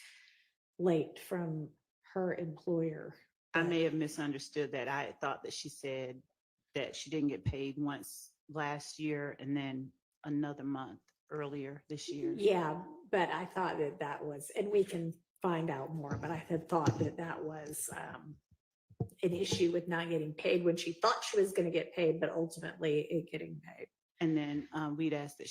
late from her employer. I may have misunderstood that. I thought that she said that she didn't get paid once last year and then another month earlier this year. Yeah, but I thought that that was, and we can find out more, but I had thought that that was an issue with not getting paid when she thought she was going to get paid, but ultimately it getting paid. And then we'd ask that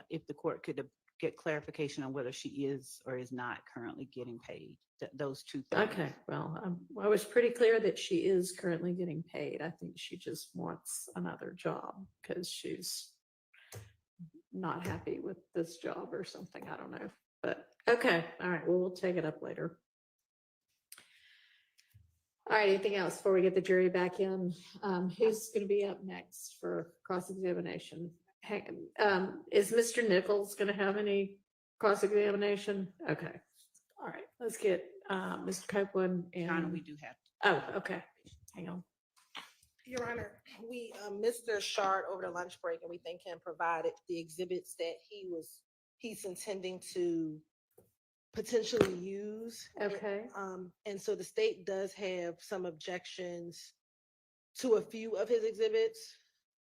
if the court could get clarification on whether she is or is not currently getting paid, those two things. Okay, well, I was pretty clear that she is currently getting paid. I think she just wants another job because she's not happy with this job or something. I don't know, but okay. All right. Well, we'll take it up later. All right. Anything else before we get the jury back in? Who's going to be up next for cross-examination? Is Mr. Nichols going to have any cross-examination? Okay. All right. Let's get Mr. Copeland and Donna, we do have. Oh, okay. Hang on. Your Honor, we, Mr. Shardt over the lunch break, and we think him provided the exhibits that he's intending to potentially use. Okay. And so the state does have some objections to a few of his exhibits.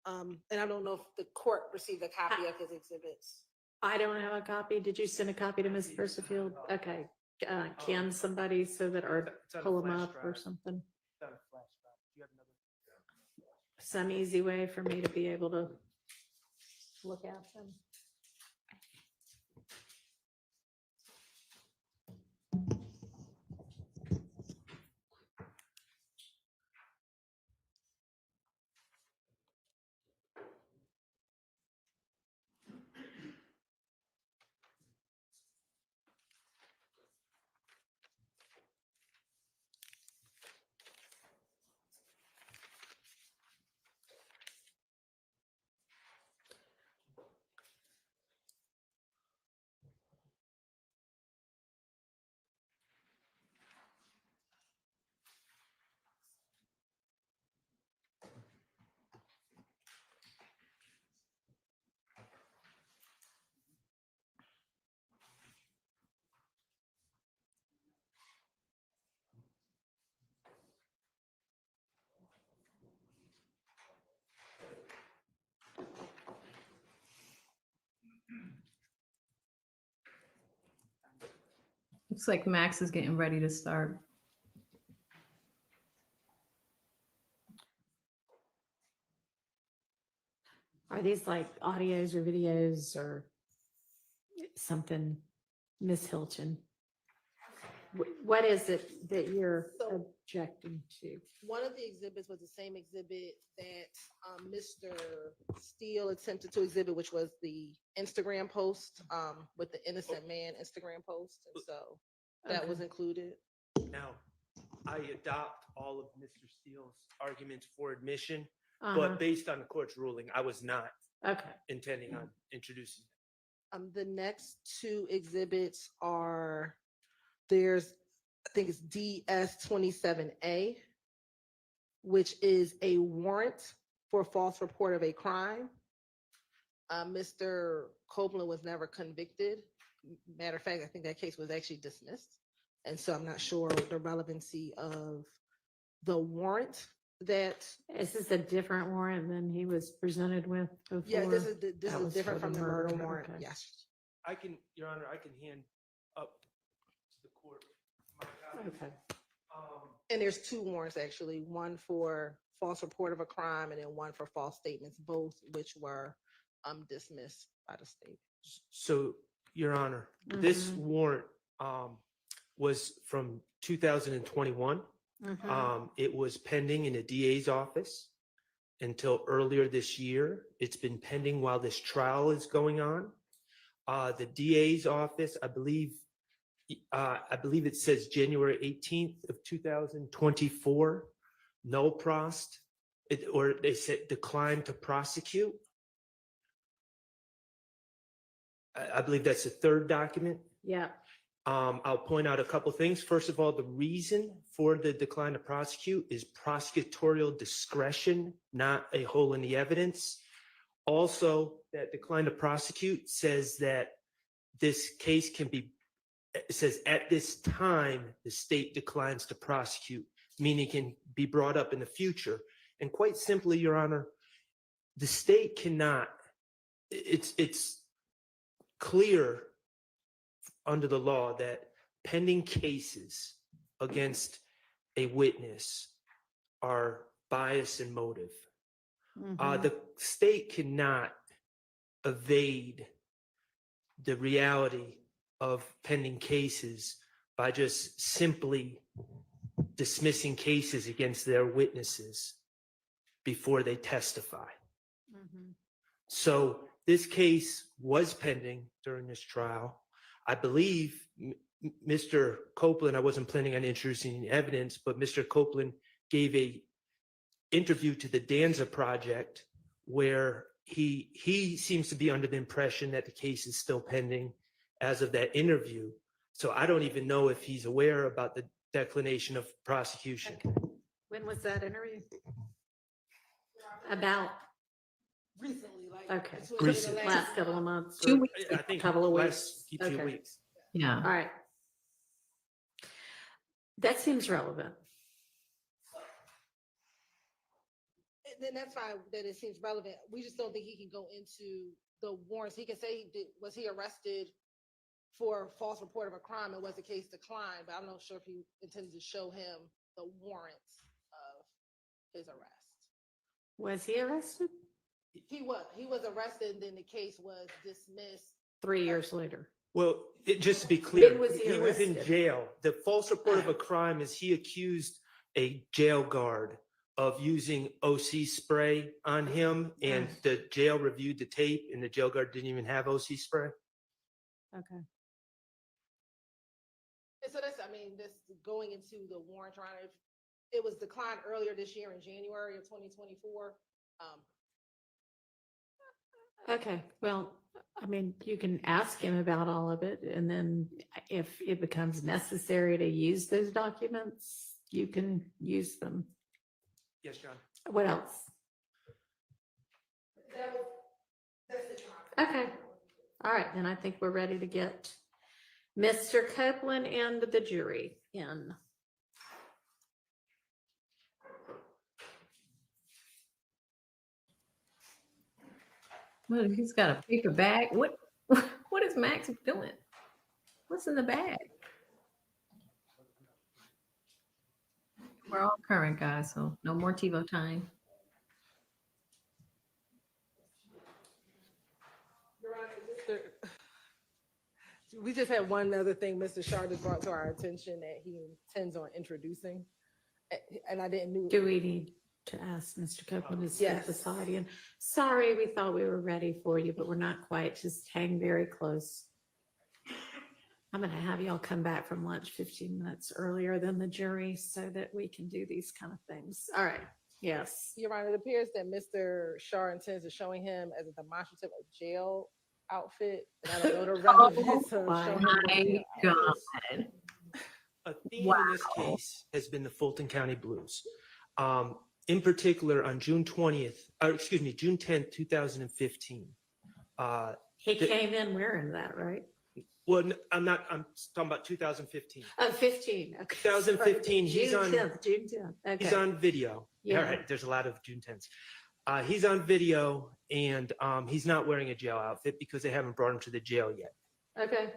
And I don't know if the court received a copy of his exhibits. I don't have a copy. Did you send a copy to Ms. Persifield? Okay. Can somebody so that, or pull them up or something? Some easy way for me to be able to look at them. Looks like Max is getting ready to start. Are these like audios or videos or something, Miss Hilton? What is it that you're objecting to? One of the exhibits was the same exhibit that Mr. Steele attempted to exhibit, which was the Instagram post with the innocent man Instagram post. And so that was included. Now, I adopt all of Mr. Steele's arguments for admission, Uh-huh. but based on the court's ruling, I was not Okay. intending on introducing it. The next two exhibits are, there's, I think it's DS-27A, which is a warrant for false report of a crime. Mr. Copeland was never convicted. Matter of fact, I think that case was actually dismissed. And so I'm not sure the relevancy of the warrant that. Is this a different warrant than he was presented with before? Yeah, this is That was different for from the murder warrant. Okay. Yes. I can, Your Honor, I can hand up to the court my copy. Okay. And there's two warrants actually, one for false report of a crime and then one for false statements, both which were dismissed by the state. So, Your Honor, this warrant was from 2021. It was pending in the DA's office until earlier this year. It's been pending while this trial is going on. The DA's office, I believe it says January 18th of 2024, no prost, or they said decline to prosecute. I believe that's the third document. Yeah. I'll point out a couple things. First of all, the reason for the decline to prosecute is prosecutorial discretion, not a hole in the evidence. Also, that decline to prosecute says that this case can be, it says at this time, the state declines to prosecute, meaning it can be brought up in the future. And quite simply, Your Honor, the state cannot, it's clear under the law that pending cases against a witness are bias and motive. The state cannot evade the reality of pending cases by just simply dismissing cases against their witnesses before they testify. So this case was pending during this trial. I believe Mr. Copeland, I wasn't planning on introducing any evidence, but Mr. Copeland gave a interview to the Danza Project where he seems to be under the impression that the case is still pending as of that interview. So I don't even know if he's aware about the declination of prosecution. When was that interview? About? Recently, like. Okay. this was in the Recent. Last couple of months? 2 or weeks. I think Couple of last weeks. few Okay. weeks. Yeah. All right. That seems relevant. And then that's fine that it seems relevant. We just don't think he can go into the warrants. He can say, was he arrested for false report of a crime and was the case declined? But I'm not sure if he intended to show him the warrants of his arrest. Was he arrested? He was arrested and then the case was dismissed. 3 years later. Well, just to be clear, When was he was in arrested? jail. The false report of a crime is he accused a jail guard of using OC spray on him, and the jail reviewed the tape, and the jail guard didn't even have OC spray. Okay. And so that's, I mean, this going into the warrant trial, it was declined earlier this year in January of 2024. Okay, well, I mean, you can ask him about all of it, and then if it becomes necessary to use those documents, you can use them. Yes, John. What else? Okay, all right, then I think we're ready to get Mr. Copeland and the jury in. Well, he's got a paper bag. What is Max doing? What's in the bag? We're all current, guys, so no more TiVo time. We just had one other thing Mr. Shardt has brought to our attention that he intends on introducing. And I didn't know. Do we need to ask Mr. Copeland to step Yes. aside? And sorry, we thought we were ready for you, but we're not quite. Just hang very close. I'm going to have y'all come back from lunch 15 minutes earlier than the jury so that we can do these kind of things. All right. Yes. Your Honor, it appears that Mr. Shardt intends on showing him as a demonstrative of jail outfit. And I don't know the relevance of my showing him the jail God. A theme in this case has been the Fulton County Blues. In particular, on June 10th, 2015. He came in wearing that, right? Well, I'm talking about 2015. Oh, 15. Okay. 2015, he's June on- 10th, June 10th. Okay. He's on video. Yeah. All right, there's a lot of June 10s. He's on video, and he's not wearing a jail outfit because they haven't brought him to the jail yet. Okay.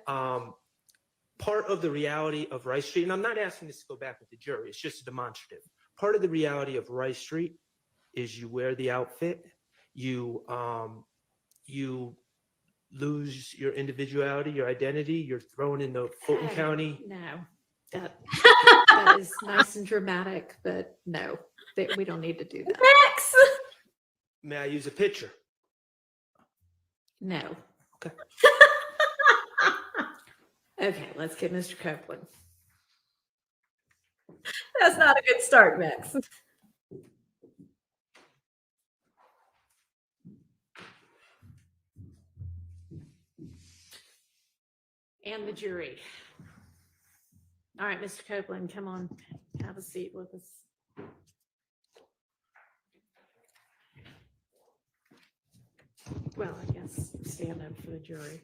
Part of the reality of Rice Street, and I'm not asking this to go back with the jury, it's just a demonstrative. Part of the reality of Rice Street is you wear the outfit, you lose your individuality, your identity, you're thrown in the Fulton Hey, County. No, that is nice and dramatic, but no, we don't need to do that. Max! May I use a picture? No. Okay. Okay, let's get Mr. Copeland. That's not a good start, Max. And the jury. All right, Mr. Copeland, come on, have a seat with us. Well, I guess stand up for the jury.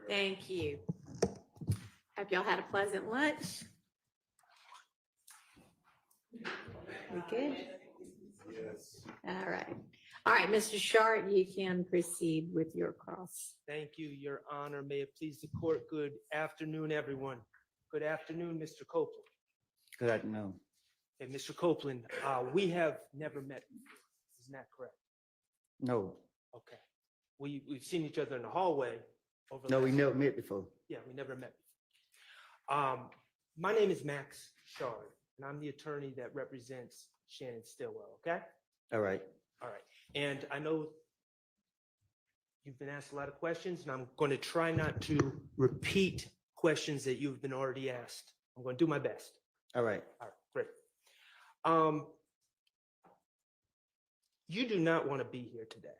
Thank you. Hope y'all had a pleasant lunch. We good? Yes. All right. All right, Mr. Shardt, you can proceed with your cross. Thank you, Your Honor. May it please the court. Good afternoon, everyone. Good afternoon, Mr. Copeland. Good afternoon. Hey, Mr. Copeland, we have never met before. Isn't that correct? No, Okay. We've seen each other in the hallway. Over no, we last- never met before. Yeah, we never met before. My name is Max Shardt, and I'm the attorney that represents Shannon Stillwell, okay? All right. All right. And I know you've been asked a lot of questions, and I'm going to try not to repeat questions that you've been already asked. I'm going to do my best. All right. All right, great. You do not want to be here today.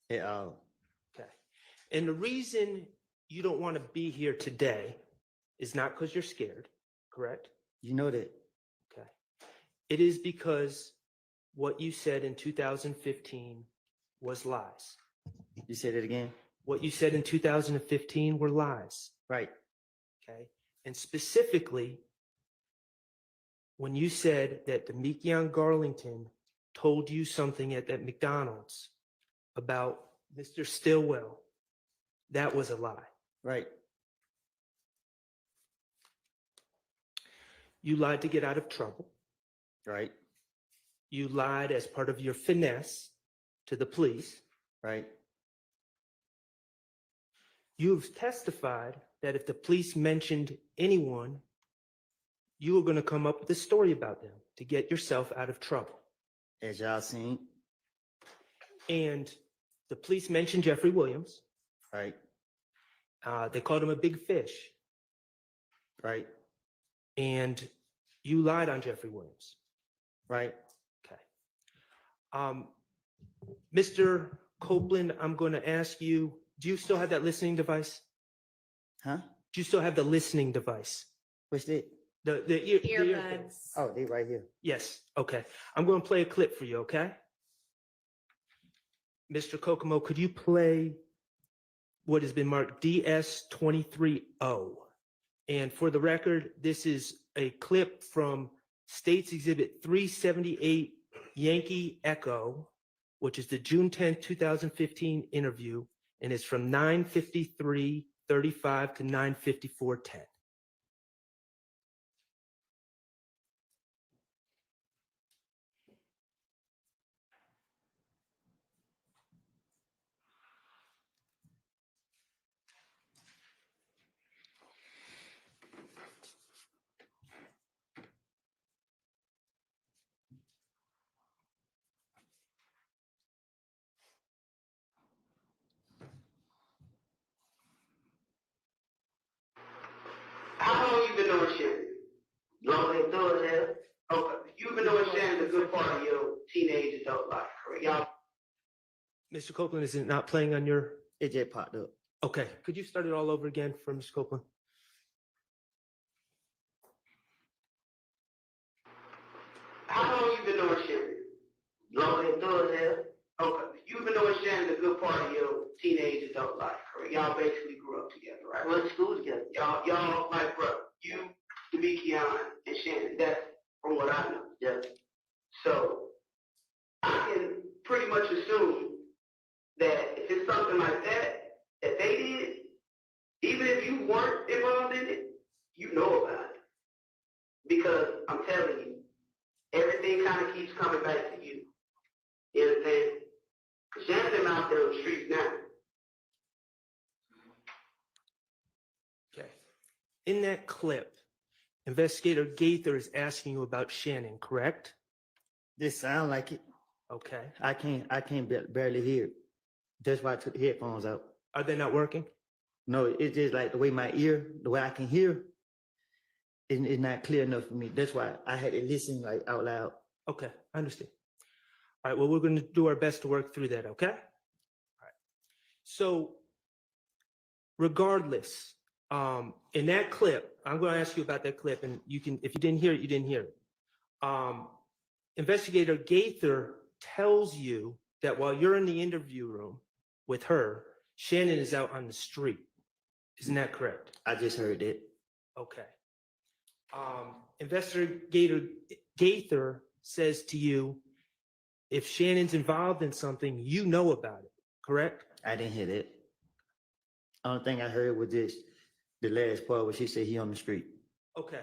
At all. Okay. And the reason you don't want to be here today is not because you're scared, correct? You know that. Okay. It is because what you said in 2015 was lies. You said it again? What you said in 2015 were lies. Right. Okay. And specifically, when you said that Demekion Garlington told you something at that McDonald's about Mr. Stillwell, that was a lie. Right. You lied to get out of trouble. Right. You lied as part of your finesse to the police. Right. You've testified that if the police mentioned anyone, you were going to come up with a story about them to get yourself out of trouble. As y'all seen. And the police mentioned Jeffrey Williams. Right. They called him a big fish. Right. And you lied on Jeffrey Williams. Right. Okay. Mr. Copeland, I'm going to ask you, do you still have that listening device? Huh? Do you still have the listening device? What's that? The Earbuds. Oh, they right here. Yes. Okay. I'm going to play a clip for you, okay? Mr. Kokomo, could you play what has been marked DS230? And for the record, this is a clip from State's Exhibit 378 Yankee Echo, which is the June 10th, 2015 interview, and it's from 9:53:35 to 9:54:10. How long you been knowing Shannon? Long as doing that. Okay. You've been knowing Shannon a good part of your teenage adult life, correct? Y'all. Mr. Copeland, is it not playing on your? It just popped up. Okay. Could you start it all over again for Mr. Copeland? How long you been knowing Shannon? Long as doing that. Okay. You've been knowing Shannon a good part of your teenage adult life, correct? Y'all basically grew up together, right? Went to school together. Y'all like brother. You, Demekion, and Shannon. That's from what I know. Yeah. So I can pretty much assume that if it's something like that that they did, even if you weren't involved in it, you know about it. Because I'm telling you, everything kind of keeps coming back to you. You understand? Because Shannon's out there on the streets now. Okay. In that clip, Investigator Gaither is asking you about Shannon, correct? This sound like it. Okay. I can't barely hear it. That's why I took the headphones out. Are they not working? No, it's just like the way the way I can hear, it's not clear enough for me. That's why I had to listen like out loud. Okay, I understand. All right, well, we're going to do our best to work through that, okay? All right. So, regardless, in that clip, I'm going to ask you about that clip, and you can, if you didn't hear it, you didn't hear it. Investigator Gaither tells you that while you're in the interview room with her, Shannon is out on the street. Isn't that correct? I just heard that. Okay. Investigator Gaither says to you, if Shannon's involved in something, you know about it, correct? I didn't hear that. Only thing I heard was just the last part where she said he on the street. Okay.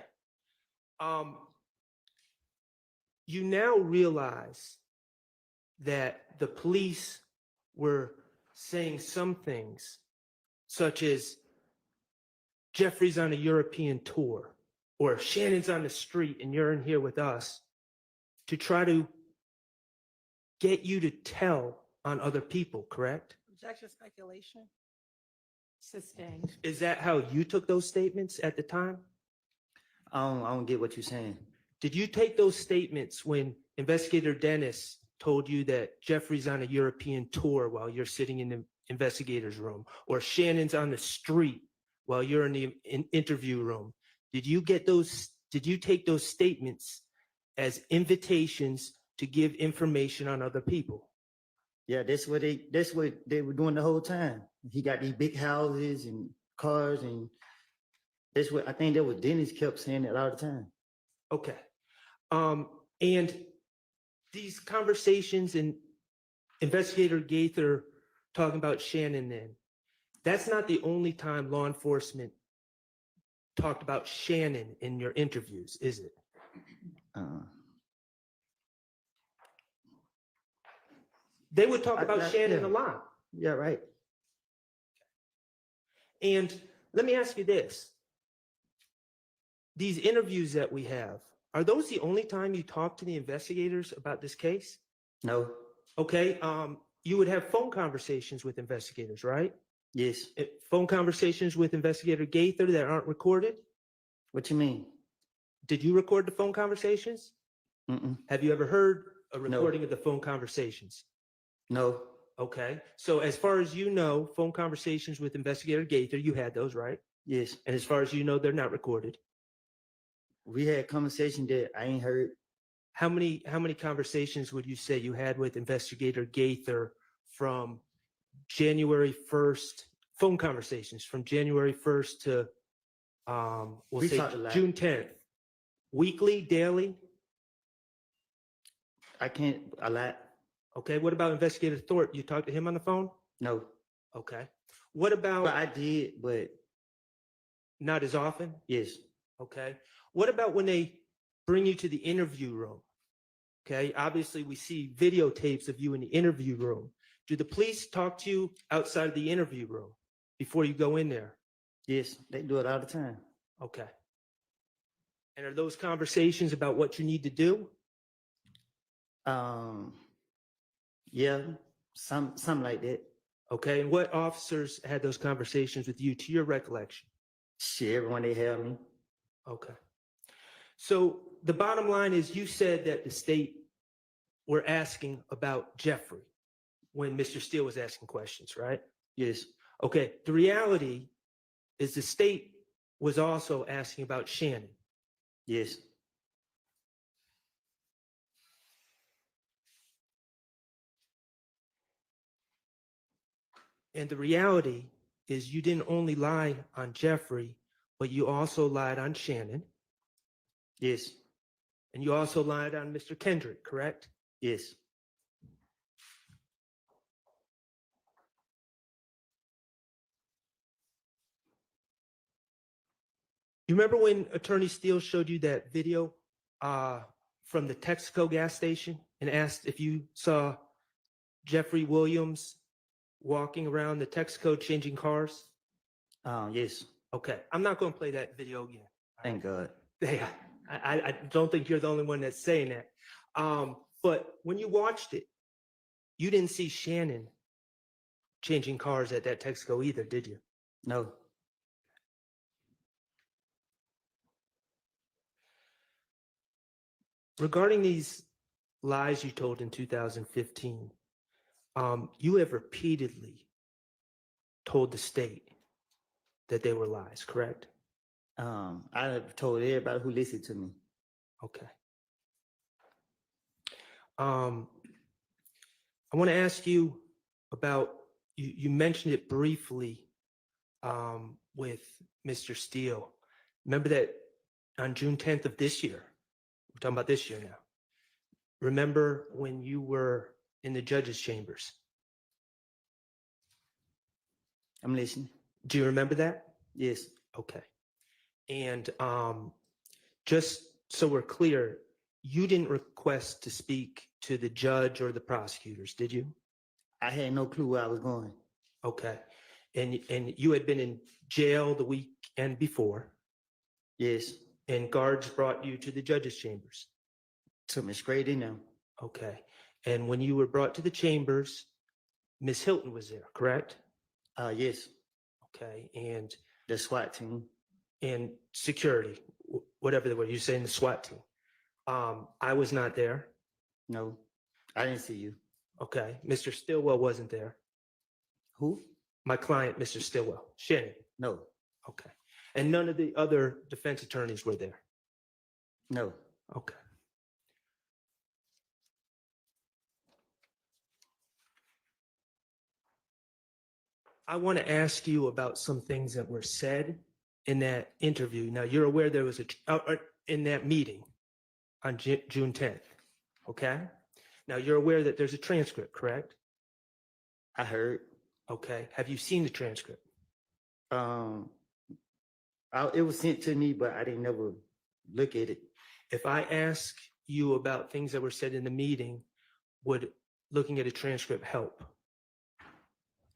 You now realize that the police were saying some things, such as Jeffrey's on a European tour, or Shannon's on the street and you're in here with us, to try to get you to tell on other people, correct? Objection, speculation. Sustained. Is that how you took those statements at the time? I don't get what you're saying. Did you take those statements when Investigator Dennis told you that Jeffrey's on a European tour while you're sitting in the investigator's room, or Shannon's on the street while you're in the interview room? Did you take those statements as invitations to give information on other people? Yeah, that's what they were doing the whole time. He got these big houses and cars, and that's what I think that was Dennis kept saying it all the time. Okay. And these conversations and Investigator Gaither talking about Shannon then, that's not the only time law enforcement talked about Shannon in your interviews, is it? They would talk about Shannon a lot. Yeah, right. And let me ask you this. These interviews that we have, are those the only time you talk to the investigators about this case? No. Okay. You would have phone conversations with investigators, right? Yes. Phone conversations with Investigator Gaither that aren't recorded? What you mean? Did you record the phone conversations? Mm-mm. Have you ever heard a recording of the phone conversations? No. Okay. So as far as you know, phone conversations with Investigator Gaither, you had those, right? Yes. And as far as you know, they're not recorded. We had conversations that I ain't heard. How many conversations would you say you had with Investigator Gaither from January 1st, phone conversations from January 1st to We say talked a lot. June 10th? Weekly, daily? I can't a lot. Okay. What about Investigator Thorpe? You talked to him on the phone? No. Okay. What about? But I did, but not as often? Yes. Okay. What about when they bring you to the interview room? Okay. Obviously, we see videotapes of you in the interview room. Do the police talk to you outside of the interview room before you go in there? Yes, they do it all the time. Okay. And are those conversations about what you need to do? Yeah, something like that. Okay. And what officers had those conversations with you, to your recollection? Shit, everyone they have me. Okay. So the bottom line is, you said that the state were asking about Jeffrey when Mr. Steele was asking questions, right? Yes. Okay. The reality is the state was also asking about Shannon. Yes. And the reality is, you didn't only lie on Jeffrey, but you also lied on Shannon. Yes. And you also lied on Mr. Kendrick, correct? Yes. You remember when Attorney Steele showed you that video from the Texaco gas station and asked if you saw Jeffrey Williams walking around the Texaco changing cars? Yes. Okay. I'm not going to play that video again. Thank God. Yeah, I don't think you're the only one that's saying that. But when you watched it, you didn't see Shannon changing cars at that Texaco either, did you? No. Regarding these lies you told in 2015, you have repeatedly told the state that they were lies, correct? I have told everybody who listened to me. Okay. I want to ask you about you mentioned it briefly with Mr. Steele. Remember that on June 10th of this year, we're talking about this year now. Remember when you were in the judge's chambers? I'm listening. Do you remember that? Yes. Okay. And just so we're clear, you didn't request to speak to the judge or the prosecutors, did you? I had no clue where I was going. Okay. And you had been in jail the weekend before. Yes. And guards brought you to the judge's chambers. Took me straight in there. Okay. And when you were brought to the chambers, Miss Hilton was there, correct? Yes. Okay. And the SWAT team. And security, whatever the word you're saying, the SWAT team. I was not there. No, I didn't see you. Okay. Mr. Stillwell wasn't there. Who? My client, Mr. Stillwell. Shannon. No. Okay. And none of the other defense attorneys were there. No. Okay. I want to ask you about some things that were said in that interview. Now, you're aware there was in that meeting on June 10th, okay? Now, you're aware that there's a transcript, correct? I heard. Okay. Have you seen the transcript? It was sent to me, but I didn't never look at it. If I ask you about things that were said in the meeting, would looking at a transcript help?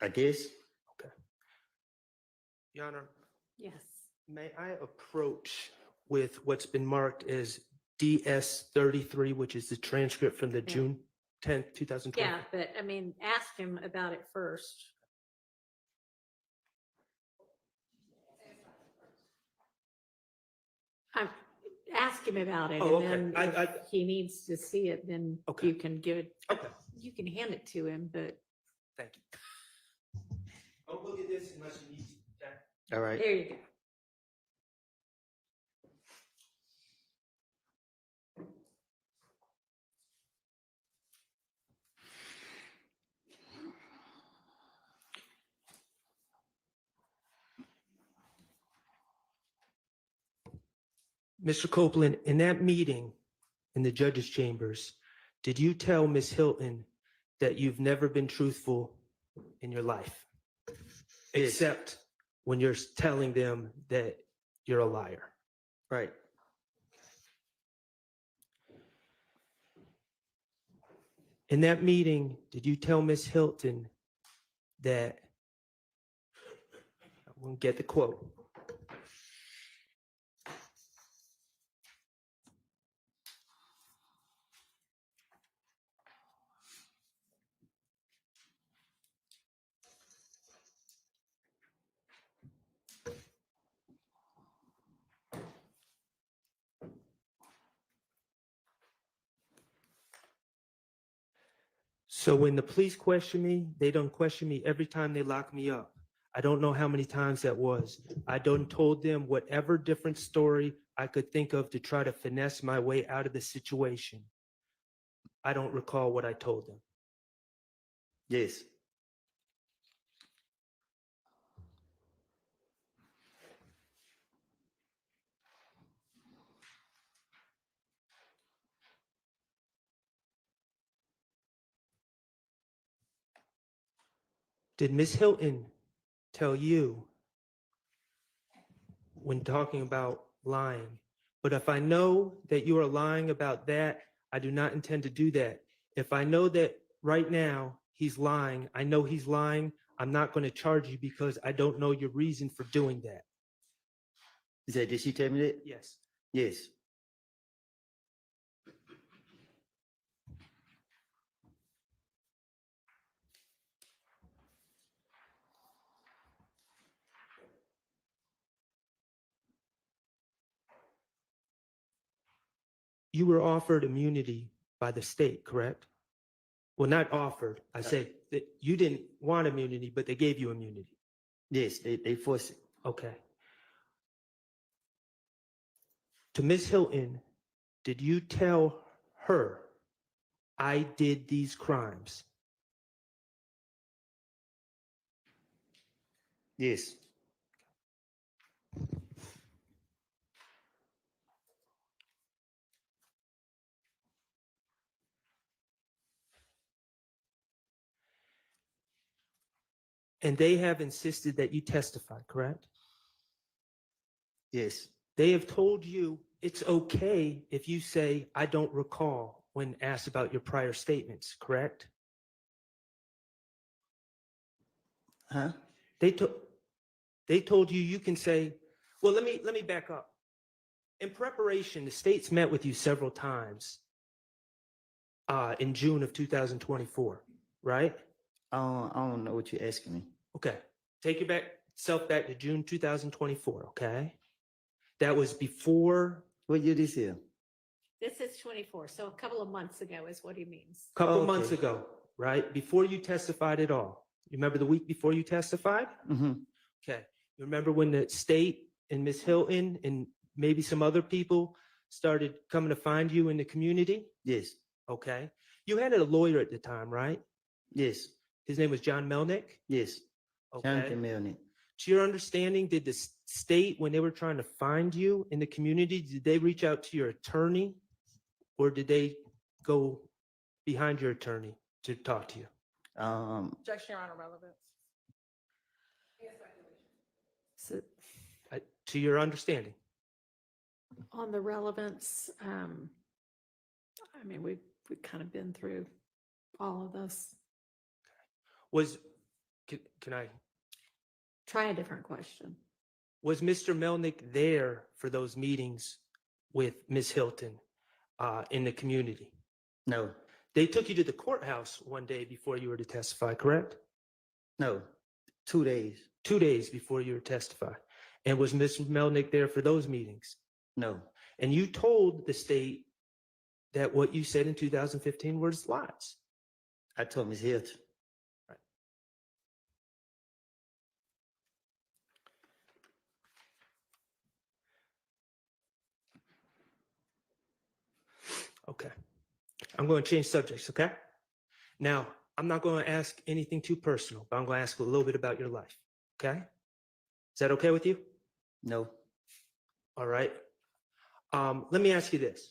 I guess. Okay. Your Honor. Yes. May I approach with what's been marked as DS-33, which is the transcript from the June 10th, 2020? Yeah, but I mean, ask him about it first. Ask him about it, Oh, and okay. then if he needs to see it, then you can give it. Okay. You can hand it to him, but Thank you. Don't look at this unless you need to. Okay? All right. there you go. Mr. Copeland, in that meeting in the judge's chambers, did you tell Ms. Hilton that you've never been truthful in your life? Except when you're telling them that you're a liar. Right. In that meeting, did you tell Ms. Hilton that, I won't get the quote. So when the police question me, they don't question me every time they lock me up. I don't know how many times that was. I done told them whatever different story I could think of to try to finesse my way out of the situation. I don't recall what I told them. Yes. Did Miss Hilton tell you when talking about lying? But if I know that you are lying about that, I do not intend to do that. If I know that right now he's lying, I know he's lying, I'm not going to charge you because I don't know your reason for doing that. Did she tell me that? Yes. Yes. You were offered immunity by the state, correct? Well, not offered. I said that you didn't want immunity, but they gave you immunity. Yes, they forced it. Okay. To Miss Hilton, did you tell her I did these crimes? Yes. And they have insisted that you testify, correct? Yes. They have told you it's okay if you say, I don't recall when asked about your prior statements, correct? Huh? They told you you can say, well, let me back up. In preparation, the states met with you several times in June of 2024, right? I don't know what you're asking me. Okay. Take yourself back to June 2024, okay? That was before. What year this year? This is 24, so a couple of months ago is what he means. Couple okay. months ago, right? Before you testified at all. You remember the week before you testified? Mm-hmm. Okay. You remember when the state and Miss Hilton and maybe some other people started coming to find you in the community? Yes. Okay. You had a lawyer at the time, right? Yes. His name was John Melnick? Yes. Okay. Jonathan Melnick. To your understanding, did the state, when they were trying to find you in the community, did they reach out to your attorney or did they go behind your attorney to talk to you? Objection, Your Honor, relevance. So To your understanding? on the relevance, I mean, we've kind of been through all of this. Can I, Try a different question. was Mr. Melnick there for those meetings with Ms. Hilton in the community? No. They took you to the courthouse one day before you were to testify, correct? No. 2 days. 2 days before you were to testify. And was Mr. Melnick there for those meetings? No. And you told the state that what you said in 2015 was lies. I told Ms. Hilton. Right. Okay. I'm going to change subjects, okay? Now, I'm not going to ask anything too personal, but I'm going to ask a little bit about your life, okay? Is that okay with you? No. All right. Let me ask you this.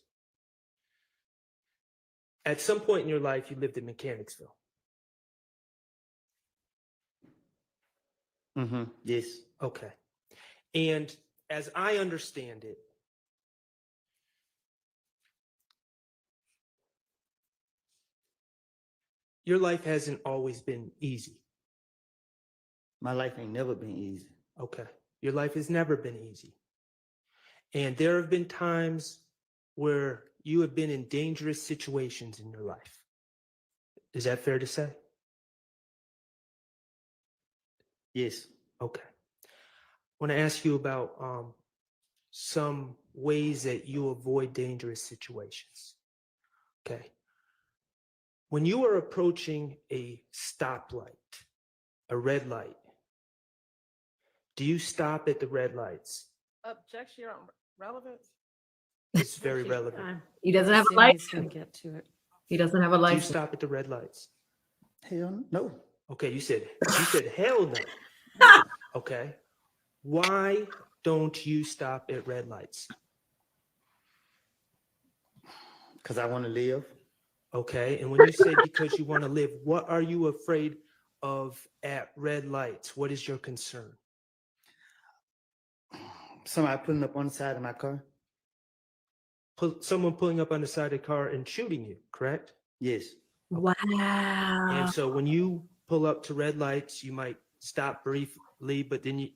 At some point in your life, you lived in Mechanicsville. Mm-hmm. Yes. Okay. And as I understand it, your life hasn't always been easy. My life ain't never been easy. Okay. Your life has never been easy. And there have been times where you have been in dangerous situations in your life. Is that fair to say? Yes. Okay. I want to ask you about some ways that you avoid dangerous situations. Okay. When you are approaching a stoplight, a red light, do you stop at the red lights? Objection, Your Honor, relevance. It's very relevant. He doesn't have a He's license. going to get to it. He doesn't have a Do you license. stop at the red lights? Hell no. Okay, you said hell no. Okay. Why don't you stop at red lights? Because I want to live. Okay. And when you say because you want to live, what are you afraid of at red lights? What is your concern? Somebody pulling up on the side of my car. Someone pulling up on the side of the car and shooting you, correct? Yes. Wow. And so when you pull up to red lights, you might stop briefly, but then you.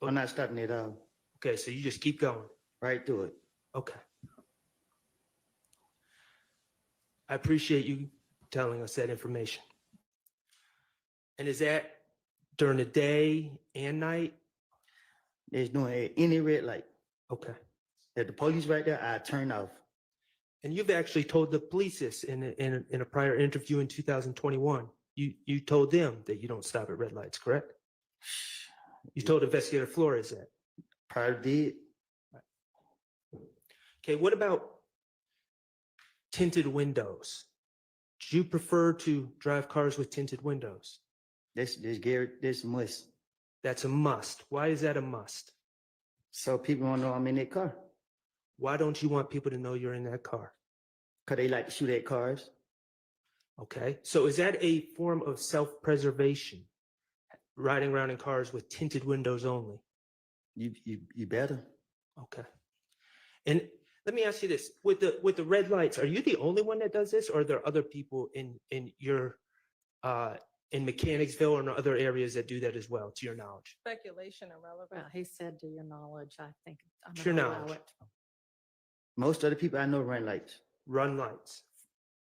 I'm not stopping at all. Okay, so you just keep going. Right through it. Okay. I appreciate you telling us that information. And is that during the day and night? There's no any red light. Okay. If the police right there, I turn off. And you've actually told the police this in a prior interview in 2021. You told them that you don't stop at red lights, correct? You told Investigator Flores that. Prior did. Okay, what about tinted windows? Do you prefer to drive cars with tinted windows? This Garrett, this must. That's a must. Why is that a must? So people won't know I'm in that car. Why don't you want people to know you're in that car? Because they like to shoot at cars. Okay, so is that a form of self-preservation? Riding around in cars with tinted windows only? You better. Okay. And let me ask you this: with the red lights, are you the only one that does this, or are there other people in your in Mechanicsville or in other areas that do that as well, to your knowledge? Speculation irrelevant. Well, he said to your knowledge, I think I'm To your gonna allow knowledge. it. Most of the people I know run lights. Run lights.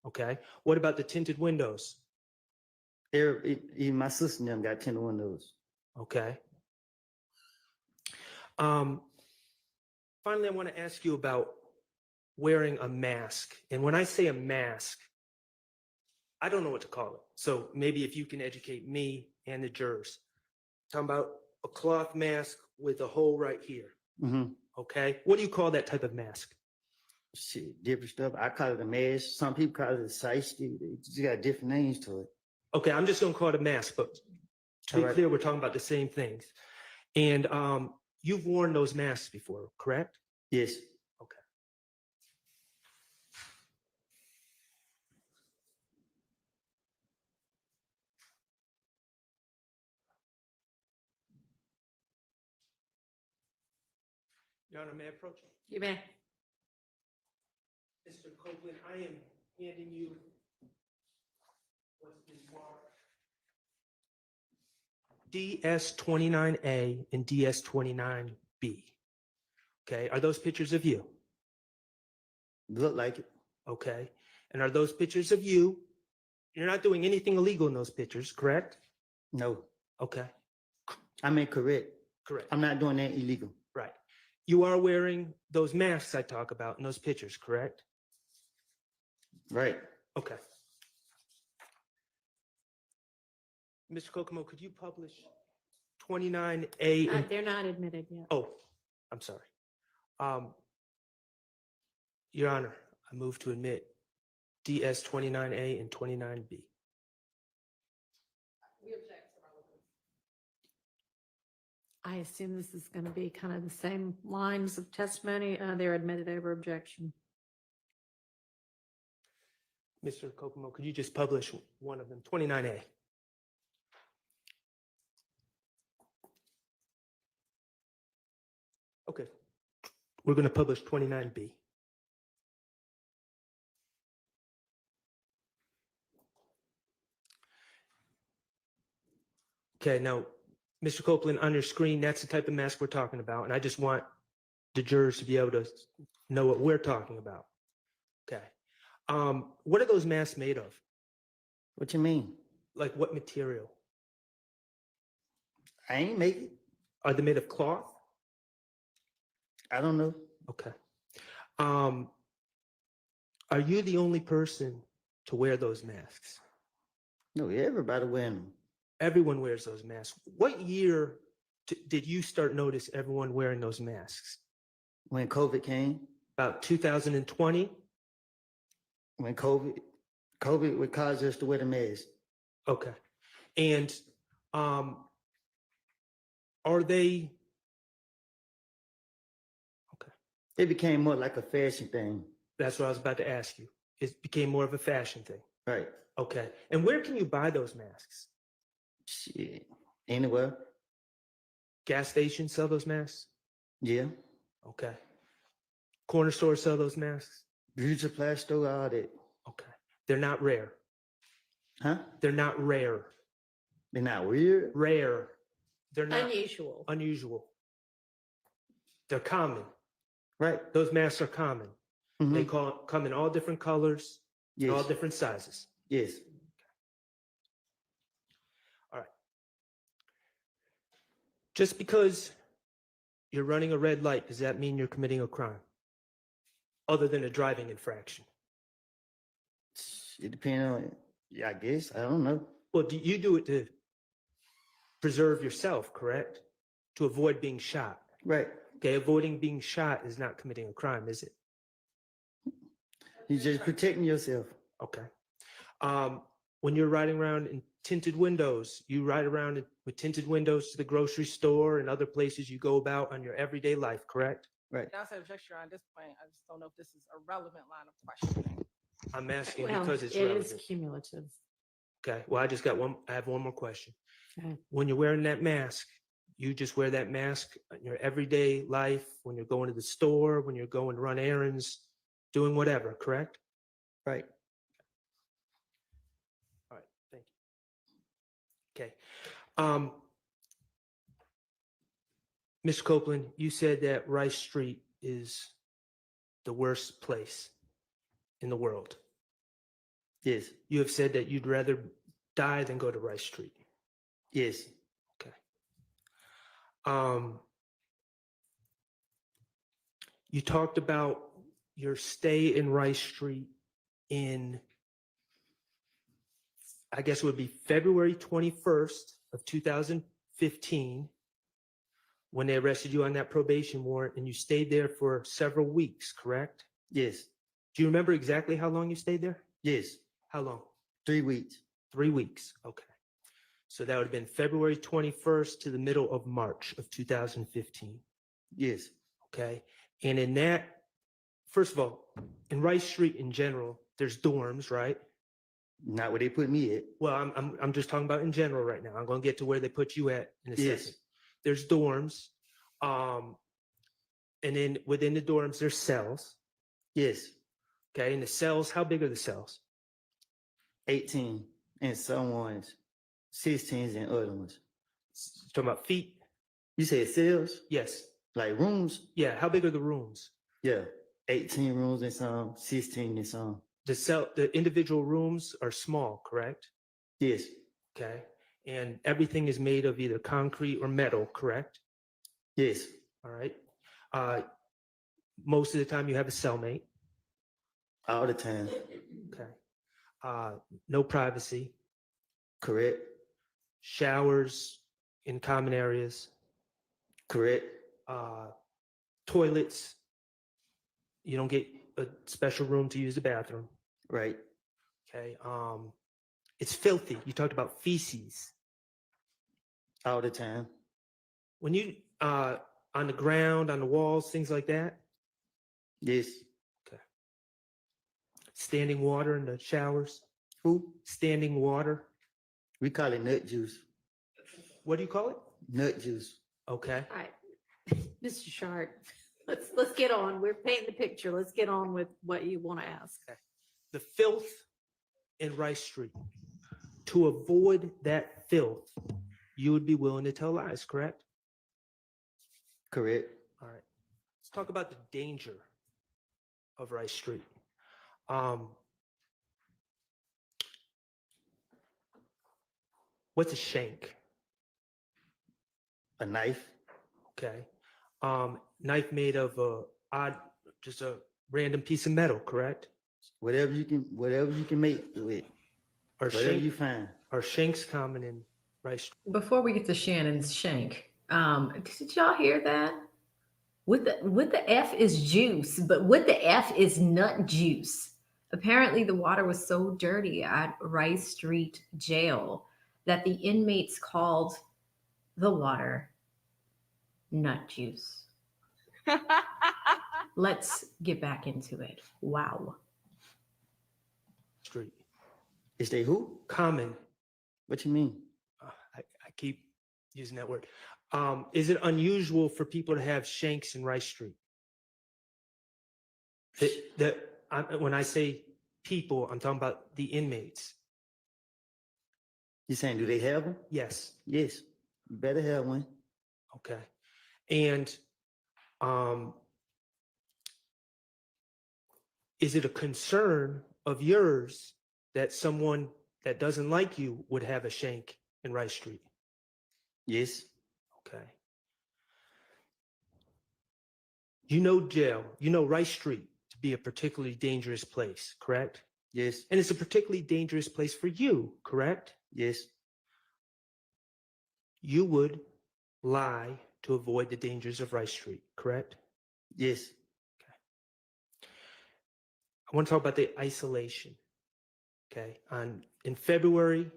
Okay. What about the tinted windows? Even my sister and them got tinted windows. Okay. Finally, I want to ask you about wearing a mask. And when I say a mask, I don't know what to call it. So maybe if you can educate me and the jurors. Talking about a cloth mask with a hole right here. Mm-hmm. Okay. What do you call that type of mask? Shit, different stuff. I call it a mask. Some people call it a shiesty. They just got different names to it. Okay, I'm just gonna call it a mask, but to be All right. clear, we're talking about the same things. And you've worn those masks before, correct? Yes. Okay. Your Honor, may I approach? You may. Mr. Copeland, I am handing you what's been marked DS29A and DS29B. Okay, are those pictures of you? Look like it. Okay, and are those pictures of you? You're not doing anything illegal in those pictures, correct? No. Okay, I mean, correct. correct. I'm not doing that illegal. Right. You are wearing those masks I talk about in those pictures, correct? Right. Okay. Mr. Kokomo, could you publish 29A? and- They're not admitted yet. Oh, I'm sorry. Your Honor, I move to admit DS 29A and 29B. I assume this is going to be kind of the same lines of testimony. They're admitted over objection. Mr. Kokomo, could you just publish one of them, 29A? Okay. We're going to publish 29B. Okay, now, Mr. Copeland, on your screen, that's the type of mask we're talking about, and I just want the jurors to be able to know what we're talking about. Okay. What are those masks made of? What you mean? Like what material? I ain't make it. Are they made of cloth? I don't know. Okay. Are you the only person to wear those masks? No, everybody wearing them. Everyone wears those masks. What year did you start notice everyone wearing those masks? When COVID came. About 2020? When COVID would cause us to wear the mask. Okay. And are they? Okay. It became more like a fashion thing. That's what I was about to ask you. It became more of a fashion thing. Right. Okay. And where can you buy those masks? Shit. Anywhere. Gas stations sell those masks? Yeah. Okay. Corner stores sell those masks? Beauty supply store, all that. Okay. They're not rare. Huh? They're not rare. They're not weird? Rare. They're not Unusual. unusual. They're common. Right. Those masks are common. Mhm. They come in all different colors, Yes. all different sizes. Yes. All right. Just because you're running a red light, does that mean you're committing a crime? Other than a driving infraction? It depends on, yeah, I guess. I don't know. Well, you do it to preserve yourself, correct? To avoid being shot. Right. Okay, avoiding being shot is not committing a crime, is it? You're just protecting yourself. Okay. When you're riding around in tinted windows. You ride around with tinted windows to the grocery store and other places you go about on your everyday life, correct? Right. That's objection on this point. I just don't know if this is a relevant line of questioning. I'm asking Well, because it's it relevant. is cumulative. Okay, well, I have one more question. Okay. When you're wearing that mask, you just wear that mask in your everyday life, when you're going to the store, when you're going to run errands, doing whatever, correct? Right. All right, thank you. Okay. Mr. Copeland, you said that Rice Street is the worst place in the world. Yes. You have said that you'd rather die than go to Rice Street. Yes. You talked about your stay in Rice Street in, I guess it would be February 21st of 2015, when they arrested you on that probation warrant, and you stayed there for several weeks, correct? Yes. Do you remember exactly how long you stayed there? Yes. How long? 3 weeks. 3 weeks, okay. So that would have been February 21st to the middle of March of 2015. Yes. Okay. And in that, first of all, in Rice Street in general, there's dorms, right? Not where they put me at. Well, I'm just talking about in general right now. I'm going to get to where they put you at in a Yes. second. There's dorms, and then within the dorms there's cells. Yes. Okay, and the cells, how big are the cells? 18, and some ones 16s and other ones. Talking about feet? You said cells? Yes. Like rooms? Yeah, how big are the rooms? Yeah. 18 rooms and some, 16 and some. The individual rooms are small, correct? Yes. Okay. And everything is made of either concrete or metal, correct? Yes. All right. Most of the time you have a cellmate. All the time. Okay. No privacy. Correct. Showers in common areas. Correct. Toilets. You don't get a special room to use the bathroom. Right. Okay. It's filthy. You talked about feces. All the time. When you on the ground, on the walls, things like that. Yes. Okay. Standing water in the showers. Who? Standing water. We call it nut juice. What do you call it? Nut juice. Okay. All right, Mr. Shardt, let's get on. We're painting the picture. Let's get on with what you want to ask. Okay. The filth in Rice Street. To avoid that filth, you would be willing to tell lies, correct? Correct. All right. Let's talk about the danger of Rice Street. What's a shank? A knife. Okay. Knife made of just a random piece of metal, correct? Whatever you can make with. Whatever you find. Are shanks common in Rice Street? Before we get to Shannon's shank, did y'all hear that? With the F is juice, but with the F is nut juice. Apparently, the water was so dirty at Rice Street Jail that the inmates called the water nut juice. Let's get back into it. Wow. Street. Is they who? Common. What you mean? I keep using that word. Is it unusual for people to have shanks in Rice Street? When I say people, I'm talking about the inmates. You saying, do they have them? Yes. Yes. You better have one. Okay. And is it a concern of yours that someone that doesn't like you would have a shank in Rice Street? Yes. Okay. You know jail, you know Rice Street to be a particularly dangerous place, correct? Yes. And it's a particularly dangerous place for you, correct? Yes. You would lie to avoid the dangers of Rice Street, correct? Yes. Okay. I want to talk about the isolation. Okay. In February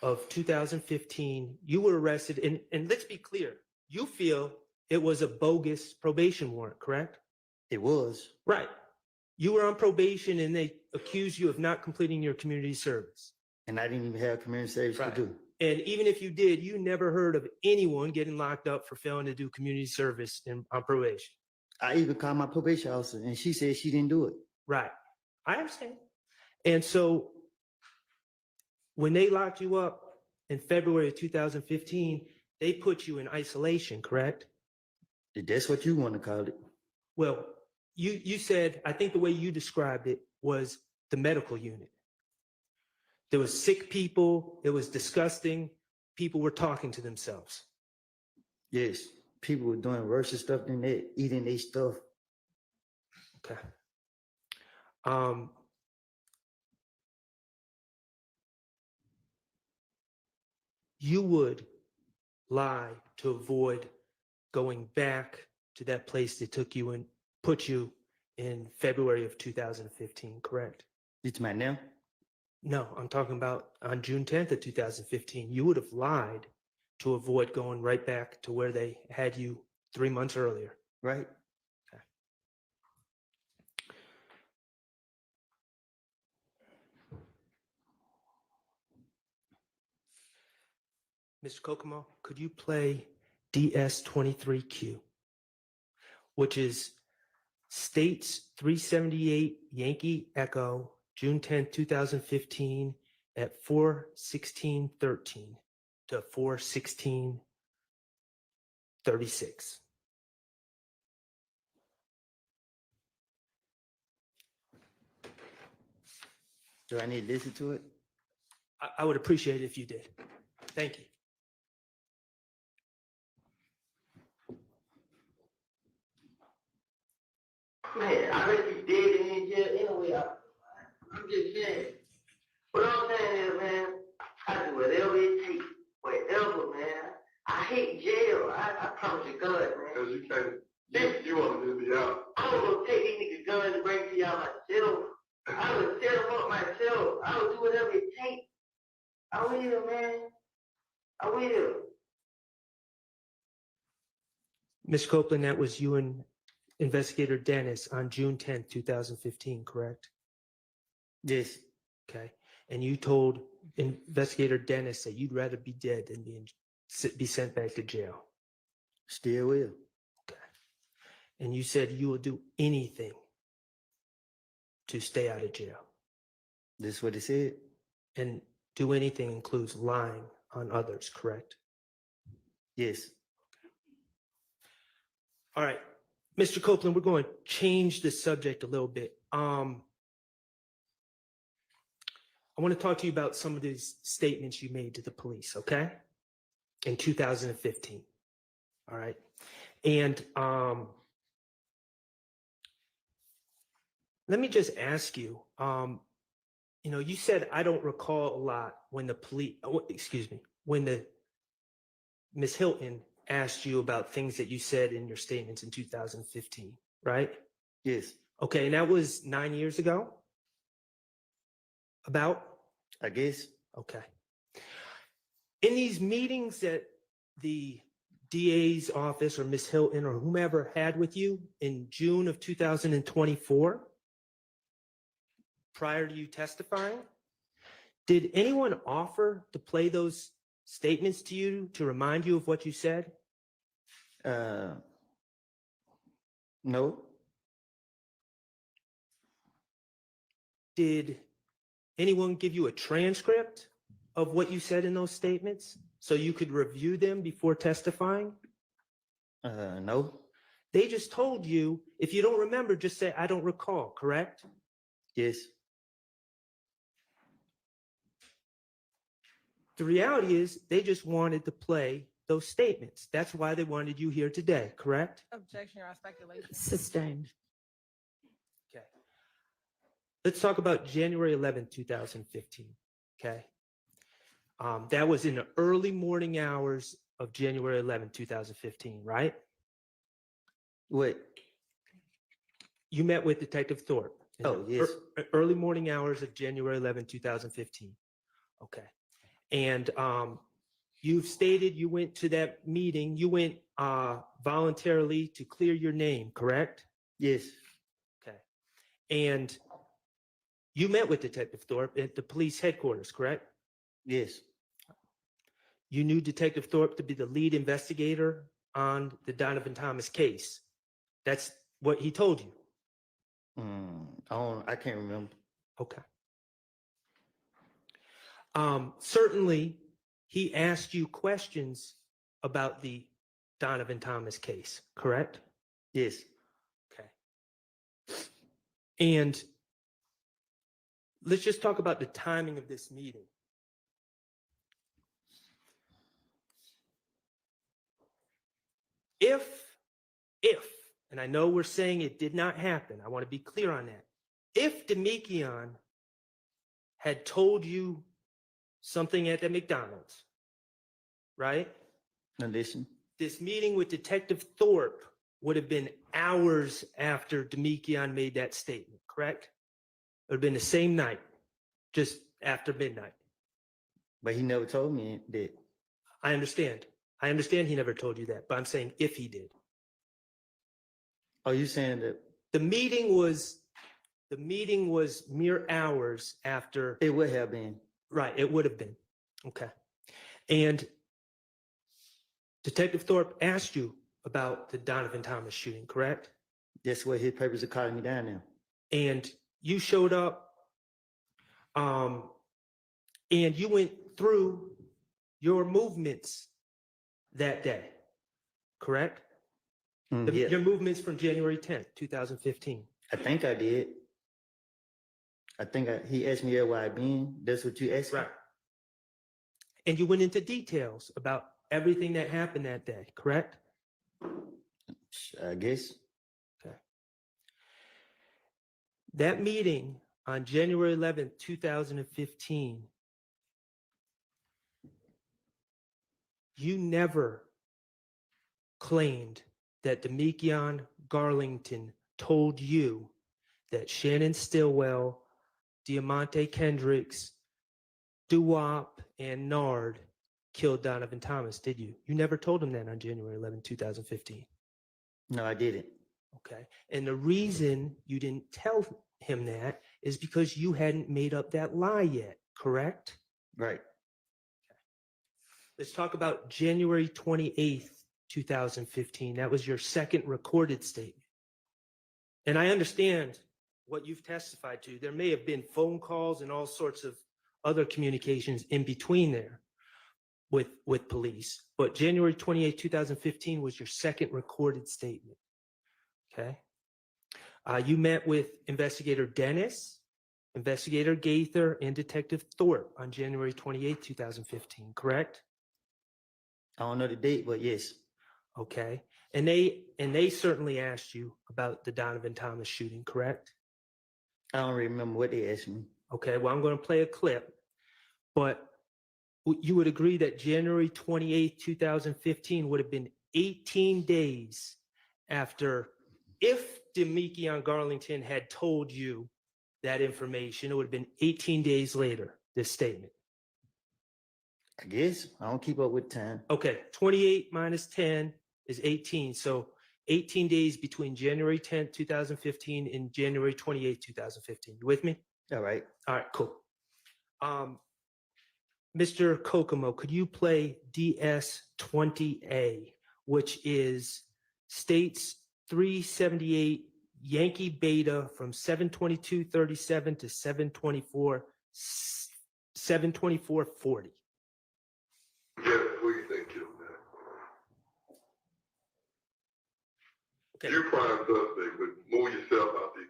of 2015, you were arrested. And let's be clear, you feel it was a bogus probation warrant, correct? It was. Right. You were on probation and they accused you of not completing your community service. And I didn't even have community service Right. to do. And even if you did, you never heard of anyone getting locked up for failing to do community service on probation. I even called my probation officer and she said she didn't do it. Right. I understand. And so when they locked you up in February of 2015, they put you in isolation, correct? That's what you want to call it. Well, you said, I think the way you described it was the medical unit. There was sick people. It was disgusting. People were talking to themselves. Yes. People were doing worse stuff than that, eating their stuff. Okay. You would lie to avoid going back to that place that took you and put you in February of 2015, correct? It's my now? No, I'm talking about on June 10th of 2015. You would have lied to avoid going right back to where they had you 3 months earlier. Right. Okay. Mr. Kokomo, could you play DS23Q, which is States 378 Yankee Echo, June 10th, 2015 at 4:16:13 to 4:16:36. Do I need to listen to it? I would appreciate it if you did. Thank you. Man, I bet you dead in jail anyway. I'm just saying. What I'm saying is, man, I do whatever it takes. Whatever, man. I hate jail. I promise you God, man. Because you can't, you want to just be out. I was gonna take these niggas guns and bring to y'all myself. I would set them up myself. I would do whatever it takes. I will, man. I will. Ms. Copeland, that was you and Investigator Dennis on June 10th, 2015, correct? Yes. Okay. And you told Investigator Dennis that you'd rather be dead than be sent back to jail. Still will. Okay. And you said you will do anything to stay out of jail. This is what he said? And do anything includes lying on others, correct? Yes. All right. Mr. Copeland, we're going to change the subject a little bit. I want to talk to you about some of these statements you made to the police, okay? In 2015. All right. And let me just ask you, you said, I don't recall a lot when the police, when the Ms. Hilton asked you about things that you said in your statements in 2015, right? Yes. Okay, and that was 9 years ago? About? I guess. Okay. In these meetings that the DA's office or Ms. Hilton or whomever had with you in June of 2024, prior to you testifying, did anyone offer to play those statements to you to remind you of what you said? No. Did anyone give you a transcript of what you said in those statements so you could review them before testifying? No. They just told you, if you don't remember, just say, I don't recall, correct? Yes. The reality is they just wanted to play those statements. That's why they wanted you here today, correct? Objection or speculation. Sustained. Okay. Let's talk about January 11th, 2015, okay? That was in the early morning hours of January 11th, 2015, right? What? You met with Detective Thorpe. in Oh, the yes. Early morning hours of January 11th, 2015. Okay. And you've stated you went to that meeting. You went voluntarily to clear your name, correct? Yes. Okay. And you met with Detective Thorpe at the police headquarters, correct? Yes. You knew Detective Thorpe to be the lead investigator on the Donovan Thomas case. That's what he told you. I can't remember. Okay. Certainly, he asked you questions about the Donovan Thomas case, correct? Yes. Okay. And let's just talk about the timing of this meeting. If, and I know we're saying it did not happen, I want to be clear on that. If Demekion had told you something at the McDonald's, right? Now listen. This meeting with Detective Thorpe would have been hours after Demekion made that statement, correct? It would have been the same night, just after midnight. But he never told me that. I understand. I understand he never told you that, but I'm saying if he did. Are you saying that? The meeting was mere hours after. It would have been. Right, it would have been. Okay. And Detective Thorpe asked you about the Donovan Thomas shooting, correct? That's what his papers are calling me down now. And you showed up, and you went through your movements that day, correct? Yeah. Your movements from January 10th, 2015. I think I did. He asked me where I been. That's what you asked me? Right. And you went into details about everything that happened that day, correct? I guess. Okay. That meeting on January 11th, 2015, you never claimed that Demekion Garlington told you that Shannon Stillwell, Diamante Kendricks, Duwop, and Nard killed Donovan Thomas, did you? You never told him that on January 11, 2015. No, I didn't. Okay. And the reason you didn't tell him that is because you hadn't made up that lie yet, correct? Right. Let's talk about January 28th, 2015. That was your second recorded statement. And I understand what you've testified to. There may have been phone calls and all sorts of other communications in between there with police. But January 28th, 2015 was your second recorded statement. Okay. You met with Investigator Dennis, Investigator Gaither, and Detective Thorpe on January 28th, 2015, correct? I don't know the date, but yes. Okay. And they certainly asked you about the Donovan Thomas shooting, correct? I don't remember what they asked me. Okay, well, I'm going to play a clip, but you would agree that January 28th, 2015 would have been 18 days after, if Demekion Garlington had told you that information, it would have been 18 days later, this statement. I guess. I don't keep up with time. Okay, 28 minus 10 is 18. So 18 days between January 10th, 2015 and January 28th, 2015. You with me? All right. All right, cool. Mr. Kokomo, could you play DS20A, which is States 378 Yankee Beta from 7/22/37 to 7/24/40. Yeah, who you think killed that? Okay. You're prime suspect, but move yourself out there.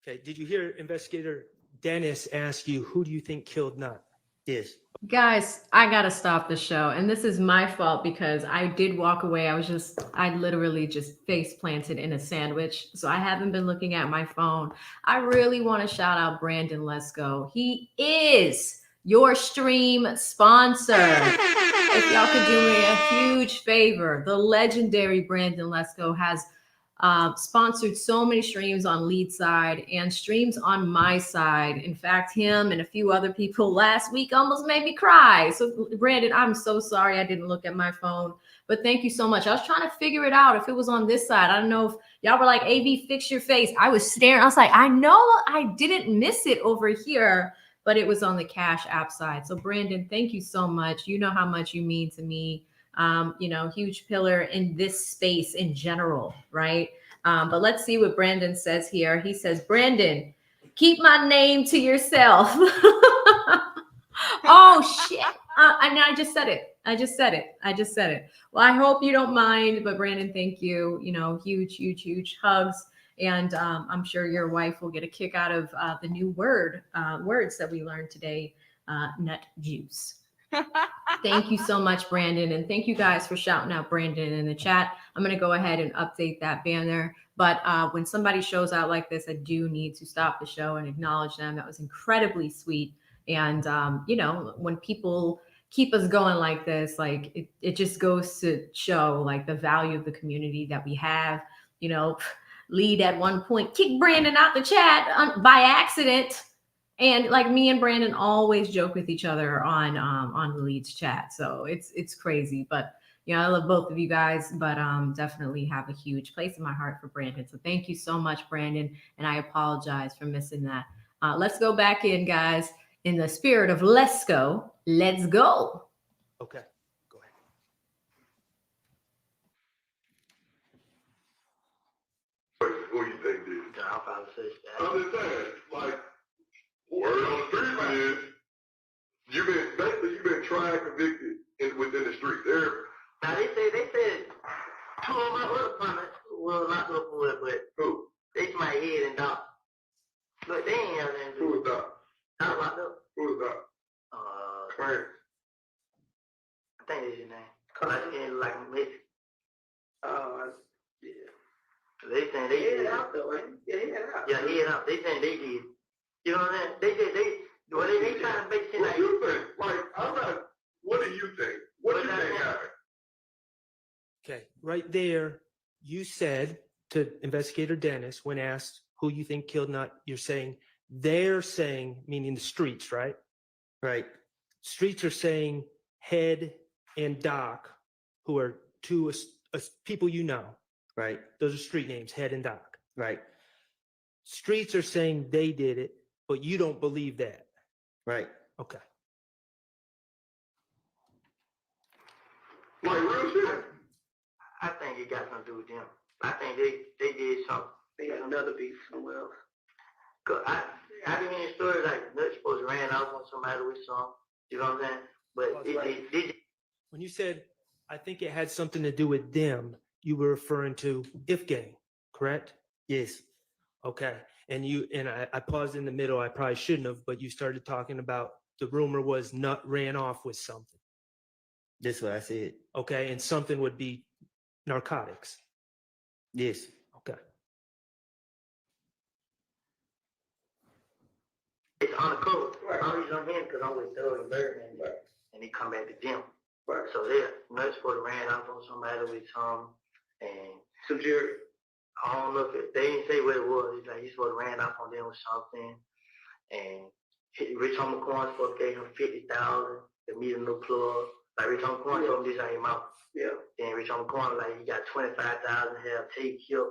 Okay, did you hear Investigator Dennis ask you, who do you think killed Nut? Yes. Guys, I gotta stop the show. And this is my fault because I did walk away. I literally just face planted in a sandwich. So I haven't been looking at my phone. I really want to shout out Brandon Lesko. He is your stream sponsor. If y'all could do me a huge favor, the legendary Brandon Lesko has sponsored so many streams on Lead side and streams on my side. In fact, him and a few other people last week almost made me cry. So Brandon, I'm so sorry I didn't look at my phone, but thank you so much. I was trying to figure it out if it was on this side. I don't know if y'all were like, AV, fix your face. I was staring. I was like, I know I didn't miss it over here, but it was on the Cash App side. So Brandon, thank you so much. You know how much you mean to me. Huge pillar in this space in general, right? But let's see what Brandon says here. He says, Brandon, keep my name to yourself. Oh, shit. I just said it. Well, I hope you don't mind, but Brandon, thank you. Huge hugs. And I'm sure your wife will get a kick out of the new words that we learned today, nut juice. Thank you so much, Brandon. And thank you guys for shouting out Brandon in the chat. I'm going to go ahead and update that banner. But when somebody shows out like this, I do need to stop the show and acknowledge them. That was incredibly sweet. And, when people keep us going like this, like it just goes to show like the value of the community that we have. Lead at one point kicked Brandon out the chat by accident. And like me and Brandon always joke with each other on the Lead's chat. So it's crazy. But I love both of you guys, but definitely have a huge place in my heart for Brandon. So thank you so much, Brandon. And I apologize for missing that. Let's go back in, guys. In the spirit of let's go. Okay. Who you think did? I'll probably say that. I'm just saying, like, word on the street is, you've been tried, convicted within the street. Now they said two of my other partners were locked up for it, but who? They my head and dog. But they ain't have anything to do. Who was that? Not locked up. Who was that? Clarence. I think that's his name. Cause I can't like Messi. Yeah. They saying they did. Out though, right? Yeah, out. Yeah, head out. They saying they did. You know what I'm saying? They trying to make shit what like. Do you think? Like, I'm not. What do you think? What do you think happened? Okay, right there, you said to Investigator Dennis when asked who you think killed Nut, they're saying, meaning the streets, right? Right. Streets are saying Head and Doc, who are two people you know. Right. Those are street names, Head and Doc. Right. Streets are saying they did it, but you don't believe that. Right. Okay. Like real shit. I think it got something to do with them. I think they did something. They got another beef somewhere else. Cause I been hearing stories like Nut supposed to ran off on somebody with some. You know what I'm saying? But it when you said, I think it had something to do with them, you were referring to If Gang, correct? Yes. Okay. And I paused in the middle. I probably shouldn't have, but you started talking about the rumor was Nut ran off with something. That's what I said. Okay. And something would be narcotics. Yes. Okay. It's undercover. I'm reason I'm here because I'm with Doug and Birdman, and they come back to them. Right. So Nut supposed to ran off on somebody with some, and some jury. I don't know if they didn't say what it was. It's like he's supposed to ran off on them with something, and Rich Homie Corn supposed to give him $50,000 to meet a new plug. Like Rich Homie Corn told him this out his mouth. Yeah. Then Rich Homie Corn like he got $25,000 to have tape killed.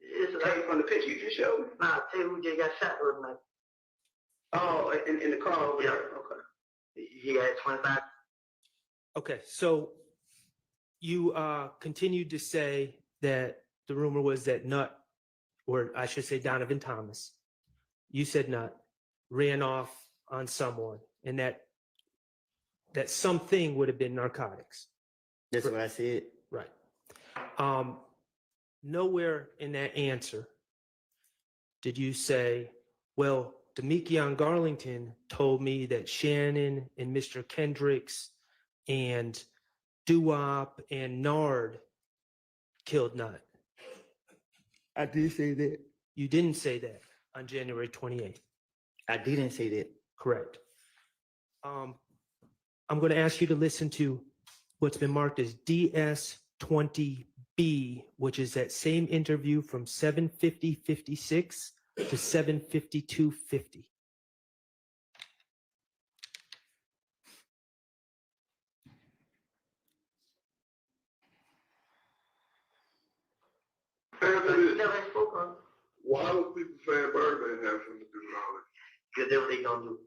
It's like from the picture you just showed me. Nah, tell you who just got shot the other night. Oh, in the car over there. Okay. He got 25. Okay. So you continued to say that the rumor was that Nut, or I should say Donovan Thomas, you said Nut, ran off on someone, and that something would have been narcotics. That's what I said. Right. Nowhere in that answer did you say, well, Demekion Garlington told me that Shannon and Mr. Kendricks and Doo-Wop and Nard killed Nut. I did say that. You didn't say that on January 28th. I didn't say that. Correct. I'm going to ask you to listen to what's been marked as DS20B. B, which is that same interview from 7:50:56 to 7:52:50. Why would people saying Birdman have something to do with all this? Because that's what they gonna do.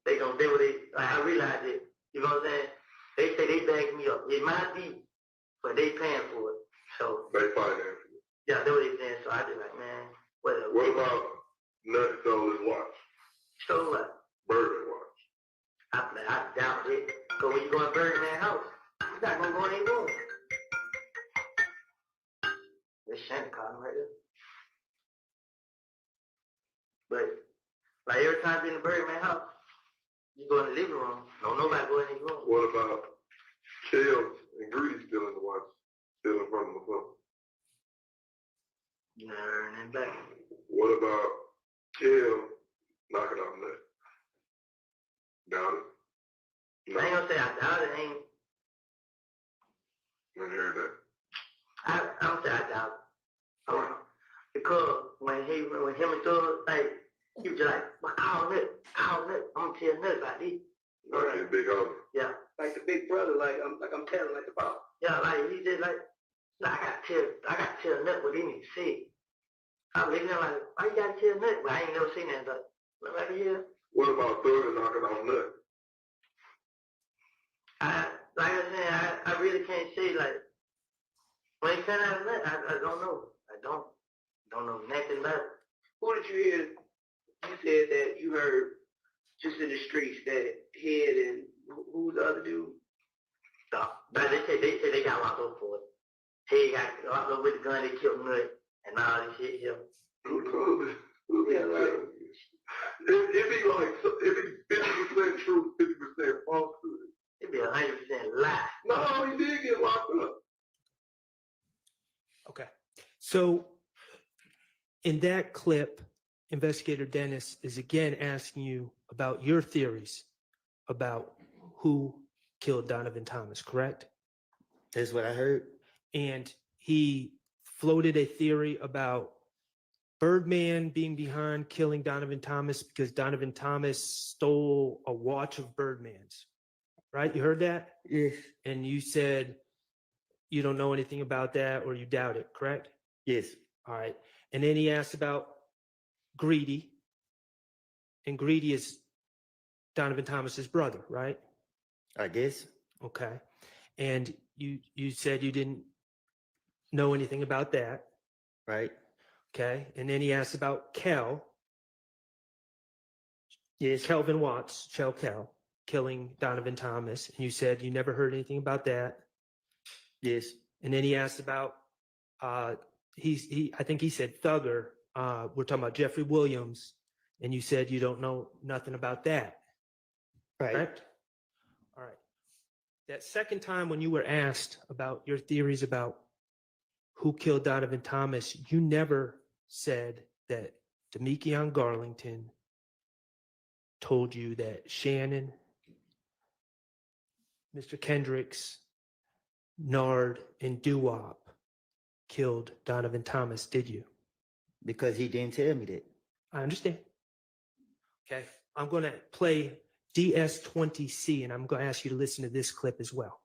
They gonna do what they, like, I realize it. You know what I'm saying? They say they bagged me up. It might be, but they paying for it. So. They finance it. Yeah, that's what they saying. So I just like, man, whatever. What about Nut stole his watch? Stole what? Birdman watch. I doubt it. So when you go in Birdman's house, you're not gonna go in their room. That's Shannon calling right there. But like every time you're in the Birdman house, you go in the living room. Don't nobody go in his room. What about Kels and Greedy stealing the watch? Stealing from the phone? You never heard nothing back. What about Kel knocking off Nut? Doubt it. No. I ain't gonna say I doubt it. I heard that. I don't say I doubt it. Because when him and Thug, like, he was just like, well, call Nut. I'm gonna tell Nut about this. Like his big homie. Yeah. Like the big brother, like I'm telling like the boss. Yeah, like he just like I gotta tell Nut what he need to say. I'm looking at him like, why you gotta tell Nut? But I ain't never seen that, but right here. What about Thug knocking off Nut? Like I said, I really can't say, like, when he sent out of Nut, I don't know. I don't know nothing about it. Who did you hear? You said that you heard just in the streets that Head and who was the other dude? But they say they got locked up for it. Head got locked up with the gun, they killed Nut and all this shit here. It'd be like, it'd be 50% true, 50% falsehood. It'd be 100% lie. No, he did get locked up. Okay. So in that clip, Investigator Dennis is again asking you about your theories about who killed Donovan Thomas, correct? That's what I heard. And he floated a theory about Birdman being behind killing Donovan Thomas because Donovan Thomas stole a watch of Birdman's, right? You heard that? Yes. And you said you don't know anything about that or you doubt it, correct? Yes. All right. And then he asked about Greedy. And Greedy is Donovan Thomas's brother, right? I guess. Okay. And you said you didn't know anything about that. Right. Okay. And then he asked about Kel. Yes. Kelvin Watts, Kel, killing Donovan Thomas. And you said you never heard anything about that. Yes. And then he asked about I think he said Thugger. We're talking about Jeffrey Williams, and you said you don't know nothing about that. Right. Correct? All right. That second time when you were asked about your theories about who killed Donovan Thomas, you never said that Demekion Garlington told you that Shannon, Mr. Kendricks, Nard, and Doo-Wop killed Donovan Thomas, did you? Because he didn't tell me that. I understand. Okay. I'm going to play DS20C, and I'm going to ask you to listen to this clip as well.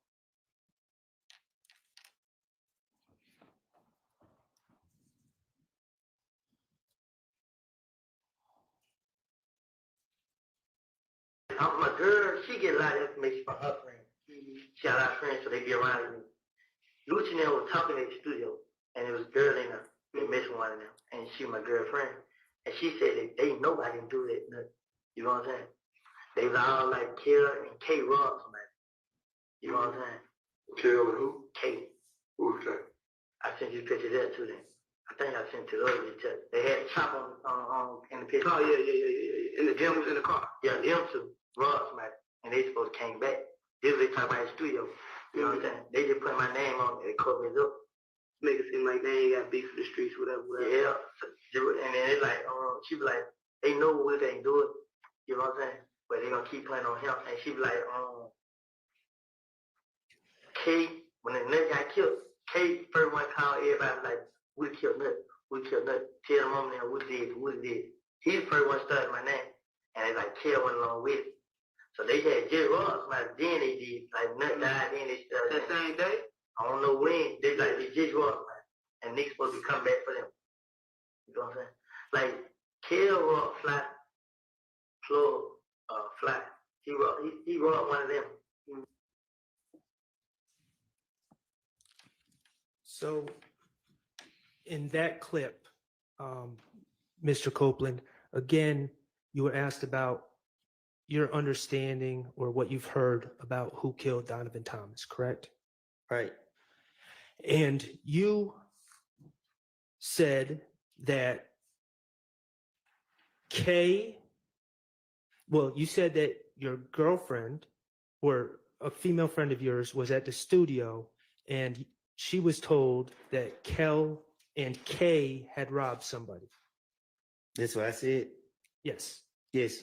My girl, she get a lot of information from her friends. She got a lot of friends, so they be around me. Lucci and them was talking in the studio, and it was a girl in there. They missed one of them, and she my girlfriend. And she said that they nobody can do that. Nothing. You know what I'm saying? They was all like Kill and K Rock, man. You know what I'm saying? Kill and who? K. Who's K? I sent you a picture of that too then. I think I sent it to the other picture. They had Chop on in the picture. Oh, yeah. And the gym was in the car. Yeah, them two. Ross, man. And they supposed to came back. This was they talk about the studio. You know what I'm saying? They just put my name on it. They covered it up. Make it seem like they ain't got beef in the streets, whatever. Yeah. And then it's like, she be like, they know what they can do it. You know what I'm saying? But they gonna keep playing on him. And she be like, K, when the nigga got killed, Kate first one called everybody like, we killed Nut, we killed Nut. Tell the mom now what did. He the first one started my name. And they like Kel went along with it. So they had J. Ross, like then they did, like Nut died, then they started. That same day? I don't know when. They like they J. Ross, man. And Nick's supposed to come back for them. You know what I'm saying? Like Kel Ross fly, Plug, fly. He robbed one of them. So in that clip, Mr. Copeland, again, you were asked about your understanding or what you've heard about who killed Donovan Thomas, correct? Right. And you said that you said that your girlfriend or a female friend of yours was at the studio and she was told that Kel and Kay had robbed somebody. That's what I said. Yes. Yes.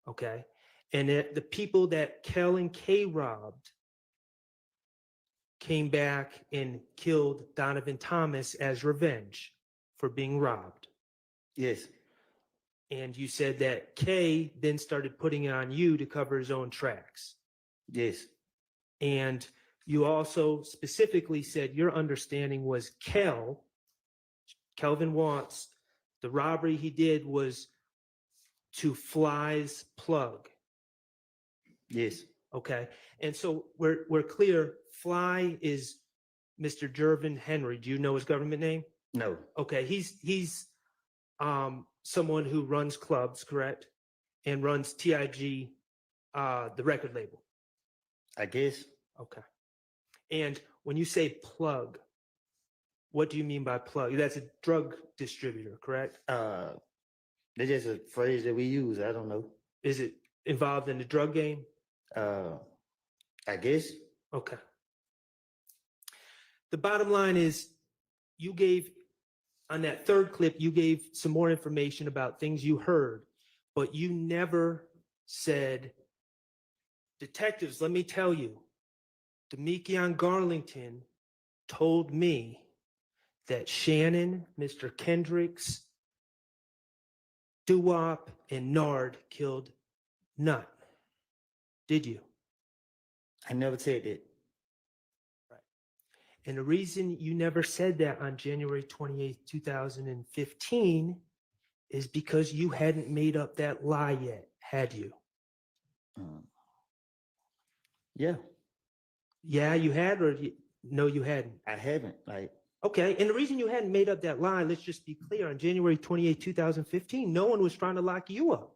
Okay. And that the people that Kel and Kay robbed came back and killed Donovan Thomas as revenge for being robbed. Yes. And you said that Kay then started putting it on you to cover his own tracks. Yes. And you also specifically said your understanding was Kelvin Watts, the robbery he did was to Fly's plug. Yes. Okay. And so we're clear. Fly is Mr. Jervin Henry. Do you know his government name? No. Okay. He's someone who runs clubs, correct? And runs TIG, the record label. I guess. Okay. And when you say plug, what do you mean by plug? That's a drug distributor, correct? That's just a phrase that we use. I don't know. Is it involved in the drug game? I guess. Okay. The bottom line is you gave, on that third clip, you gave some more information about things you heard, but you never said, detectives, let me tell you, Demekion Garlington told me that Shannon, Mr. Kendricks, Doo-Wop, and Nard killed Nut. Did you? I never said that. Right. And the reason you never said that on January 28th, 2015 is because you hadn't made up that lie yet, had you? Yeah. Yeah, you had, or no, you hadn't? I haven't. Like. Okay, and the reason you hadn't made up that lie, let's just be clear, on January 28th, 2015, no one was trying to lock you up,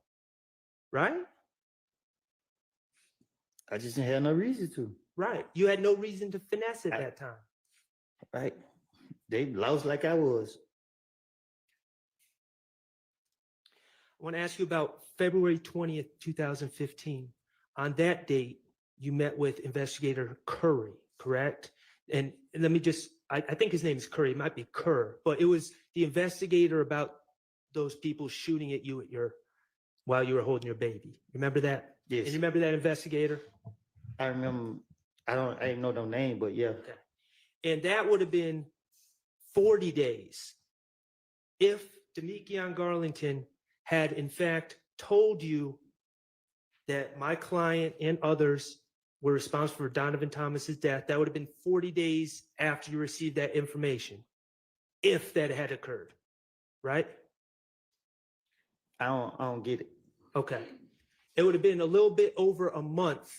right? I just didn't have no reason to. Right. You had no reason to finesse at that time. Right. They lost like I was. I want to ask you about February 20th, 2015. On that date, you met with investigator Curry, correct? And let me just, I think his name is Curry, it might be Kerr, but it was the investigator about those people shooting at you while you were holding your baby. Remember that? Yes. And you remember that investigator? I remember, I didn't know no name, but yeah. Okay. And that would have been 40 days if Demekion Garlington had in fact told you that my client and others were responsible for Donovan Thomas's death. That would have been 40 days after you received that information, if that had occurred, right? I don't get it. Okay. It would have been a little bit over a month.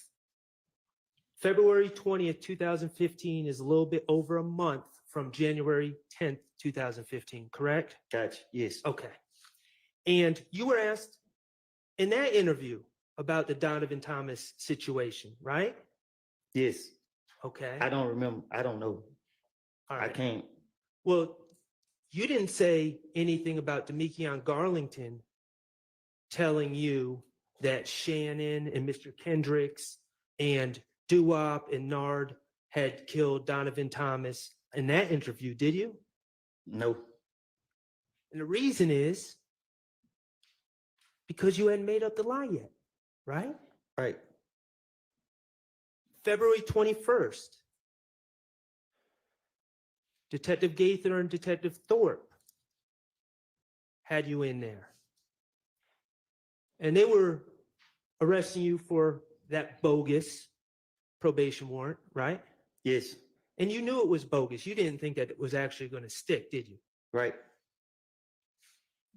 February 20th, 2015 is a little bit over a month from January 10th, 2015, correct? Gotcha. Yes. Okay. And you were asked in that interview about the Donovan Thomas situation, right? Yes. Okay. I don't remember. I don't know. All right. I can't. Well, you didn't say anything about Demekion Garlington telling you that Shannon and Mr. Kendricks and Doo-Wop and Nard had killed Donovan Thomas in that interview, did you? No. And the reason is because you hadn't made up the lie yet, right? Right. February 21st. Detective Gaither and Detective Thorpe had you in there. And they were arresting you for that bogus probation warrant, right? Yes. And you knew it was bogus. You didn't think that it was actually going to stick, did you? Right.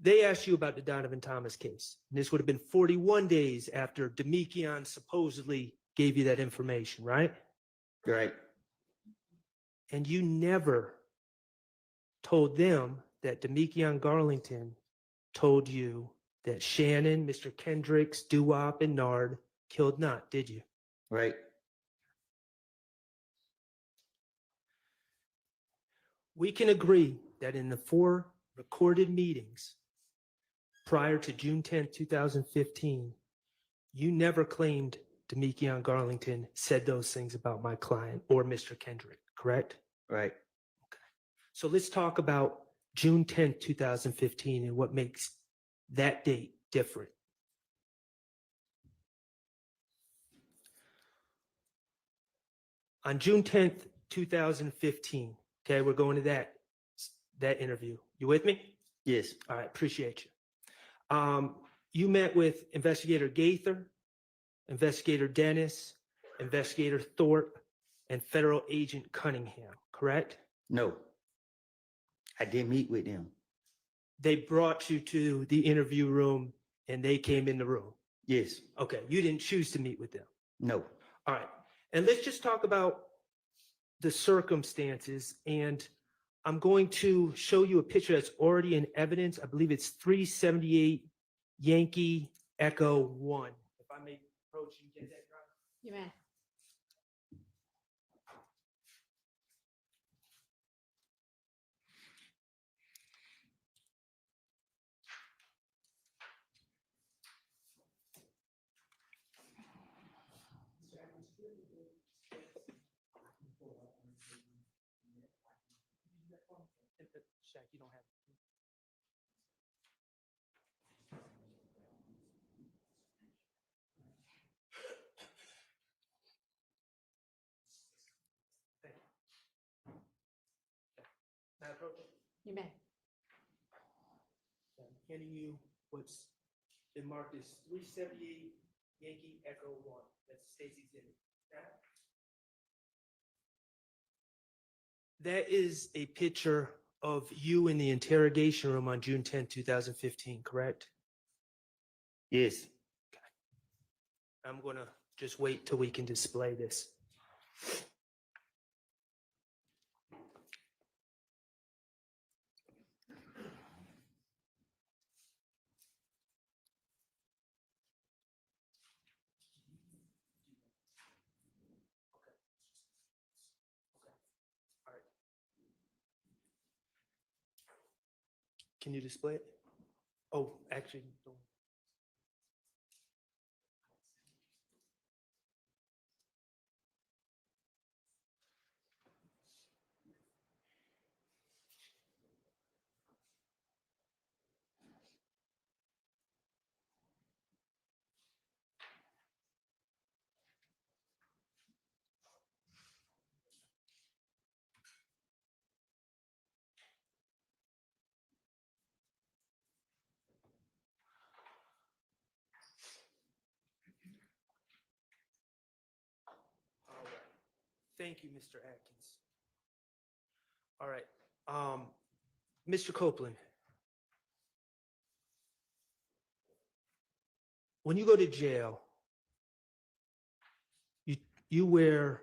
They asked you about the Donovan Thomas case. And this would have been 41 days after Demekion supposedly gave you that information, right? Right. And you never told them that Demekion Garlington told you that Shannon, Mr. Kendricks, Doo-Wop, and Nard killed Knott, did you? Right. We can agree that in the 4 recorded meetings prior to June 10th, 2015, you never claimed Demekion Garlington said those things about my client or Mr. Kendrick, correct? Right. So let's talk about June 10th, 2015 and what makes that date different. On June 10th, 2015, okay, we're going to that interview. You with me? Yes. All right, appreciate you. You met with Investigator Gaither, Investigator Dennis, Investigator Thorpe, and Federal Agent Cunningham, correct? No. I didn't meet with them. They brought you to the interview room and they came in the room. Yes. Okay, you didn't choose to meet with them. No. All right, and let's just talk about the circumstances. And I'm going to show you a picture that's already in evidence. I believe it's 378 Yankee Echo 1. If I may approach and get that right. You may. Shaq, you don't have it. Thank you. May I approach? You may. I'm handing you what's been marked as 378 Yankee Echo 1. That's Stacy's in it. That is a picture of you in the interrogation room on June 10, 2015, correct? Yes. I'm going to just wait till we can display this. Can you display it? Oh, actually, don't. All right. Thank you, Mr. Atkins. All right. Mr. Copeland, when you go to jail, you wear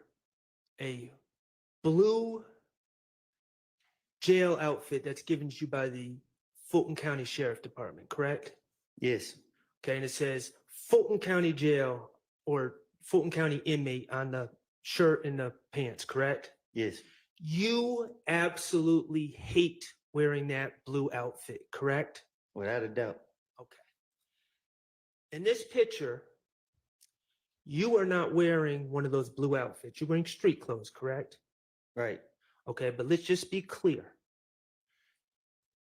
a blue jail outfit that's given to you by the Fulton County Sheriff Department, correct? Yes. Okay, and it says Fulton County Jail or Fulton County inmate on the shirt and the pants, correct? Yes. You absolutely hate wearing that blue outfit, correct? Without a doubt. Okay. In this picture, you are not wearing one of those blue outfits. You're wearing street clothes, correct? Right. Okay, but let's just be clear.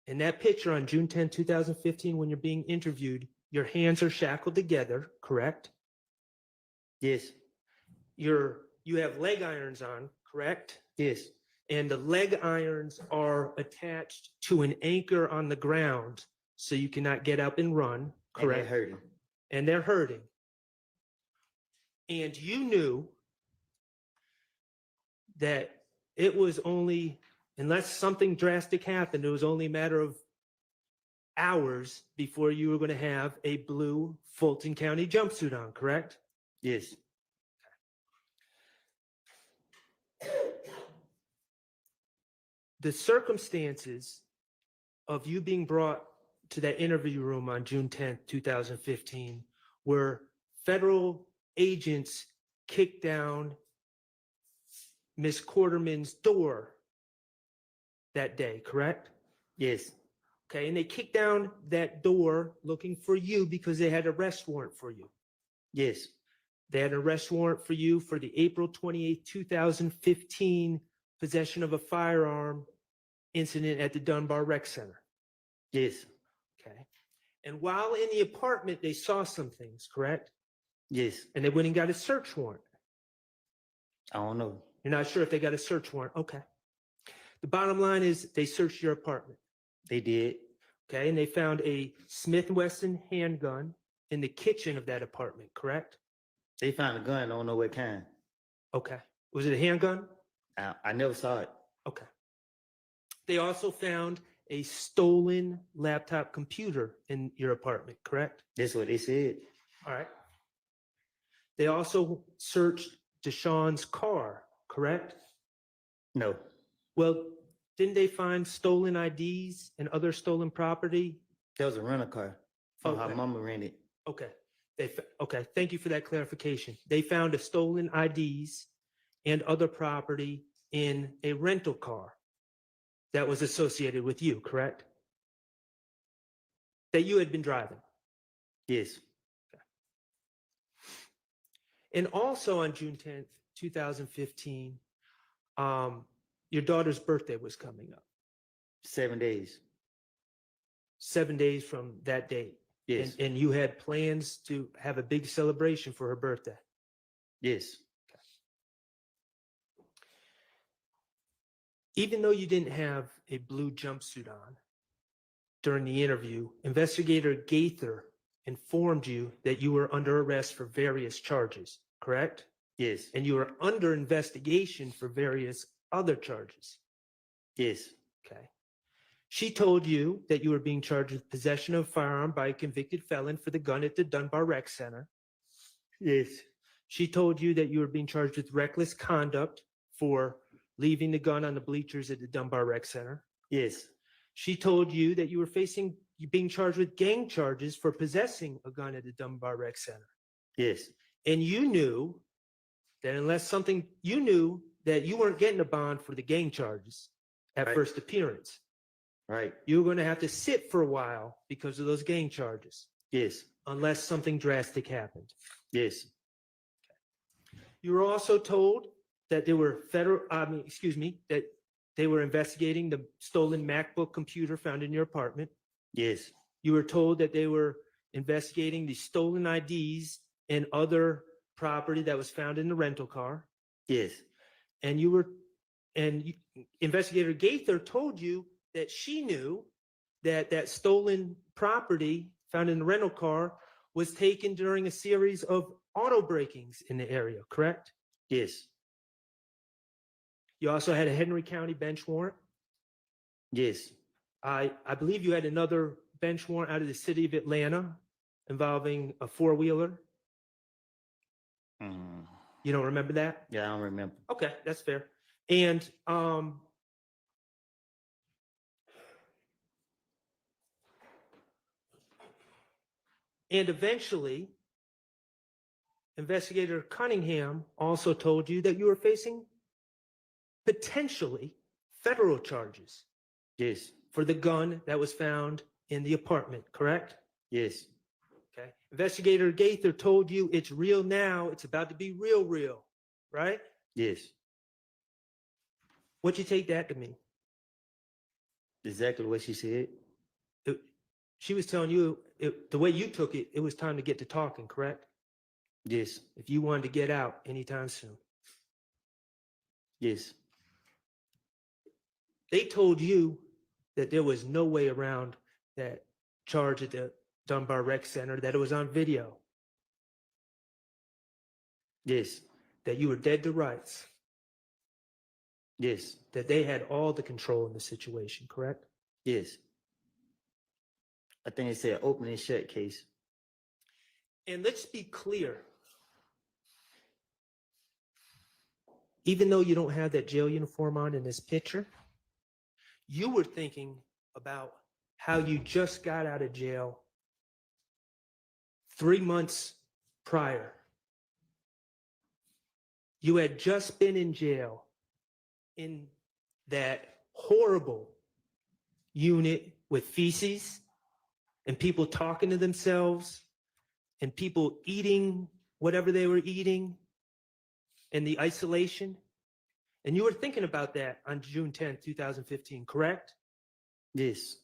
In that picture on June 10, 2015, when you're being interviewed, your hands are shackled together, correct? Yes. You have leg irons on, correct? Yes. and the leg irons are attached to an anchor on the ground, so you cannot get up and run, correct? And they're hurting. And they're hurting. And you knew that it was only, unless something drastic happened, it was only a matter of hours before you were going to have a blue Fulton County jumpsuit on, correct? Yes. The circumstances of you being brought to that interview room on June 10th, 2015, were federal agents kicked down Miss Quarterman's door that day, correct? Yes. Okay, and they kicked down that door looking for you because they had an arrest warrant for you. Yes. They had an arrest warrant for you for the April 28th, 2015 possession of a firearm incident at the Dunbar Rec Center. Yes. Okay. And while in the apartment, they saw some things, correct? Yes. And they went and got a search warrant. I don't know. You're not sure if they got a search warrant. Okay. The bottom line is they searched your apartment. They did. Okay. And they found a Smith & Wesson handgun in the kitchen of that apartment, correct? They found a gun. I don't know what kind. Okay. Was it a handgun? I never saw it. Okay. They also found a stolen laptop computer in your apartment, correct? That's what they said. All right. They also searched Deshaun's car, correct? No. Well, didn't they find stolen IDs and other stolen property? That was a rental car from her Okay. mama rented. Okay. Okay. Thank you for that clarification. They found a stolen IDs and other property in a rental car that was associated with you, correct? That you had been driving. Yes. And also on June 10th, 2015, your daughter's birthday was coming up. 7 days. 7 days from that date. Yes. And you had plans to have a big celebration for her birthday. Yes. Even though you didn't have a blue jumpsuit on during the interview, Investigator Gaither informed you that you were under arrest for various charges, correct? Yes. And you were under investigation for various other charges. Yes. Okay. She told you that you were being charged with possession of a firearm by a convicted felon for the gun at the Dunbar Rec Center. Yes. She told you that you were being charged with reckless conduct for leaving the gun on the bleachers at the Dunbar Rec Center. Yes. She told you that you were being charged with gang charges for possessing a gun at the Dunbar Rec Center. Yes. And you knew that you knew that you weren't getting a bond for the gang charges at Right. first appearance. Right. You were going to have to sit for a while because of those gang charges. Yes. Unless something drastic happened. Yes. You were also told that they were that they were investigating the stolen MacBook computer found in your apartment. Yes. You were told that they were investigating the stolen IDs and other property that was found in the rental car. Yes. And Investigator Gaither told you that she knew that stolen property found in the rental car was taken during a series of auto breakings in the area, correct? Yes. You also had a Henry County bench warrant. Yes. I believe you had another bench warrant out of the city of Atlanta involving a four-wheeler. You don't remember that? Yeah, I don't remember. Okay, that's fair. And eventually, Investigator Cunningham also told you that you were facing potentially federal charges. Yes. For the gun that was found in the apartment, correct? Yes. Okay. Investigator Gaither told you it's real now. It's about to be real, right? Yes. What'd you take that to mean? Exactly what she said. She was telling you the way you took it, it was time to get to talking, correct? Yes. If you wanted to get out anytime soon. Yes. They told you that there was no way around that charge at the Dunbar Rec Center, that it was on video. Yes. That you were dead to rights. Yes. That they had all the control in the situation, correct? Yes. I think it said open and shut case. And let's be clear. Even though you don't have that jail uniform on in this picture, you were thinking about how you just got out of jail 3 months prior. You had just been in jail in that horrible unit with feces and people talking to themselves and people eating whatever they were eating and the isolation. And you were thinking about that on June 10th, 2015, correct? Yes.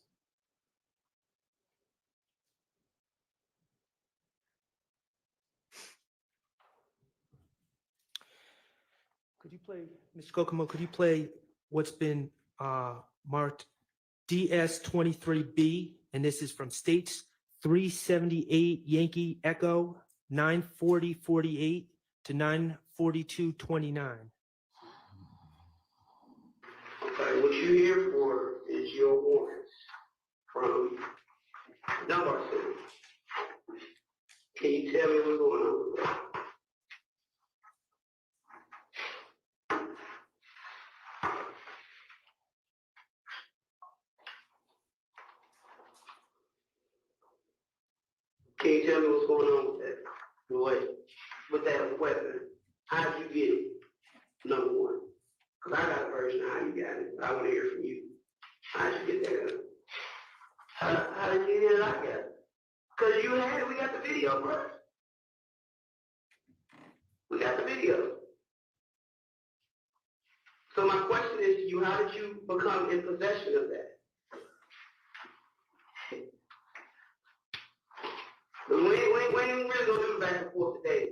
Could you play, Mr. Kokomo, could you play what's been marked DS23B? And this is from States 378 Yankee Echo 94048 to 94229. Okay, what you're here for is your warrants from Dunbar Center. Can you tell me what's going on with that? Can you tell me what's going on with that? With that weapon? How did you get it? Number one. Because I got a version of how you got it, but I want to hear from you. How did you get that gun? How did you get it? I got it. Because you had it. We got the video, bro. We got the video. So my question is to you, how did you become in possession of that? We ain't really gonna do back and forth today.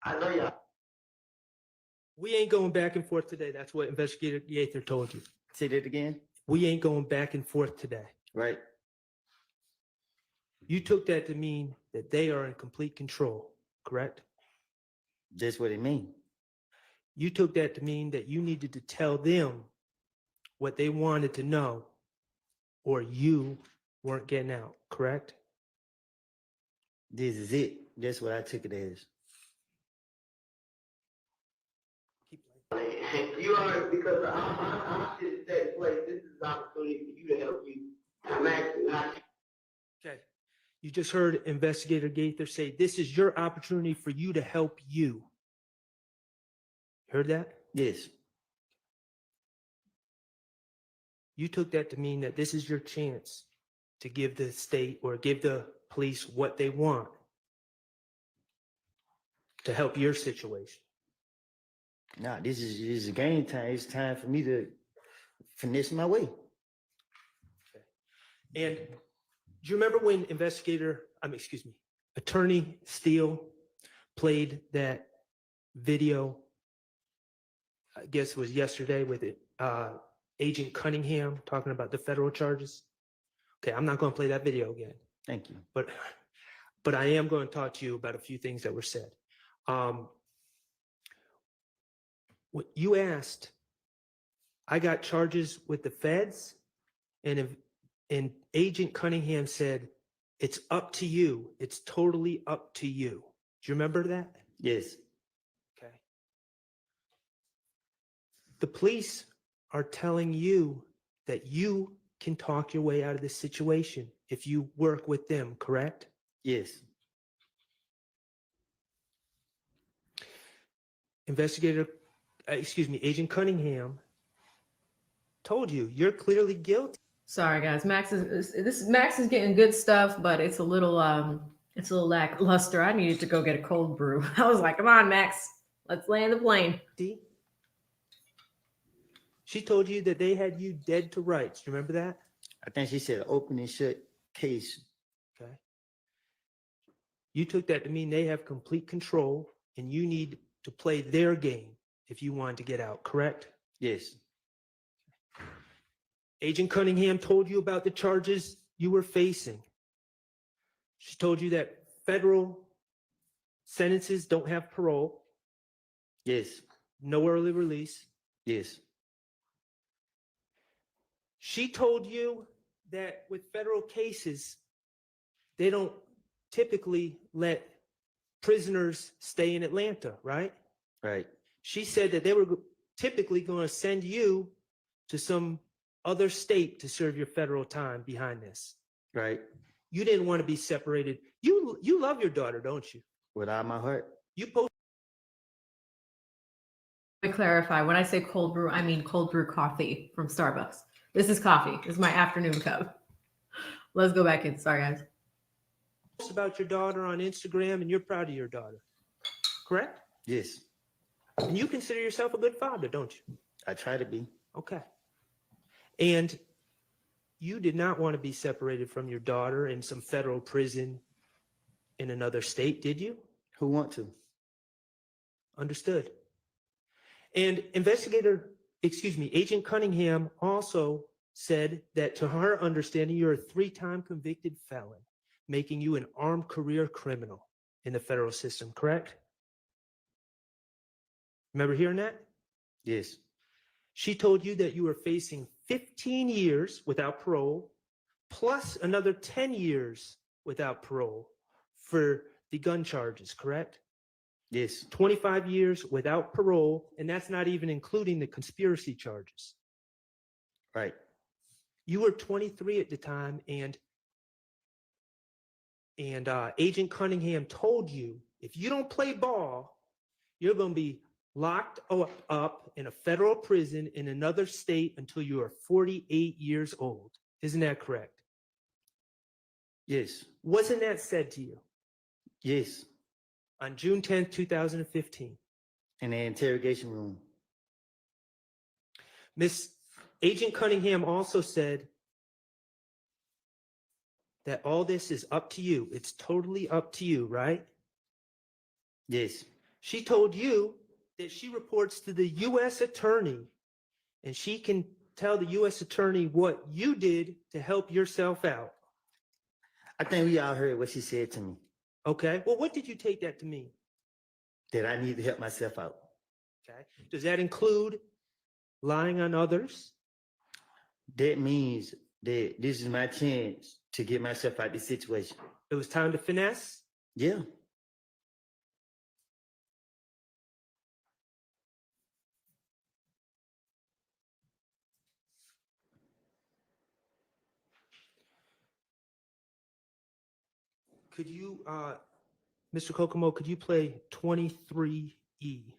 I know y'all. We ain't going back and forth today. That's what Investigator Yater told you. Say that again. We ain't going back and forth today. Right. You took that to mean that they are in complete control, correct? That's what it means. You took that to mean that you needed to tell them what they wanted to know, or you weren't getting out, correct? This is it. That's what I took it as. You are, because I should take place. This is an opportunity for you to help you. I'm asking. Okay. You just heard Investigator Gaither say, this is your opportunity for you to help you. Heard that? Yes. You took that to mean that this is your chance to give the state or give the police what they want to help your situation. Nah, this is game time. It's time for me to finesse my way. And do you remember when Attorney Steele played that video, I guess it was yesterday, with Agent Cunningham talking about the federal charges? Okay, I'm not going to play that video again. Thank you. But I am going to talk to you about a few things that were said. What you asked, I got charges with the feds, and Agent Cunningham said, it's up to you. It's totally up to you. Do you remember that? Yes. Okay. The police are telling you that you can talk your way out of this situation if you work with them, correct? Yes. Agent Cunningham told you you're clearly guilty. Sorry, guys. Max is getting good stuff, but it's a little lackluster. I needed to go get a cold brew. I was like, come on, Max, let's land the plane. She told you that they had you dead to rights. You remember that? I think she said open and shut case. Okay. You took that to mean they have complete control and you need to play their game if you wanted to get out, correct? Yes. Agent Cunningham told you about the charges you were facing. She told you that federal sentences don't have parole. Yes. No early release. Yes. She told you that with federal cases, they don't typically let prisoners stay in Atlanta, right? Right. She said that they were typically going to send you to some other state to serve your federal time behind this. Right. You didn't want to be separated. You love your daughter, don't you? With all my heart. You both. Let me clarify. When I say cold brew, I mean cold brew coffee from Starbucks. This is coffee. This is my afternoon cup. Let's go back in. Sorry, guys. About your daughter on Instagram, and you're proud of your daughter, correct? Yes. And you consider yourself a good father, don't you? I try to be. Okay. And you did not want to be separated from your daughter in some federal prison in another state, did you? Who want to? Understood. And Agent Cunningham also said that to her understanding, you're a 3-time convicted felon, making you an armed career criminal in the federal system, correct? Remember hearing that? Yes. She told you that you were facing 15 years without parole, plus another 10 years without parole for the gun charges, correct? Yes. 25 years without parole, and that's not even including the conspiracy charges. Right. You were 23 at the time, and Agent Cunningham told you, if you don't play ball, you're going to be locked up in a federal prison in another state until you are 48 years old. Isn't that correct? Yes. Wasn't that said to you? Yes. On June 10th, 2015. In the interrogation room. Miss Agent Cunningham also said that all this is up to you. It's totally up to you, right? Yes. She told you that she reports to the U.S. attorney, and she can tell the U.S. attorney what you did to help yourself out. I think we all heard what she said to me. Okay. Well, what did you take that to mean? That I need to help myself out. Okay. Does that include lying on others? That means that this is my chance to get myself out of this situation. It was time to finesse? Yeah. Could you, Mr. Kokomo, could you play 23E?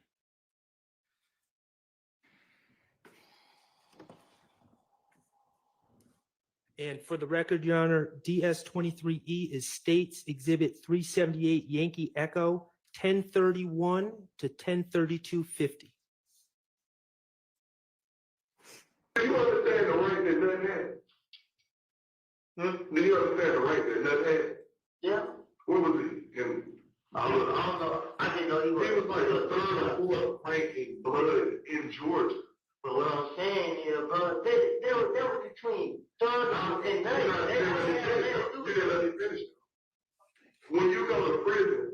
And for the record, Your Honor, DS-23E is States Exhibit 378 Yankee Echo 1031 to 103250. Do you understand the rank that nothing had? Do you understand the rank that nothing had? Yeah. What was he? I don't know. I didn't know he was. He was like the 3rd or 4th ranking blood in Georgia. But what I'm saying is, bro, they were between 3rd and 9th. You didn't let me finish. When you go to prison,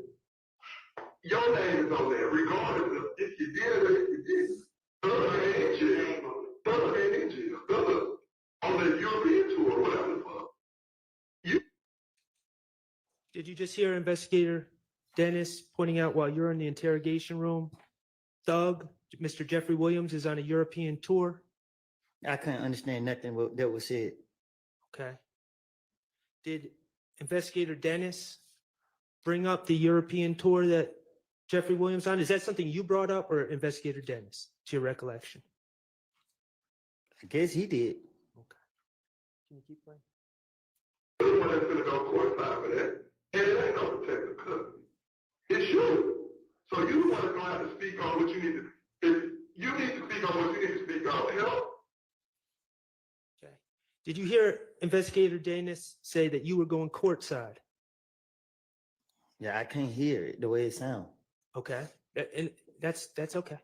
your name is on there, regardless of if you did or if you didn't. Thug ain't in jail. Thug ain't in jail. Thug on the European tour, whatever the fuck. Did you just hear Investigator Dennis pointing out while you're in the interrogation room, Thug, Mr. Jeffrey Williams, is on a European tour? I couldn't understand nothing that was said. Okay. Did Investigator Dennis bring up the European tour that Jeffrey Williams on? Is that something you brought up, or Investigator Dennis, to your recollection? I guess he did. Okay. Can you keep playing? The one that's gonna go courtside for that. And it ain't no protective custody. It's you. So you the one that's gonna have to speak on what you need to. If you need to speak on what you need to speak on, help. Okay. Did you hear Investigator Dennis say that you were going courtside? Yeah, I can't hear it the way it sounds. Okay. And that's okay.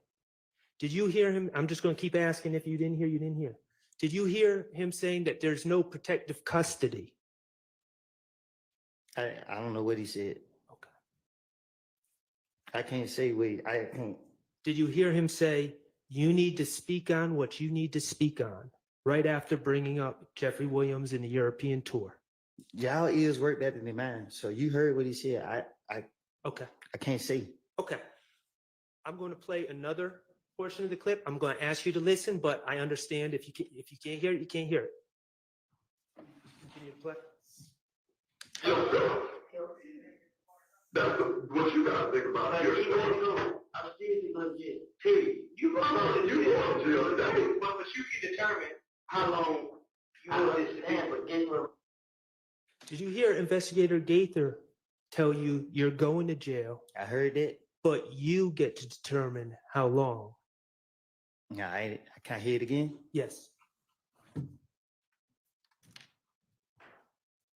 Did you hear him? I'm just going to keep asking. If you didn't hear, you didn't hear. Did you hear him saying that there's no protective custody? I don't know what he said. Okay. I can't say I can't. Did you hear him say, you need to speak on what you need to speak on, right after bringing up Jeffrey Williams and the European tour? Y'all ears work better than mine. So you heard what he said. Okay. I can't say. Okay. I'm going to play another portion of the clip. I'm going to ask you to listen, but I understand if you can't hear it, you can't hear it. Continue to play. That's what you gotta think about. I'm seriously going to jail. Period. You going to jail today. But you can determine how long you want to stand for getting. Did you hear Investigator Gaither tell you you're going to jail? I heard that. But you get to determine how long. Yeah, I can't hear it again. Yes.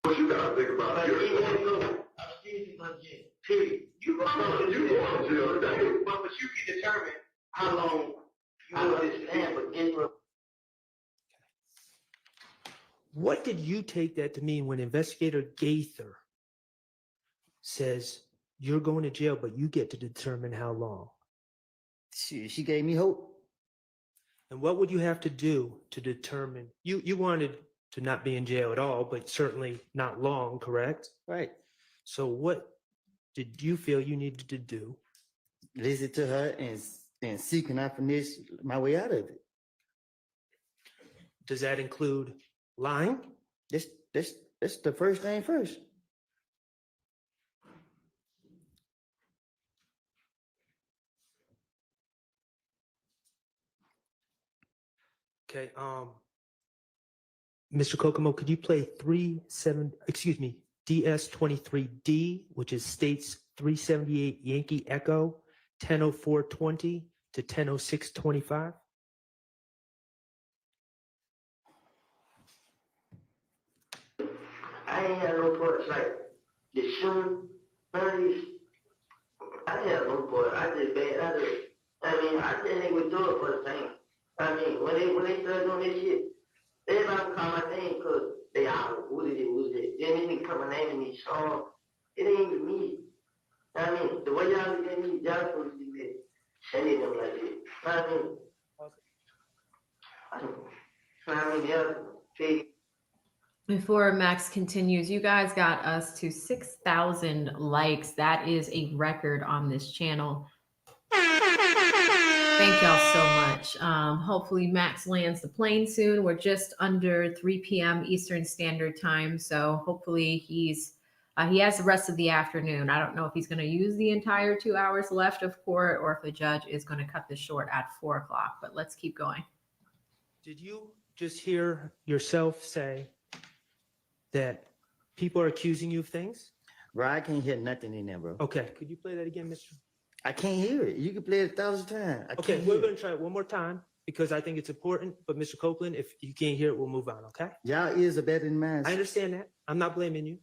What you gotta think about. I'm seriously going to jail. Period. You going to jail today. But you can determine how long you want to stand for getting. What did you take that to mean when Investigator Gaither says you're going to jail, but you get to determine how long? She gave me hope. And what would you have to do to determine? You wanted to not be in jail at all, but certainly not long, correct? Right. So what did you feel you needed to do? Listen to her and seek and I finish my way out of it. Does that include lying? That's the first thing first. Okay, Mr. Kokomo, could you play DS23D, which is states 378 Yankee Echo, 10:04:20 to 10:06:25? I ain't had no parts like the shooting, none of these. I didn't have no part. I didn't even do it for the thing. I mean, when they started doing this shit, everybody would call my name because they all, who did it? Then they didn't come and name me, so it ain't even me. I mean, the way y'all look at me, y'all supposed to be sending them like this. Before Max continues, you guys got us to 6,000 likes. That is a record on this channel. Thank y'all so much. Hopefully Max lands the plane soon. We're just under 3 p.m. Eastern Standard Time. So hopefully he has the rest of the afternoon. I don't know if he's going to use the entire 2 hours left of court or if the judge is going to cut this short at 4 o'clock, but let's keep going. Did you just hear yourself say that people are accusing you of things? Bro, I can't hear nothing in there, bro. Okay, could you play that again, Mr.? I can't hear it. You can play it 1,000 times. Okay, we're going to try it one more time because I think it's important. But Mr. Copeland, if you can't hear it, we'll move on, okay? Y'all ears are better than mine. I understand that. I'm not blaming you.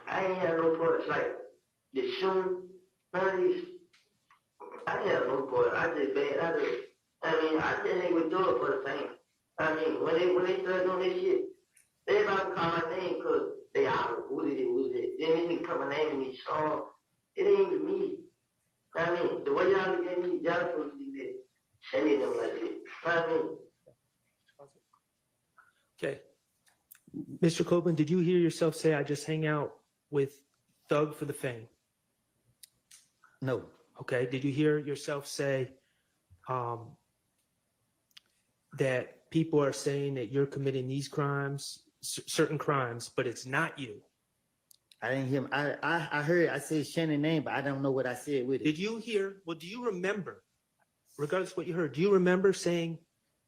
I ain't had no parts like the shooting, none of these. I didn't have no part. I didn't even do it for the thing. I mean, when they started doing this shit, everybody would call my name because they all, who did it? Then they didn't come and name me, so it ain't even me. I mean, the way y'all look at me, y'all supposed to be sending them like this. I mean. Okay. Mr. Copeland, did you hear yourself say, I just hang out with Thug for the fame? No. Okay. Did you hear yourself say that people are saying that you're committing these crimes, certain crimes, but it's not you? I didn't hear him. I heard I said Shannon's name, but I don't know what I said with it. Did you hear? Well, do you remember, regardless of what you heard, do you remember saying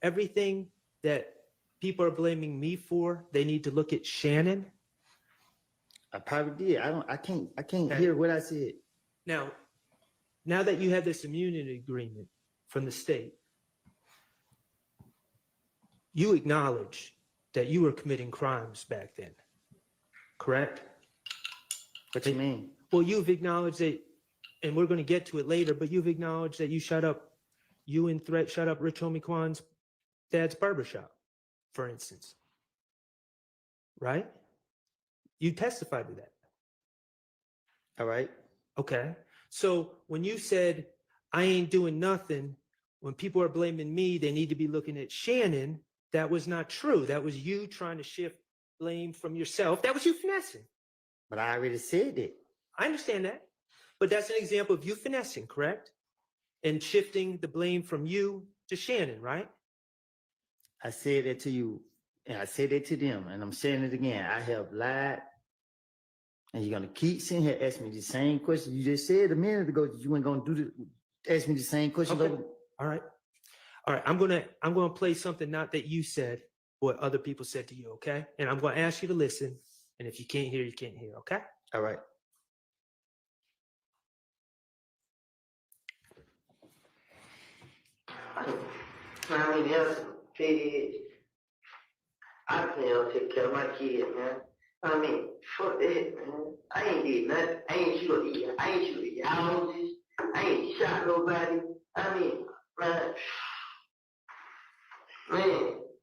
everything that people are blaming me for, they need to look at Shannon? I probably did. I can't hear what I said. Now that you have this immunity agreement from the state, you acknowledge that you were committing crimes back then, correct? What you mean? Well, you've acknowledged that, and we're going to get to it later, but you've acknowledged that you shot up you and Threat shut up Rich Homie Quan's dad's barbershop, for instance. Right? You testified to that. All right. Okay. So when you said, I ain't doing nothing, when people are blaming me, they need to be looking at Shannon. That was not true. That was you trying to shift blame from yourself. That was you finessing. But I already said it. I understand that. But that's an example of you finessing, correct? And shifting the blame from you to Shannon, right? I said that to you, and I said that to them, and I'm saying it again. I have lied, and you're gonna keep sitting here asking me the same question. You just said a minute ago that you weren't gonna ask me the same question. Okay. All right. All right. I'm gonna play something not that you said, what other people said to you, okay? And I'm gonna ask you to listen. And if you can't hear, you can't hear, okay? All right. I mean, that's petty. I can't take care of my kid, man. I mean, fuck that, man. I ain't did nothing. I ain't shoot the houses. I ain't shot nobody. I mean, man,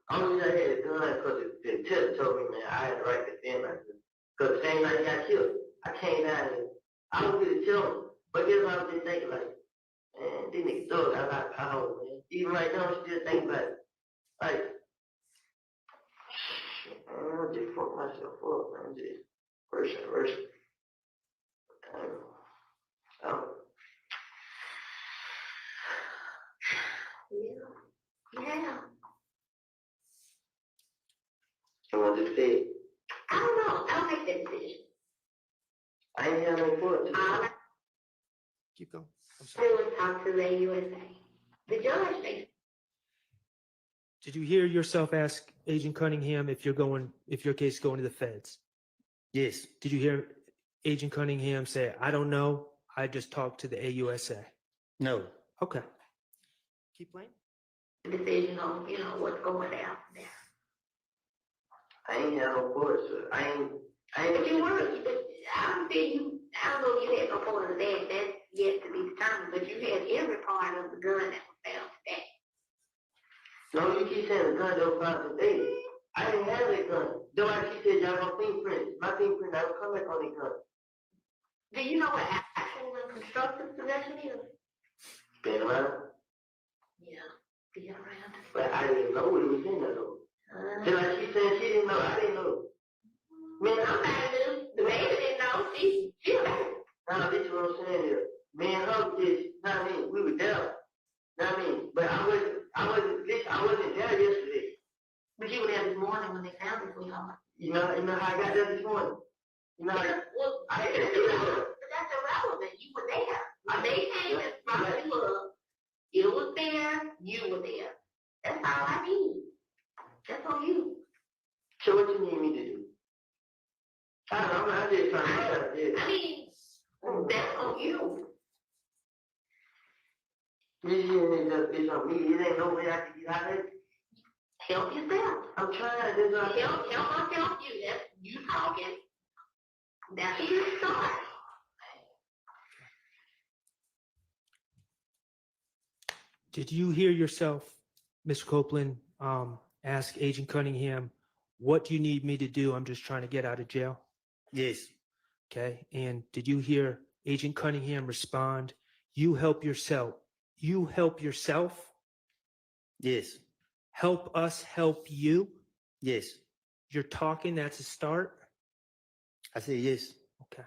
I wish I had a gun because the tell told me, man, I had the right to defend myself. Because the same night he got killed, I came down here. I was going to tell him, but guess what I was just thinking, like, man, these niggas thug got a lot of power, man. Even right now, I'm still thinking about it. Like, man, I just fucked myself up, man. Just worse. Yeah. I want to say, I don't know. I don't make that decision. I ain't have no choice. Keep going. I'm I sorry. would talk to the USA. The judge thinks. Did you hear yourself ask Agent Cunningham if your case is going to the feds? Yes. Did you hear Agent Cunningham say, I don't know, I just talked to the AUSA? No. Okay. Keep playing. Decision on, what's going down there. I ain't have no voice. I ain't. But you were. I don't know if you had no part of that. That's yet to be determined. But you had every part of the gun that was found today. No, you keep saying the gun that was found today. I didn't have that gun. Though I keep saying y'all no fingerprints. My fingerprint, I will come back on that gun. Do you know what actual and constructive possession is? Been around. Yeah, be around. But I didn't know what it was in there though. Just like she said she didn't know, I didn't know. Man, somebody knew. The baby didn't know. She left. Now, this is what I'm saying here. Me and her just, we were there. But I wasn't there yesterday. But you were there this morning when they found it, sweetheart. You know how I got there this morning? I didn't do that. But that's irrelevant. You were there. They came and brought you up. It was there. You were there. That's all I need. That's on you. So what you need me to do? I don't know. I'm just trying to. I mean, that's on you. It's on me. It ain't no way I can get out of it. Help yourself. I'm trying. Help myself. That's you talking. That's a good start. Did you hear yourself, Mr. Copeland, ask Agent Cunningham, what do you need me to do? I'm just trying to get out of jail. Yes. Okay. And did you hear Agent Cunningham respond, you help yourself? You help yourself? Yes. Help us help you? Yes. You're talking, that's a start? I said yes. Okay.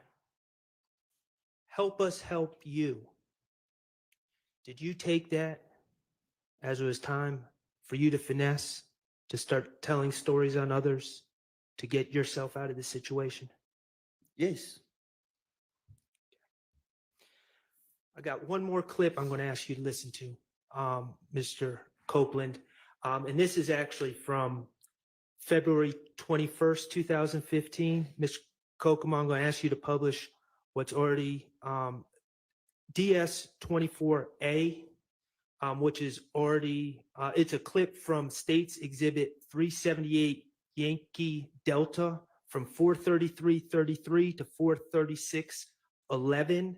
Help us help you. Did you take that as it was time for you to finesse, to start telling stories on others, to get yourself out of the situation? Yes. I got one more clip I'm going to ask you to listen to, Mr. Copeland. And this is actually from February 21st, 2015. Ms. Kokomo, I'm going to ask you to publish what's already DS24A, which is already, it's a clip from States Exhibit 378 Yankee Delta from 433.33 to 436.11.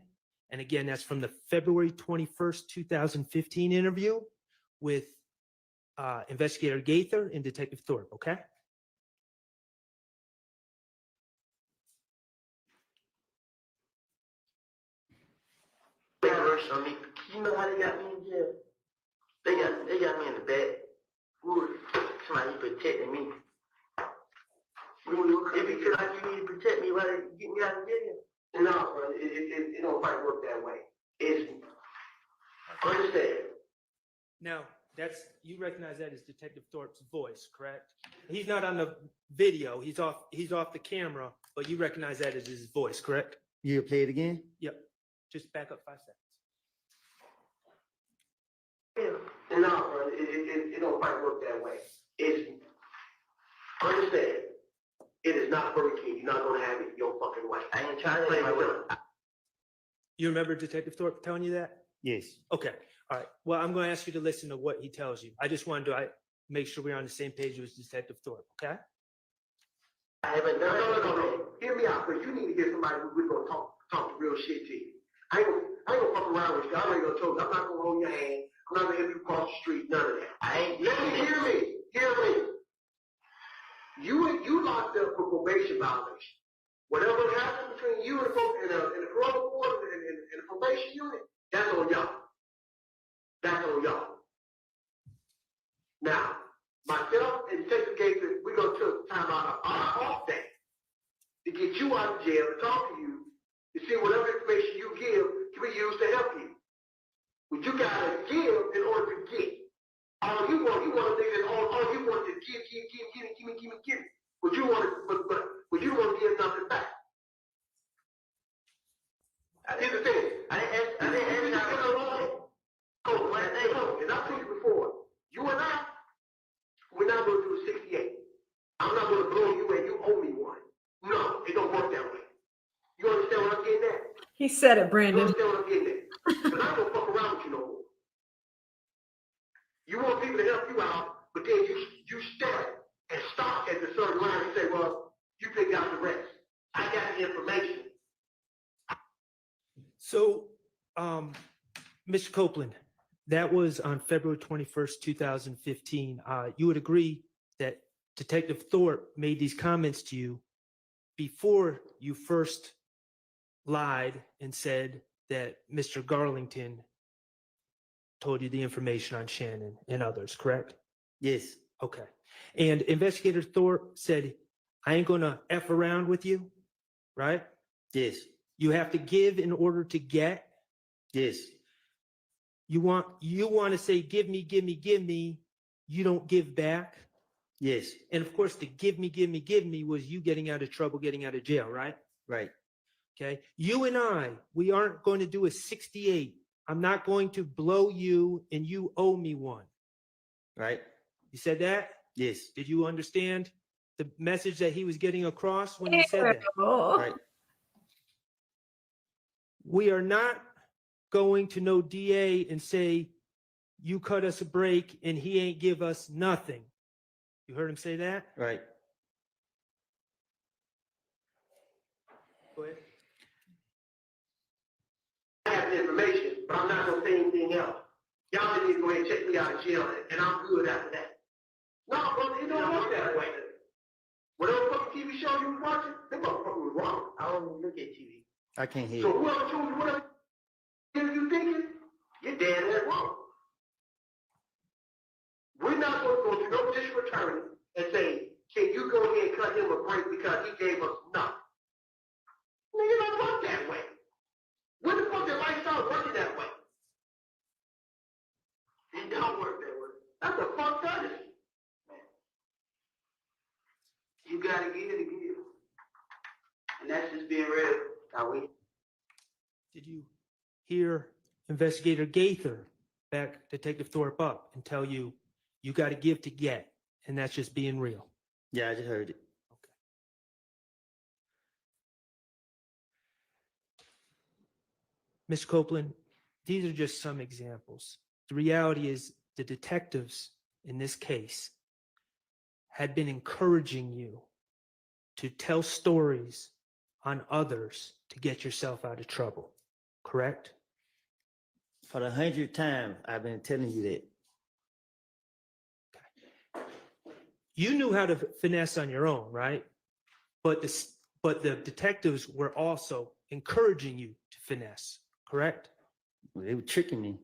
And again, that's from the February 21st, 2015 interview with Investigator Gaither and Detective Thorpe, okay? Rush on me. You know how they got me in jail? They got me in the back. Somebody protecting me. If you feel like you need to protect me, why they get me out of jail? No, bro, it don't quite work that way. It's understand. Now, you recognize that as Detective Thorpe's voice, correct? He's not on the video. He's off the camera, but you recognize that as his voice, correct? You play it again? Yep. Just back up 5 seconds. No, bro, it don't quite work that way. It's understand. It is not Burger King. You're not gonna have it your fucking way. I ain't trying to play my way. You remember Detective Thorpe telling you that? Yes. Okay. All right. Well, I'm going to ask you to listen to what he tells you. I just wanted to make sure we're on the same page with Detective Thorpe, okay? No. Hear me out, because you need to get somebody who's gonna talk real shit to you. I ain't gonna fuck around with you. I already told you. I'm not gonna hold your hand. I'm not gonna help you cross the street. None of that. Let me hear me. Hear me. You locked up for probation violation. Whatever happened between you and the parole board and the probation unit, that's on y'all. That's on y'all. Now, myself and Detective Gaither, we're gonna take time out of our off day to get you out of jail and talk to you to see whatever information you give can be used to help you. What you gotta give in order to get. All you want to think that all you want is give me. But you want to give nothing back. Here's the thing. I didn't ask you alone. And I told you before, you and I, we're not going to do a 68. I'm not going to blow you and you owe me one. No, it don't work that way. You understand what I'm getting at? He said it, Brandon. You understand what I'm getting at? Because I'm going to fuck around with you no more. You want people to help you out, but then you step and stop at the certain line and say, well, you pick out the rest. I got the information. So, Mr. Copeland, that was on February 21st, 2015. You would agree that Detective Thorpe made these comments to you before you first lied and said that Mr. Garlington told you the information on Shannon and others, correct? Yes. Okay. And Investigator Thorpe said, I ain't gonna F around with you, right? Yes. You have to give in order to get. Yes. You want to say, give me, you don't give back. Yes. And of course, the give me was you getting out of trouble, getting out of jail, right? Right. Okay. You and we aren't going to do a 68. I'm not going to blow you and you owe me one. Right. You said that? Yes. Did you understand the message that he was getting across when he said that? Right. We are not going to no DA and say, you cut us a break and he ain't give us nothing. You heard him say that? Right. Go ahead. I have the information, but I'm not going to say anything else. Y'all need to go ahead and check me out of jail, and I'm good after that. No, brother, it don't work that way. Whatever fucking TV show you was watching, they motherfucker was wrong. I don't even look at TV. I can't hear So you. whoever told you whatever you thinking, you're dead ass wrong. We're not going to go to no district attorney and say, can you go ahead and cut him a break because he gave us nothing? Nigga, don't work that way. When the fuck did life start working that way? It don't work that way. That's a fucked up. You gotta give to give. And that's just being real. Now we. Did you hear Investigator Gaither back Detective Thorpe up and tell you, you got to give to get, and that's just being real? Yeah, I just heard it. Ms. Copeland, these are just some examples. The reality is the detectives in this case had been encouraging you to tell stories on others to get yourself out of trouble. correct? For the 100th time, I've been telling you that. You knew how to finesse on your own, right? But the detectives were also encouraging you to finesse, correct? They were tricking me.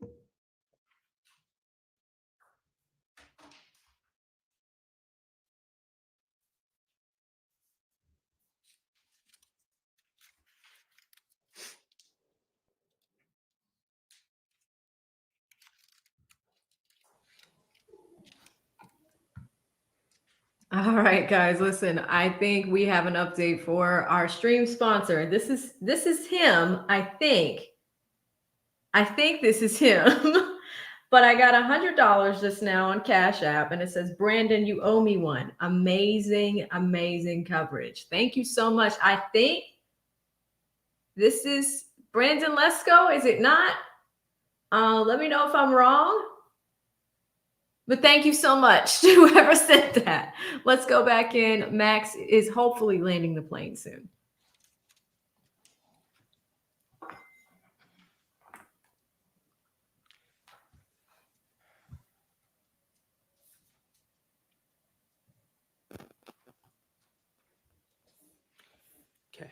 All right, guys, listen, I think we have an update for our stream sponsor. This is him, I think. I think this is him. But I got $100 just now on Cash App, and it says, Brandon, you owe me one. Amazing, amazing coverage. Thank you so much. I think this is Brandon Lesko, is it not? Let me know if I'm wrong. But thank you so much to whoever said that. Let's go back in. Max is hopefully landing the plane soon. Okay.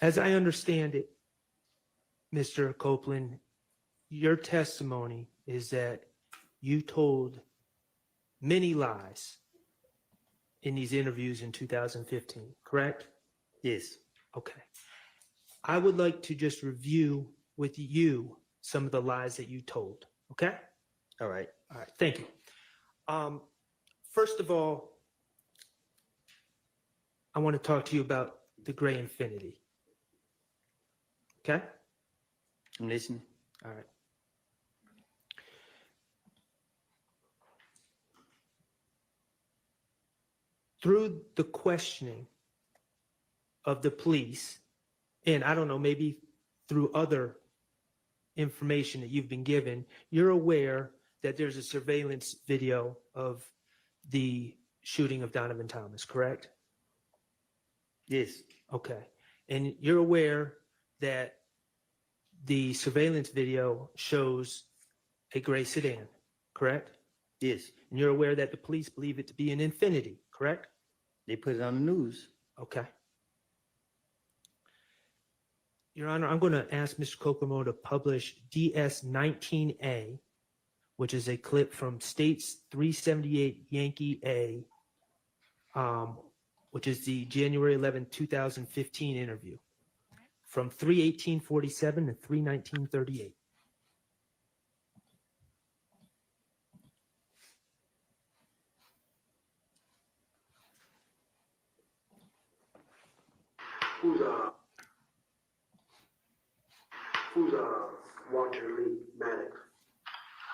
As I understand it, Mr. Copeland, your testimony is that you told many lies in these interviews in 2015, correct? Yes. Okay. I would like to just review with you some of the lies that you told, okay? All right. All right, thank you. First of all, I want to talk to you about the gray infinity. Okay? I'm listening. All right. Through the questioning of the police, and I don't know, maybe through other information that you've been given, you're aware that there's a surveillance video of the shooting of Donovan Thomas, correct? Yes. Okay. And you're aware that the surveillance video shows a gray sedan, correct? Yes. And you're aware that the police believe it to be an Infinity, correct? They put it on the news. Okay. Your Honor, I'm going to ask Mr. Kokomo to publish DS-19A, which is a clip from States 378 Yankee A, which is the January 11, 2015 interview from 3/18/47 to 3/19/38. Who's Walter Lee Maddox?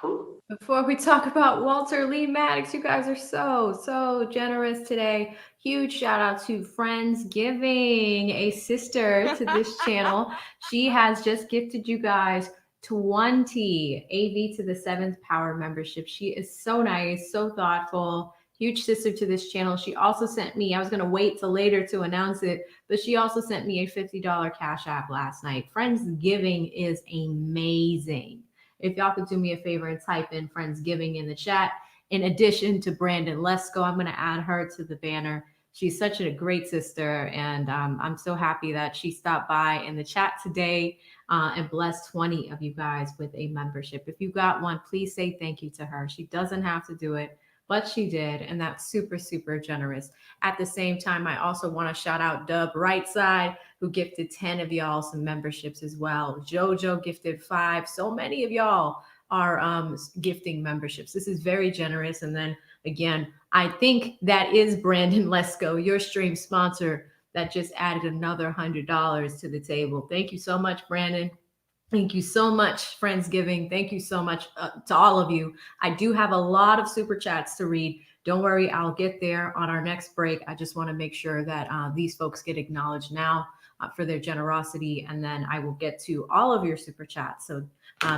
Who? Before we talk about Walter Lee Maddox, you guys are so generous today. Huge shout out to Friendsgiving, a sister to this channel. She has just gifted you guys 20 AV to the 7th Power membership. She is so nice, so thoughtful. Huge sister to this channel. She also sent me, I was going to wait till later to announce it, but she also sent me a $50 Cash App last night. Friendsgiving is amazing. If y'all could do me a favor and type in Friendsgiving in the chat. In addition to Brandon Lesko, I'm going to add her to the banner. She's such a great sister, and I'm so happy that she stopped by in the chat today and blessed 20 of you guys with a membership. If you got one, please say thank you to her. She doesn't have to do it, but she did, and that's super generous. At the same time, I also want to shout out Dub Rightside, who gifted 10 of y'all some memberships as well. Jojo gifted 5. So many of y'all are gifting memberships. This is very generous. And then again, I think that is Brandon Lesko, your stream sponsor, that just added another $100 to the table. Thank you so much, Brandon. Thank you so much, Friendsgiving. Thank you so much to all of you. I do have a lot of super chats to read. Don't worry, I'll get there on our next break. I just want to make sure that these folks get acknowledged now for their generosity, and then I will get to all of your super chats. So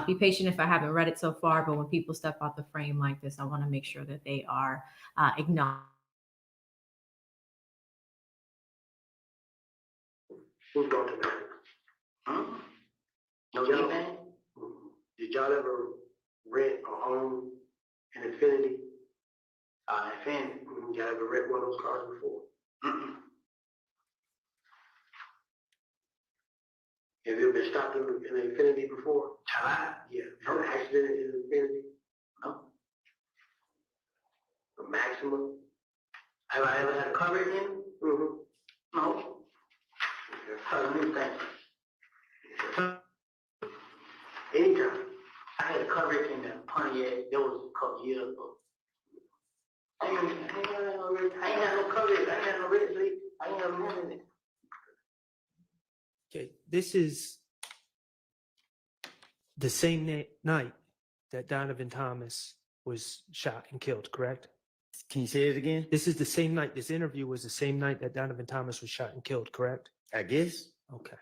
be patient if I haven't read it so far, but when people step out the frame like this, I want to make sure that they are acknowledged. Who's going to Maddox? No Y'all- gang? Did y'all ever rent or own an Infinity? Infinity. Y'all ever rent one of those cars before? Have you ever been stopped in an Infinity before? Yeah. Had an accident in an Infinity? No. A Maxima? Have I ever had a car wreck in? Mm-hmm. No. Let me think. Anytime. I had a car wreck in Pontiac. That was a couple years ago. I ain't had no car wreck. I ain't had no red plate. I ain't never had anything. Okay, this is the same night that Donovan Thomas was shot and killed, correct? Can you say it again? This is the same night, this interview was the same night that Donovan Thomas was shot and killed, correct? I guess. Okay.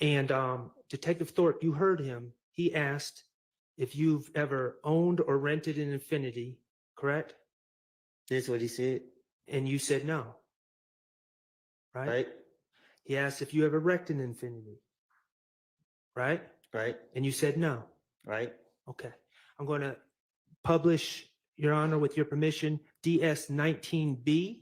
And Detective Thorpe, you heard him. He asked if you've ever owned or rented an Infinity, correct? That's what he said. And you said no. Right? Right. He asked if you ever wrecked an Infinity. Right? Right. And you said no. Right. Okay. I'm going to publish, Your Honor, with your permission, DS-19B,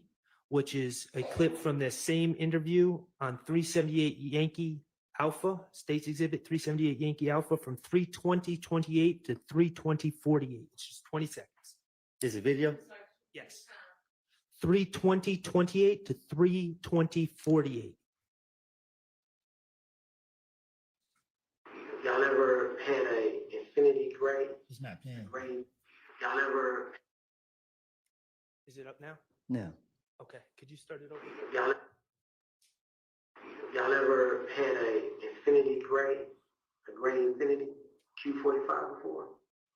which is a clip from the same interview on 378 Yankee Alpha, States Exhibit 378 Yankee Alpha from 3:20:28 to 3:20:48. It's just 20 seconds. Is it video? Yes. 3:20:28 to 3:20:48. Y'all ever had a Infinity Gray? He's not paying. Gray? Y'all ever? Is it up now? No. Okay. Could you start it over? Y'all ever had a Infinity Gray? A gray Infinity Q45 before?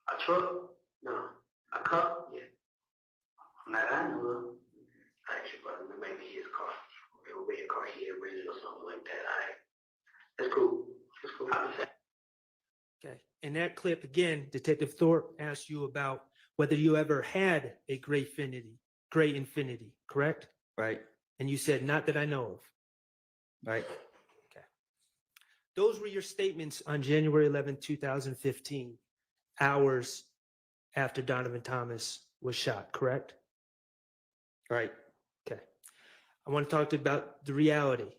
A truck? No. A car? Yeah. Not I know of. Actually, brother, maybe his car. It would be a car he had rented or something like that. That's cool. That's cool. Okay. In that clip, again, Detective Thorpe asked you about whether you ever had a gray Infinity, correct? Right. And you said, not that I know of. Right. Okay. Those were your statements on January 11, 2015, hours after Donovan Thomas was shot, correct? Right. Okay. I want to talk about the reality.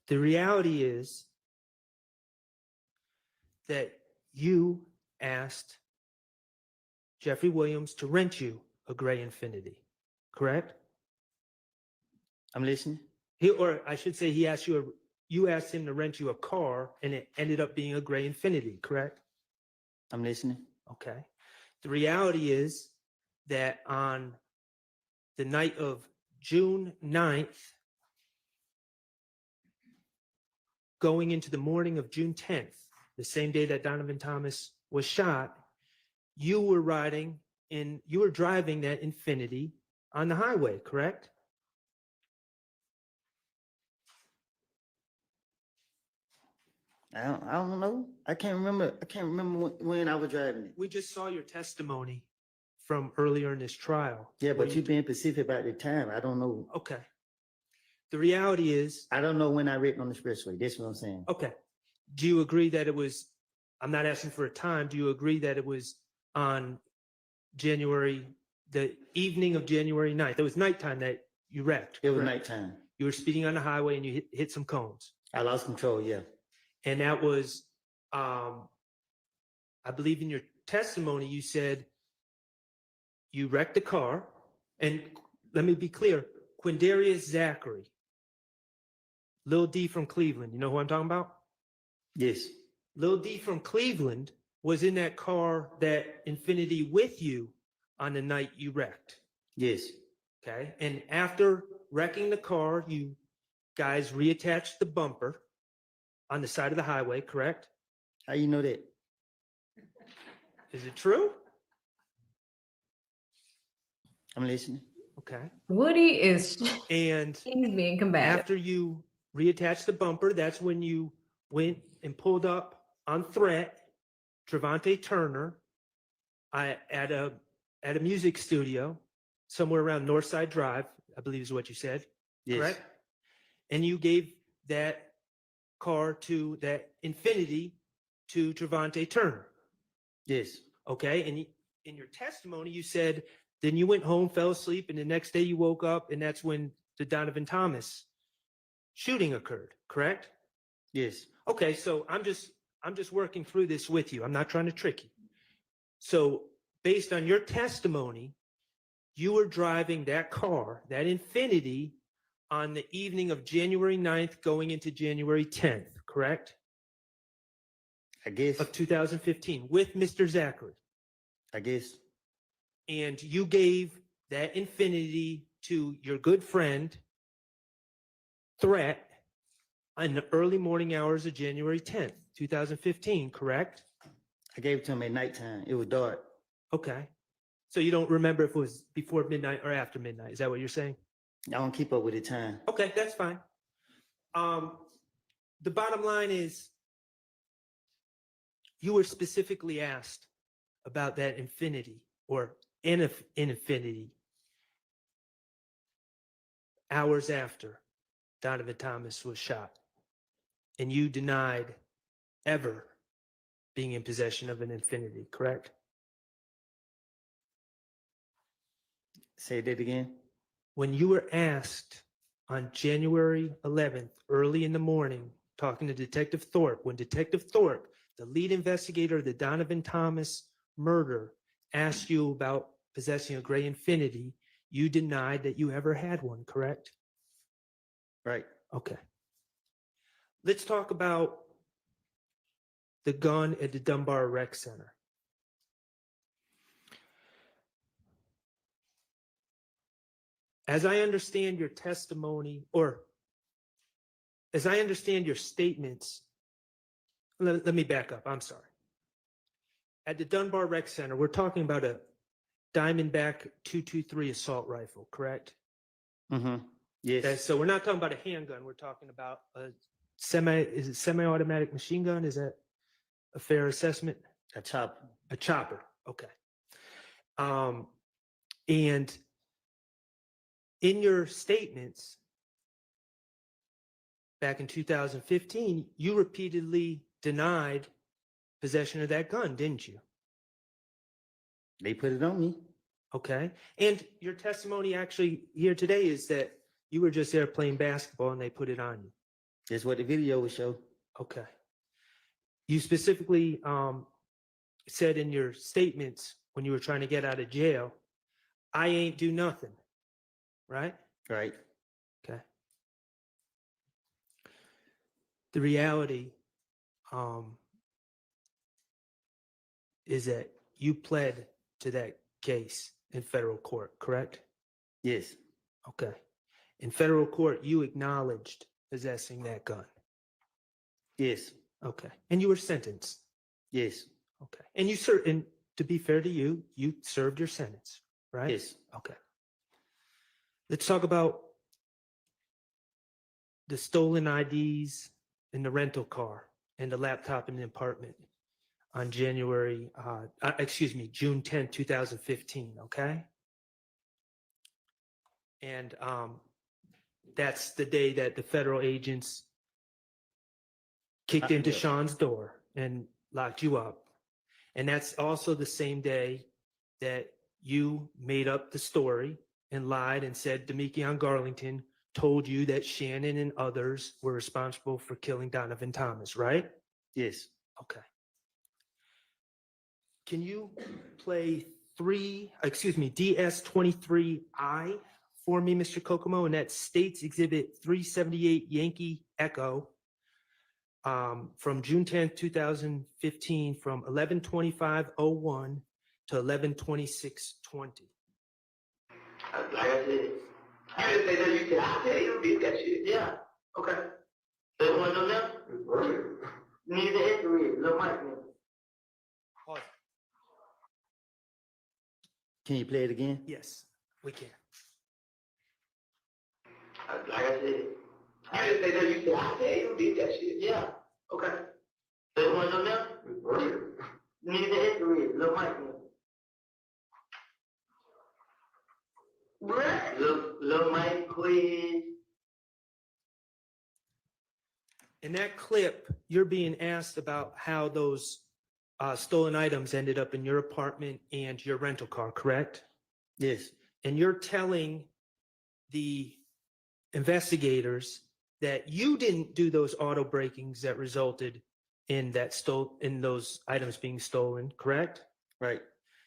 The reality is that you asked Jeffrey Williams to rent you a gray Infinity, correct? I'm listening. Or I should say you asked him to rent you a car and it ended up being a gray Infinity, correct? I'm listening. Okay. The reality is that on the night of June 9th, going into the morning of June 10th, the same day that Donovan Thomas was shot, you were driving that Infinity on the highway, correct? I don't know. I can't remember when I was driving it. We just saw your testimony from earlier in this trial. Yeah, but you're being specific about the time. I don't know. Okay. The reality is, I don't know when I wrecked on the expressway. That's what I'm saying. okay. Do you agree that it was, I'm not asking for a time, do you agree that it was on the evening of January 9th? It was nighttime that you wrecked. It was correct? nighttime. You were speeding on the highway and you hit some cones. I lost control, yeah. And that was, I believe in your testimony, you said you wrecked the car. And let me be clear, Quindarius Zachary, Lil D from Cleveland, you know who I'm talking about? Yes. Lil D from Cleveland was in that car, that Infinity, with you on the night you wrecked. Yes. Okay. And after wrecking the car, you guys reattached the bumper on the side of the highway, correct? How you know that? Is it true? I'm listening. Okay. Woody is and he's being combative. After you reattached the bumper, that's when you went and pulled up on threat Trevante Turner at a music studio somewhere around Northside Drive, I believe is what you said. Yes. correct? And you gave that car to that Infinity to Trevante Turner. Yes. Okay. And in your testimony, you said then you went home, fell asleep, and the next day you woke up, and that's when the Donovan Thomas shooting occurred, correct? Yes. Okay, so I'm just working through this with you. I'm not trying to trick you. So based on your testimony, you were driving that car, that Infinity, on the evening of January 9th going into January 10th, correct? I guess. Of 2015 with Mr. Zachary. I guess. And you gave that Infinity to your good friend, Threat, in the early morning hours of January 10th, 2015, correct? I gave it to him at nighttime. It was dark. Okay. So you don't remember if it was before midnight or after midnight. Is that what you're saying? I don't keep up with the time. Okay, that's fine. The bottom line is you were specifically asked about that Infinity or an Infinity hours after Donovan Thomas was shot. And you denied ever being in possession of an Infinity, correct? Say that again. When you were asked on January 11th, early in the morning, talking to Detective Thorpe, when Detective Thorpe, the lead investigator of the Donovan Thomas murder, asked you about possessing a gray Infinity, you denied that you ever had one, correct? Right. Okay. Let's talk about the gun at the Dunbar Rec Center. As I understand your testimony, or as I understand your statements, let me back up. I'm sorry. At the Dunbar Rec Center, we're talking about a Diamondback 223 assault rifle, correct? Mm-hmm. Yes. Okay, so we're not talking about a handgun. We're talking about a semi-automatic machine gun? Is that a fair assessment? A chopper. A chopper. Okay. And in your statements back in 2015, you repeatedly denied possession of that gun, didn't you? They put it on me. Okay. And your testimony actually here today is that you were just there playing basketball and they put it on you. That's what the video would show. Okay. You specifically said in your statements when you were trying to get out of jail, I ain't do nothing, right? Right. Okay. The reality is that you pled to that case in federal court, correct? Yes. Okay. In federal court, you acknowledged possessing that gun. Yes. Okay. And you were sentenced. Yes. Okay. And you served, and to be fair to you, you served your sentence, right? Yes. Okay. Let's talk about the stolen IDs in the rental car and the laptop in the apartment on June 10, 2015, okay? And that's the day that the federal agents kicked into Yes. Sean's door and locked you up. And that's also the same day that you made up the story and lied and said Demekion Garlington told you that Shannon and others were responsible for killing Donovan Thomas, right? Yes. Okay. Can you play DS23I for me, Mr. Kokomo? And that's States Exhibit 378 Yankee Echo from June 10th, 2015, from 11:25:01 to 11:26:20. Like I said, you didn't say that. You said, I'll tell you, beat that shit. Yeah. Okay. They want to know now? Neither hit the read. Little Mike. Pause. Can you play it again? Yes, we can. Like I said, you didn't say that. You said, I'll tell you, beat that shit. Yeah. Okay. They want to know now? Neither hit the read. Little Mike. Lil Mike quiz, In that clip, you're being asked about how those stolen items ended up in your apartment and your rental car, correct? Yes. And you're telling the investigators that you didn't do those auto breakings that resulted in those items being stolen, correct? Right.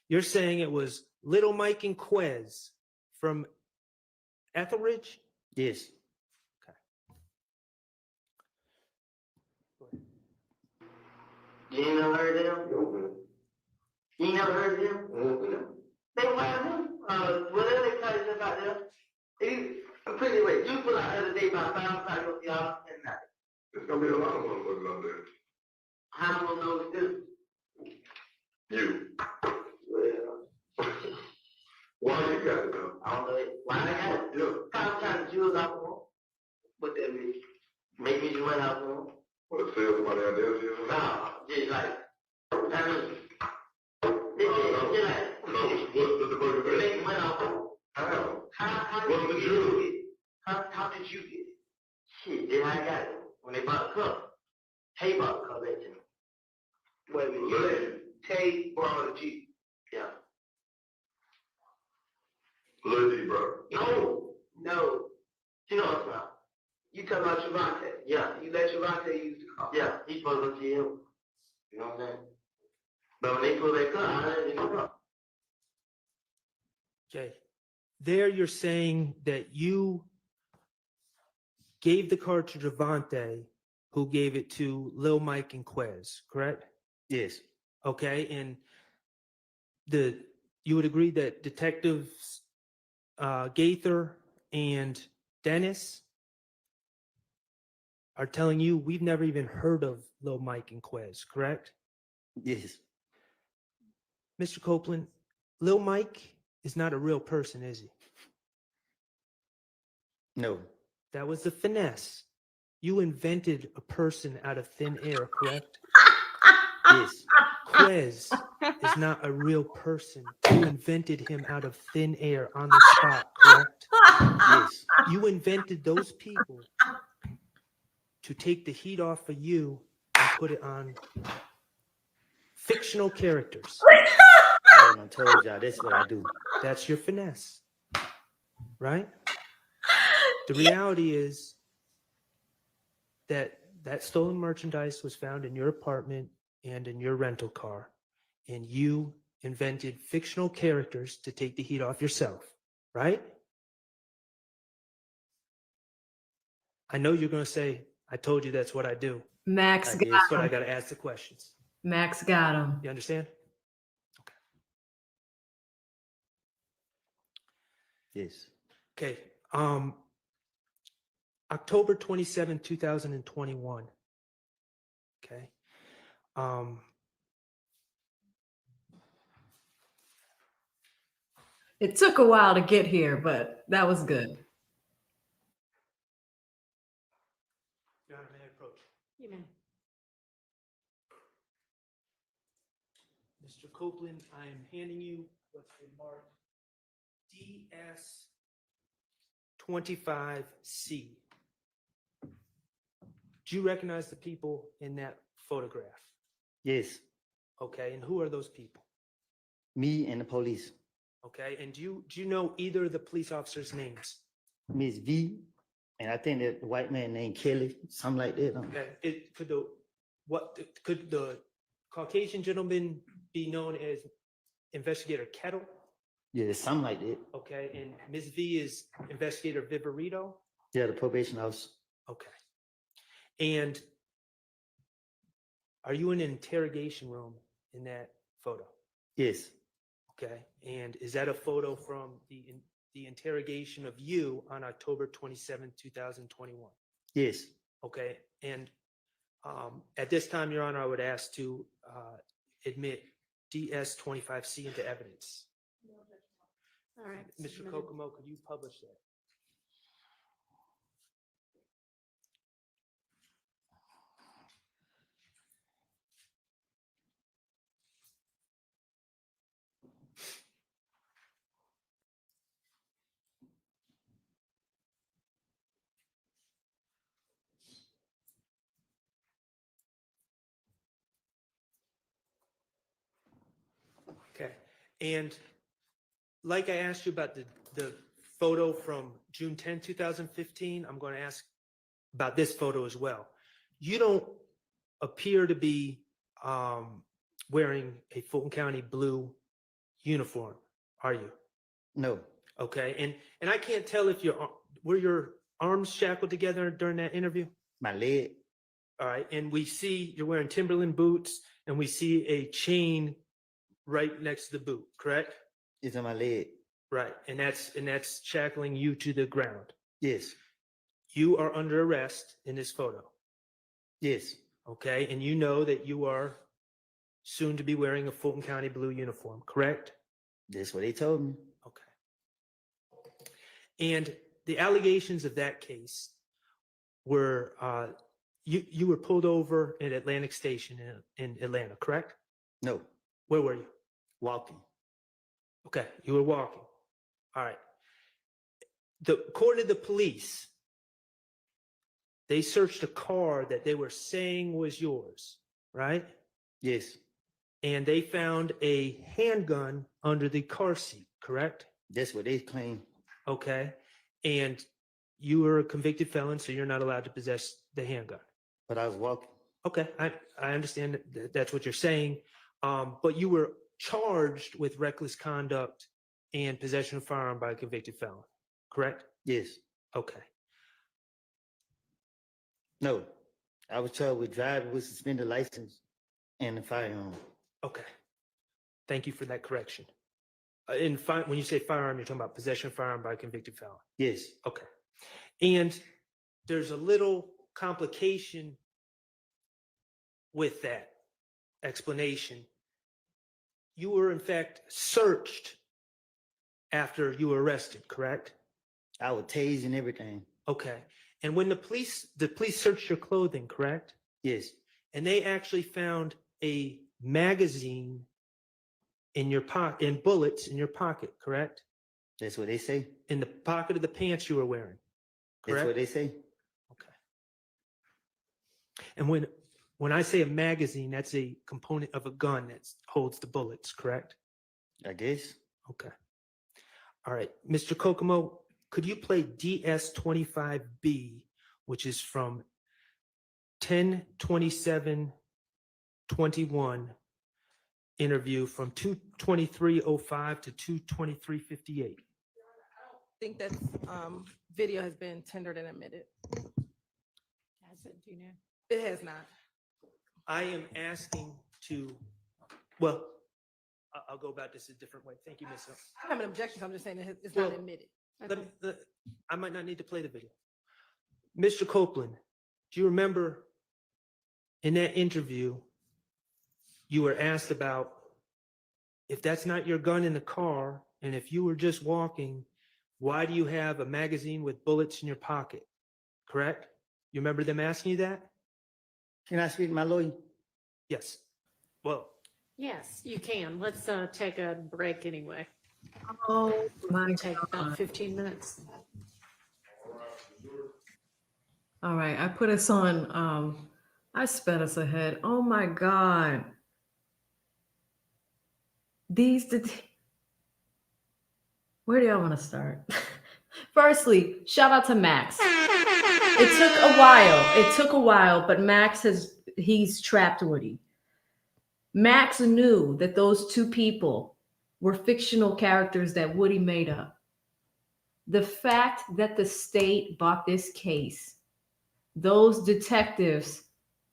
You're saying it was Little Mike and Quez from Etheridge? Yes. You ain't never heard of them? You ain't never heard of them? They wild him. Whatever they tell you about them. Put it away. You put out the other day about 5 o'clock y'all and night. There's gonna be a lot of motherfuckers out there. How am I know this? You. Well, Why you got it though? I don't know it. Why I got it? Look, I'm trying to jewels out for them. What that mean? Make me just run out for them. What, to sell somebody out there? No, just like, I mean, What's the fuck is make me run out for them. How? What's the jewelry? How did you get it? Shit, then I got it. When they bought the cup, Tay bought the cup back to me. Wait a minute, you let Tay borrow the Jeep? Yeah. Lil D, bro. No. You know what's about? You talking about Javante? Yeah. You let Javante use the car? Yeah, he's supposed to see him. You know what I'm saying? But when they pull that car, I didn't know. Okay. There you're saying that you gave the car to Javante, who gave it to Lil Mike and Quez, correct? Yes. Okay, and you would agree that detectives Gaither and Dennis are telling you we've never even heard of Lil Mike and Quez, correct? Yes. Mr. Copeland, Lil Mike is not a real person, is he? No. That was the finesse. You invented a person out of thin air, correct? Yes. Quez is not a real person. You invented him out of thin air on the spot, correct? Yes. You invented those people to take the heat off of you and put it on fictional characters. I done told y'all that's what I do. That's your finesse, right? The reality is that stolen merchandise was found in your apartment and in your rental car, and you invented fictional characters to take the heat off yourself, right? I know you're going to say, I told you that's what I do. Max got But I him. got to ask the questions. Max got him. You understand? Yes. Okay. October 27, 2021. Okay. It took a while to get here, but that was good. Your Honor, may I approach? You may. Mr. Copeland, I am handing you what's been marked DS25C. Do you recognize the people in that photograph? Yes. Okay, and who are those people? Me and the police. Okay, and do you know either of the police officers' names? Miss V, and I think that the white man named Kelly, something like that. Okay, could the Caucasian gentleman be known as Investigator Kettle? Yeah, something like that. Okay, and Ms. V is Investigator Viverito? Yeah, the probation officer. Okay. And are you in an interrogation room in that photo? Yes. Okay, and is that a photo from the interrogation of you on October 27, 2021? Yes. Okay, and at this time, Your Honor, I would ask to admit DS25C into evidence. All right. Mr. Kokomo, could you publish that? Okay. And like I asked you about the photo from June 10, 2015, I'm going to ask about this photo as well. You don't appear to be wearing a Fulton County blue uniform, are you? No. Okay. And I can't tell if were your arms shackled together during that interview? My leg. All right. And we see you're wearing Timberland boots and we see a chain right next to the boot, correct? It's on my leg. Right. And that's shackling you to the ground. Yes. You are under arrest in this photo. Yes. Okay. And you know that you are soon to be wearing a Fulton County blue uniform, correct? That's what they told me. And the allegations of that case were you were pulled over at Atlantic Station in Atlanta, correct? No. Where were you? Walking. Okay, you were walking. All right. According to the police, they searched a car that they were saying was yours, right? Yes. And they found a handgun under the car seat, correct? That's what they claim. Okay. And you were a convicted felon, so you're not allowed to possess the handgun. But I was walking. Okay. I understand that's what you're saying. But you were charged with reckless conduct and possession of firearm by a convicted felon, correct? Yes. Okay. No. I was charged with driving with suspended license and a firearm. Okay. Thank you for that correction. When you say firearm, you're talking about possession of firearm by a convicted felon. Yes. Okay. And there's a little complication with that explanation. You were in fact searched after you were arrested, correct? I was tased and everything. Okay. And when the police searched your clothing, correct? Yes. And they actually found a magazine in your pocket, and bullets in your pocket, correct? That's what they say. In the pocket of the pants you were wearing, correct? That's what they say. And when I say a magazine, that's a component of a gun that holds the bullets, correct? I guess. Okay. All right. Mr. Kokomo, could you play DS25B, which is from 10/27/21 interview from 2/23/05 to 2/23/58? I think that video has been tendered and admitted. Has it, do you know? It has not. I am asking to, well, I'll go about this a different way. Thank you, Ms. Hill. I have an objection. I'm just saying that it's not Well, admitted. I might not need to play the video. Mr. Copeland, do you remember in that interview, you were asked about if that's not your gun in the car, and if you were just walking, why do you have a magazine with bullets in your pocket? Correct? You remember them asking you that? Can I speak to my lawyer? Yes. Well, Yes, you can. Let's take a break anyway. Oh my Take about 15 minutes. All right, I put us on. I sped us ahead. Oh my God. Where do y'all want to start? Firstly, shout out to Max. It took a while, but he's trapped Woody. Max knew that those two people were fictional characters that Woody made up. The fact that the state bought this case, those detectives,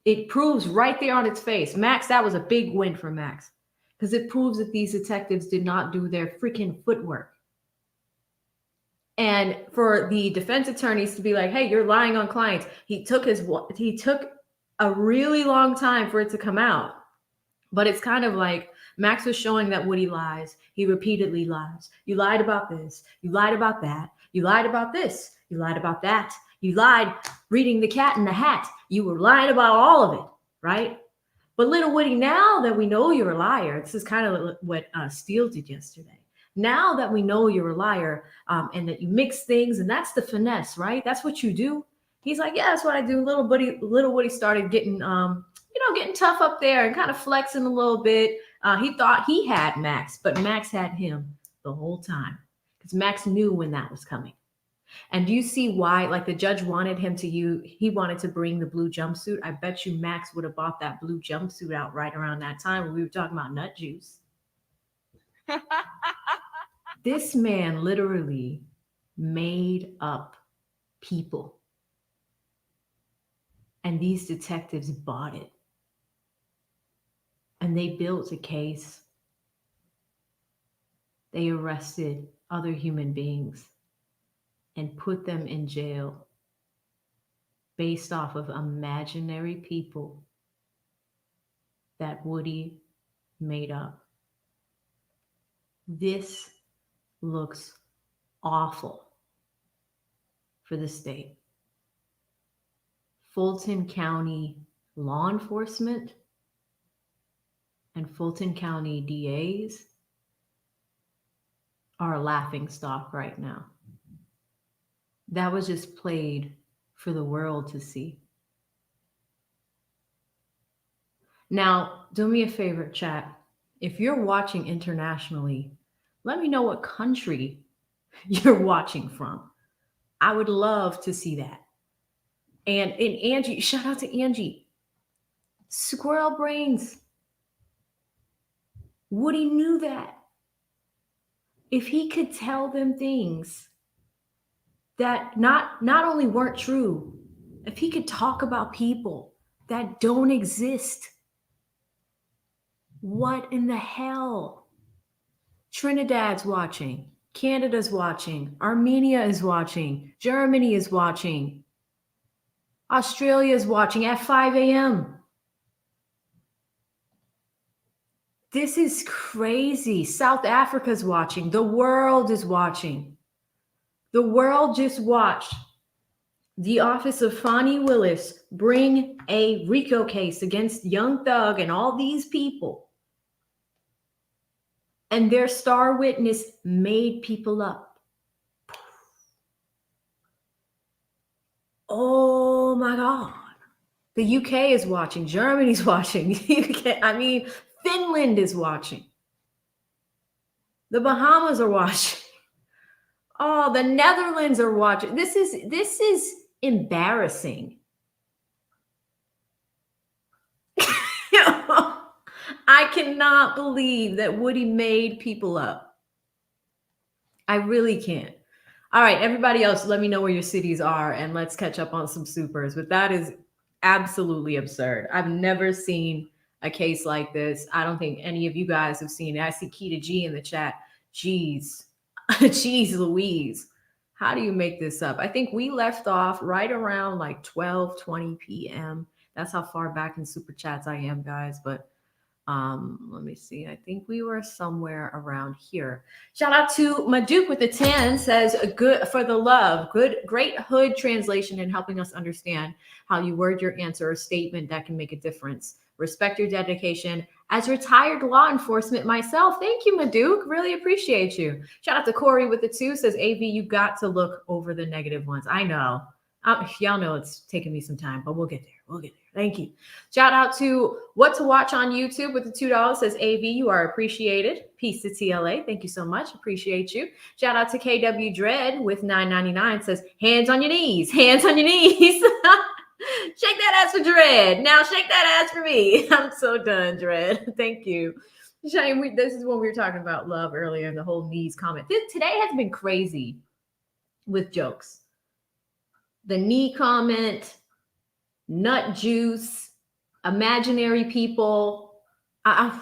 it proves right there on its face. Max, that was a big win for Max because it proves that these detectives did not do their freaking footwork. And for the defense attorneys to be like, hey, you're lying on clients. He took a really long time for it to come out. But it's kind of like Max was showing that Woody lies. He repeatedly lies. You lied about this. You lied about that. You lied about this. You lied about that. You lied reading The Cat in the Hat. You were lying about all of it, right? But little Woody, now that we know you're a liar, this is kind of what Steele did yesterday. Now that we know you're a liar and that you mix things, and that's the finesse, right? That's what you do. He's like, yeah, that's what I do. Little Woody started getting, getting tough up there and kind of flexing a little bit. He thought he had Max, but Max had him the whole time because Max knew when that was coming. And do you see why? Like the judge wanted him to he wanted to bring the blue jumpsuit. I bet you Max would have bought that blue jumpsuit out right around that time when we were talking about nut juice. This man literally made up people. And these detectives bought it. And they built a case. They arrested other human beings and put them in jail based off of imaginary people that Woody made up. This looks awful for the state. Fulton County law enforcement and Fulton County DAs are a laughing stock right now. That was just played for the world to see. Now, do me a favor, chat. If you're watching internationally, let me know what country you're watching from. I would love to see that. And Angie, shout out to Angie. Squirrel brains. Woody knew that. If he could tell them things that not only weren't true, if he could talk about people that don't exist, what in the hell? Trinidad's watching, Canada's watching, Armenia is watching, Germany is watching, Australia is watching at 5 a.m. This is crazy. South Africa's watching. The world is watching. The world just watched the office of Fani Willis bring a RICO case against Young Thug and all these people. And their star witness made people up. Oh my God. The UK is watching. Germany's watching. Finland is watching. The Bahamas are watching. Oh, the Netherlands are watching. This is embarrassing. I cannot believe that Woody made people up. I really can't. All right, everybody else, let me know where your cities are and let's catch up on some supers. But that is absolutely absurd. I've never seen a case like this. I don't think any of you guys have seen it. I see Keita G in the chat. Jeez. Jeez Louise. How do you make this up? I think we left off right around like 12:20 p.m. That's how far back in Superchats I am, guys. But let me see. I think we were somewhere around here. Shout out to Maduke with the 10 says good for the love. Great hood translation in helping us understand how you word your answer or statement that can make a difference. Respect your dedication. As retired law enforcement myself, thank you, Maduke. Really appreciate you. Shout out to Corey with the 2 says, AV, you got to look over the negative ones. I know. Y'all know it's taking me some time, but we'll get there. We'll get there. Thank you. Shout out to What to Watch on YouTube with the $2 says, AV, you are appreciated. Peace to TLA. Thank you so much. Appreciate you. Shout out to KW Dread with $9.99 says, hands on your knees. Hands on your knees. Shake that ass for Dread. Now shake that ass for me. I'm so done, Dread. Thank you. Shane, this is when we were talking about love earlier in the whole knees comment. Today has been crazy with jokes. The knee comment, nut juice, imaginary people. I'm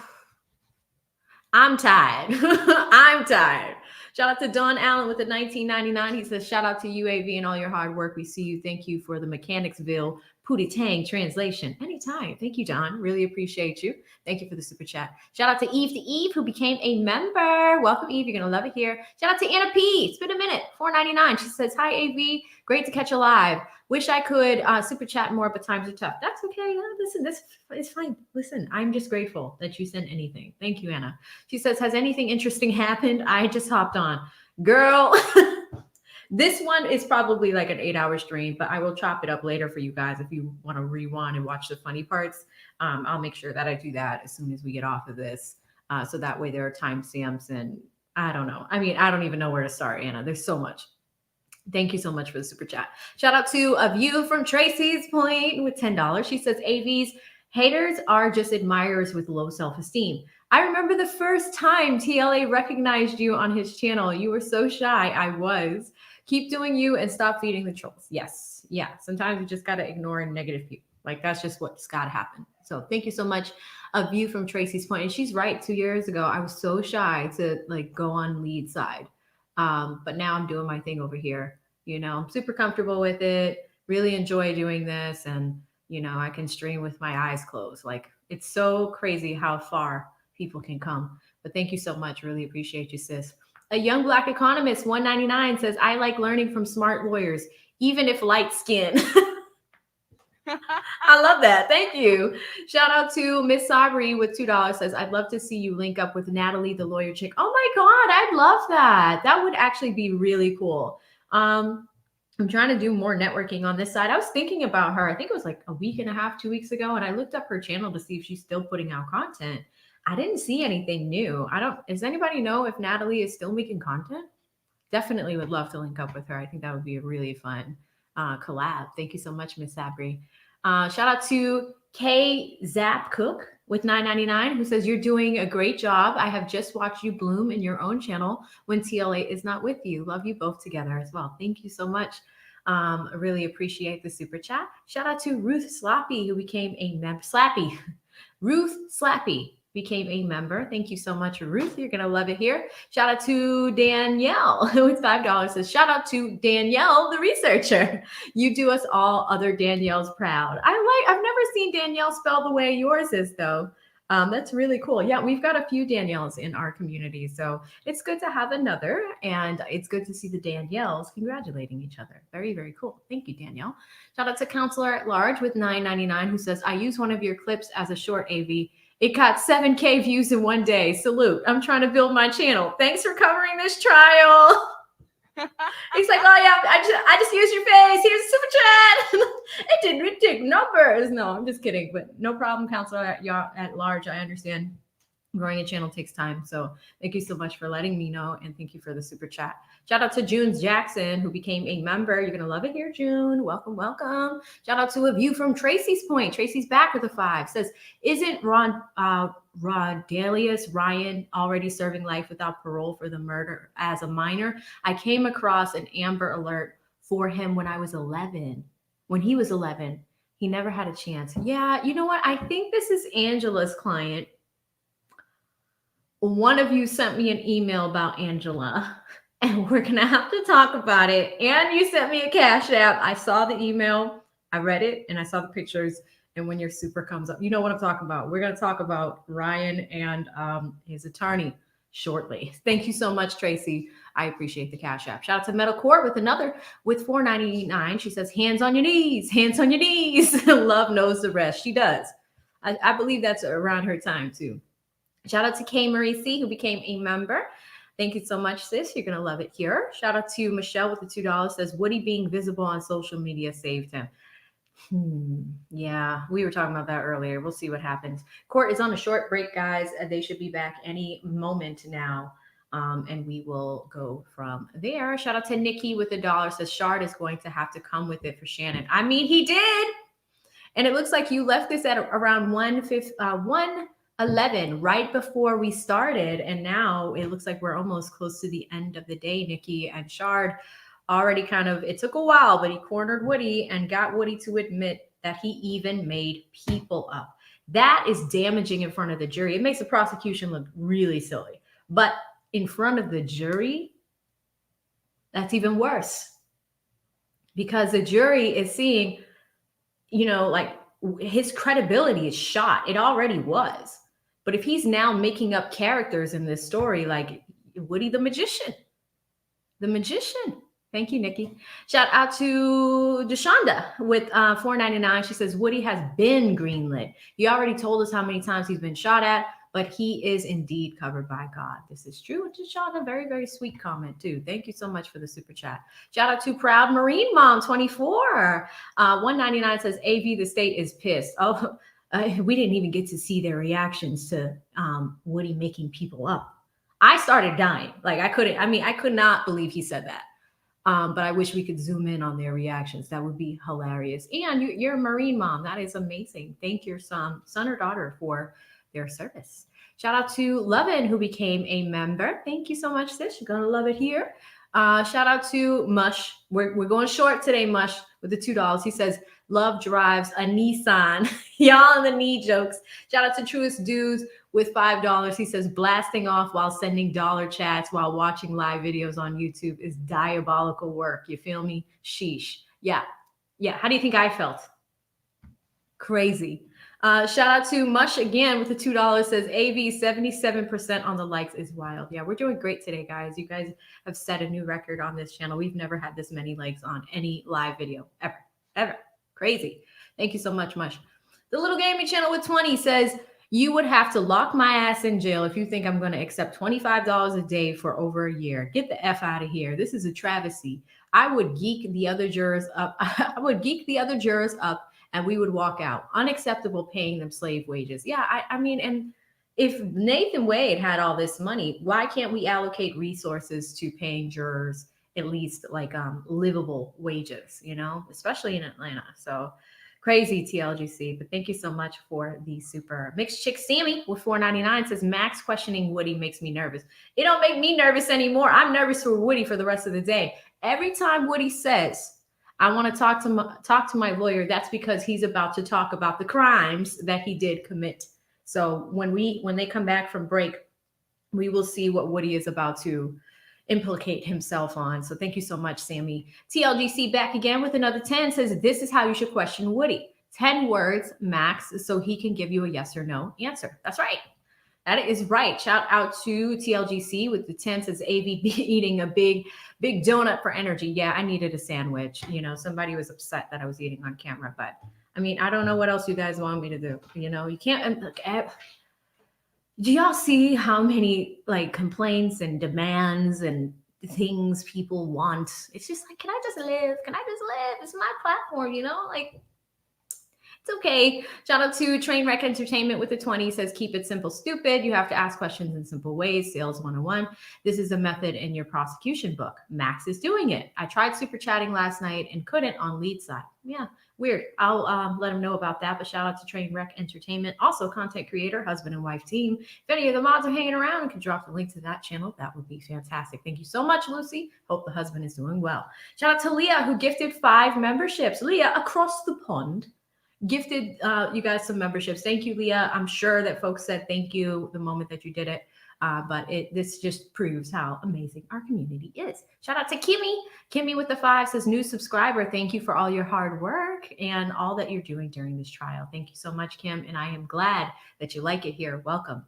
tired. I'm tired. Shout out to Don Allen with the 1999. He says, shout out to UAV and all your hard work. We see you. Thank you for the Mechanicsville Pootie Tang translation. Anytime. Thank you, Don. Really appreciate you. Thank you for the super chat. Shout out to Eve, who became a member. Welcome, Eve. You're going to love it here. Shout out to Anna P. It's been a minute. $4.99. She says, hi, AV. Great to catch you live. Wish I could super chat more, but times are tough. That's okay. Listen, this is fine. Listen, I'm just grateful that you sent anything. Thank you, Anna. She says, has anything interesting happened? I just hopped on. Girl, this one is probably like an 8-hour stream, but I will chop it up later for you guys if you want to rewind and watch the funny parts. I'll make sure that I do that as soon as we get off of this. So that way there are timestamps, and I don't know. I mean, I don't even know where to start, Anna. There's so much. Thank you so much for the super chat. Shout out to A View from Tracy's Point with $10. She says, AV's haters are just admirers with low self-esteem. I remember the first time TLA recognized you on his channel. You were so shy. I was. Keep doing you and stop feeding the trolls. Yes. Yeah. Sometimes you just got to ignore negative people. Like, that's just what's got to happen. So thank you so much. A View from Tracy's Point. And she's right. 2 years ago, I was so shy to like go on lead side. But now I'm doing my thing over here. You know, I'm super comfortable with it. Really enjoy doing this. And, you know, I can stream with my eyes closed. Like, it's so crazy how far people can come. But thank you so much. Really appreciate you, sis. A Young Black Economist, 199, says, I like learning from smart lawyers, even if light skin. I love that. Thank you. Shout out to Miss Sabri with $2 says, I'd love to see you link up with Natalie, the lawyer chick. Oh my God, I'd love that. That would actually be really cool. I'm trying to do more networking on this side. I was thinking about her. I think it was like a week and a half, 2 weeks ago. And I looked up her channel to see if she's still putting out content. I didn't see anything new. Does anybody know if Natalie is still making content? Definitely would love to link up with her. I think that would be a really fun collab. Thank you so much, Miss Sabri. Shout out to K Zap Cook with $9.99 who says, you're doing a great job. I have just watched you bloom in your own channel when TLA is not with you. Love you both together as well. Thank you so much. I really appreciate the super chat. Shout out to Ruth Slappy, who became a member. Ruth Slappy became a member. Thank you so much, Ruth. You're going to love it here. Shout out to Danielle with $5 says, shout out to Danielle, the researcher. You do us all other Danielles proud. I've never seen Danielle spelled the way yours is though. That's really cool. Yeah, we've got a few Danielles in our community. So it's good to have another. And it's good to see the Danielles congratulating each other. Very, very cool. Thank you, Danielle. Shout out to Counselor at Large with $9.99 who says, I use one of your clips as a short AV. It got 7K views in one day. Salute. I'm trying to build my channel. Thanks for covering this trial. He's like, oh yeah, I just used your face. Here's a super chat. It did numbers. No, I'm just kidding. But no problem, Counselor at Large. I understand growing a channel takes time. So thank you so much for letting me know. And thank you for the super chat. Shout out to June Jackson, who became a member. You're going to love it here, June. Welcome, welcome. Shout out to A View from Tracy's Point. Tracy's back with a 5. Says, isn't Rodelius Ryan already serving life without parole for the murder as a minor? I came across an Amber Alert for him when I was 11. When he was 11, he never had a chance. Yeah, you know what? I think this is Angela's client. One of you sent me an email about Angela. And we're going to have to talk about it. And you sent me a Cash App. I saw the email. I read it and I saw the pictures. And when your super comes up, you know what I'm talking about. We're going to talk about Ryan and his attorney shortly. Thank you so much, Tracy. I appreciate the Cash App. Shout out to Metal Court with $4.99. She says, hands on your knees, hands on your knees. Love knows the rest. She does. I believe that's around her time too. Shout out to K Marie C, who became a member. Thank you so much, sis. You're going to love it here. Shout out to Michelle with the $2 says, Woody being visible on social media saved him. Yeah, we were talking about that earlier. We'll see what happens. Court is on a short break, guys. They should be back any moment now. And we will go from there. Shout out to Nikki with $1 says, Shardt is going to have to come with it for Shannon. I mean, he did. And it looks like you left this at around 1:11 right before we started, and now it looks like we're almost close to the end of the day. Nikki and Shardt already it took a while, but he cornered Woody and got Woody to admit that he even made people up. That is damaging in front of the jury. It makes the prosecution look really silly, but in front of the jury, that's even worse because the jury is seeing, like his credibility is shot. It already was. But if he's now making up characters in this story, like Woody the magician. Thank you, Nikki. Shout out to Deshonda with $4.99. She says, Woody has been greenlit. He already told us how many times he's been shot at, but he is indeed covered by God. This is true. Deshonda, very, very sweet comment too. Thank you so much for the super chat. Shout out to Proud Marine Mom 24. $1.99 says, AV, the state is pissed. Oh, we didn't even get to see their reactions to Woody making people up. I started dying. Like I could not believe he said that. But I wish we could zoom in on their reactions. That would be hilarious. And you're a Marine mom. That is amazing. Thank your son or daughter for their service. Shout out to Lovin, who became a member. Thank you so much, sis. You're gonna love it here. Shout out to Mush. We're going short today, Mush, with the $2. He says, love drives a Nissan. Y'all in the knee jokes. Shout out to Truest Dudes with $5. He says, blasting off while sending dollar chats while watching live videos on YouTube is diabolical work. You feel me? Sheesh. Yeah. How do you think I felt? Crazy. Shout out to Mush again with the $2. Says AV 77% on the likes is wild. Yeah, we're doing great today, guys. You guys have set a new record on this channel. We've never had this many likes on any live video ever. Crazy. Thank you so much, Mush. The Little Gaming Channel with 20 says, you would have to lock my ass in jail if you think I'm going to accept $25 a day for over a year. Get the F out of here. This is a travesty. I would geek the other jurors up. And we would walk out. Unacceptable paying them slave wages. Yeah, I mean, and if Nathan Wade had all this money, why can't we allocate resources to paying jurors at least like livable wages, especially in Atlanta? So crazy TLGC, but thank you so much for the super. Mixed Chick Sammy with $4.99 says, Max questioning Woody makes me nervous. It don't make me nervous anymore. I'm nervous for Woody for the rest of the day. Every time Woody says, I want to talk to my lawyer, that's because he's about to talk about the crimes that he did commit. So when they come back from break, we will see what Woody is about to implicate himself on. So thank you so much, Sammy. TLGC back again with another 10 says, this is how you should question Woody. 10 words max so he can give you a yes or no answer. That's right. That is right. Shout out to TLGC with the 10 says AV eating a big donut for energy. Yeah, I needed a sandwich. Somebody was upset that I was eating on camera, but I mean, I don't know what else you guys want me to do. You can't look at. Do y'all see how many like complaints and demands and things people want? It's just like, can I just live? Can I just live? It's my platform, like. It's okay. Shout out to Trainwreck Entertainment with the 20 says, keep it simple, stupid. You have to ask questions in simple ways. Sales 101. This is a method in your prosecution book. Max is doing it. I tried super chatting last night and couldn't on lead side. Yeah, weird. I'll let him know about that. But shout out to Trainwreck Entertainment. Also content creator, husband and wife team. If any of the mods are hanging around and can drop the link to that channel, that would be fantastic. Thank you so much, Lucy. Hope the husband is doing well. Shout out to Leah, who gifted 5 memberships. Leah, across the pond, gifted you guys some memberships. Thank you, Leah. I'm sure that folks said thank you the moment that you did it. But this just proves how amazing our community is. Shout out to Kimmy. Kimmy with the 5 says, new subscriber. Thank you for all your hard work and all that you're doing during this trial. Thank you so much, Kim. And I am glad that you like it here. Welcome.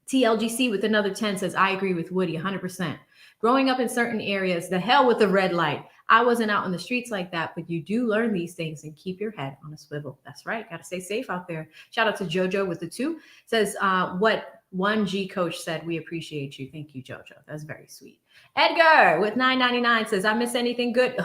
TLGC with another 10 says, I agree with Woody 100%. Growing up in certain areas, the hell with the red light. I wasn't out in the streets like that, but you do learn these things and keep your head on a swivel. That's right. Got to stay safe out there. Shout out to JoJo with the 2 says, what 1G coach said, we appreciate you. Thank you, JoJo. That's very sweet. Edgar with $9.99 says, I miss anything good.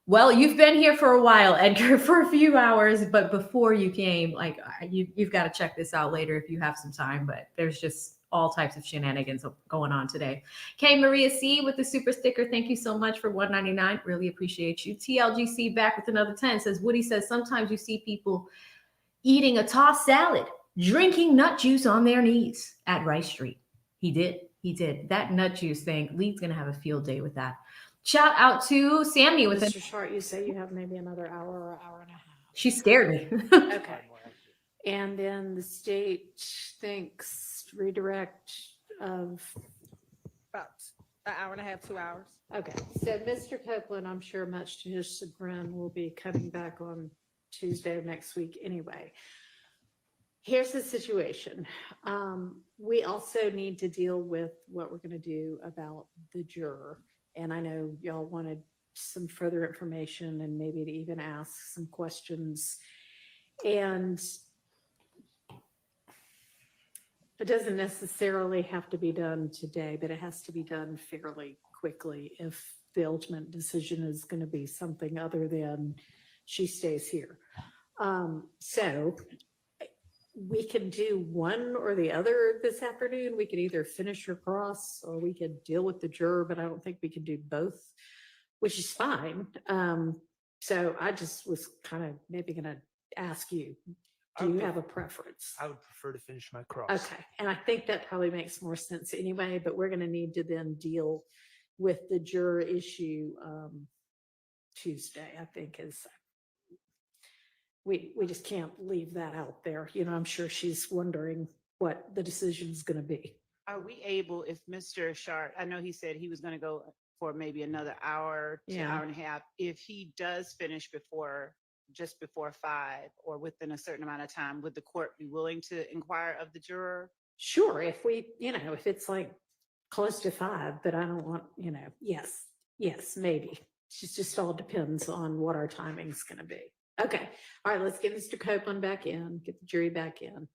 Well, you've been here for a while, Edgar, for a few hours, but before you came, like you've got to check this out later if you have some time, but there's just all types of shenanigans going on today. K Maria C with the super sticker. Thank you so much for $1.99. Really appreciate you. TLGC back with another 10 says, Woody says, sometimes you see people eating a tossed salad, drinking nut juice on their knees at Rice Street. He did. That nut juice thing, Lee's going to have a field day with that. Shout out to Sammy with Mr. Shardt, you say you have maybe another hour or hour and a half. She scared me. Okay. And then the state thinks redirect of About an hour and a half, 2 hours. Okay, so Mr. Copeland, I'm sure much to his chagrin, will be coming back on Tuesday of next week anyway. Here's the situation. We also need to deal with what we're going to do about the juror. And I know y'all wanted some further information and maybe to even ask some questions. And it doesn't necessarily have to be done today, but it has to be done fairly quickly if the ultimate decision is going to be something other than she stays here. So we can do one or the other this afternoon. We could either finish your cross or we could deal with the juror, but I don't think we can do both, which is fine. So I just was kind of maybe going to ask you, do you have a preference? I would prefer to finish my cross. Okay, and I think that probably makes more sense anyway, but we're going to need to then deal with the juror issue Tuesday, I think is, we just can't leave that out there. You know, I'm sure she's wondering what the decision is going to be. Are we able, if Mr. Shardt, I know he said he was going to go for maybe another hour to Yeah. hour and a half. If he does finish just before 5 or within a certain amount of time, would the court be willing to inquire of the juror? Sure, if we, you know, if it's like close to 5, but I don't want, you know, yes, maybe. It just all depends on what our timing's going to be. Okay, all right, let's get Mr. Copeland back in, get the jury back in.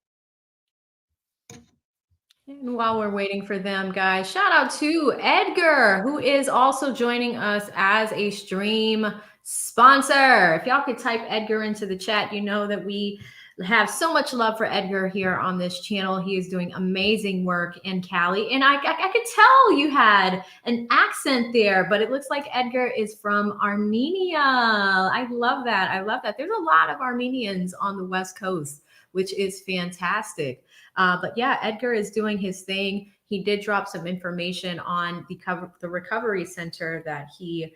And while we're waiting for them, guys, shout out to Edgar, who is also joining us as a stream sponsor. If y'all could type Edgar into the chat, you know that we have so much love for Edgar here on this channel. He is doing amazing work in Cali. And I could tell you had an accent there, but it looks like Edgar is from Armenia. I love that. I love that. There's a lot of Armenians on the West Coast, which is fantastic. But yeah, Edgar is doing his thing. He did drop some information on the recovery center that he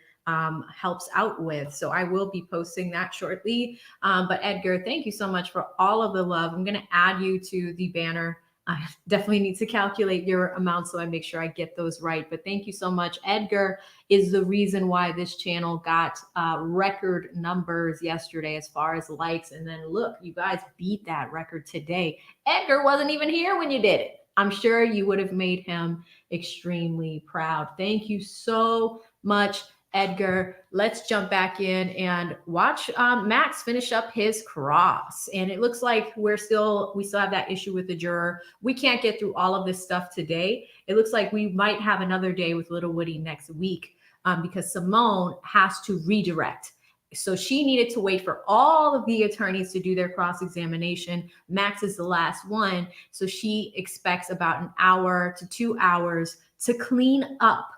helps out with. So I will be posting that shortly. But Edgar, thank you so much for all of the love. I'm going to add you to the banner. I definitely need to calculate your amount so I make sure I get those right. But thank you so much. Edgar is the reason why this channel got record numbers yesterday as far as likes. And then look, you guys beat that record today. Edgar wasn't even here when you did it. I'm sure you would have made him extremely proud. Thank you so much, Edgar. Let's jump back in and watch Max finish up his cross. And it looks like we still have that issue with the juror. We can't get through all of this stuff today. It looks like we might have another day with Lil Woody next week because Simone has to redirect. So she needed to wait for all of the attorneys to do their cross-examination. Max is the last one. So she expects about an hour to 2 hours to clean up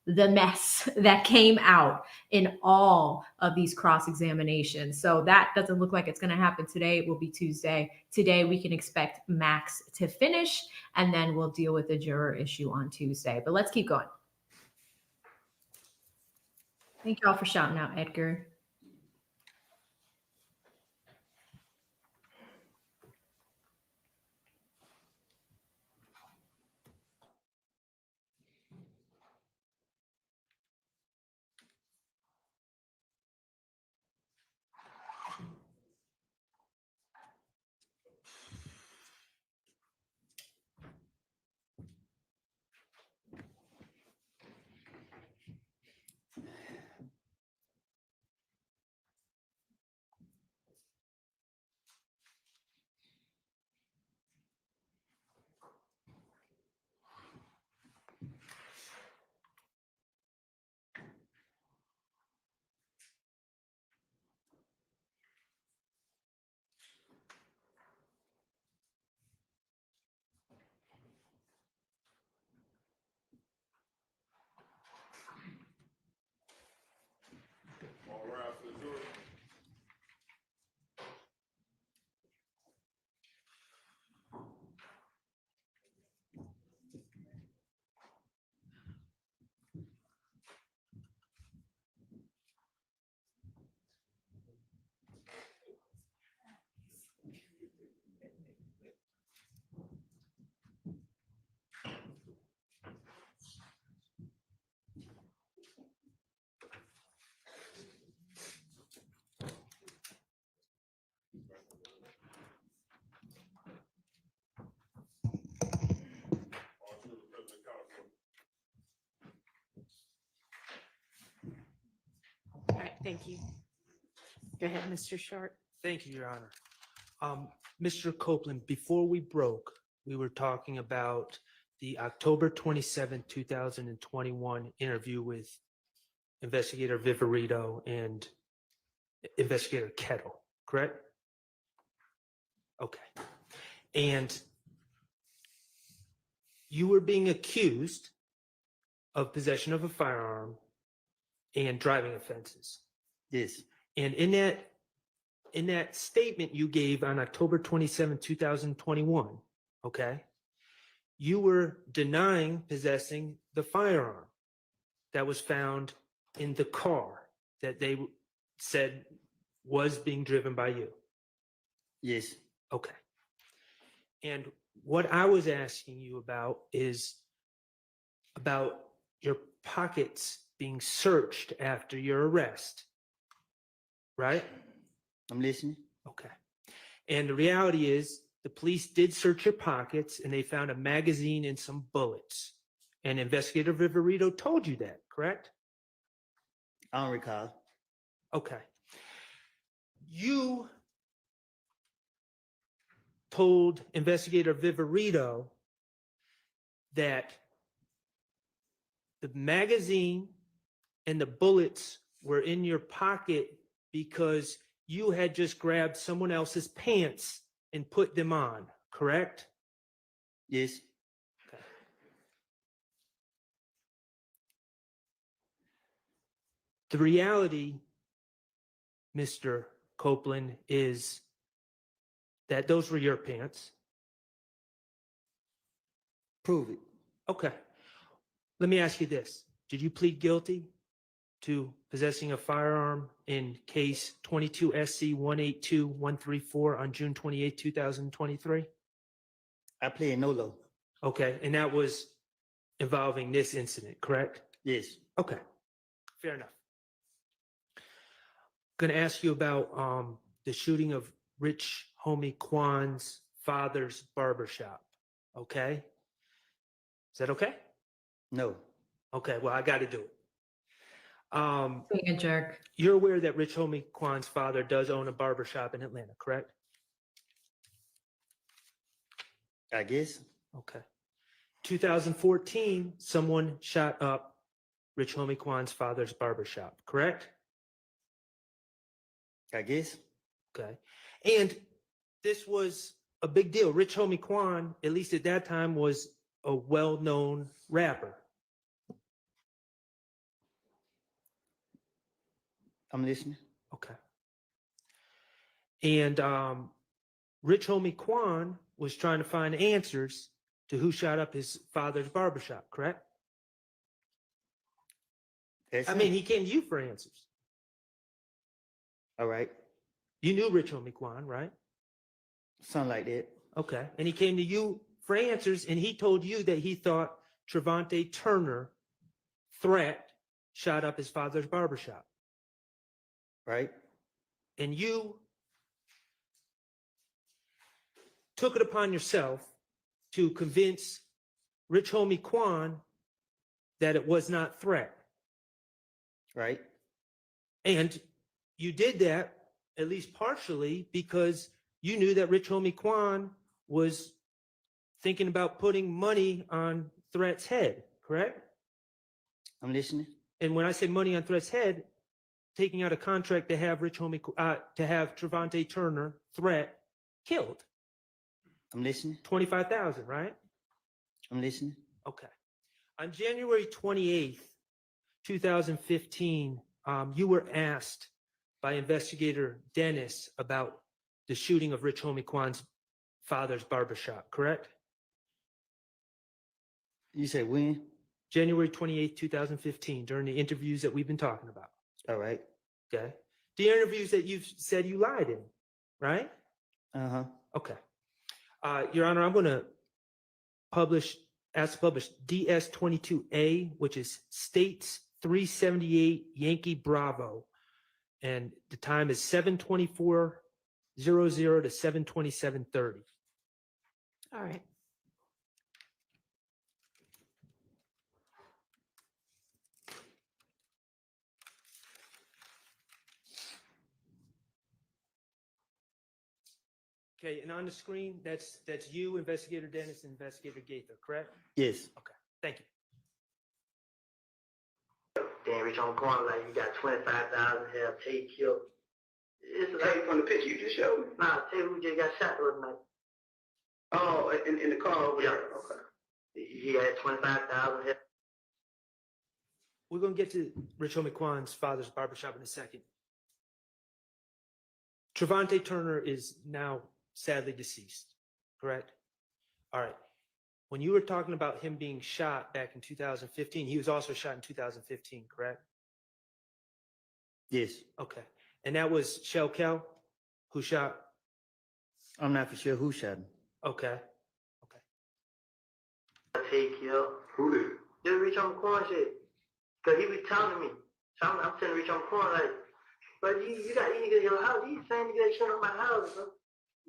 the mess that came out in all of these cross-examinations. So that doesn't look like it's going to happen today. It will be Tuesday. Today, we can expect Max to finish, and then we'll deal with the juror issue on Tuesday. But let's keep going. Thank you all for shouting out, Edgar. All right, thank you. Go ahead, Mr. Shardt. Thank you, Your Honor. Mr. Copeland, before we broke, we were talking about the October 27, 2021 interview with Investigator Viverito and Investigator Kettle, correct? Okay. And you were being accused of possession of a firearm and driving offenses. Yes. And in that statement you gave on October 27, 2021, okay, you were denying possessing the firearm that was found in the car that they said was being driven by you. Yes. Okay. And what I was asking you about is about your pockets being searched after your arrest, right? I'm listening. Okay. And the reality is the police did search your pockets and they found a magazine and some bullets. And Investigator Viverito told you that, correct? I don't recall. Okay. You told Investigator Viverito that the magazine and the bullets were in your pocket because you had just grabbed someone else's pants and put them on, correct? Yes. Okay. The reality, Mr. Copeland, is that those were your pants. Prove it. Okay. Let me ask you this. Did you plead guilty to possessing a firearm in case 22 SC 182134 on June 28, 2023? I play NOLO. Okay. And that was involving this incident, correct? Yes. Okay. Fair enough. Going to ask you about the shooting of Rich Homie Kwan's father's barbershop. Okay. Is that okay? No. Okay. Well, I got to do it. Being a jerk. You're aware that Rich Homie Kwan's father does own a barbershop in Atlanta, correct? I guess. Okay. 2014, someone shot up Rich Homie Kwan's father's barbershop, correct? I guess. Okay. And this was a big deal. Rich Homie Kwan, at least at that time, was a well-known rapper. I'm listening. Okay. And Rich Homie Kwan was trying to find answers to who shot up his father's barbershop, correct? I mean, he came to you for answers. All right. You knew Rich Homie Kwan, right? Something like that. Okay. And he came to you for answers, and he told you that he thought Trevante Turner threat shot up his father's barbershop. Right. And you took it upon yourself to convince Rich Homie Kwan that it was not threat. Right. And you did that, at least partially, because you knew that Rich Homie Kwan was thinking about putting money on Threat's head, correct? I'm listening. And when I say money on Threat's head, taking out a contract to have to have Trevante Turner, Threat, killed. I'm listening. 25,000, right? I'm listening. Okay. On January 28th, 2015, you were asked by investigator Dennis about the shooting of Rich Homie Kwan's father's barbershop, correct? You said when? January 28th, 2015, during the interviews that we've been talking about. All right. Okay. The interviews that you've said you lied in, right? Uh-huh. Okay. Your Honor, I'm going to publish DS22A, which is States 378 Yankee Bravo. And the time is 7:24:00 to 7:27:30. All right. Okay, and on the screen, that's you, Investigator Dennis, and Investigator Gaither, correct? Yes. Okay, thank you. Damn, Rich on corner like you got 25,000 have Tay killed. It's Tay from the picture you just showed me? Nah, Tay who just got shot the other night. Oh, in the car over Yeah. there. Okay. He had 25,000 here. We're going to get to Rich Homie Quan's father's barbershop in a second. Trevante Turner is now sadly deceased, correct? All right. When you were talking about him being shot back in 2015, he was also shot in 2015, correct? Yes. Okay. And that was Shell Kel who shot? I'm not for sure who shot him. Okay. Take you. Who did? Just Rich Homie Quan shit. Cause he be telling me. So I'm telling Rich Homie Quan like, but you got these niggas in your house. These same niggas that shit on my house, bro.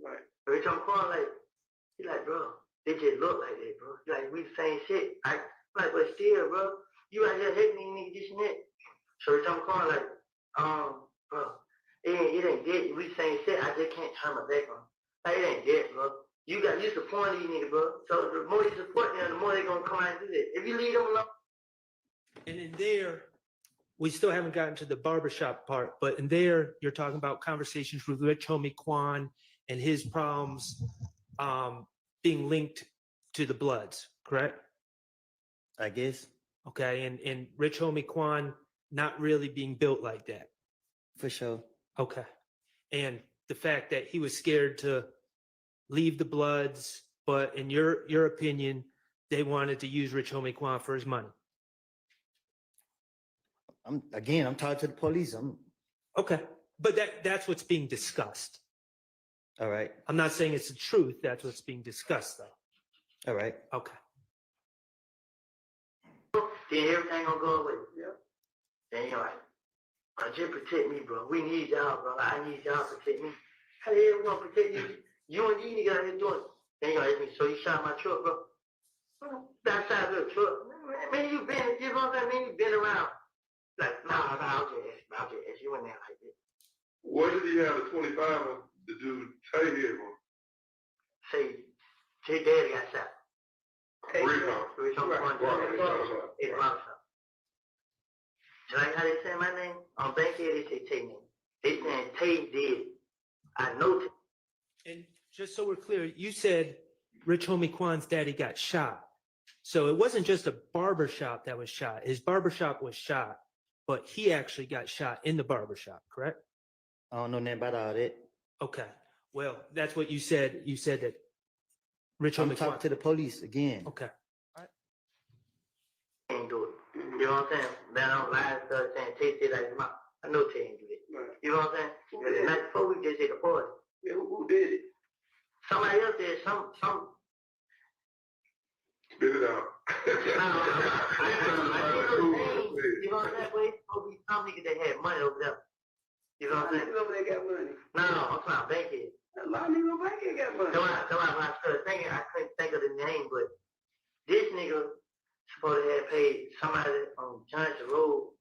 Right. Rich Homie Quan like, he like, bro, they just look like that, bro. He like, we the same shit. I'm like, but still, bro, you out here hating these niggas, this and that. So Rich Homie Quan like, bro, it ain't dead. We the same shit. I just can't turn my back on. Like, it ain't dead, bro. You support these niggas, bro. So the more you support them, the more they gonna come out and do that. If you leave them alone. And in there, we still haven't gotten to the barbershop part, but in there, you're talking about conversations with Rich Homie Quan and his problems being linked to the Bloods, correct? I guess. Okay, and Rich Homie Quan not really being built like that. For sure. Okay. And the fact that he was scared to leave the Bloods, but in your opinion, they wanted to use Rich Homie Quan for his money. I'm talking to the police. Okay. But that's what's being discussed. All right. I'm not saying it's the truth. That's what's being discussed, though. All right. Okay. Then everything gonna go away. Yeah. Then you're like, just protect me, bro. We need y'all, bro. I need y'all to protect me. How the hell we gonna protect you? You and these niggas out here doing it. Then you're like, so you shot my truck, bro. That side of the truck. Man, you been, you know what I'm saying? Man, you been around. Like, nah, I'll just ask you in there like this. What did he have a 25 to do Tay here for? Say, Tay daddy got shot. Rich Homie. It's barbershop. So like how they say my name? On Bankhead, they say Tay name. They saying Tay did. I know Tay. And just so we're clear, you said Rich Homie Quan's daddy got shot. So it wasn't just a barbershop that was shot. His barbershop was shot, but he actually got shot in the barbershop, correct? I don't know nothing about all that. Okay. Well, that's what you said. You said that Rich I'm Homie talking Quan. to the police again. Okay. Ain't do it. You know what I'm saying? Then I'm lying stuff saying Tay said like my. I know Tay ain't do it. You know what I'm saying? Because the night before we just hit the party. Yeah, who did it? Somebody else did some. Spit it out. You know what I'm saying? But it's supposed to be some niggas that had money over there. You know what I'm saying? Niggas over there got money. No, I'm talking Bankhead. A lot of niggas over there got money. That's why when I started thinking, I couldn't think of the name, but this nigga supposed to have paid somebody on Johnson Road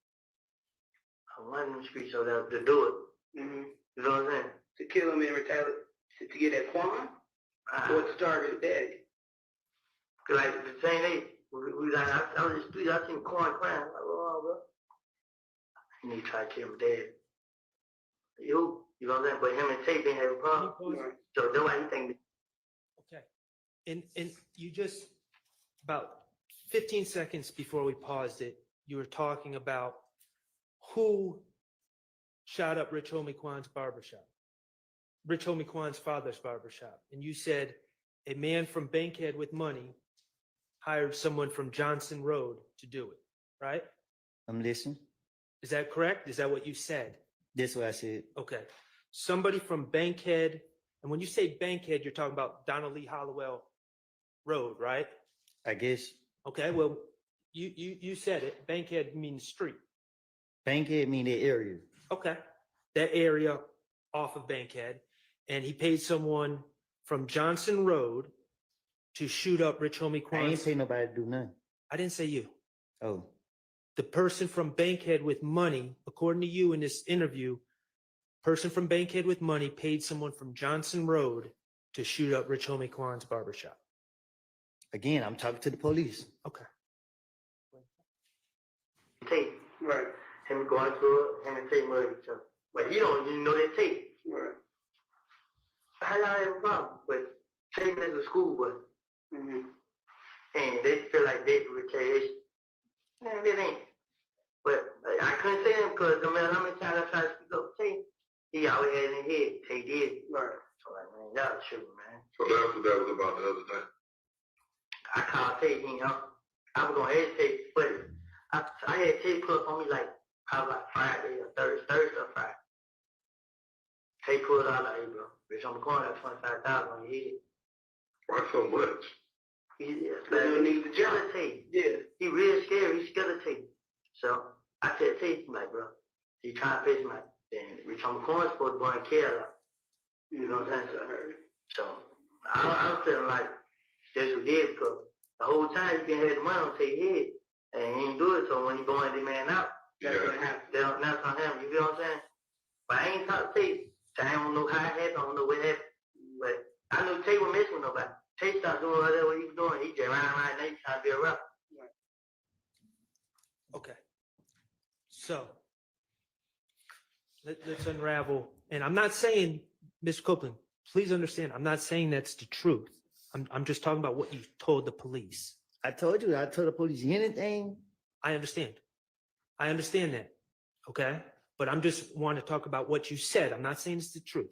on one of them streets over there to do it. Mm-hmm. You know what I'm saying? To kill him and retaliate, to get that Quan? Or to target his daddy? Cause like the same day, we like, I was in the street, I seen Quan crying. Like, oh, bro. And he tried to kill my dad. You know what I'm saying? But him and Tay didn't have a problem. So that's why he think. Okay. And you just, about 15 seconds before we paused it, you were talking about who shot up Rich Homie Quan's barbershop, Rich Homie Quan's father's barbershop. And you said a man from Bankhead with money hired someone from Johnson Road to do it, right? I'm listening. Is that correct? Is that what you said? That's what I said. Okay. Somebody from Bankhead, and when you say Bankhead, you're talking about Donnelly Hollowell Road, right? I guess. Okay, well, you said it. Bankhead means street. Bankhead mean that area. Okay. That area off of Bankhead. And he paid someone from Johnson Road to shoot up Rich Homie Quan. I ain't pay nobody to do nothing. I didn't say you. Oh. The person from Bankhead with money, according to you in this interview, person from Bankhead with money paid someone from Johnson Road to shoot up Rich Homie Quan's barbershop. Again, I'm talking to the police. Okay. Tay. Right. Him going through it, him and Tay murder each other. But he don't even know that Tay. Right. How y'all have a problem? But Tay as a schoolboy. And they feel like they retaliation. Man, it ain't. But I couldn't say him because no matter how many times I tried to speak up Tay, he always had in his head, Tay did it. Right. So like, man, y'all tripping, man. So that's what that was about the other day. I called Tay, you know. I was gonna hesitate, but I had Tay pull up on me like probably like Friday or Thursday or Friday. Tay pulled out like, hey bro, bitch on the corner at 25,000 on your head. Why so much? You need to jealous Tay. Yeah. He real scared, he's scared of Tay. So I tell Tay, I'm like, bro, he trying to face my then Rich on the corner supposed to go and care like, you know what I'm saying? So I was feeling like that's what did because the whole time you can have the money on Tay's head and he ain't do it, so when he going to man out, that's what happened. That's on him, you feel what I'm saying? But I ain't talked to Tay. I don't know how it happened, I don't know what happened. But I knew Tay wasn't messing with nobody. Tay started doing whatever he was doing. He just ran around and he trying to be a rapper. Okay. So let's unravel. And I'm not saying, Mr. Copeland, please understand, I'm not saying that's the truth. I'm just talking about what you told the police. I told you, I told the police anything. I understand. I understand that. Okay. But I'm just want to talk about what you said. I'm not saying it's the truth.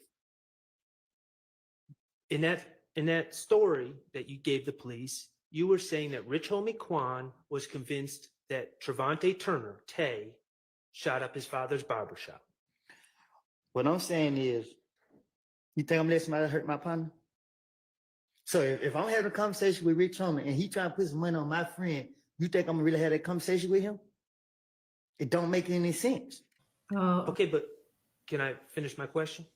In that story that you gave the police, you were saying that Rich Homie Quan was convinced that Trevante Turner, Tay, shot up his father's barbershop. What I'm saying is, you think I'm letting somebody hurt my partner? So if I'm having a conversation with Rich Homie and he trying to put some money on my friend, you think I'm gonna really have that conversation with him? It don't make any sense. Okay, but can I finish my question?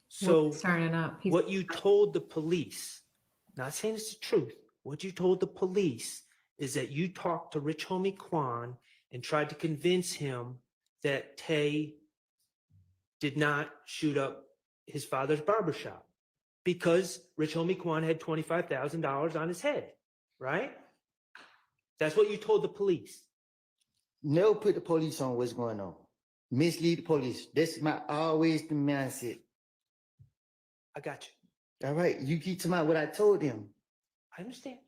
So starting up. What you told the police, not saying it's the truth, what you told the police is that you talked to Rich Homie Quan and tried to convince him that Tay did not shoot up his father's barbershop because Rich Homie Quan had $25,000 on his head, right? That's what you told the police. Never put the police on what's going on. Mislead the police. That's my always the mindset. I got you. All right, you keep talking about what I told them. I understand.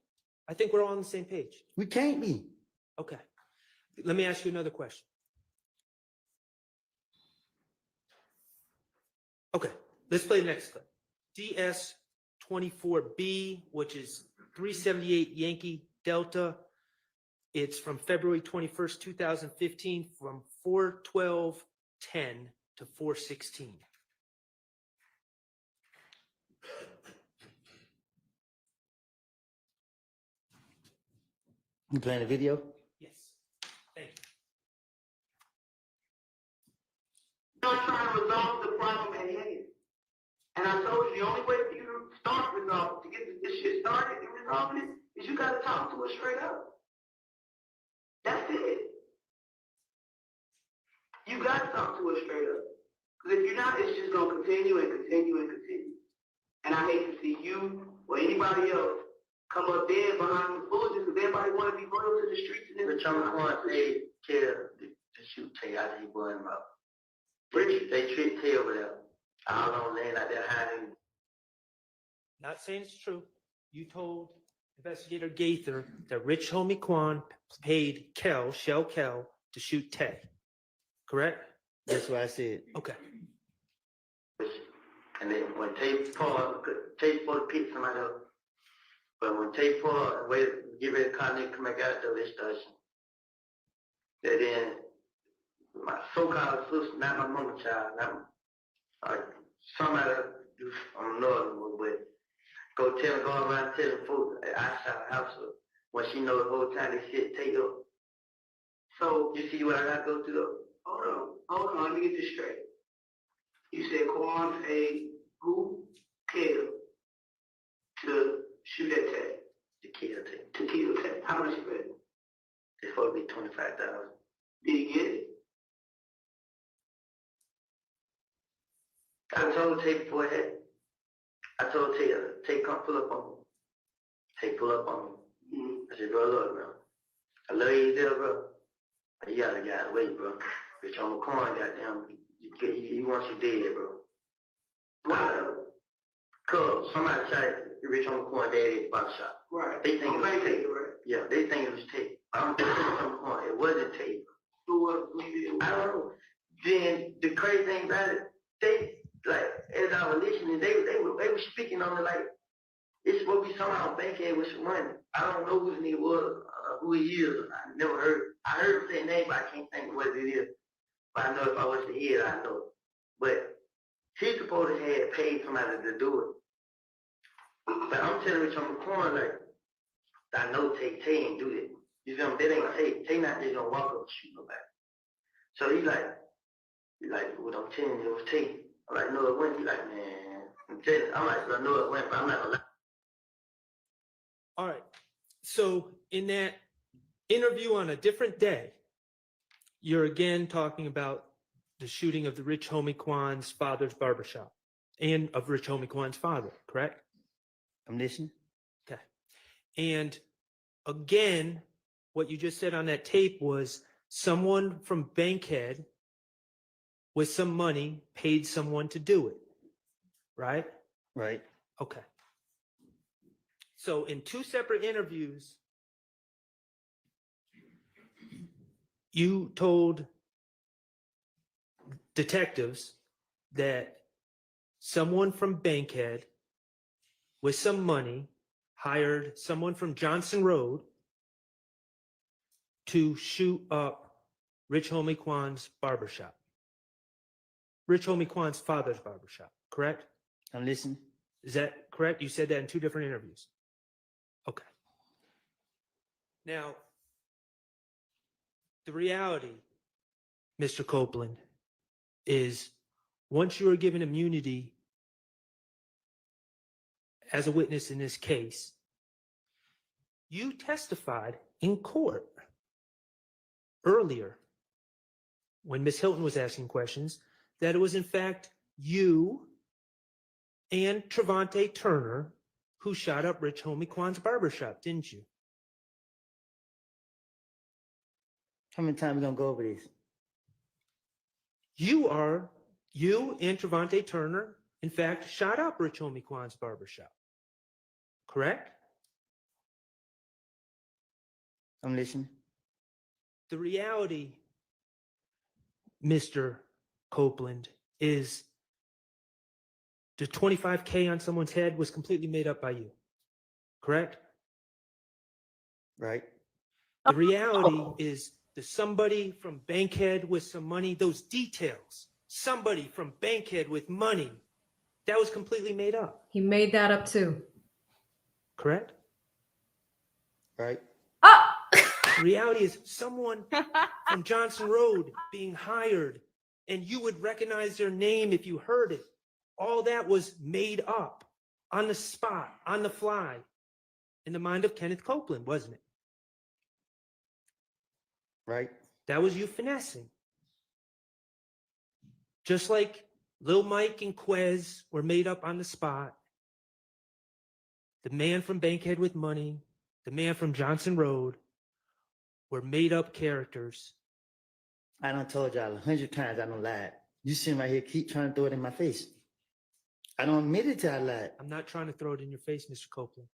I think we're all on the same page. We can't be. Okay. Let me ask you another question. Okay, let's play the next clip. DS24B, which is 378 Yankee Delta. It's from February 21st, 2015, from 4/12/10 to 4/16. You playing the video? Yes. Thank you. I'm trying to resolve the problem at hand. And I told you the only way for you to start resolving, to get this shit started and resolving it, is you gotta talk to us straight up. That's it. You gotta talk to us straight up. Because if you're not, it's just gonna continue and continue and continue. And I hate to see you or anybody else come up there behind the bullshit because everybody want to be loyal to the streets and everything. But I'm going to say, care to shoot Tay out of his boy mouth. They treat Tay over there. I don't know, land like that hiding. Not saying it's true. You told Investigator Gaither that Rich Homie Quan paid Shell Kel, to shoot Tay. Correct? That's what I said. Okay. And then when Tay Paul to pick somebody up. But when Tay Paul give it a call, they come back out there, they start shooting. Then my so-called sister, not my mama child, somebody on another one, but go around telling folks outside the house when she know the whole time they shit take up. So you see what I gotta go through? Hold on, let me get this straight. You said Quan paid who? Kel to shoot at Tay. To kill Tay. To kill Tay. How much you paid? It's supposed to be 25,000. Did he get it? I told Tay before that. I told Tay, come pull up on me. Tay pull up on me. I said, bro, look, bro. I love you there, bro. But you gotta get away, bro. Bitch, on the corner, goddamn. You want you dead, bro. Why? Cause somebody tried to reach on the corner daddy at the barber shop. Right. They think it was tape. Right. Yeah, they think it was tape. I don't think it was on the corner. It wasn't tape. Who was it? I don't know. Then the crazy thing about it, they like as I was listening, they were speaking on it like it's supposed to be somehow Bankhead with some money. I don't know who the nigga was, who he is. I never heard. I heard him say name, but I can't think of what it is. But I know if I was the head, I know. But he supposed to have paid somebody to do it. But I'm telling Rich on the corner, like, I know Tay ain't do that. You feel me? That ain't Tay. Tay not just gonna walk up and shoot nobody. So he like, what I'm telling you, it was Tay. I'm like, no, it wasn't. He like, man, I'm telling you. I'm like, no, it wasn't, but I'm not gonna lie. All right. So in that interview on a different day, you're again talking about the shooting of the Rich Homie Quan's father's barbershop and of Rich Homie Quan's father, correct? I'm listening. Okay. And again, what you just said on that tape was someone from Bankhead with some money paid someone to do it, right? Right. Okay. So in two separate interviews, you told detectives that someone from Bankhead with some money hired someone from Johnson Road to shoot up Rich Homie Quan's barbershop. Rich Homie Quan's father's barbershop, correct? I'm listening. Is that correct? You said that in two different interviews. Okay. Now, the reality, Mr. Copeland, is once you are given immunity as a witness in this case, you testified in court earlier when Ms. Hilton was asking questions that it was in fact you and Trevante Turner who shot up Rich Homie Quan's barbershop, didn't you? How many times we gonna go over this? You and Trevante Turner, in fact, shot up Rich Homie Quan's barbershop, correct? I'm listening. The reality, Mr. Copeland, is the 25K on someone's head was completely made up by you, correct? Right. The reality is that somebody from Bankhead with some money, those details, somebody from Bankhead with money, that was completely made up. He made that up too. Correct? Right. The reality is someone from Johnson Road being hired and you would recognize their name if you heard it. All that was made up on the spot, on the fly, in the mind of Kenneth Copeland, wasn't it? Right. That was you finessing. Just like Lil Mike and Quez were made up on the spot. The man from Bankhead with money, the man from Johnson Road were made up characters. I done told y'all 100 times I don't lie. You sitting right here keep trying to throw it in my face. I don't admit it till I lied. I'm not trying to throw it in your face, Mr. Copeland.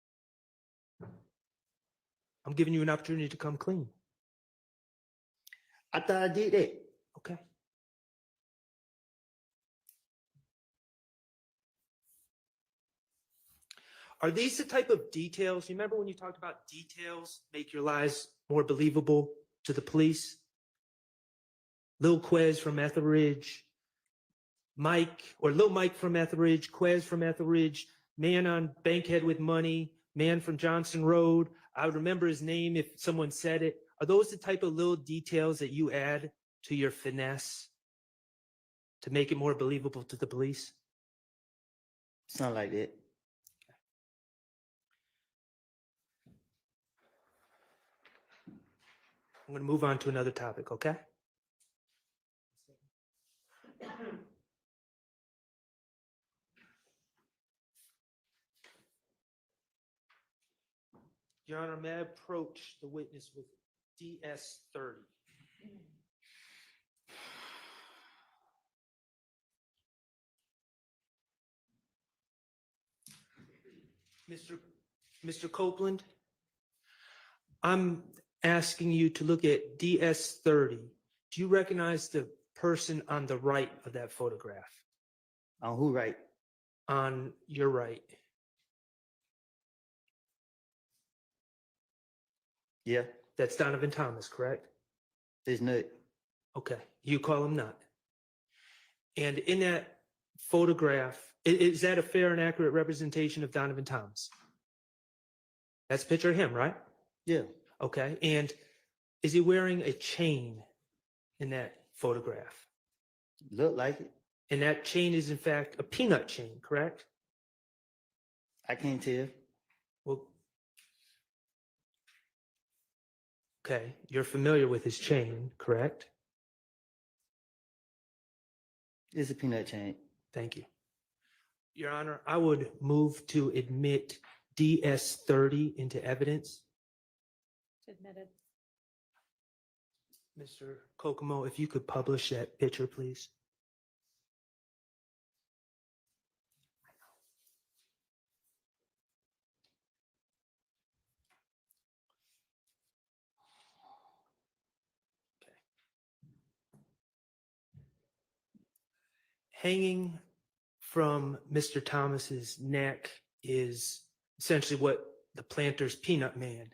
I'm giving you an opportunity to come clean. I thought I did that. Okay. Are these the type of details? You remember when you talked about details make your lies more believable to the police? Lil Quez from Etheridge, Mike, or Lil Mike from Etheridge, Quez from Etheridge, man on Bankhead with money, man from Johnson Road. I would remember his name if someone said it. Are those the type of little details that you add to your finesse to make it more believable to the police? Sound like that. I'm going to move on to another topic, okay? Your Honor, may I approach the witness with DS-30? Mr. Copeland, I'm asking you to look at DS30. Do you recognize the person on the right of that photograph? On who right? On your right. Yeah. That's Donovan Thomas, correct? There's no. Okay, you call him not. And in that photograph, is that a fair and accurate representation of Donovan Thomas? That's a picture of him, right? Yeah. Okay, and is he wearing a chain in that photograph? Look like it. And that chain is in fact a peanut chain, correct? I can't tell. Well, okay, you're familiar with his chain, correct? It's a peanut chain. Thank you. Your Honor, I would move to admit DS30 into evidence. Admitted. Mr. Kokomo, if you could publish that picture, please. Hanging from Mr. Thomas's neck is essentially what the Planter's Peanut Man.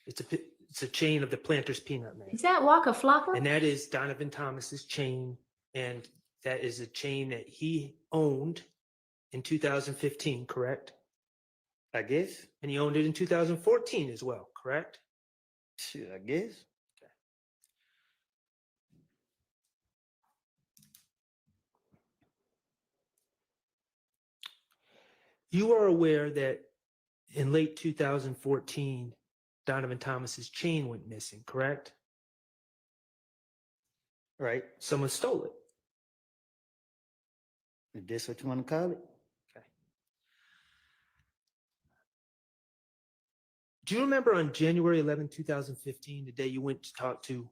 It's a chain of the Planter's Peanut Man. Is that Waka Flocka? And that is Donovan Thomas's chain, and that is a chain that he owned in 2015, correct? I guess. And he owned it in 2014 as well, correct? I guess. You are aware that in late 2014, Donovan Thomas's chain went missing, correct? Right. Someone stole it. If that's what you want to call it. Okay. Do you remember on January 11, 2015, the day you went to talk to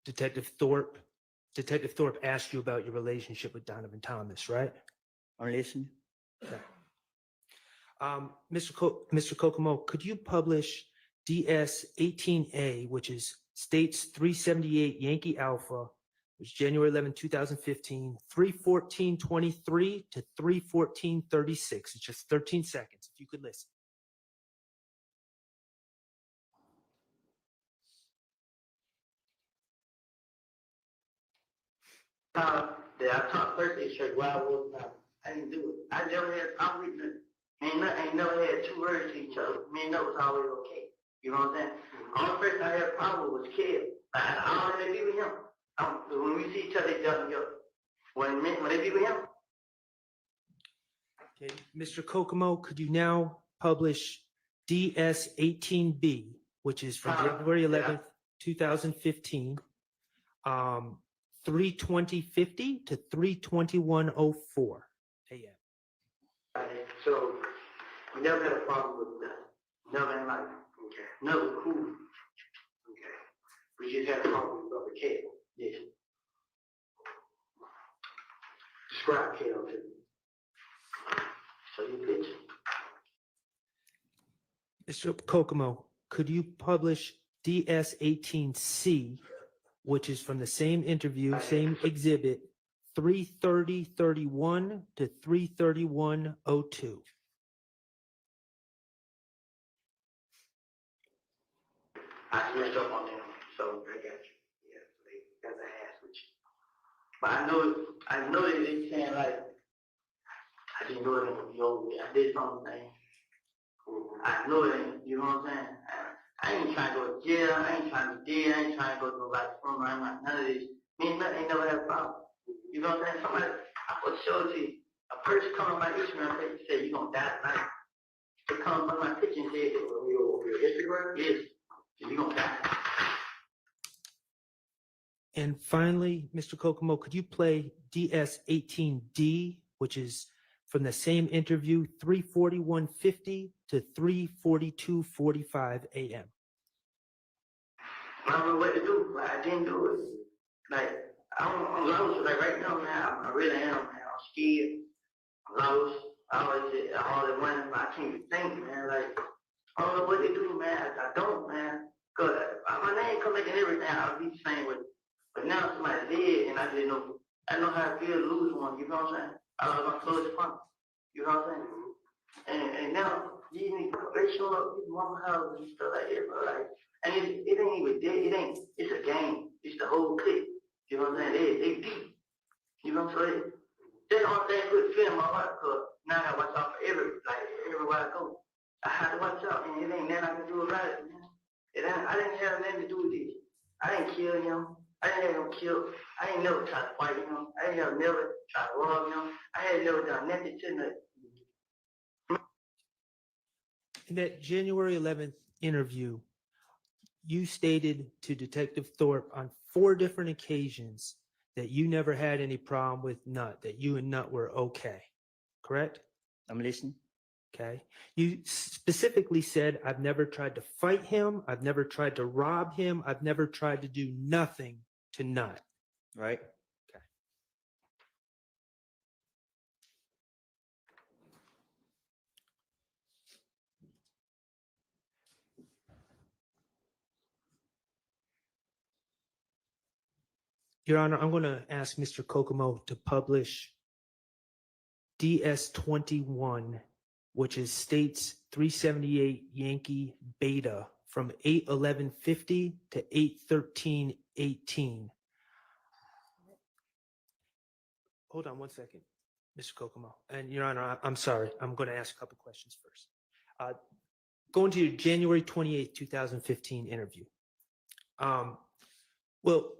Detective Thorpe? Detective Thorpe asked you about your relationship with Donovan Thomas, right? I'm listening. Okay. Mr. Kokomo, could you publish DS18A, which is States 378 Yankee Alpha, which is January 11, 2015, 3:14:23 to 3:14:36. It's just 13 seconds, if you could listen. That I talked Thursday straight while I was out. I didn't do it. I never had, I'm reading it. Ain't never had two words to each other. Me and that was always okay. You know what I'm saying? Only person I had a problem with was Kid. I don't have to be with him. When we see each other, they jump me up. When they be with him. Okay, Mr. Kokomo, could you now publish DS18B, which is from January 11th, 2015, 3:20:50 to 3:21:04 a.m. So, we never had a problem with that. Never in life. Okay. Never cool. Okay. We just had a problem with Brother Kid. Yes. Describe Kid to me. Show you a picture. Mr. Kokomo, could you publish DS18C, which is from the same interview, same exhibit, 3:30:31 to 3:31:02? I switched up on them, so I got you. Yeah, so they got the ass with you. But I know that they saying like, I didn't do it in your way. I did something. I know it ain't, you know what I'm saying? I ain't trying to go to jail, I ain't trying to be dead, I ain't trying to go to nobody's funeral, I ain't like none of this. Me and nothing ain't never had a problem. You know what I'm saying? Somebody, I put show it to you. A person come on my Instagram page and say, you gonna die tonight. They come on my picture and say, your Instagram? Yes. You gonna die. And finally, Mr. Kokomo, could you play DS18D, which is from the same interview, 3:41:50 to 3:42:45 a.m. I don't know what to do, but I didn't do it. Like, I'm lost. Like right now, man, I really am, man. I'm scared. I'm lost. I always wonder, I can't even think, man. Like, I don't know what they do, man. I don't, man. Cause my name come making everything. I'll be the same with it. But now somebody dead, and I know how it feels to lose one. You know what I'm saying? I was my closest friend. You know what I'm saying? And now these niggas, they show up at mama house and stuff like that, bro. Like, and it ain't even dead. It ain't. It's a game. It's the whole clip. You know what I'm saying? They deep. You know what I'm saying? That's the only thing I put fear in my heart, cause now I gotta watch out for everywhere I go. I have to watch out, and it ain't nothing I can do about it, man. I didn't have nothing to do with this. I didn't kill him. I didn't have him killed. I ain't never tried to fight him. I ain't never tried to rob him. I had never done nothing to nothing. In that January 11th interview, you stated to Detective Thorpe on 4 different occasions that you never had any problem with Nut, that you and Nut were okay, correct? I'm listening. Okay. You specifically said, I've never tried to fight him. I've never tried to rob him. I've never tried to do nothing to Nut. Right. Okay. Your Honor, I'm going to ask Mr. Kokomo to publish DS21, which is States 378 Yankee Beta from 8/11/50 to 8/13/18. Hold on one second, Mr. Kokomo. And Your Honor, I'm sorry. I'm going to ask a couple questions first. Going to your January 28th, 2015 interview. Well,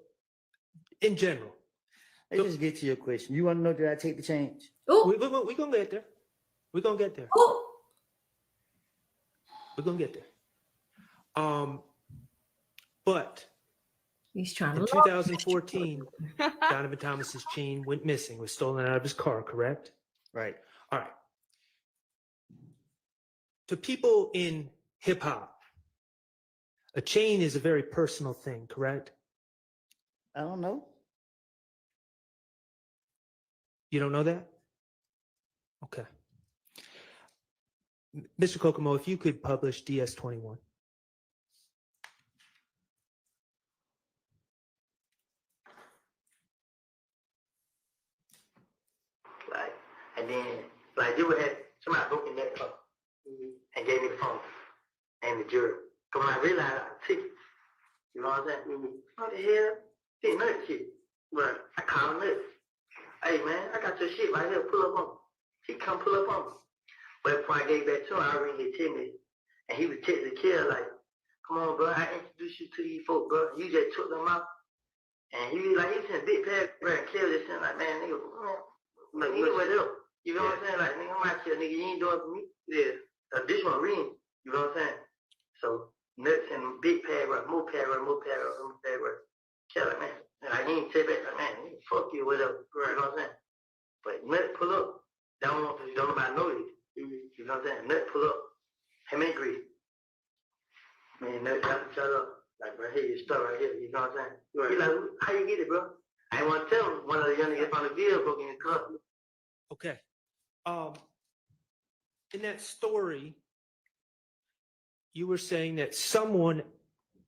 in general. Let's just get to your question. You want to know, did I take the change? We're going to get there. We're going to get there. We're going to get there. But he's trying in to 2014, Donovan Thomas's chain went missing, was stolen out of his car, correct? Right. All right. To people in hip hop, a chain is a very personal thing, correct? I don't know. You don't know that? Okay. Mr. Kokomo, if you could publish DS21. Like, and then, like, you would have somebody broke in that car and gave me the phone and the jury. Because when I realized I took it, you know what I'm saying? What the hell? This nut shit. But I called him. Hey, man, I got your shit right here. Pull up on me. He come pull up on me. But before I gave back to him, I already hit Timmy. And he was texting the kid like, come on, bro, I introduced you to these folks, bro. You just took them out. And he was like, he sent a big paragraph and Kid just saying like, man, nigga, like, nigga, what up? You know what I'm saying? Like, nigga, I'm out here, nigga, you ain't doing it for me. Yeah. This one reading. You know what I'm saying? So, nuts and big paragraph, more paragraph, more paragraph, more paragraph. Kid like, man, like, he ain't say back like, man, nigga, fuck you, whatever. You know what I'm saying? But nut pull up. That one, don't nobody know it. You know what I'm saying? Nut pull up. Him and Greedy. Man, nut got each other up. Like, bro, here, your stuff right here. You know what I'm saying? Right. He like, how you get it, bro? I ain't want to tell him. One of the young niggas on the video broke in the car. Okay. In that story, you were saying that someone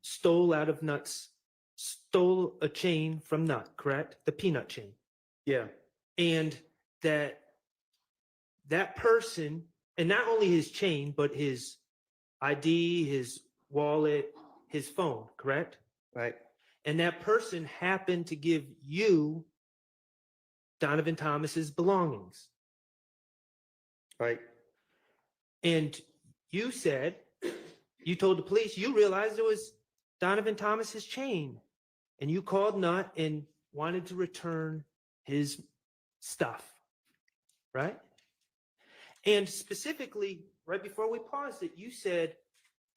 stole a chain from Nut, correct? The peanut chain. Yeah. And that person, and not only his chain, but his ID, his wallet, his phone, correct? Right. And that person happened to give you Donovan Thomas's belongings. Right. And you said, you told the police, you realized it was Donovan Thomas's chain. And you called Nut and wanted to return his stuff, right? And specifically, right before we paused it, you said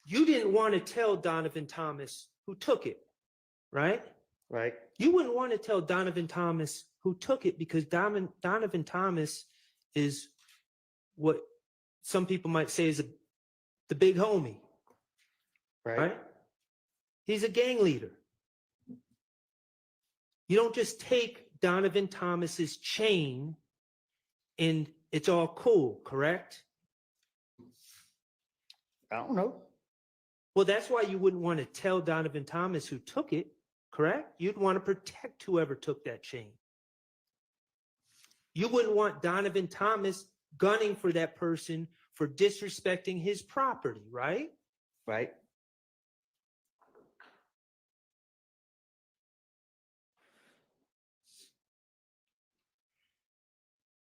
you didn't want to tell Donovan Thomas who took it, right? Right. You wouldn't want to tell Donovan Thomas who took it because Donovan Thomas is what some people might say is the big homie, right? He's a gang leader. You don't just take Donovan Thomas's chain and It's all cool, correct? I don't know. Well, that's why you wouldn't want to tell Donovan Thomas who took it, correct? You'd want to protect whoever took that chain. You wouldn't want Donovan Thomas gunning for that person for disrespecting his property, right? Right.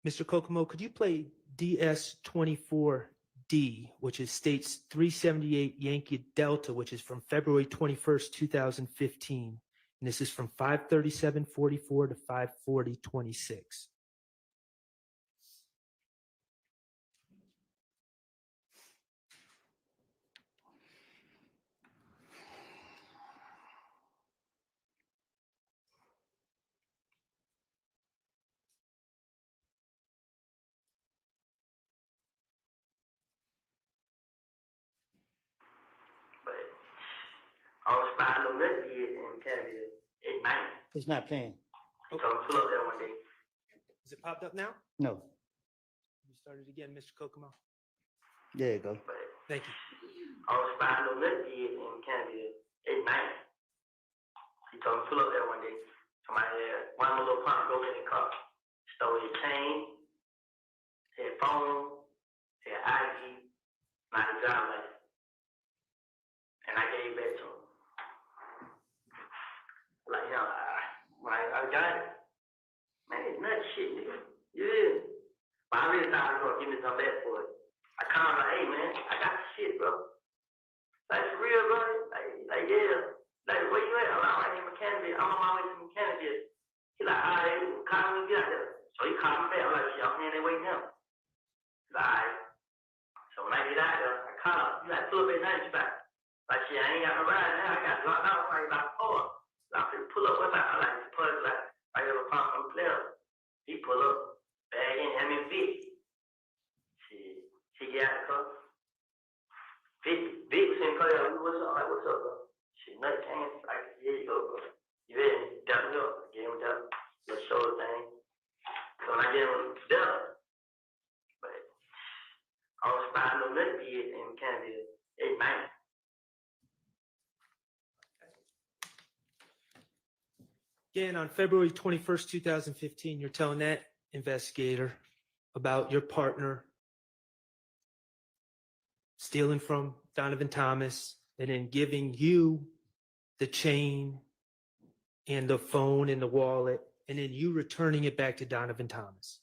Mr. Kokomo, could you play DS24D, which is states 378 Yankee Delta, which is from February 21st, 2015. And this is from 5:37:44 to 5:40:26. I was spying on that kid in Canada at night. It's not playing. He told me to pull up there one day. Is it popped up now? No. You started again, Mr. Kokomo. There you go. Thank you. I was spying on that kid in Canada at night. He told me to pull up there one day. Somebody had one little punk broke in the car, stole his chain, his phone, his ID, not his driver's license. And I gave it back to him. Like, you know, I got it. Man, it's nut shit, nigga. Yeah. But I really thought I was gonna give me some back for it. I called him like, hey man, I got the shit, bro. Like for real, bro. Like yeah. Like where you at? I'm like in Canada. I'm on my way to Canada. He like, all right, call me when you get out there. So he called me back. I'm like, shit, I'm here, they waiting him. He's like, all right. So when I get out there, I call him. He's like, pull up at 90 spot. Like shit, I ain't got no ride now. I got locked out for about 4. I could pull up with I like to pull like I have a pump from player. He pull up, bag in, hand me a fit. She get out the car. Vic was in the car, like, what's up? I'm like, what's up, bro? She nut came, like, here you go, bro. You ready? Dap me up. Gave him that little shoulder thing. So when I gave him that, but I was spying on that kid in Canada at night. Again, on February 21st, 2015, you're telling that investigator about your partner stealing from Donovan Thomas and then giving you the chain and the phone and the wallet, and then you returning it back to Donovan Thomas,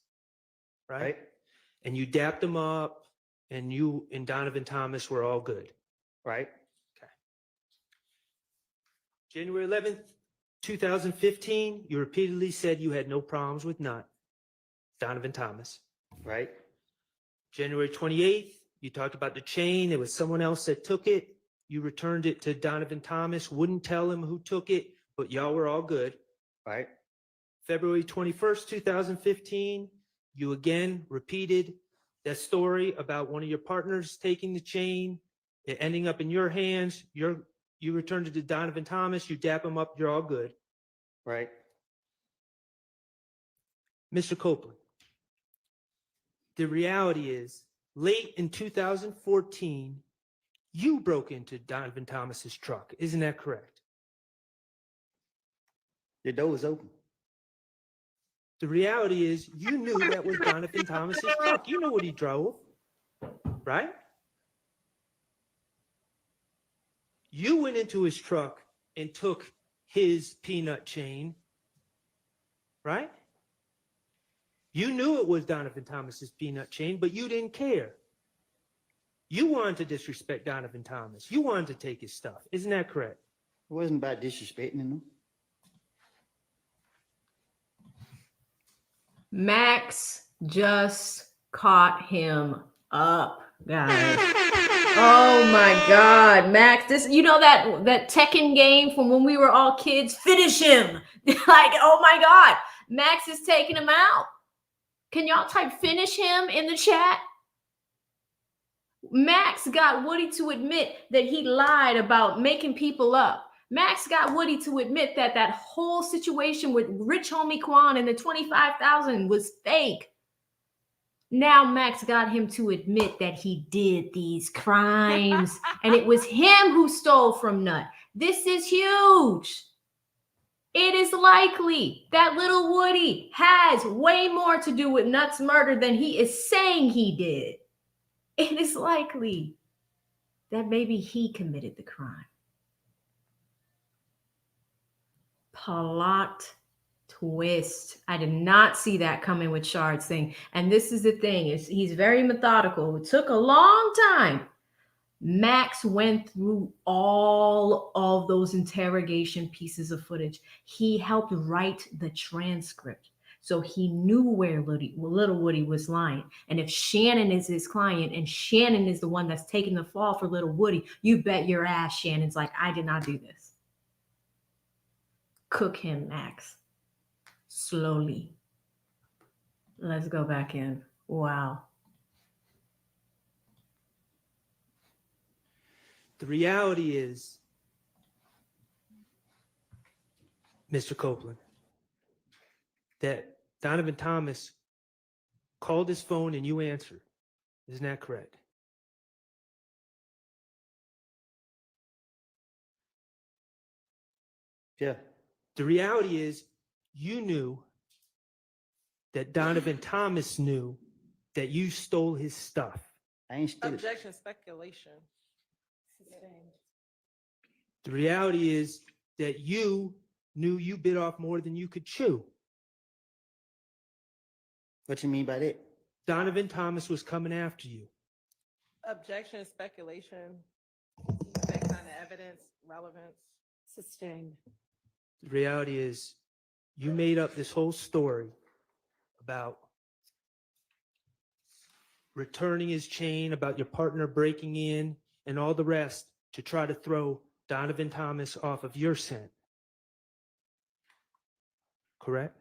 right? And you dapped him up, and you and Donovan Thomas were all good, right? Okay. January 11th, 2015, you repeatedly said you had no problems with Donovan Thomas, right? January 28th, you talked about the chain. It was someone else that took it. You returned it to Donovan Thomas, wouldn't tell him who took it, but y'all were all good, right? February 21st, 2015, you again repeated that story about one of your partners taking the chain, it ending up in your hands. You returned it to Donovan Thomas, you dap him up, you're all good, right? Mr. Copeland, the reality is, late in 2014, you broke into Donovan Thomas's truck. Isn't that correct? The door was open. The reality is, you knew that was Donovan Thomas's truck. You knew what he drove, right? You went into his truck and took his peanut chain, right? You knew it was Donovan Thomas's peanut chain, but you didn't care. You wanted to disrespect Donovan Thomas. You wanted to take his stuff. Isn't that correct? It wasn't about disrespecting him. Max just caught him up, guys. Oh my God, Max! This, you know that Tekken game from when we were all kids. Finish him! Like, oh my God, Max is taking him out. Can y'all type "finish him" in the chat? Max got Woody to admit that he lied about making people up. Max got Woody to admit that that whole situation with Rich Homie Quan and the 25,000 was fake. Now Max got him to admit that he did these crimes and it was him who stole from Nut. This is huge. It is likely that Lil Woody has way more to do with Nut's murder than he is saying he did. It is likely that maybe he committed the crime. Plot twist. I did not see that coming with Shardt's thing. And this is the thing, is he's very methodical. It took a long time. Max went through all of those interrogation pieces of footage. He helped write the transcript. So he knew where Lil Woody was lying. And if Shannon is his client and Shannon is the one that's taking the fall for Lil Woody, you bet your ass Shannon's like, I did not do this. Cook him, Max. Slowly. Let's go back in. Wow. The reality is, Mr. Copeland, that Donovan Thomas called his phone and you answered. Isn't that correct? Yeah. The reality is, you knew that Donovan Thomas knew that you stole his stuff. I ain't steal it. Objection, speculation. The reality is that you knew you bit off more than you could chew. What you mean by that? Donovan Thomas was coming after you. Objection, speculation. That kind of evidence, relevance. Sustained. The reality is, you made up this whole story about returning his chain, about your partner breaking in, and all the rest to try to throw Donovan Thomas off of your scent. Correct?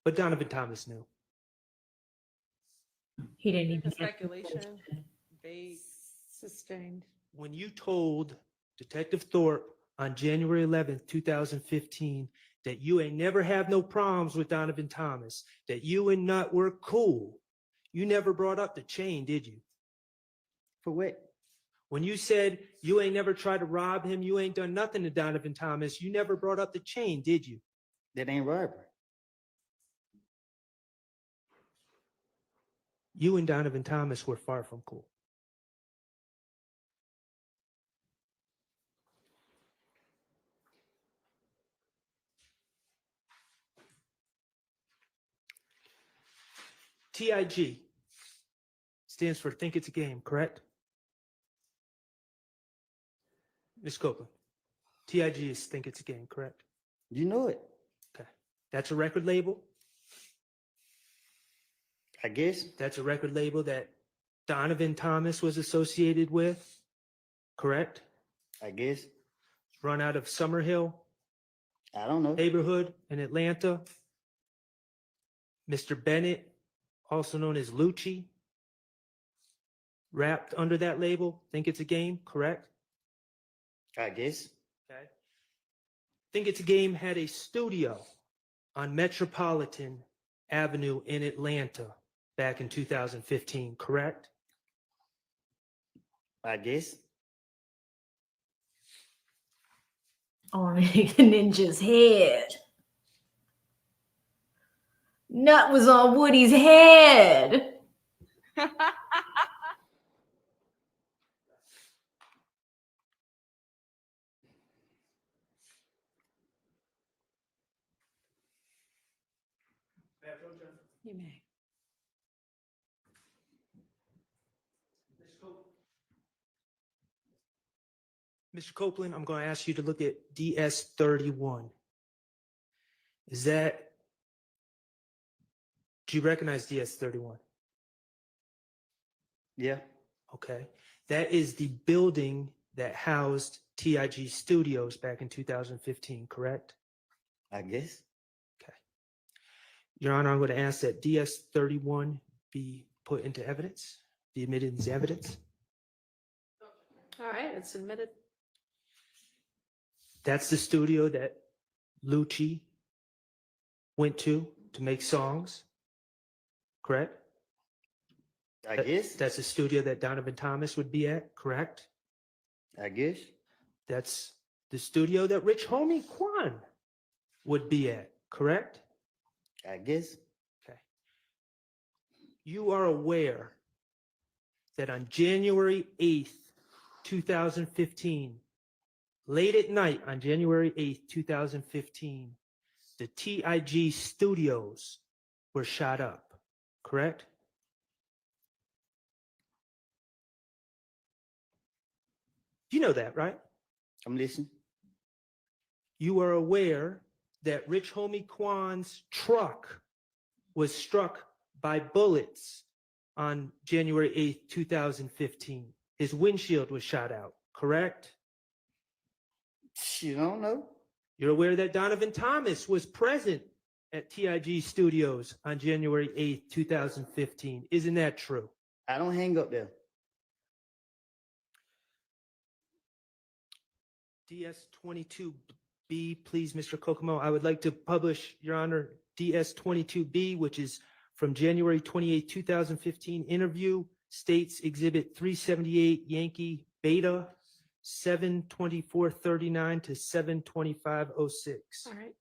But Donovan Thomas knew. He didn't even Speculation. Vague. Sustained. When you told Detective Thorpe on January 11th, 2015, that you ain't never have no problems with Donovan Thomas, that you and Nut were cool, you never brought up the chain, did you? For what? When you said you ain't never tried to rob him, you ain't done nothing to Donovan Thomas, you never brought up the chain, did you? That ain't robbery. You and Donovan Thomas were far from cool. TIG stands for Think It's a Game, correct? Ms. Copeland, TIG is Think It's a Game, correct? You know it. Okay. That's a record label? I guess. That's a record label that Donovan Thomas was associated with, correct? I guess. It's run out of Summerhill I don't know. neighborhood in Atlanta. Mr. Bennett, also known as Lucci, wrapped under that label. Think It's a Game, correct? I guess. Okay. Think It's a Game had a studio on Metropolitan Avenue in Atlanta back in 2015, correct? I guess. on Ninja's head. Nut was on Woody's head. You may. Mr. Copeland, I'm going to ask you to look at DS31. Is that, do you recognize DS31? Yeah. Okay. That is the building that housed TIG Studios back in 2015, correct? I guess. Okay. Your Honor, I'm going to ask that DS31 be put into evidence, be admitted as evidence. All right, it's admitted. That's the studio that Lucci went to make songs. correct? I guess. That's a studio that Donovan Thomas would be at, correct? I guess. That's the studio that Rich Homie Quan would be at, correct? I guess. Okay. You are aware that on January 8th, 2015, late at night on January 8th, 2015, the TIG studios were shot up, correct? You know that, right? I'm listening. You are aware that Rich Homie Quan's truck was struck by bullets on January 8th, 2015. His windshield was shot out, correct? You don't know. You're aware that Donovan Thomas was present at TIG Studios on January 8th, 2015. Isn't that true? I don't hang up there. DS22B, please, Mr. Kokomo. I would like to publish, Your Honor, DS22B, which is from January 28, 2015 interview, states Exhibit 378 Yankee Beta 7/24/39 to 7/25/06. All right.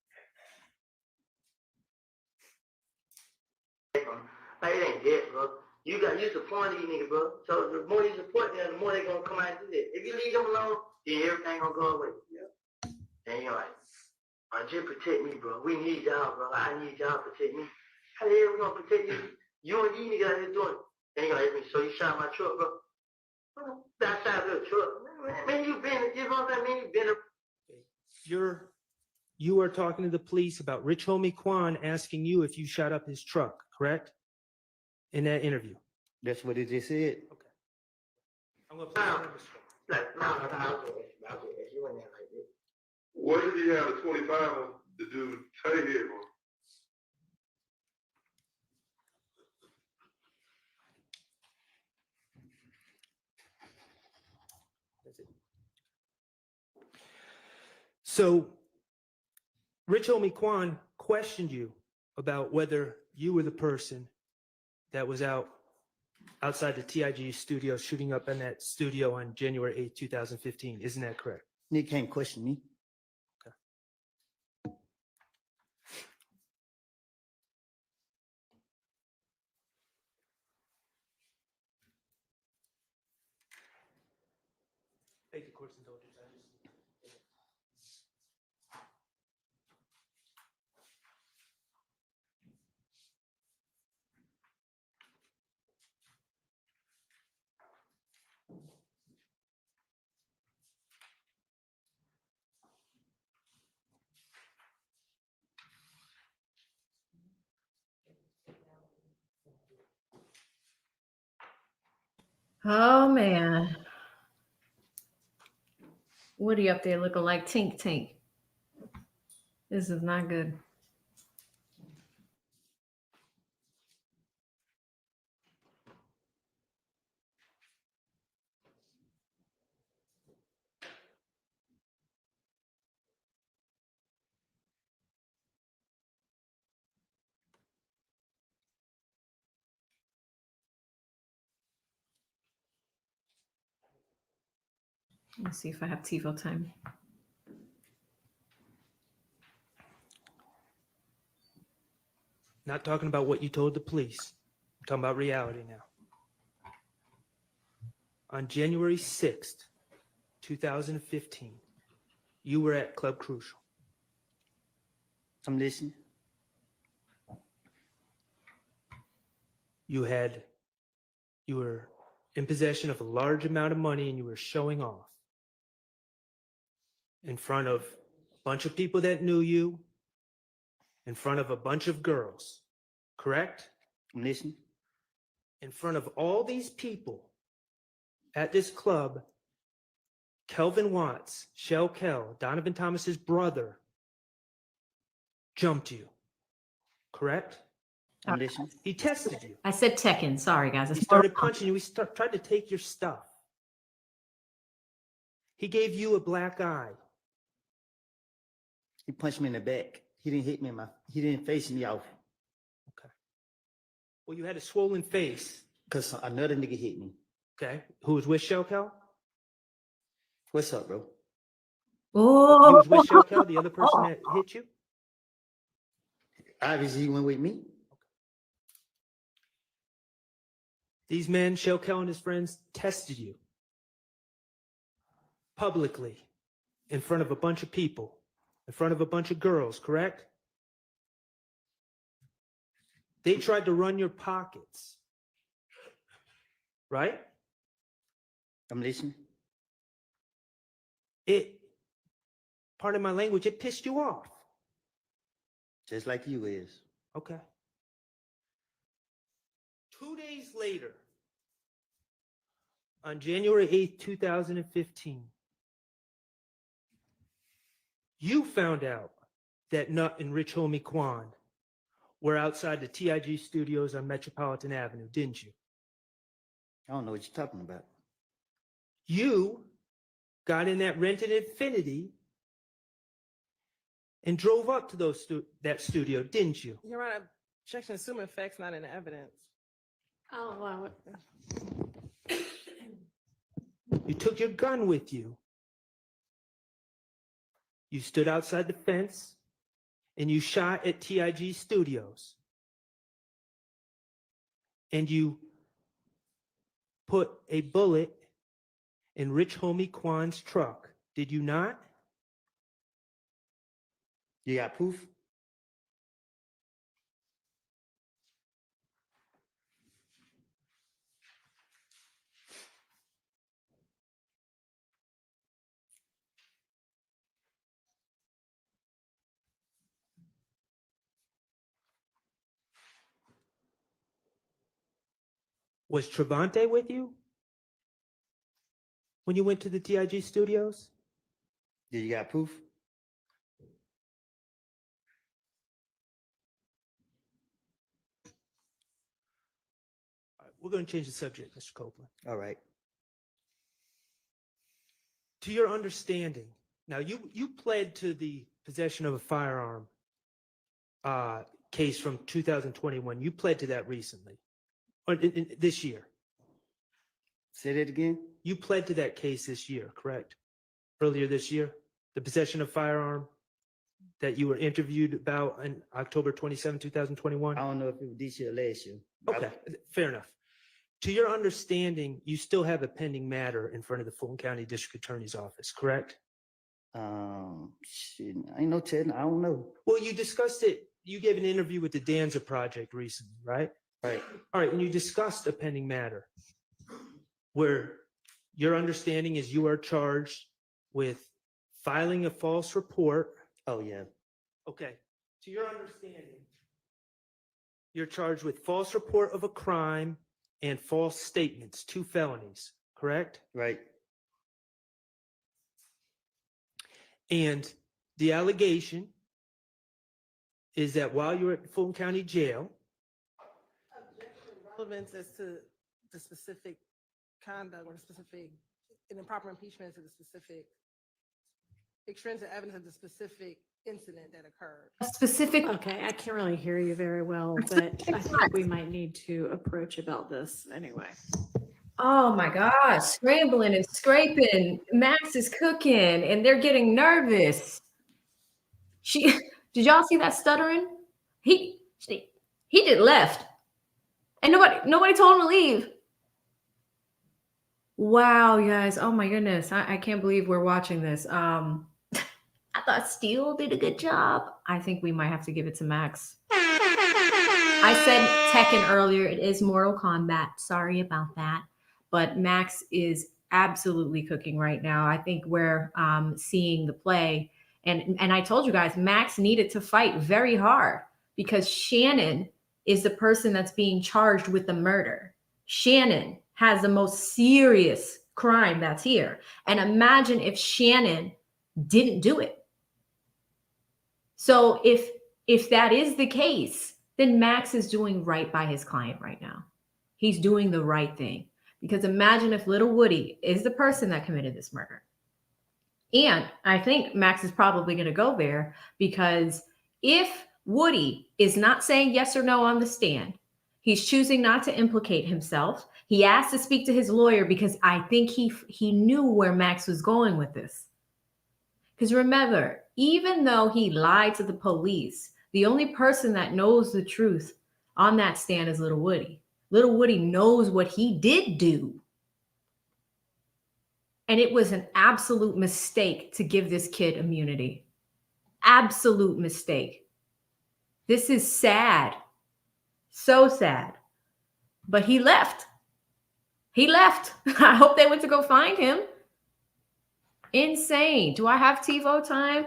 Like, it ain't dead, bro. You support these niggas, bro. So the more you support them, the more they gonna come out and do that. If you leave them alone, then everything gonna go away. Yeah. And you're like, just protect me, bro. We need y'all, bro. I need y'all to protect me. How the hell we gonna protect you? You and these niggas out here doing it. And you're like, so you shot my truck, bro. That side of the truck. Man, you been, you know what I'm saying? Man, you been You are talking to the police about Rich Homie Quan asking you if you shot up his truck, correct? In that interview. That's what it just said. Okay. I'm gonna play What did he have a 25 to do Tay here for? So, Rich Homie Quan questioned you about whether you were the person that was outside the TIG studio shooting up in that studio on January 8, 2015. Isn't that correct? Nick can't question me. Thank the court's indulgence. Oh man. Woody up there looking like Tink Tink. This is not good. Let's see if I have TiVo time. Not talking about what you told the police. I'm talking about reality now. On January 6th, 2015, you were at Club Crucial. I'm listening. You were in possession of a large amount of money and you were showing off in front of a bunch of people that knew you, in front of a bunch of girls, correct? I'm listening. In front of all these people at this club, Kelvin Watts, Shell Kell, Donovan Thomas's brother, jumped you, correct? I'm listening. He tested you. I said Tekken. Sorry, guys. He started punching you. He tried to take your stuff. He gave you a black eye. He punched me in the back. He didn't hit me he didn't face me off. Okay. Well, you had a swollen face. Cause another nigga hit me. Okay. Who was with Shelkel? What's up, bro? Oh, He was with Shelkel, the other person that hit you? Obviously, he went with me. These men, Shelkel and his friends, tested you publicly in front of a bunch of people, in front of a bunch of girls, correct? They tried to run your pockets, right? I'm listening. Pardon my language, it pissed you off. Just like you is. Okay. 2 days later, on January 8th, 2015, you found out that Nut and Rich Homie Quan were outside the TIG studios on Metropolitan Avenue, didn't you? I don't know what you're talking about. You got in that rented Infiniti and drove up to that studio, didn't you? Your Honor, objection, assuming facts not in the evidence. I'll allow it. You took your gun with you. You stood outside the fence and you shot at TIG Studios. And you put a bullet in Rich Homie Quan's truck. Did you not? You got proof? Was Trevante with you when you went to the TIG Studios? Did you got proof? All right, we're going to change the subject, Mr. Copeland. All right. To your understanding, now you pled to the possession of a firearm case from 2021. You pled to that recently, or this year. Say that again. You pled to that case this year, correct? Earlier this year, the possession of firearm that you were interviewed about on October 27, 2021? I don't know if it was this year or last year. Okay, fair enough. To your understanding, you still have a pending matter in front of the Fulton County District Attorney's Office, correct? Shit, I ain't no telling. I don't know. Well, you discussed it. You gave an interview with the Danza Project recently, right? Right. All right, and you discussed a pending matter where your understanding is you are charged with filing a false report. Oh, yeah. Okay. To your understanding, you're charged with false report of a crime and false statements, 2 felonies, correct? Right. And the allegation is that while you were at the Fulton County Jail, Relevance as to the specific conduct or the specific, an improper impeachment as to the specific extrinsic evidence of the specific incident that occurred. A specific. Okay, I can't really hear you very well, but I think we might need to approach about this anyway. Oh my gosh, scrambling and scraping. Max is cooking and they're getting nervous. Did y'all see that stuttering? He just left. And nobody told him to leave. Wow, you guys. Oh my goodness. I can't believe we're watching this. I thought Steele did a good job. I think we might have to give it to Max. I said Tekken earlier. It is Mortal Kombat. Sorry about that. But Max is absolutely cooking right now. I think we're seeing the play. And I told you guys, Max needed to fight very hard because Shannon is the person that's being charged with the murder. Shannon has the most serious crime that's here. And imagine if Shannon didn't do it. So if that is the case, then Max is doing right by his client right now. He's doing the right thing. Because imagine if Lil Woody is the person that committed this murder. And I think Max is probably going to go there because if Woody is not saying yes or no on the stand, He's choosing not to implicate himself. He asked to speak to his lawyer because I think he knew where Max was going with this. Because remember, even though he lied to the police, the only person that knows the truth on that stand is Lil Woody. Lil Woody knows what he did do. And it was an absolute mistake to give this kid immunity. Absolute mistake. This is sad. So sad. But he left. He left. I hope they went to go find him. Insane. Do I have TiVo time?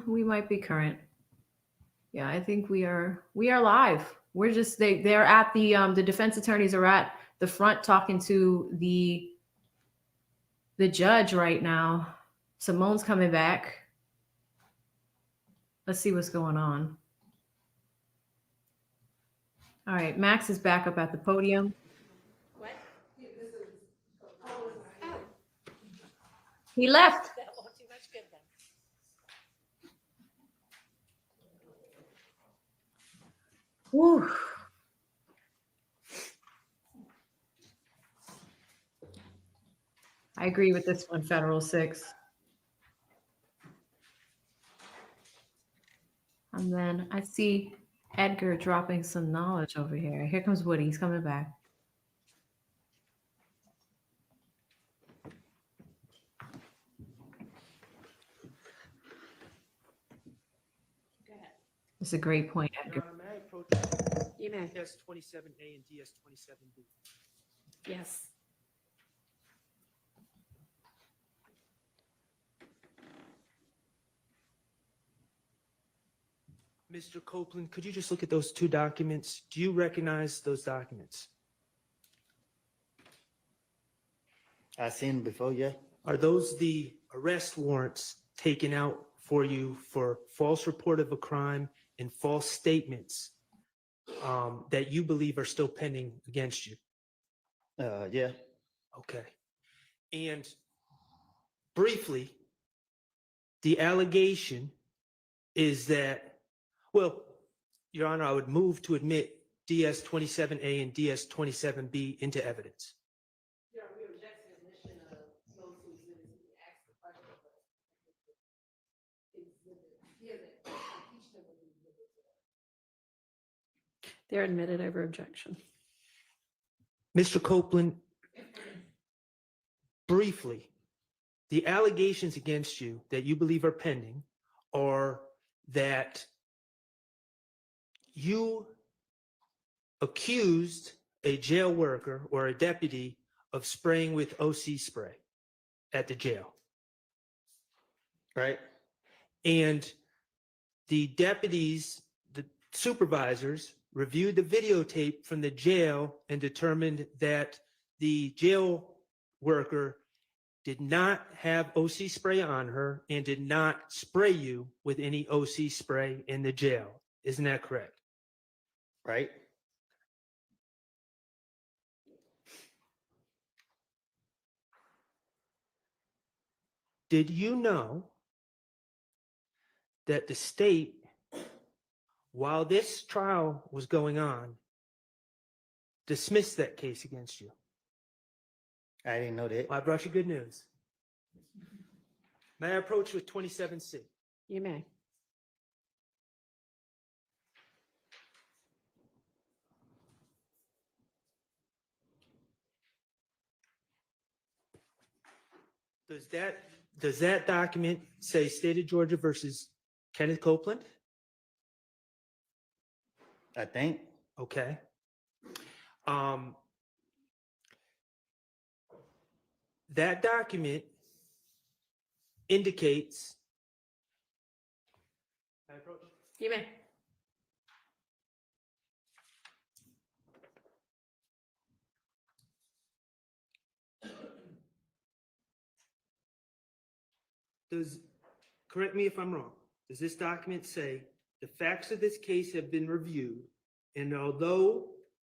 We might be current. Yeah, I think we are live. We're just they're at the defense attorneys are at the front talking to the judge right now. Simone's coming back. Let's see what's going on. All right, Max is back up at the podium. What? He left. Whew. I agree with this one, Federal 6. And then I see Edgar dropping some knowledge over here. Here comes Woody. He's coming back. It's a great point, Edgar. May I approach You may. DS27A and DS27B? Yes. Mr. Copeland, could you just look at those two documents? Do you recognize those documents? I seen them before, yeah. Are those the arrest warrants taken out for you for false report of a crime and false statements that you believe are still pending against you? Yeah. Okay. And briefly, the allegation is that, well, Your Honor, I would move to admit DS27A and DS27B into evidence. They're admitted over objection. Mr. Copeland, briefly, the allegations against you that you believe are pending are that you accused a jail worker or a deputy of spraying with OC spray at the jail. Right. And the deputies, the supervisors, reviewed the videotape from the jail and determined that the jail worker did not have OC spray on her and did not spray you with any OC spray in the jail. Isn't that correct? Right. Did you know that the state, while this trial was going on, dismissed that case against you? I didn't know that. Well, I brought you good news. May I approach with 27C? You may. Does that document say State of Georgia versus Kenneth Copeland? I think. Okay. That document indicates. You may. Correct me if I'm wrong, does this document say the facts of this case have been reviewed, and although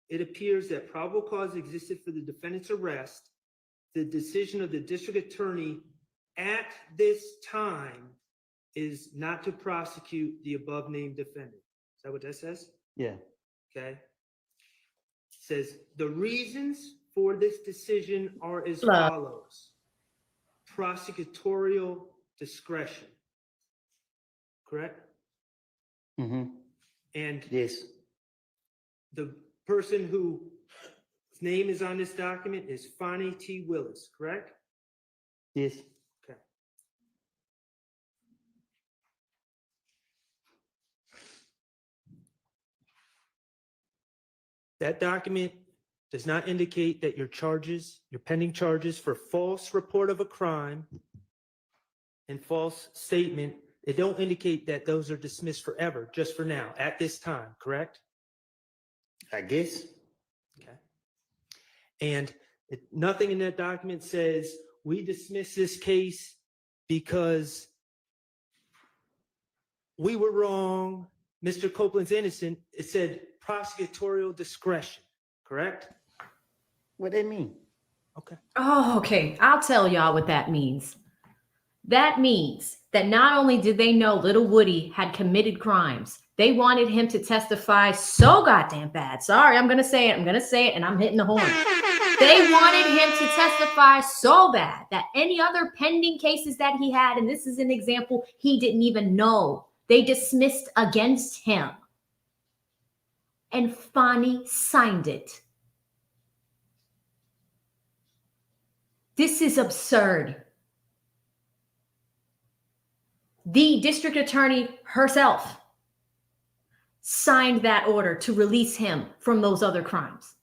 it appears that probable cause existed for the defendant's arrest, the decision of the district attorney at this time is not to prosecute the above named defendant. Is that what that says? Yeah. Okay. Says the reasons for this decision are as Hello. follows. Prosecutorial discretion. Correct? Mm-hmm. And Yes. the person whose name is on this document is Fonnie T. Willis, correct? Yes. Okay. That document does not indicate that your pending charges for false report of a crime and false statement, they don't indicate that those are dismissed forever, just for now, at this time, correct? I guess. Okay. And nothing in that document says we dismiss this case because we were wrong, Mr. Copeland's innocent. It said prosecutorial discretion, correct? What that mean? Okay. Oh, okay. I'll tell y'all what that means. That means that not only did they know Lil Woody had committed crimes, they wanted him to testify so goddamn bad. Sorry, I'm going to say it, and I'm hitting the horn. They wanted him to testify so bad that any other pending cases that he had, and this is an example, he didn't even know. They dismissed against him. And Fonnie signed it. This is absurd. The district attorney herself signed that order to release him from those other crimes.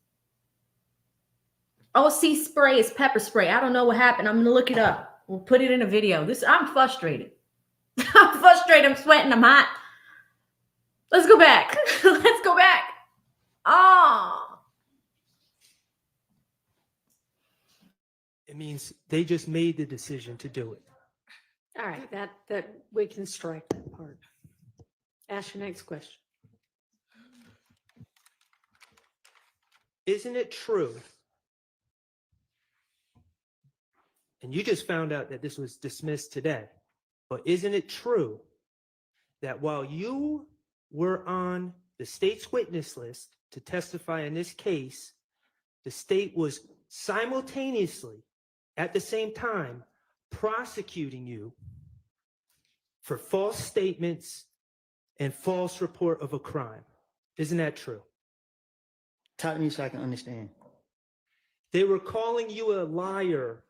OC spray is pepper spray. I don't know what happened. I'm going to look it up. We'll put it in a video. I'm frustrated. I'm frustrated. I'm sweating. I'm hot. Let's go back. Let's go back. Oh. It means they just made the decision to do it. All right, that we can strike that part. Ask your next question. Isn't it true? And you just found out that this was dismissed today, but isn't it true that while you were on the state's witness list to testify in this case, the state was simultaneously at the same time prosecuting you for false statements and false report of a crime? Isn't that true? Talk to me so I can understand. They were calling you a liar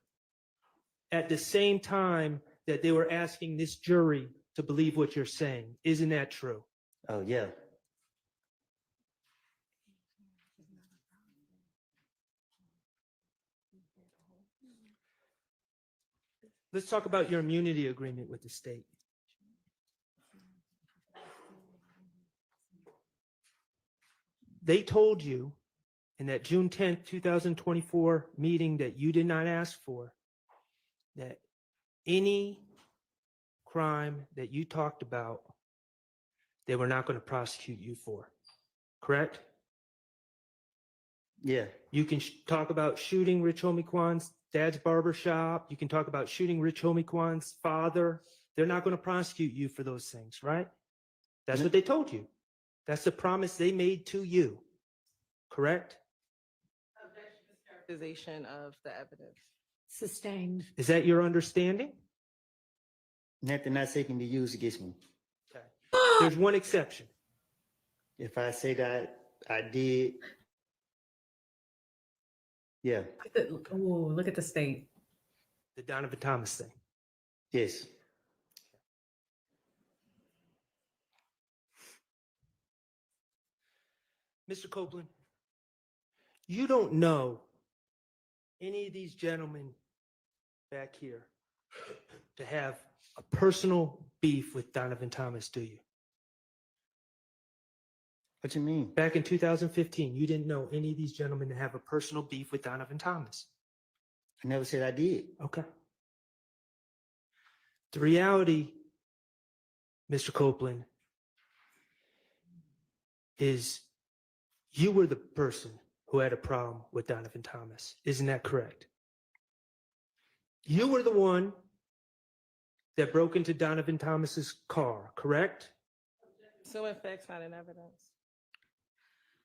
at the same time that they were asking this jury to believe what you're saying. Isn't that true? Oh, yeah. Let's talk about your immunity agreement with the state. They told you in that June 10th, 2024 meeting that you did not ask for, that any crime that you talked about, they were not going to prosecute you for. Correct? Yeah. You can talk about shooting Rich Homie Kwan's dad's barbershop. You can talk about shooting Rich Homie Kwan's father. They're not going to prosecute you for those things, right? That's what they told you. That's the promise they made to you. Correct? Characterization of the evidence. Sustained. Is that your understanding? Nothing I say can be used against me. Okay. There's one exception. If I say that I did, yeah. Look at the state. The Donovan Thomas thing. Yes. Mr. Copeland, you don't know any of these gentlemen back here to have a personal beef with Donovan Thomas, do you? What you mean? Back in 2015, you didn't know any of these gentlemen to have a personal beef with Donovan Thomas. I never said I did. Okay. The reality, Mr. Copeland, is you were the person who had a problem with Donovan Thomas. Isn't that correct? You were the one that broke into Donovan Thomas's car, correct? So in facts, not in evidence.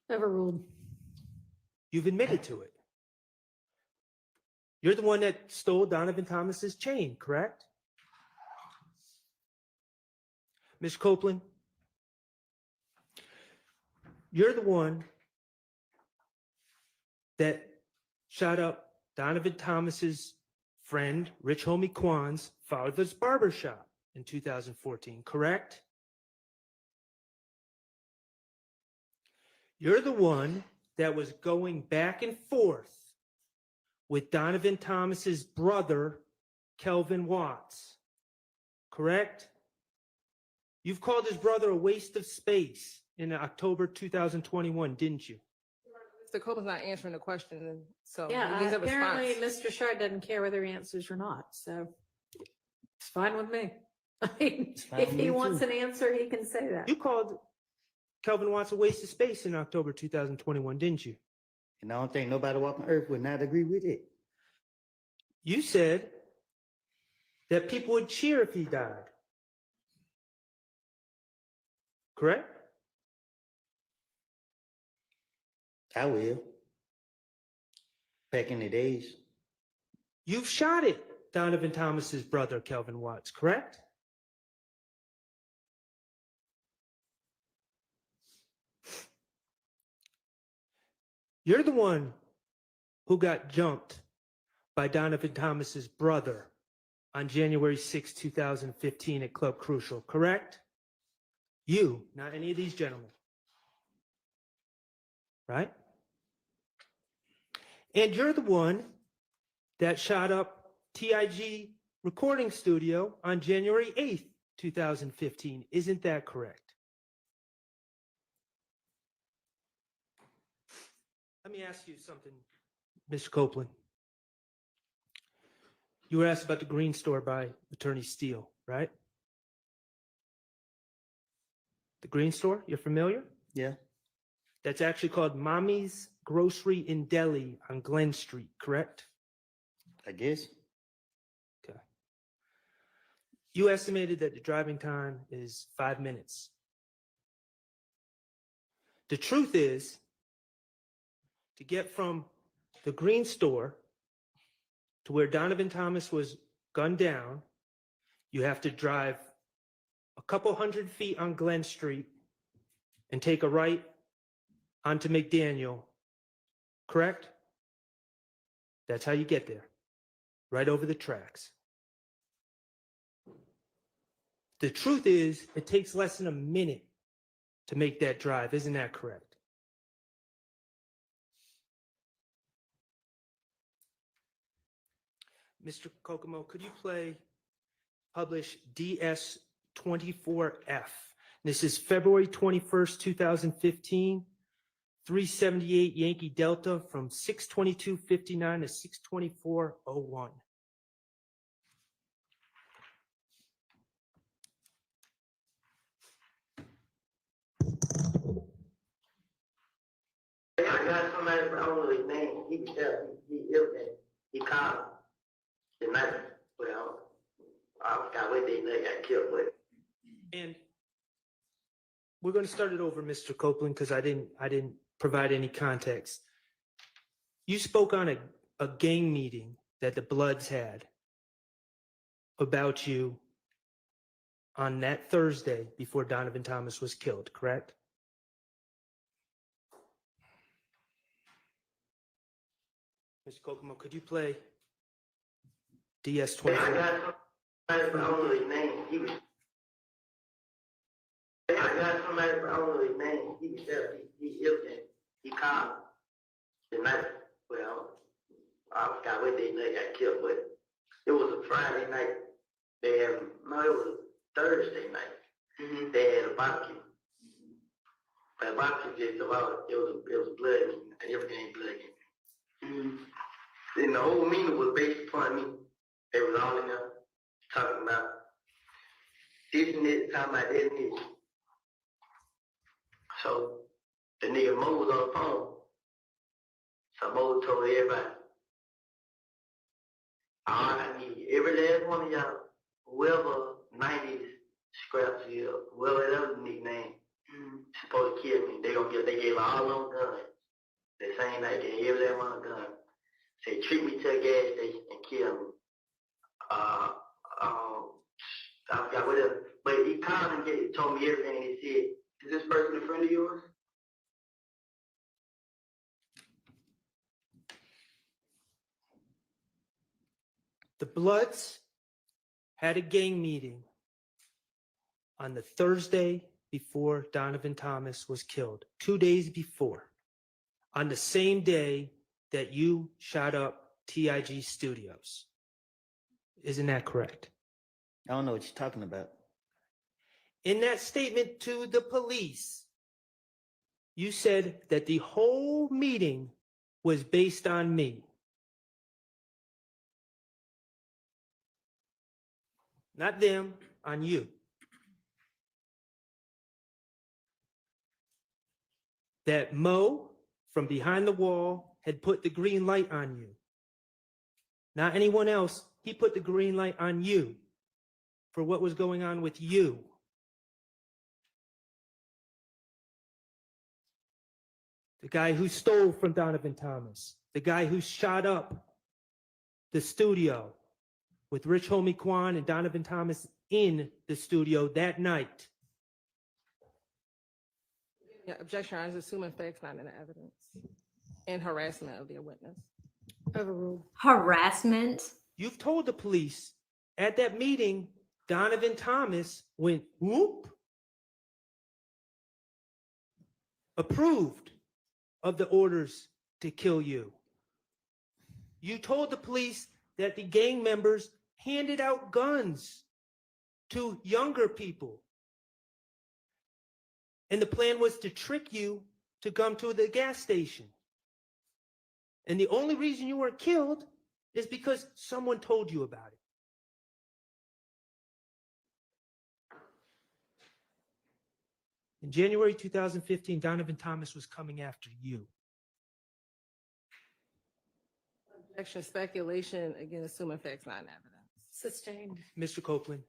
Overruled. You've admitted to it. You're the one that stole Donovan Thomas's chain, correct? Ms. Copeland, you're the one that shot up Donovan Thomas's friend, Rich Homie Kwan's father's barbershop in 2014, correct? You're the one that was going back and forth with Donovan Thomas's brother, Kelvin Watts, correct? You've called his brother a waste of space in October 2021, didn't you? Mr. Copeland's not answering the question, and so Yeah, he needs a apparently response. Mr. Shardt doesn't care whether he answers or not, so it's fine with me. I mean, fine if with he me wants too. an answer, he can say that. You called Kelvin Watts a waste of space in October 2021, didn't you? And I don't think nobody walking earth would not agree with it. You said that people would cheer if he died. Correct? I will. Back in the days. You've shot at Donovan Thomas's brother, Kelvin Watts, correct? You're the one who got jumped by Donovan Thomas's brother on January 6, 2015 at Club Crucial, correct? You, not any of these gentlemen. Right? And you're the one that shot up TIG recording studio on January 8th, 2015. Isn't that correct? Let me ask you something, Mr. Copeland. You were asked about the green store by Attorney Steele, right? The green store, you're familiar? Yeah. That's actually called Mommy's Grocery in Delhi on Glen Street, correct? I guess. Okay. You estimated that the driving time is 5 minutes. The truth is, to get from the green store to where Donovan Thomas was gunned down, you have to drive a couple hundred feet on Glen Street and take a right onto McDaniel, correct? That's how you get there, right over the tracks. The truth is, it takes less than a minute to make that drive. Isn't that correct? Mr. Kokomo, could you publish DS24F? This is February 21st, 2015, 378 Yankee Delta from 622.59 to 624.01. I got somebody, but I don't know his name. He was there. He lived there. He called the night. Well, I forgot what they got killed with. And we're going to start it over, Mr. Copeland, because I didn't provide any context. You spoke on a gang meeting that the Bloods had about you on that Thursday before Donovan Thomas was killed, correct? Mr. Kokomo, could you play DS24? I got somebody, but I don't know his name. He was. I got somebody, but I don't know his name. He was there. He lived there. He called the night. Well, I forgot what they got killed with. It was a Friday night. It was a Thursday night. They had a barbecue. But a barbecue just about it was blood and everything blood. Then the whole meeting was based upon me. They was all in there talking about this and this, talking about this and this. So the nigga Mo was on the phone. So Mo told everybody, all I need every last one of y'all whoever 90s scraps here, whoever that other nickname, supposed to kill me. They gave all them guns. The same night they gave them one gun. Say, treat me to a gas station and kill me. I forgot what else. But he called and told me everything, and he said, is this person a friend of yours? The Bloods had a gang meeting on the Thursday before Donovan Thomas was killed, 2 days before, on the same day that you shot up TIG Studios. Isn't that correct? I don't know what you're talking about. In that statement to the police, you said that the whole meeting was based on me. Not them, on you. That Mo, from behind the wall, had put the green light on you. Not anyone else. He put the green light on you for what was going on with you. The guy who stole from Donovan Thomas. The guy who shot up the studio with Rich Homie Quan and Donovan Thomas in the studio that night. Yeah, objection, I was assuming facts not in the evidence and harassment of the witness. Overruled. Harassment? You've told the police at that meeting, Donovan Thomas went whoop, approved of the orders to kill you. You told the police that the gang members handed out guns to younger people. And the plan was to trick you to come to the gas station. And the only reason you weren't killed is because someone told you about it. In January 2015, Donovan Thomas was coming after you. Objection, speculation, again, assuming facts not in evidence. Sustained. Mr. Copeland,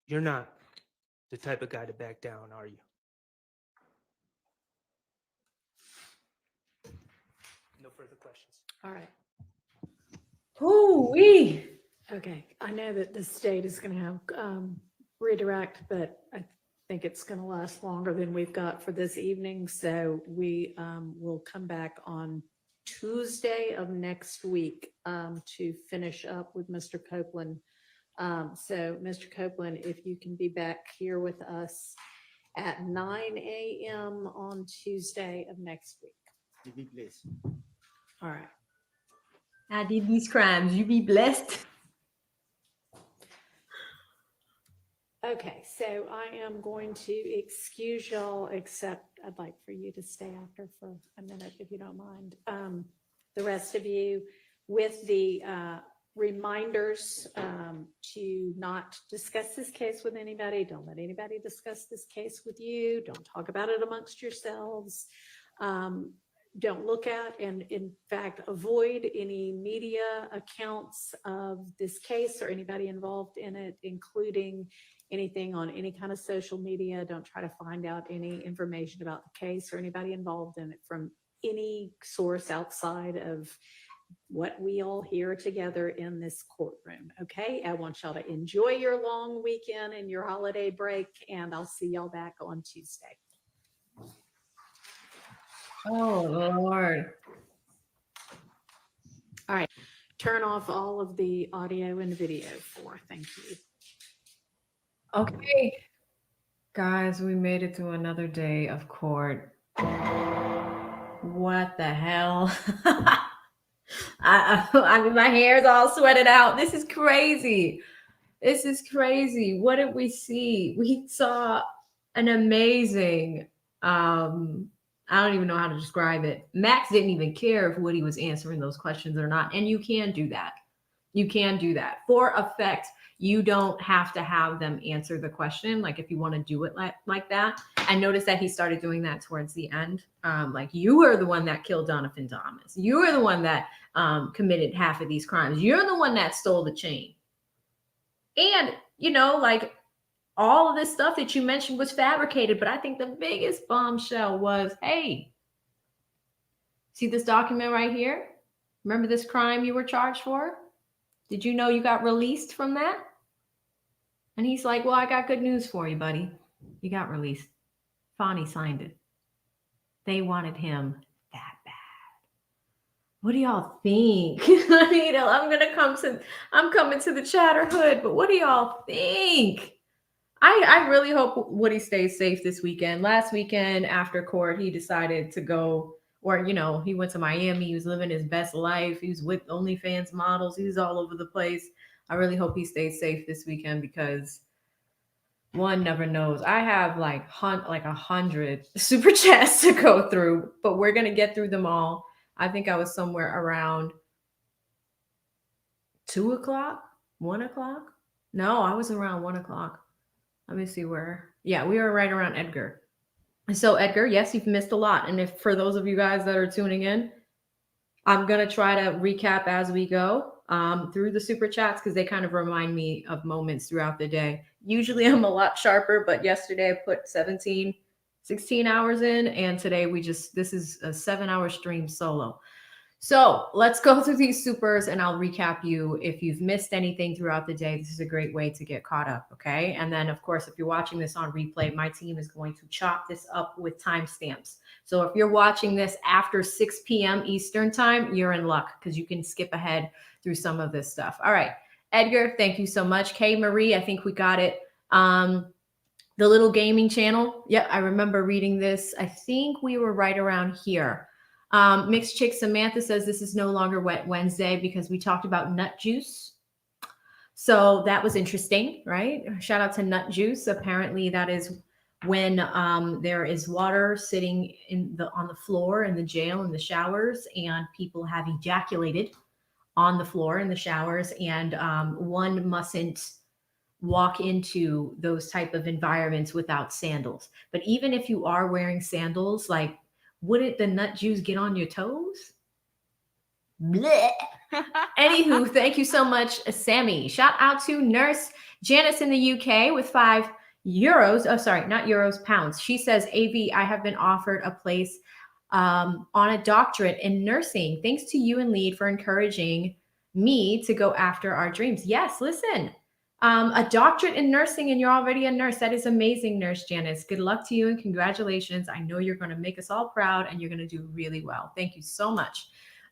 you're not the type of guy to back down, are you? No further questions. All right. Ooh-wee. Okay, I know that the state is going to have redirect, but I think it's going to last longer than we've got for this evening. So we will come back on Tuesday of next week to finish up with Mr. Copeland. So Mr. Copeland, if you can be back here with us at 9 a.m. on Tuesday of next week. You be blessed. All right. I did these crimes. You be blessed. Okay, so I am going to excuse y'all, except I'd like for you to stay after for a minute, if you don't mind. The rest of you, with the reminders to not discuss this case with anybody. Don't let anybody discuss this case with you. Don't talk about it amongst yourselves. Don't look at and, in fact, avoid any media accounts of this case or anybody involved in it, including anything on any kind of social media. Don't try to find out any information about the case or anybody involved in it from any source outside of what we all hear together in this courtroom. Okay, I want y'all to enjoy your long weekend and your holiday break, and I'll see y'all back on Tuesday. Oh, Lord. All right, turn off all of the audio and video for. Thank you. Okay. Guys, we made it through another day of court. What the hell? I mean, my hair's all sweated out. This is crazy. This is crazy. What did we see? We saw an amazing, I don't even know how to describe it. Max didn't even care if Woody was answering those questions or not. And you can do that. You can do that. For effect, you don't have to have them answer the question. Like if you want to do it like that. I noticed that he started doing that towards the end. Like you were the one that killed Donovan Thomas. You were the one that committed half of these crimes. You're the one that stole the chain. And, you know, like all of this stuff that you mentioned was fabricated. But I think the biggest bombshell was, hey, see this document right here? Remember this crime you were charged for? Did you know you got released from that? And he's like, well, I got good news for you, buddy. You got released. Fonnie signed it. They wanted him that bad. What do y'all think? You know, I'm coming to the chatter hood, but what do y'all think? I really hope Woody stays safe this weekend. Last weekend after court, he decided to go, or, you know, he went to Miami. He was living his best life. He was with OnlyFans models. He was all over the place. I really hope he stays safe this weekend because one never knows. I have like 100 super chats to go through, but we're going to get through them all. I think I was somewhere around 2 o'clock, 1 o'clock. No, I was around 1 o'clock. Let me see where. Yeah, we were right around Edgar. So Edgar, yes, you've missed a lot. And if for those of you guys that are tuning in, I'm going to try to recap as we go through the super chats because they kind of remind me of moments throughout the day. Usually I'm a lot sharper, but yesterday I put 16 hours in. And today this is a 7-hour stream solo. So let's go through these supers and I'll recap you. If you've missed anything throughout the day, this is a great way to get caught up. Okay. And then of course, if you're watching this on replay, my team is going to chop this up with timestamps. So if you're watching this after 6 p.m. Eastern time, you're in luck because you can skip ahead through some of this stuff. All right. Edgar, thank you so much. Kay Marie, I think we got it. The little gaming channel. Yep. I remember reading this. I think we were right around here. Mixed Chick Samantha says this is no longer Wet Wednesday because we talked about nut juice. So that was interesting, right? Shout out to nut juice. Apparently that is when there is water sitting on the floor in the jail in the showers and people have ejaculated on the floor in the showers and one mustn't walk into those type of environments without sandals. But even if you are wearing sandals, like, wouldn't the nut juice get on your toes? Blech. Anywho, thank you so much, Sammy. Shout out to Nurse Janice in the UK with €5. Oh, sorry, not euros, pounds. She says, AV, I have been offered a place on a doctorate in nursing. Thanks to you and Lead for encouraging me to go after our dreams. Yes, listen. A doctorate in nursing and you're already a nurse. That is amazing, Nurse Janice. Good luck to you and congratulations. I know you're going to make us all proud and you're going to do really well. Thank you so much.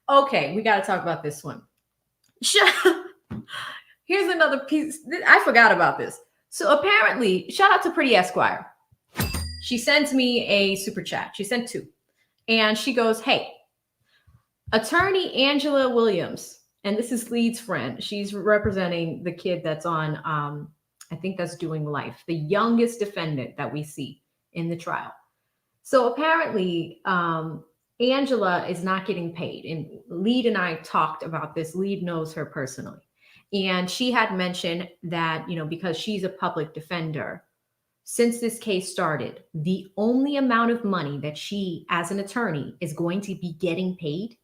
Okay, we got to talk about this one. Here's another piece. I forgot about this. So apparently, shout out to Pretty Esquire. She sends me a super chat. She sent 2. And she goes, hey, attorney Angela Williams. And this is Lead's friend. She's representing the kid that's on, I think that's doing life, the youngest defendant that we see in the trial. So apparently, Angela is not getting paid. And Lead and I talked about this. Lead knows her personally. And she had mentioned that, you know, because she's a public defender, since this case started, the only amount of money that she, as an attorney, is going to be getting paid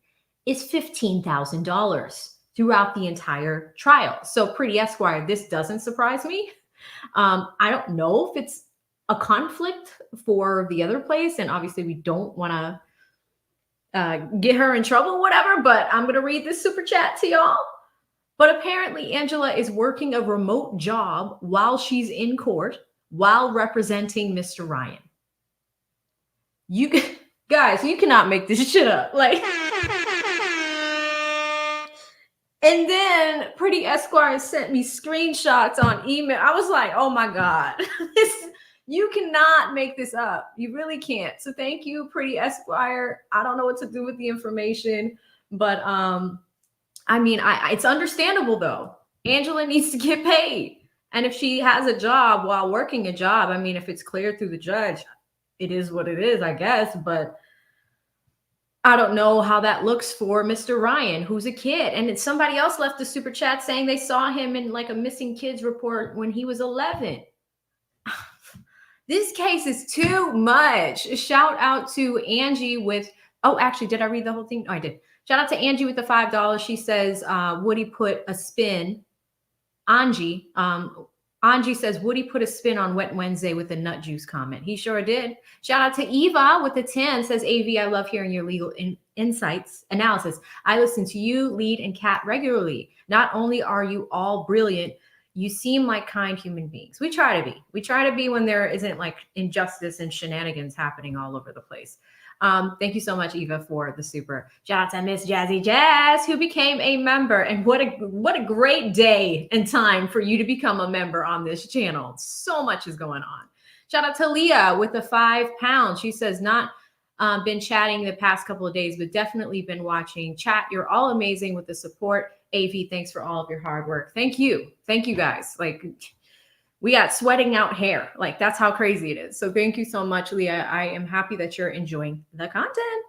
is $15,000 throughout the entire trial. So Pretty Esquire, this doesn't surprise me. I don't know if it's a conflict for the other place. And obviously we don't want to get her in trouble, whatever, but I'm going to read this super chat to y'all. But apparently Angela is working a remote job while she's in court, while representing Mr. Ryan. Guys, you cannot make this shit up. Like, and then Pretty Esquire sent me screenshots on email. I was like, oh my God, you cannot make this up. You really can't. So thank you, Pretty Esquire. I don't know what to do with the information, but I mean, it's understandable though. Angela needs to get paid. And if she has a job while working a job, I mean, if it's clear through the judge, it is what it is, I guess. But I don't know how that looks for Mr. Ryan, who's a kid. And somebody else left the super chat saying they saw him in like a missing kids report when he was 11. This case is too much. Shout out to Angie with, oh, actually, did I read the whole thing? No, I did. Shout out to Angie with the $5. She says, Woody put a spin. Angie says, Woody put a spin on Wet Wednesday with a nut juice comment. He sure did. Shout out to Eva with the 10. Says, AV, I love hearing your legal insights, analysis. I listen to you, Lead, and Kat regularly. Not only are you all brilliant, you seem like kind human beings. We try to be. We try to be when there isn't like injustice and shenanigans happening all over the place. Thank you so much, Eva, for the super. Shout out to Miss Jazzy Jazz, who became a member. And what a great day and time for you to become a member on this channel. So much is going on. Shout out to Leah with the £5. She says, not been chatting the past couple of days, but definitely been watching. Chat, you're all amazing with the support. AV, thanks for all of your hard work. Thank you. Thank you, guys. Like, we got sweating out hair. Like, that's how crazy it is. So thank you so much, Leah. I am happy that you're enjoying the content.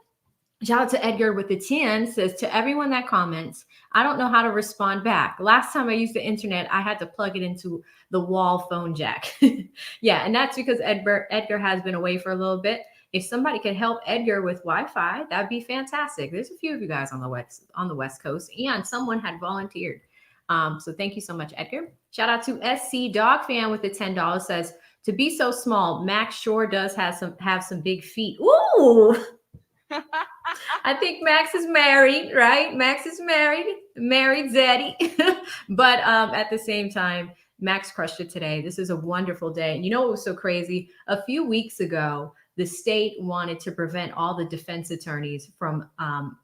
Shout out to Edgar with the 10. Says, to everyone that comments, I don't know how to respond back. Last time I used the internet, I had to plug it into the wall phone jack. Yeah, and that's because Edgar has been away for a little bit. If somebody could help Edgar with Wi-Fi, that'd be fantastic. There's a few of you guys on the West Coast, and someone had volunteered. So thank you so much, Edgar. Shout out to SC Dog Fan with the $10. Says, to be so small, Max sure does have some big feet. Ooh. I think Max is married, right? Max is married Zeddy. But at the same time, Max crushed it today. This is a wonderful day. And you know what was so crazy? A few weeks ago, the state wanted to prevent all the defense attorneys from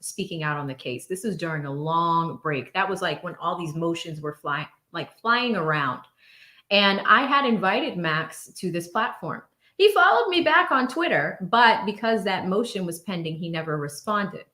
speaking out on the case. This was during a long break. That was like when all these motions were flying around. And I had invited Max to this platform. He followed me back on Twitter, but because that motion was pending, he never responded.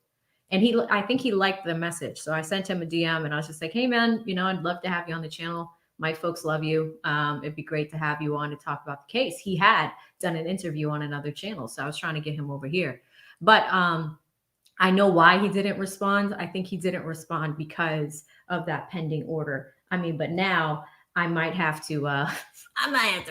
And I think he liked the message. So I sent him a DM and I was just like, hey man, I'd love to have you on the channel. My folks love you. It'd be great to have you on to talk about the case. He had done an interview on another channel, so I was trying to get him over here. But I know why he didn't respond. I think he didn't respond because of that pending order. But now I might have to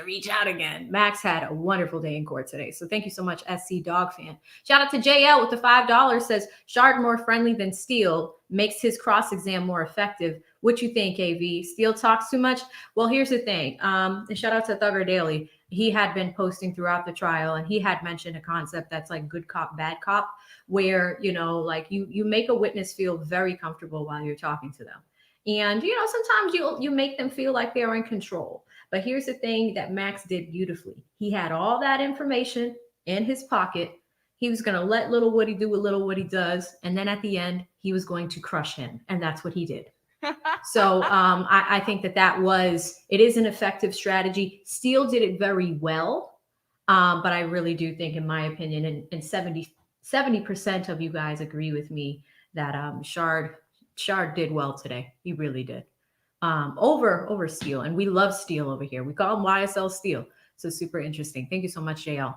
reach out again. Max had a wonderful day in court today. So thank you so much, SC Dog Fan. Shout out to JL with the $5. Says, Shardt more friendly than Steele, makes his cross exam more effective. What you think, AV? Steele talks too much? Well, here's the thing. And shout out to Thugger Daily. He had been posting throughout the trial, and he had mentioned a concept that's like good cop, bad cop, where, like you make a witness feel very comfortable while you're talking to them. And, sometimes you make them feel like they're in control. But here's the thing that Max did beautifully. He had all that information in his pocket. He was going to let Lil Woody do what Lil Woody does. And then at the end, he was going to crush him. And that's what he did. So I think it is an effective strategy. Steele did it very well. But I really do think, in my opinion, and 70% of you guys agree with me that Shardt did well today. He really did. Over Steele. And we love Steele over here. We call him YSL Steele. So super interesting. Thank you so much, JL.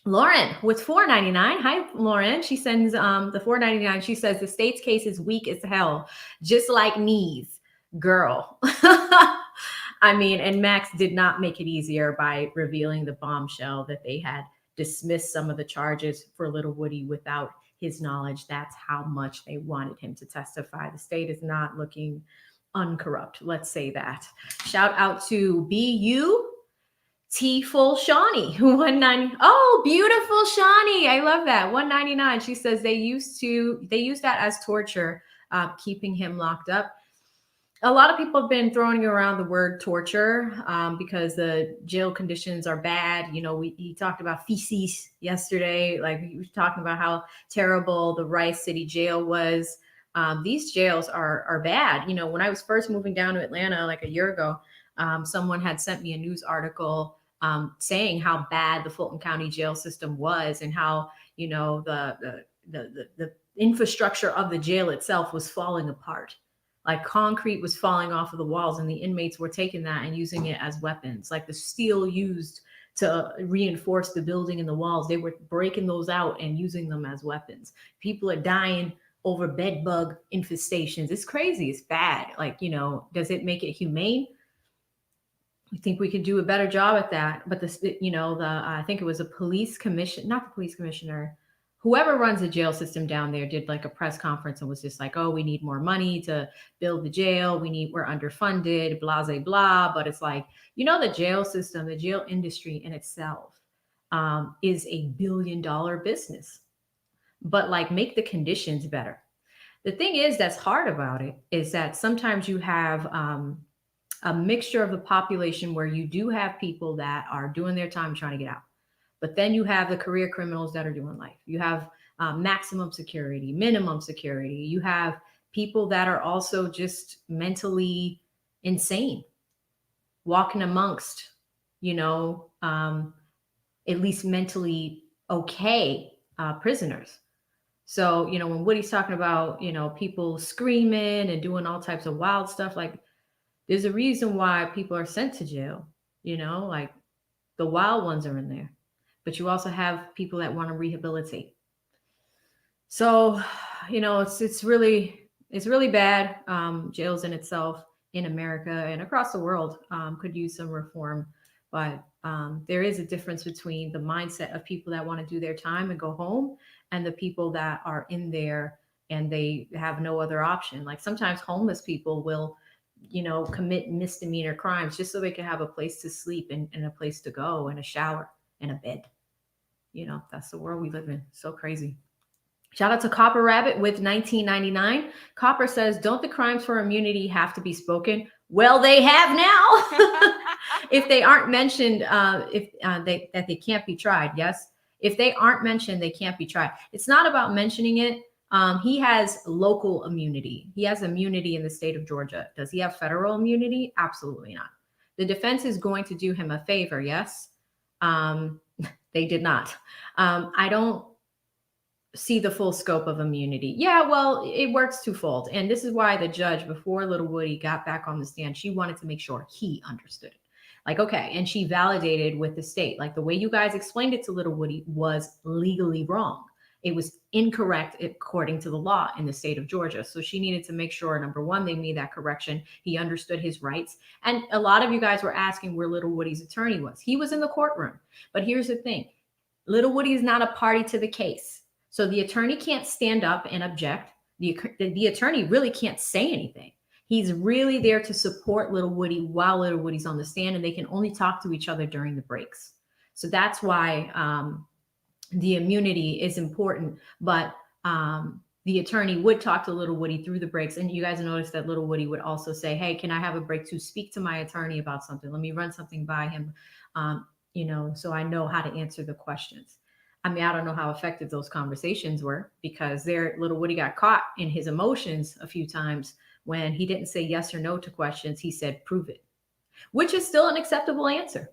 Lauren with $4.99. Hi, Lauren. She sends the $4.99. She says the state's case is weak as hell, just like knees, girl. And Max did not make it easier by revealing the bombshell that they had dismissed some of the charges for Lil Woody without his knowledge. That's how much they wanted him to testify. The state is not looking uncorrupt. Let's say that. Shout out to BU. T-Full Shawnee, 190. Oh, beautiful Shawnee. I love that. 199. She says they used that as torture, keeping him locked up. A lot of people have been throwing around the word torture because the jail conditions are bad. He talked about feces yesterday. Like, he was talking about how terrible the Rice City jail was. These jails are bad. When I was first moving down to Atlanta like a year ago, someone had sent me a news article saying how bad the Fulton County jail system was, and how the infrastructure of the jail itself was falling apart. Like, concrete was falling off of the walls, and the inmates were taking that and using it as weapons. Like the steel used to reinforce the building and the walls, they were breaking those out and using them as weapons. People are dying over bed bug infestations. It's crazy. It's bad. Like, does it make it humane? I think we could do a better job at that. But I think it was a police commission, not the police commissioner. whoever runs the jail system down there did like a press conference and was just like, oh, we need more money to build the jail. We're underfunded, blah, blah, blah. But it's like, the jail system, the jail industry in itself is $1 billion business. But like, make the conditions better. The thing is that's hard about it is that sometimes you have a mixture of the population where you do have people that are doing their time trying to get out. But then you have the career criminals that are doing life. You have maximum security, minimum security. You have people that are also just mentally insane, walking amongst, at least mentally okay prisoners. So, when Woody's talking about, people screaming and doing all types of wild stuff, like there's a reason why people are sent to jail, like the wild ones are in there. But you also have people that want to rehabilitate. So, it's really bad. Jails in itself in America and across the world could use some reform. But there is a difference between the mindset of people that want to do their time and go home and the people that are in there and they have no other option. Like sometimes homeless people will, commit misdemeanor crimes just so they can have a place to sleep and a place to go and a shower and a bed. That's the world we live in. So crazy. Shout out to Copper Rabbit with 1999. Copper says, don't the crimes for immunity have to be spoken? Well, they have now. If they aren't mentioned, that they can't be tried. Yes. If they aren't mentioned, they can't be tried. It's not about mentioning it. He has local immunity. He has immunity in the state of Georgia. Does he have federal immunity? Absolutely not. The defense is going to do him a favor. Yes. They did not. I don't see the full scope of immunity. Yeah, well, it works twofold. And this is why the judge, before Lil Woody got back on the stand, she wanted to make sure he understood it. Like, okay. And she validated with the state, like the way you guys explained it to Lil Woody was legally wrong. It was incorrect according to the law in the state of Georgia. So she needed to make sure, number one, they made that correction. He understood his rights. And a lot of you guys were asking where Lil Woody's attorney was. He was in the courtroom. But here's the thing. Lil Woody is not a party to the case. So the attorney can't stand up and object. The attorney really can't say anything. He's really there to support Lil Woody while Lil Woody's on the stand, and they can only talk to each other during the breaks. So that's why the immunity is important. But the attorney would talk to Lil Woody through the breaks. And you guys noticed that Lil Woody would also say, hey, can I have a break to speak to my attorney about something? Let me run something by him, so I know how to answer the questions. I mean, I don't know how effective those conversations were because Lil Woody got caught in his emotions a few times when he didn't say yes or no to questions. He said, prove it, which is still an acceptable answer.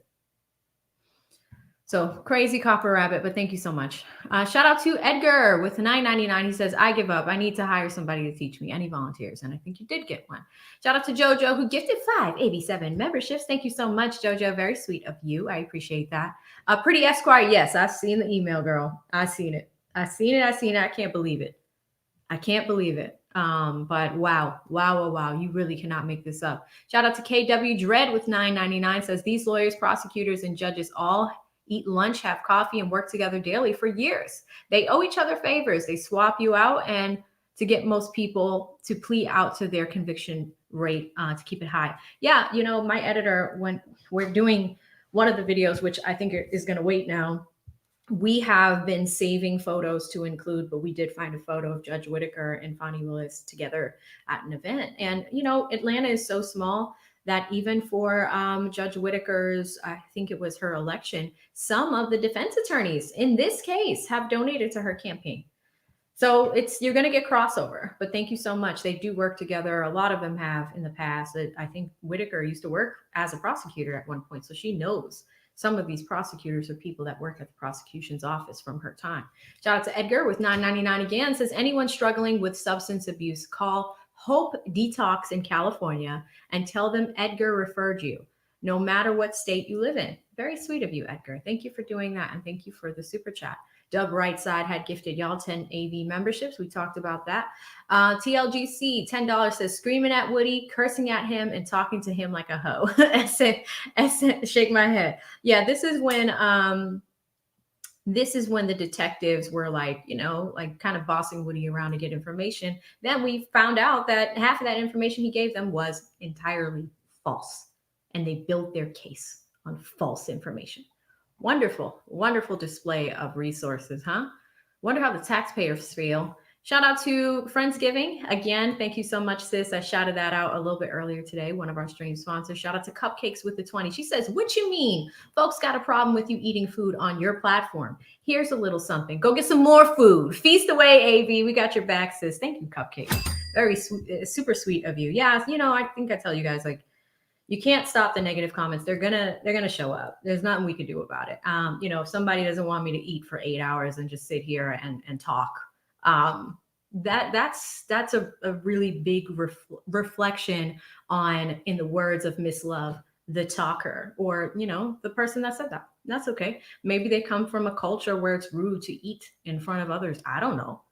So crazy Copper Rabbit, but thank you so much. Shout out to Edgar with $9.99. He says, I give up. I need to hire somebody to teach me. Any volunteers? And I think you did get one. Shout out to JoJo who gifted 587 memberships. Thank you so much, JoJo. Very sweet of you. I appreciate that. Pretty Esquire. Yes, I've seen the email, girl. I've seen it. I can't believe it. But wow. You really cannot make this up. Shout out to KW Dread with $9.99. Says these lawyers, prosecutors, and judges all eat lunch, have coffee, and work together daily for years. They owe each other favors. They swap you out and to get most people to plea out to their conviction rate to keep it high. Yeah, my editor, when we're doing one of the videos, which I think is going to wait now, we have been saving photos to include, but we did find a photo of Judge Whitaker and Fonnie Willis together at an event. And, Atlanta is so small that even for Judge Whitaker's, I think it was her election, some of the defense attorneys in this case have donated to her campaign. So you're going to get crossover, but thank you so much. They do work together. A lot of them have in the past. I think Whitaker used to work as a prosecutor at one point, so she knows some of these prosecutors are people that work at the prosecution's office from her time. Shout out to Edgar with $9.99 again. Says anyone struggling with substance abuse, call Hope Detox in California and tell them Edgar referred you, no matter what state you live in. Very sweet of you, Edgar. Thank you for doing that. And thank you for the super chat. Dub Rightside had gifted y'all 10 AV memberships. We talked about that. TLGC, $10 says screaming at Woody, cursing at him, and talking to him like a hoe. Shake my head. Yeah, this is when This is when the detectives were like, you know, like kind of bossing Woody around to get information. Then we found out that half of that information he gave them was entirely false. And they built their case on false information. Wonderful, wonderful display of resources, huh? Wonder how the taxpayers feel. Shout out to Friendsgiving. Again, thank you so much, sis. I shouted that out a little bit earlier today, one of our stream sponsors. Shout out to Cupcakes with the 20. She says, what you mean? Folks got a problem with you eating food on your platform. Here's a little something. Go get some more food. Feast away, AV. We got your back, sis. Thank you, Cupcakes. Very sweet, super sweet of you. Yeah, you know, I think I tell you guys, like, you can't stop the negative comments. They're gonna show up. There's nothing we can do about it. You know, if somebody doesn't want me to eat for 8 hours and just sit here and talk, that's a really big reflection on, in the words of Miss Love, the talker, or, you know, the person that said that. That's okay. Maybe they come from a culture where it's rude to eat in front of others. I don't know.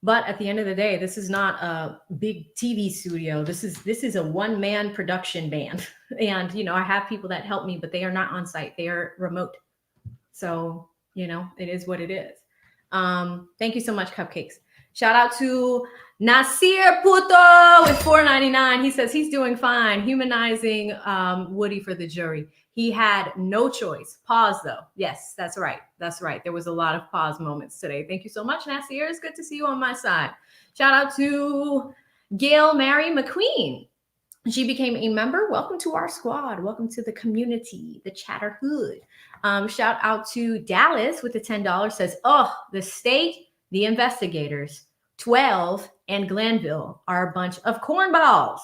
But at the end of the day, this is not a big TV studio. This is a one-man production band. And, you know, I have people that help me, but they are not on site. They are remote. So, you know, it is what it is. Thank you so much, Cupcakes. Shout out to Nasir Puto with $4.99. He says he's doing fine, humanizing Woody for the jury. He had no choice. Pause, though. Yes, that's right. That's right. There was a lot of pause moments today. Thank you so much, Nasir. It's good to see you on my side. Shout out to Gail Mary McQueen. She became a member. Welcome to our squad. Welcome to the community, the Chatterhood. Shout out to Dallas with the $10. Says, oh, the state, the investigators, 12, and Glanville are a bunch of cornballs.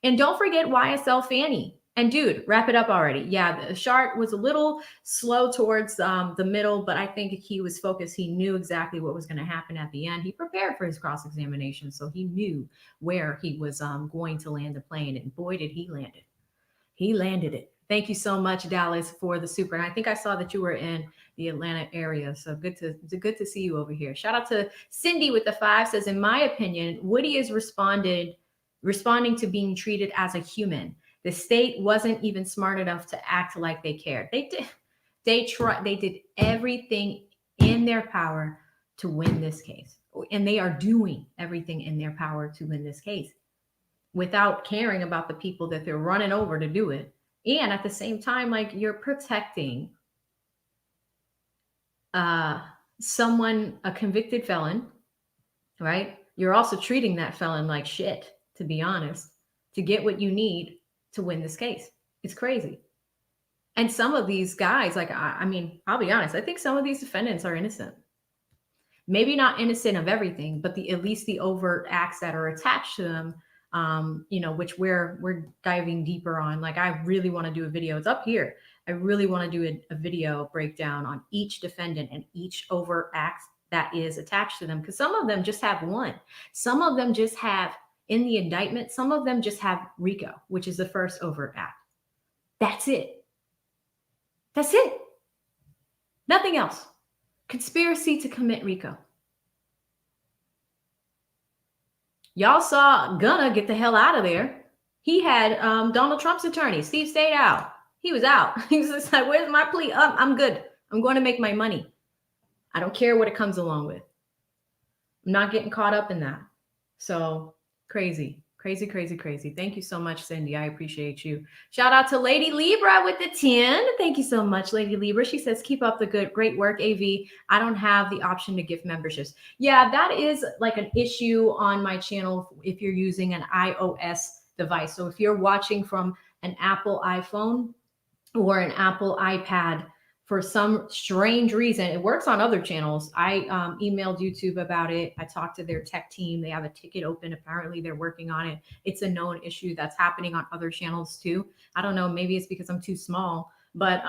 And don't forget YSL Fanny. And dude, wrap it up already. Yeah, the Shardt was a little slow towards the middle, but I think he was focused. He knew exactly what was going to happen at the end. He prepared for his cross-examination, so he knew where he was going to land the plane. And boy, did he land it. He landed it. Thank you so much, Dallas, for the super. And I think I saw that you were in the Atlanta area, so good to see you over here. Shout out to Cindy with the 5. Says, in my opinion, Woody is responding to being treated as a human. The state wasn't even smart enough to act like they cared. They did everything in their power to win this case. And they are doing everything in their power to win this case without caring about the people that they're running over to do it. And at the same time, like, you're protecting someone, a convicted felon, right? You're also treating that felon like shit, to be honest, to get what you need to win this case. It's crazy. And some of these guys, like, I mean, I'll be honest, I think some of these defendants are innocent. Maybe not innocent of everything, but at least the overt acts that are attached to them, you know, which we're diving deeper on. Like, I really want to do a video. It's up here. I really want to do a video breakdown on each defendant and each overt act that is attached to them, because some of them just have one. Some of them just have, in the indictment, some of them just have RICO, which is the first overt act. That's it. That's it. Nothing else. Conspiracy to commit RICO. Y'all saw Gunna get the hell out of there. He had Donald Trump's attorney, Steve stayed out. He was out. He was just like, where's my plea? I'm good. I'm going to make my money. I don't care what it comes along with. I'm not getting caught up in that. So crazy. Thank you so much, Cindy. I appreciate you. Shout out to Lady Libra with the 10. Thank you so much, Lady Libra. She says, keep up the great work, AV. I don't have the option to gift memberships. Yeah, that is like an issue on my channel if you're using an iOS device. So if you're watching from an Apple iPhone or an Apple iPad, for some strange reason, it works on other channels. I emailed YouTube about it. I talked to their tech team. They have a ticket open. Apparently, they're working on it. It's a known issue that's happening on other channels too. I don't know. Maybe it's because I'm too small. But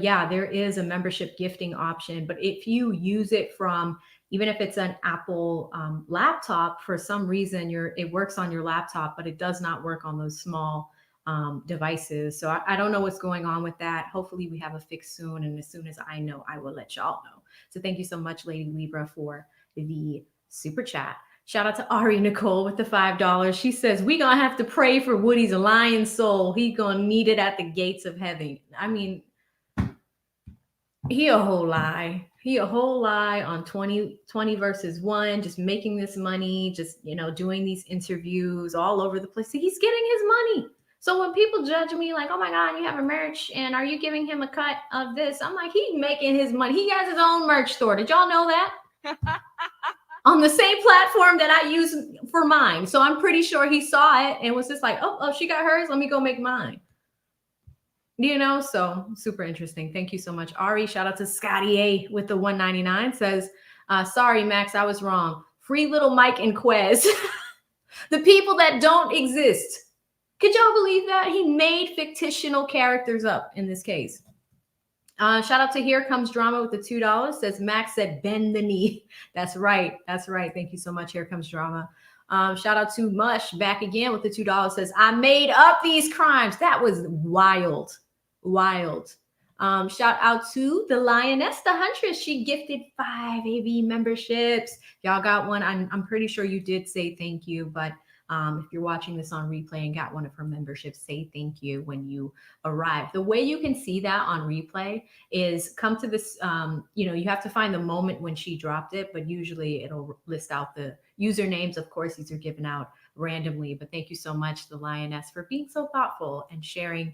yeah, there is a membership gifting option. But if you use it from, even if it's an Apple laptop, for some reason, it works on your laptop, but it does not work on those small devices. So I don't know what's going on with that. Hopefully we have a fix soon. And as soon as I know, I will let y'all know. So thank you so much, Lady Libra, for the super chat. Shout out to Ari Nicole with the $5. She says, we gonna have to pray for Woody's lion soul. He gonna need it at the gates of heaven. I mean, He a whole lie. He a whole lie on 20 versus 1, just making this money, just, doing these interviews all over the place. He's getting his money. So when people judge me like, oh my God, you have a merch and are you giving him a cut of this? I'm like, he's making his money. He has his own merch store. Did y'all know that? On the same platform that I use for mine. So I'm pretty sure he saw it and was just like, oh, she got hers. Let me go make mine. So super interesting. Thank you so much, Ari. Shout out to Scotty A with the 199 says, sorry, Max, I was wrong. Free little Mike and Quez. The people that don't exist. Could y'all believe that? He made fictional characters up in this case. Shout out to Here Comes Drama with the $2. Says Max said, bend the knee. That's right. That's right. Thank you so much. Here Comes Drama. Shout out to Mush back again with the $2. Says, I made up these crimes. That was wild. Wild. Shout out to the Lioness, the Huntress. She gifted 5 AV memberships. Y'all got one. I'm pretty sure you did say thank you, but if you're watching this on replay and got one of her memberships, say thank you when you arrive. The way you can see that on replay is come to this, you have to find the moment when she dropped it, but usually it'll list out the usernames. Of course, these are given out randomly, but thank you so much, the Lioness, for being so thoughtful and sharing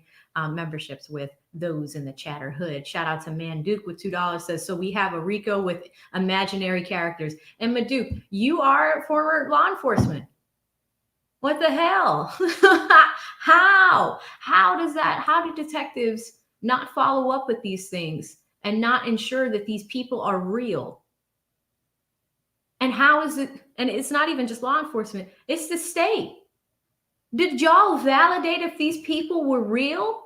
memberships with those in the chatter hood. Shout out to Manduke with $2 says, so we have a Rico with imaginary characters. And Maduke, you are former law enforcement. What the hell? How do detectives not follow up with these things and not ensure that these people are real? And how is it? And it's not even just law enforcement, it's the state. Did y'all validate if these people were real?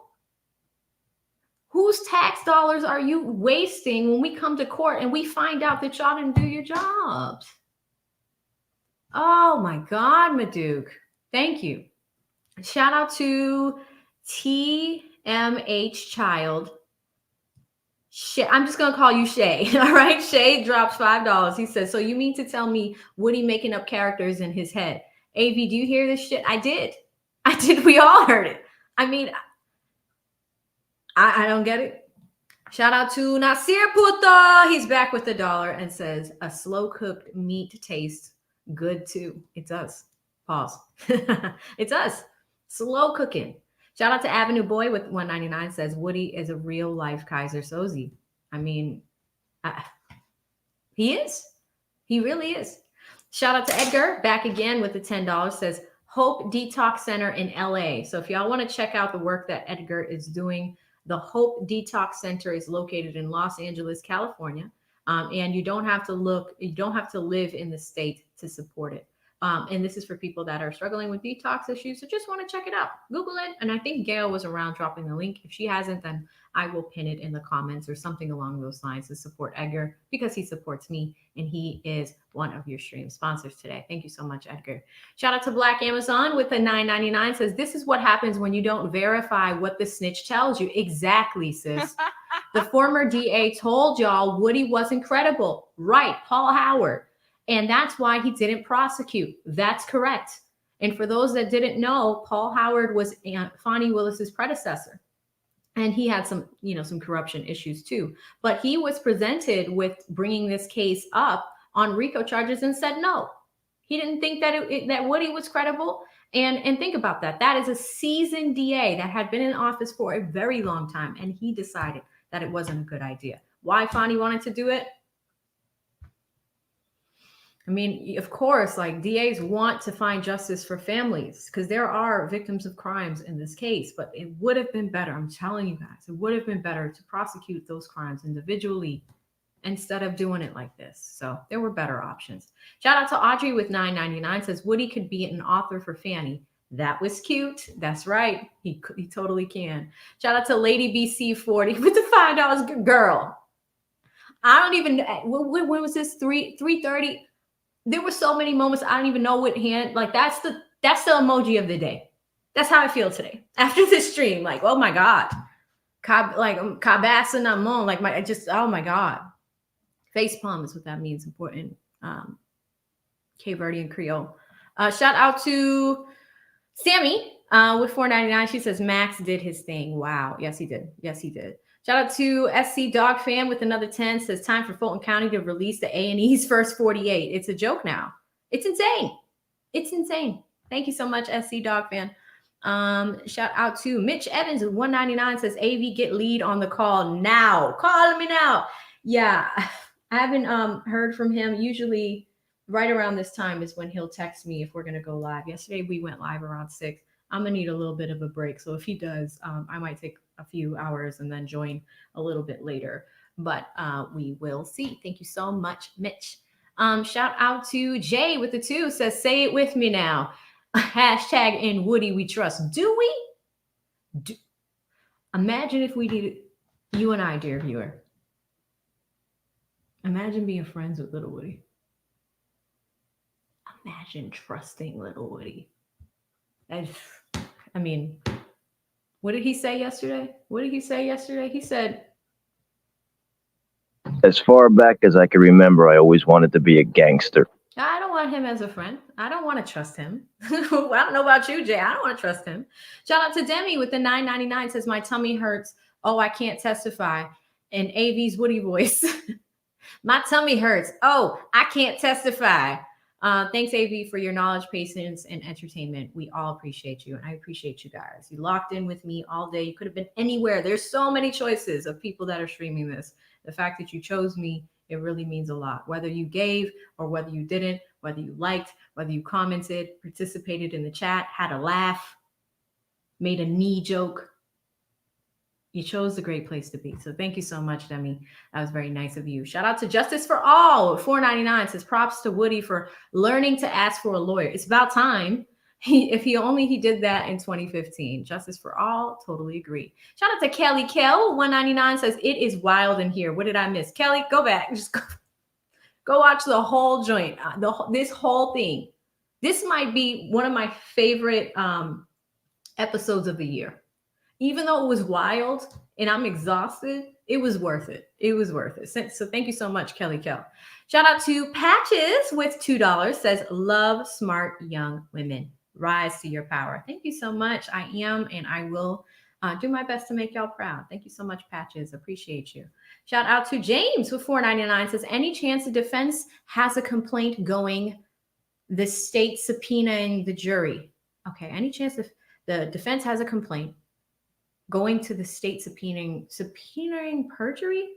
Whose tax dollars are you wasting when we come to court and we find out that y'all didn't do your jobs? Oh my God, Maduke. Thank you. Shout out to TMH Child. I'm just going to call you Shay. All right. Shay drops $5. He says, so you mean to tell me Woody making up characters in his head? AV, do you hear this shit? I did. We all heard it. I mean, I don't get it. Shout out to Nasir Puta. He's back with $1 and says, a slow cooked meat tastes good too. It does. Pause. It's us. Slow cooking. Shout out to Avenue Boy with 199 says, Woody is a real life Kaiser Soze. I mean, he is. He really is. Shout out to Edgar back again with the $10 says, Hope Detox Center in LA. So if y'all want to check out the work that Edgar is doing, the Hope Detox Center is located in Los Angeles, California. And you don't have to live in the state to support it. And this is for people that are struggling with detox issues. So just want to check it out. Google it. And I think Gail was around dropping the link. If she hasn't, then I will pin it in the comments or something along those lines to support Edgar because he supports me and he is one of your stream sponsors today. Thank you so much, Edgar. Shout out to Black Amazon with the $9.99 says, this is what happens when you don't verify what the snitch tells you. Exactly, sis. The former DA told y'all Woody wasn't credible. Right, Paul Howard. And that's why he didn't prosecute. That's correct. And for those that didn't know, Paul Howard was Fonnie Willis's predecessor. And he had some corruption issues too. But he was presented with bringing this case up on RICO charges and said no. He didn't think that Woody was credible. And think about that. That is a seasoned DA that had been in office for a very long time. And he decided that it wasn't a good idea. Why Fonnie wanted to do it? I mean, of course, like DAs want to find justice for families because there are victims of crimes in this case, but it would have been better. I'm telling you guys, it would have been better to prosecute those crimes individually instead of doing it like this. So there were better options. Shout out to Audrey with $9.99 says Woody could be an author for Fannie. That was cute. That's right. He totally can. Shout out to Lady BC40 with the $5 girl. I don't even, when was this? 3:30? There were so many moments. I don't even know what hand, like that's the emoji of the day. That's how I feel today after this stream. Like, oh my God. Kabasa Namon, oh my God. Face palm is what that means. Important. Cape Verdean Creole. Shout out to Sammy with $4.99. She says Max did his thing. Wow. Yes, he did. Yes, he did. Shout out to SC Dog Fan with another 10. Says time for Fulton County to release the A&E's first 48. It's a joke now. It's insane. It's insane. Thank you so much, SC Dog Fan. Shout out to Mitch Evans with 199 says AV get lead on the call now. Call me now. Yeah, I haven't heard from him. Usually right around this time is when he'll text me if we're gonna go live. Yesterday we went live around 6. I'm gonna need a little bit of a break. So if he does, I might take a few hours and then join a little bit later. But we will see. Thank you so much, Mitch. Shout out to Jay with the 2 says, say it with me now. Hashtag in Woody we trust. Do we? Imagine if we did, you and I, dear viewer. Imagine being friends with Lil Woody. Imagine trusting Lil Woody. I mean, what did he say yesterday? He said, as far back as I can remember, I always wanted to be a gangster. I don't want him as a friend. I don't want to trust him. I don't know about you, Jay. I don't want to trust him. Shout out to Demi with the 999 says, my tummy hurts. Oh, I can't testify. In AV's Woody voice. My tummy hurts. Oh, I can't testify. Thanks, AV, for your knowledge, patience, and entertainment. We all appreciate you, and I appreciate you guys. You locked in with me all day. You could have been anywhere. There's so many choices of people that are streaming this. The fact that you chose me, it really means a lot. Whether you gave or whether you didn't, whether you liked, whether you commented, participated in the chat, had a laugh, made a knee joke. You chose the great place to be. So thank you so much, Demi. That was very nice of you. Shout out to Justice for All. 499 says props to Woody for learning to ask for a lawyer. It's about time. If he did that in 2015. Justice for All, totally agree. Shout out to Kelly Kell. 199 says it is wild in here. What did I miss? Kelly, go back. Just go watch the whole joint. This whole thing. This might be one of my favorite episodes of the year. Even though it was wild and I'm exhausted, it was worth it. It was worth it. So thank you so much, Kelly Kell. Shout out to Patches with $2 says, love smart young women. Rise to your power. Thank you so much. I am, and I will do my best to make y'all proud. Thank you so much, Patches. Appreciate you. Shout out to James with $4.99 says, any chance the defense has a complaint going, the state subpoenaing the jury? Okay, any chance if the defense has a complaint going to the state subpoenaing perjury?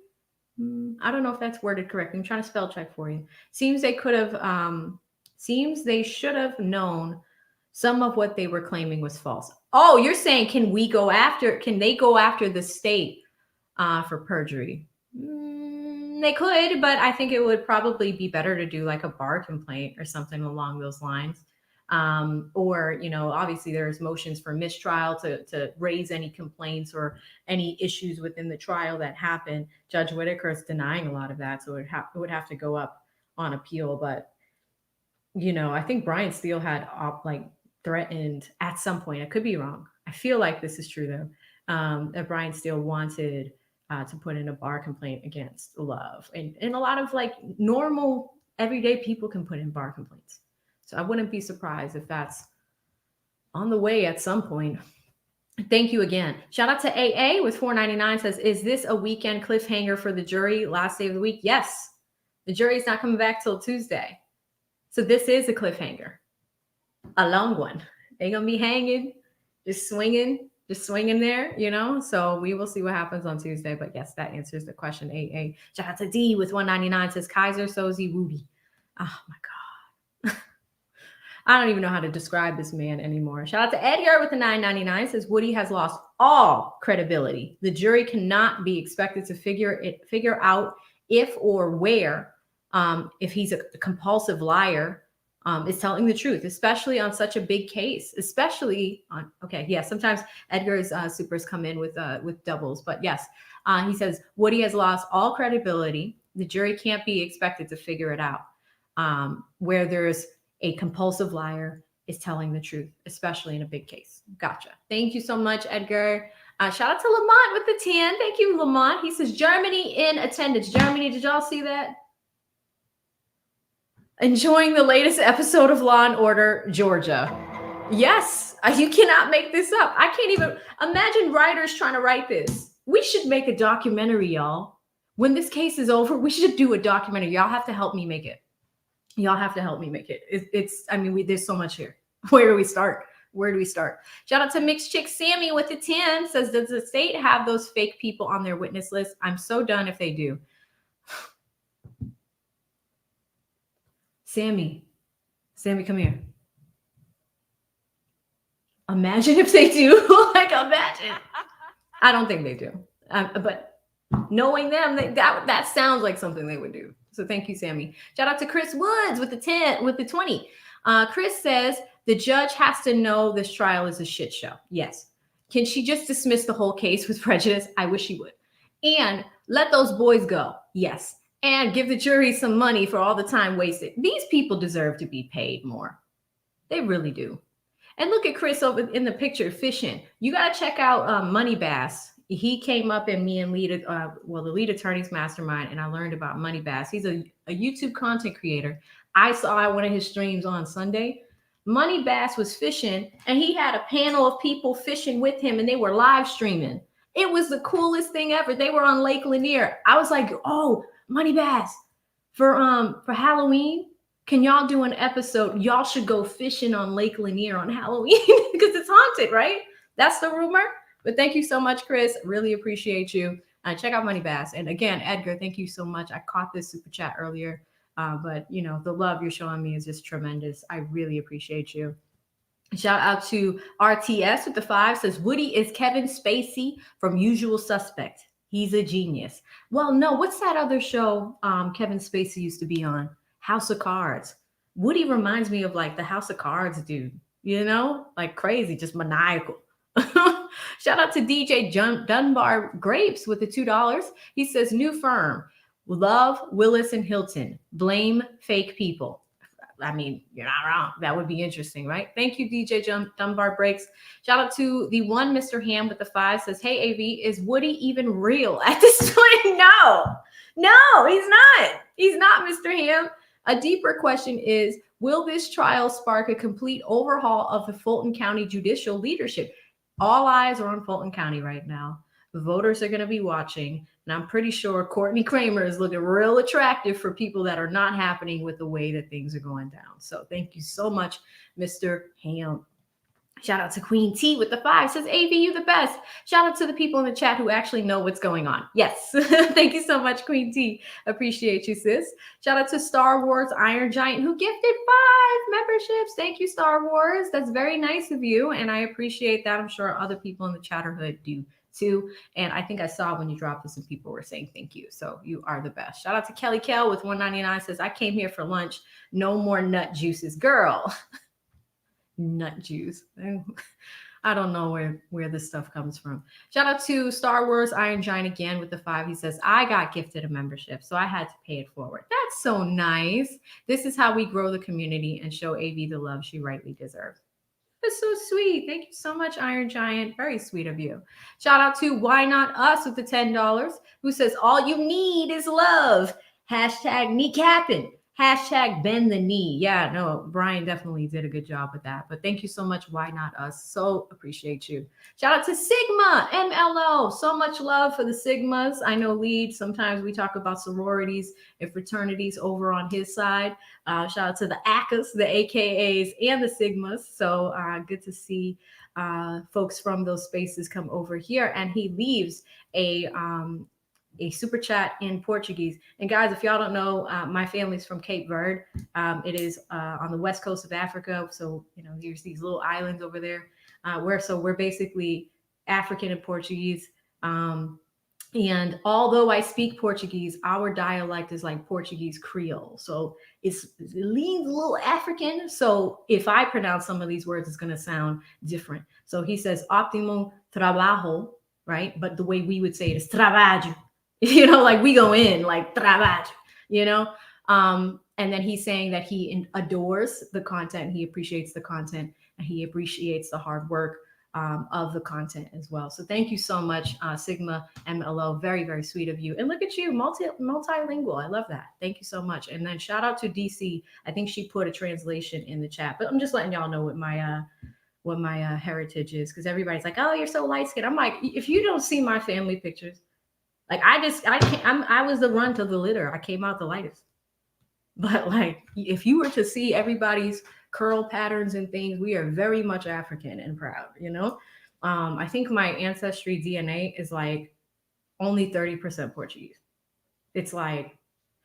I don't know if that's worded correctly. I'm trying to spell check for you. Seems they should have known some of what they were claiming was false. Oh, you're saying, can they go after the state for perjury? They could, but I think it would probably be better to do like a bar complaint or something along those lines. Or, obviously there's motions for mistrial to raise any complaints or any issues within the trial that happened. Judge Whitaker is denying a lot of that. So it would have to go up on appeal. But, I think Brian Steele had threatened at some point. I could be wrong. I feel like this is true though. That Brian Steele wanted to put in a bar complaint against Love. And a lot of normal everyday people can put in bar complaints. So I wouldn't be surprised if that's on the way at some point. Thank you again. Shout out to AA with $4.99 says, is this a weekend cliffhanger for the jury? Last day of the week? Yes. The jury's not coming back till Tuesday. So this is a cliffhanger. A long one. They're going to be hanging, just swinging there, So we will see what happens on Tuesday. But yes, that answers the question, AA. Shout out to D with $1.99 says, Kaiser Soze Woody. Oh my God. I don't even know how to describe this man anymore. Shout out to Edgar with the $9.99 says Woody has lost all credibility. The jury cannot be expected to figure out if or where, if he's a compulsive liar, is telling the truth, especially on such a big case, sometimes Edgar's supers come in with doubles, but yes, he says Woody has lost all credibility. The jury can't be expected to figure it out. Where there's a compulsive liar is telling the truth, especially in a big case. Gotcha. Thank you so much, Edgar. Shout out to Lamont with the 10. Thank you, Lamont. He says, Germany in attendance. Germany, did y'all see that? Enjoying the latest episode of Law and Order, Georgia. Yes, you cannot make this up. I can't even imagine writers trying to write this. We should make a documentary, y'all. When this case is over, we should do a documentary. Y'all have to help me make it. Y'all have to help me make it. I mean, there's so much here. Where do we start? Where do we start? Shout out to Mixed Chick Sammy with the 10, says, does the state have those fake people on their witness list? I'm so done if they do. Sammy, come here. Imagine if they do. Like, imagine. I don't think they do. But knowing them, that sounds like something they would do. So thank you, Sammy. Shout out to Chris Woods with the 20. Chris says the judge has to know this trial is a shit show. Yes. Can she just dismiss the whole case with prejudice? I wish she would. And let those boys go. Yes. And give the jury some money for all the time wasted. These people deserve to be paid more. They really do. And look at Chris over in the picture fishing. You got to check out Money Bass. He came up in me and the lead attorney's mastermind, and I learned about Money Bass. He's a YouTube content creator. I saw one of his streams on Sunday. Money Bass was fishing, and he had a panel of people fishing with him, and they were live streaming. It was the coolest thing ever. They were on Lake Lanier. I was like, oh, Money Bass, for Halloween, can y'all do an episode? Y'all should go fishing on Lake Lanier on Halloween because it's haunted, right? That's the rumor. But thank you so much, Chris. Really appreciate you. Check out Money Bass. And again, Edgar, thank you so much. I caught this super chat earlier, but you know, the love you're showing me is just tremendous. I really appreciate you. Shout out to RTS with the 5, says Woody is Kevin Spacey from Usual Suspect. He's a genius. Well, no, what's that other show Kevin Spacey used to be on? House of Cards. Woody reminds me of like the House of Cards dude, you know, like crazy, just maniacal. Shout out to DJ Dunbar Grapes with the $2. He says, new firm, Love, Willis, and Hilton. Blame fake people. I mean, you're not wrong. That would be interesting, right? Thank you, DJ Dunbar Breaks. Shout out to the one Mr. Ham with the 5, says, hey, AV, is Woody even real at this point? No, he's not. He's not, Mr. Ham. A deeper question is, will this trial spark a complete overhaul of the Fulton County judicial leadership? All eyes are on Fulton County right now. The voters are going to be watching. And I'm pretty sure Courtney Kramer is looking real attractive for people that are not happening with the way that things are going down. So thank you so much, Mr. Ham. Shout out to Queen T with the 5, says, AV, you the best. Shout out to the people in the chat who actually know what's going on. Yes. Thank you so much, Queen T. Appreciate you, sis. Shout out to Star Wars Iron Giant who gifted 5 memberships. Thank you, Star Wars. That's very nice of you. And I appreciate that. I'm sure other people in the chatterhood do too. And I think I saw when you dropped this and people were saying thank you. So you are the best. Shout out to Kelly Kell with 199, says, I came here for lunch. No more nut juices. Girl. Nut juice. I don't know where this stuff comes from. Shout out to Star Wars Iron Giant again with the 5. He says, I got gifted a membership, so I had to pay it forward. That's so nice. This is how we grow the community and show AV the love she rightly deserves. That's so sweet. Thank you so much, Iron Giant. Very sweet of you. Shout out to Why Not Us with the $10, who says, all you need is love. Hashtag kneecapping. Hashtag bend the knee. Yeah, no, Brian definitely did a good job with that. But thank you so much. Why Not Us? So appreciate you. Shout out to Sigma MLO. So much love for the Sigmas. I know Lead, sometimes we talk about sororities and fraternities over on his side. Shout out to the ACAs, the AKAs, and the Sigmas. So good to see folks from those spaces come over here. And he leaves a super chat in Portuguese. And guys, if y'all don't know, my family's from Cape Verde. It is on the west coast of Africa. So, you know, there's these little islands over there we're basically African and Portuguese. And although I speak Portuguese, our dialect is like Portuguese Creole. So it leans a little African. So if I pronounce some of these words, it's going to sound different. So he says, ótimo trabalho, right? But the way we would say it is trabalho. You know, like we go in like trabalho, you know? And then he's saying that he adores the content. He appreciates the content and he appreciates the hard work of the content as well. So thank you so much, Sigma MLO. Very, very sweet of you. And look at you, multilingual. I love that. Thank you so much. And then shout out to DC. I think she put a translation in the chat, but I'm just letting y'all know what my what my heritage is, because everybody's like, oh, you're so light skinned. I'm like, if you don't see my family pictures, like I was the runt of the litter. I came out the lightest. But like, if you were to see everybody's curl patterns and things, we are very much African and proud, you know? I think my ancestry DNA is like only 30% Portuguese. It's like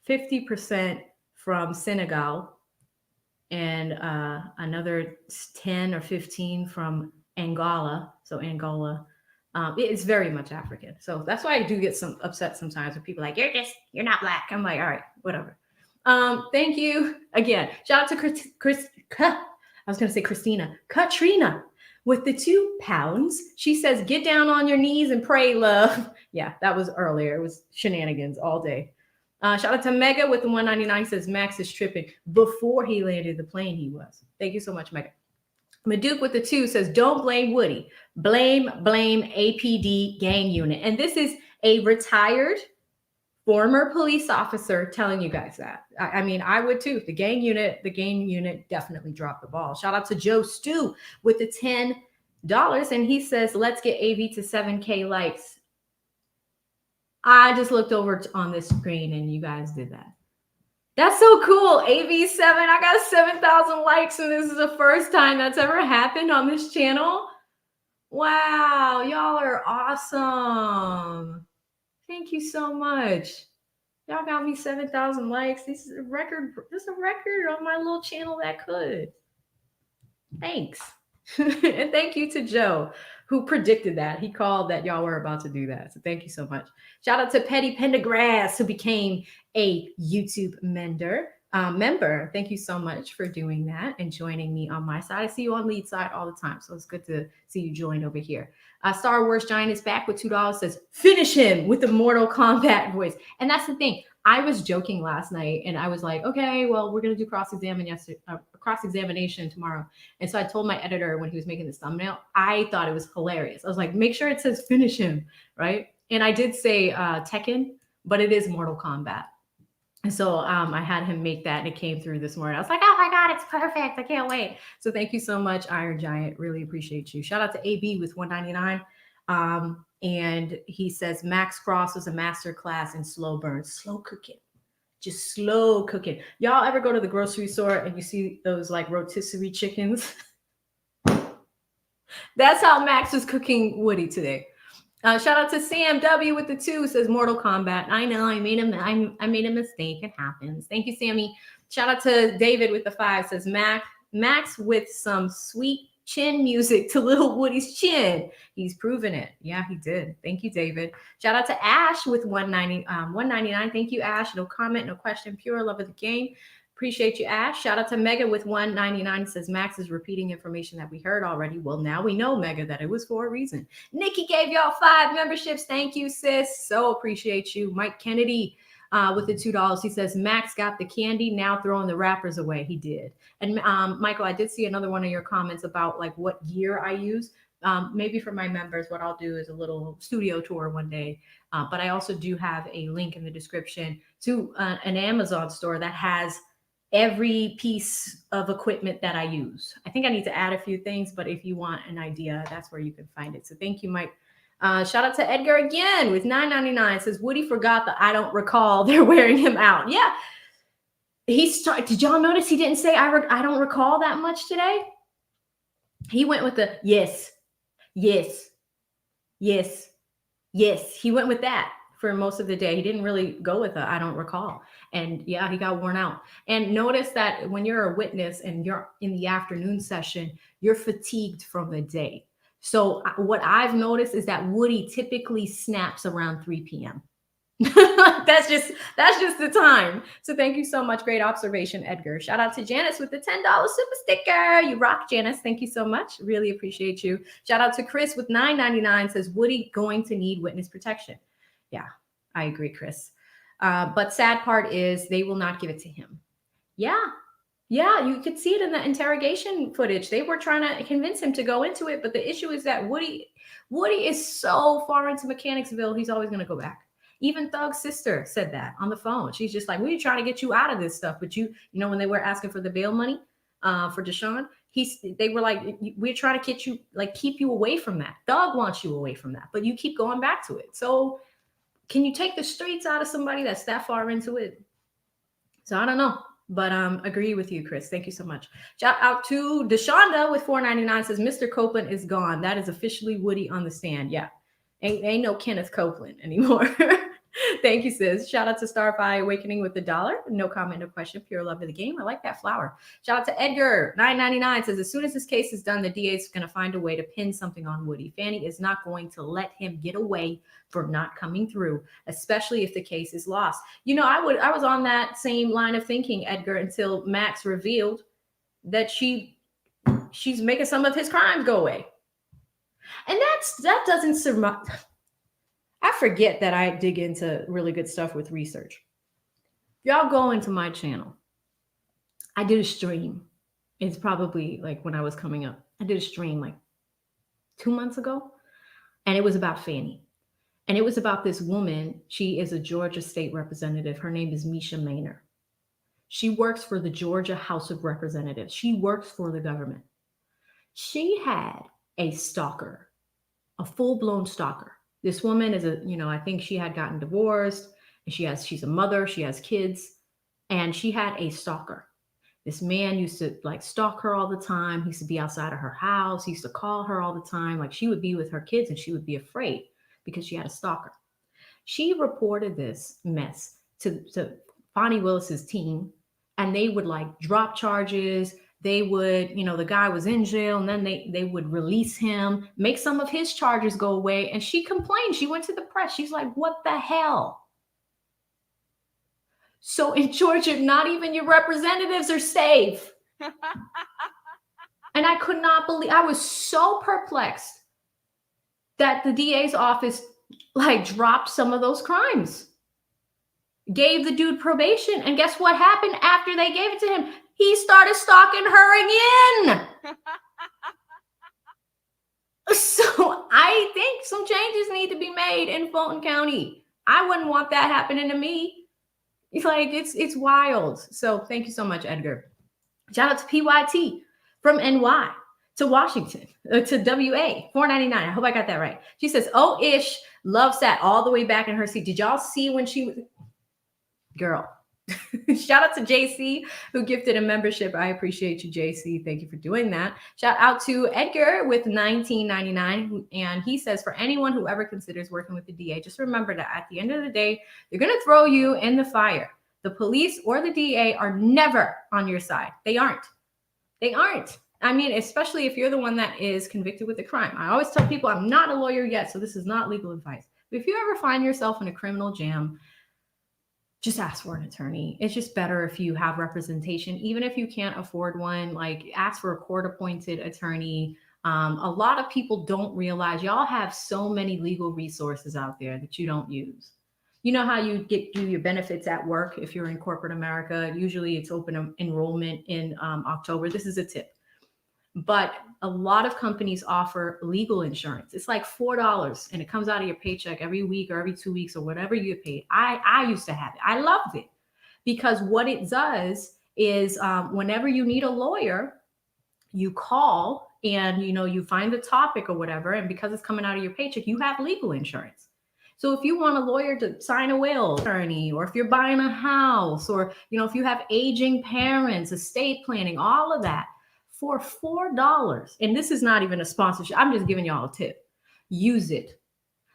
50% from Senegal and another 10 or 15 from Angola. So Angola, it's very much African. So that's why I do get some upset sometimes when people are like, you're not black. I'm like, all right, whatever. Thank you again. Shout out to I was going to say Katrina with the £2. She says, get down on your knees and pray, love. Yeah, that was earlier. It was shenanigans all day. Shout out to Mega with the 199 says Max is tripping. Before he landed the plane, he was. Thank you so much, Mega. Maduke with the 2 says, don't blame Woody. Blame APD gang unit. And this is a retired former police officer telling you guys that. I mean, I would too. The gang unit definitely dropped the ball. Shout out to Joe Stew with the $10. And he says, let's get AV to 7K likes. I just looked over on this screen and you guys did that. That's so cool. AV7, I got 7,000 likes and this is the first time that's ever happened on this channel. Wow, y'all are awesome. Thank you so much. Y'all got me 7,000 likes. This is a record. This is a record on my little channel that could. Thanks. And thank you to Joe, who predicted that. He called that y'all were about to do that. So thank you so much. Shout out to Petty Pendergrass, who became a YouTube member. Thank you so much for doing that and joining me on my side. I see you on lead side all the time. So it's good to see you join over here. Star Wars Giant is back with $2, says, finish him with the Mortal Kombat voice. And that's the thing. I was joking last night and I was like, okay, well, we're going to do cross-examination tomorrow. And so I told my editor when he was making this thumbnail, I thought it was hilarious. I was like, make sure it says finish him, right? And I did say Tekken, but it is Mortal Kombat. And so I had him make that and it came through this morning. I was like, oh my God, it's perfect. I can't wait. So thank you so much, Iron Giant. Really appreciate you. Shout out to AB with 199. And he says Max Cross was a master class in slow burn, slow cooking, just slow cooking. Y'all ever go to the grocery store and you see those like rotisserie chickens? That's how Max was cooking Woody today. Shout out to Sam W with the 2 says Mortal Kombat. I know I made a mistake. It happens. Thank you, Sammy. Shout out to David with the 5 says Max with some sweet chin music to Lil Woody's chin. He's proven it. Yeah, he did. Thank you, David. Shout out to Ash with 199. Thank you, Ash. No comment, no question. Pure love of the game. Appreciate you, Ash. Shout out to Mega with 199. Says Max is repeating information that we heard already. Well, now we know, Mega, that it was for a reason. Nikki gave y'all 5 memberships. Thank you, sis. So appreciate you. Mike Kennedy with the $2. He says Max got the candy, now throwing the wrappers away. He did. And Michael, I did see another one of your comments about like what gear I use. Maybe for my members, what I'll do is a little studio tour one day. But I also do have a link in the description to an Amazon store that has every piece of equipment that I use. I think I need to add a few things, but if you want an idea, that's where you can find it. So thank you, Mike. Shout out to Edgar again with $9.99. Says Woody forgot that I don't recall they're wearing him out. Yeah. Did y'all notice he didn't say I don't recall that much today? He went with the yes. He went with that for most of the day. He didn't really go with I don't recall. And yeah, he got worn out. And notice that when you're a witness and you're in the afternoon session, you're fatigued from the day. So what I've noticed is that Woody typically snaps around 3 p.m. That's just the time. So thank you so much. Great observation, Edgar. Shout out to Janice with the $10 super sticker. You rock, Janice. Thank you so much. Really appreciate you. Shout out to Chris with $9.99. Says Woody going to need witness protection. Yeah, I agree, Chris. But sad part is they will not give it to him. Yeah, you could see it in the interrogation footage. They were trying to convince him to go into it, but the issue is that Woody is so far into Mechanicsville, he's always going to go back. Even Thug's sister said that on the phone. She's just like, we're trying to get you out of this stuff. But you know, when they were asking for the bail money for Deshaun, They were like, we're trying to get you, like, keep you away from that. Doug wants you away from that, but you keep going back to it. So can you take the streets out of somebody that's that far into it? So I don't know, but agree with you, Chris. Thank you so much. Shout out to Deshonda with $4.99 says, Mr. Copeland is gone. That is officially Woody on the stand. Yeah. Ain't no Kenneth Copeland anymore. Thank you, sis. Shout out to Starfire Awakening with $1. No comment, no question. Pure love of the game. I like that flower. Shout out to Edgar, $9.99 says, as soon as this case is done, the DA is going to find a way to pin something on Woody. Fannie is not going to let him get away for not coming through, especially if the case is lost. You know, I was on that same line of thinking, Edgar, until Max revealed that she's making some of his crimes go away. And that doesn't surmise. I forget that I dig into really good stuff with research. Y'all go into my channel. I did a stream. It's probably like when I was coming up. I did a stream like 2 months ago, and it was about Fannie. And it was about this woman. She is a Georgia state representative. Her name is Misha Maynor. She works for the Georgia House of Representatives. She works for the government. She had a stalker, a full-blown stalker. This woman is I think she had gotten divorced, and she's a mother, she has kids, and she had a stalker. This man used to like stalk her all the time. He used to be outside of her house. He used to call her all the time. Like, she would be with her kids and she would be afraid because she had a stalker. She reported this mess to Bonnie Willis's team, and they would like drop charges. They would, the guy was in jail, and then they would release him, make some of his charges go away. And she complained. She went to the press. She's like, what the hell? So in Georgia, not even your representatives are safe. And I could not believe, I was so perplexed that the DA's office like dropped some of those crimes, gave the dude probation. And guess what happened after they gave it to him? He started stalking her again. So I think some changes need to be made in Fulton County. I wouldn't want that happening to me. It's like, it's wild. So thank you so much, Edgar. Shout out to PYT from NY to Washington to WA, $4.99. I hope I got that right. She says, oh, Ish, love sat all the way back in her seat. Did y'all see when she was, girl. Shout out to JC who gifted a membership. I appreciate you, JC. Thank you for doing that. Shout out to Edgar with $19.99. And he says, for anyone who ever considers working with the DA, just remember that at the end of the day, they're going to throw you in the fire. The police or the DA are never on your side. They aren't. They aren't. I mean, especially if you're the one that is convicted with a crime. I always tell people I'm not a lawyer yet, so this is not legal advice. But if you ever find yourself in a criminal jam, just ask for an attorney. It's just better if you have representation. Even if you can't afford one, like ask for a court-appointed attorney. A lot of people don't realize y'all have so many legal resources out there that you don't use. You know how you do your benefits at work if you're in corporate America? Usually it's open enrollment in October. This is a tip. But a lot of companies offer legal insurance. It's like $4 and it comes out of your paycheck every week or every 2 weeks or whatever you get paid. I used to have it. I loved it because what it does is whenever you need a lawyer, you call and you find the topic or whatever. And because it's coming out of your paycheck, you have legal insurance. So if you want a lawyer to sign a will, attorney, or if you're buying a house, or if you have aging parents, estate planning, all of that, for $4, and this is not even a sponsorship, I'm just giving y'all a tip. Use it.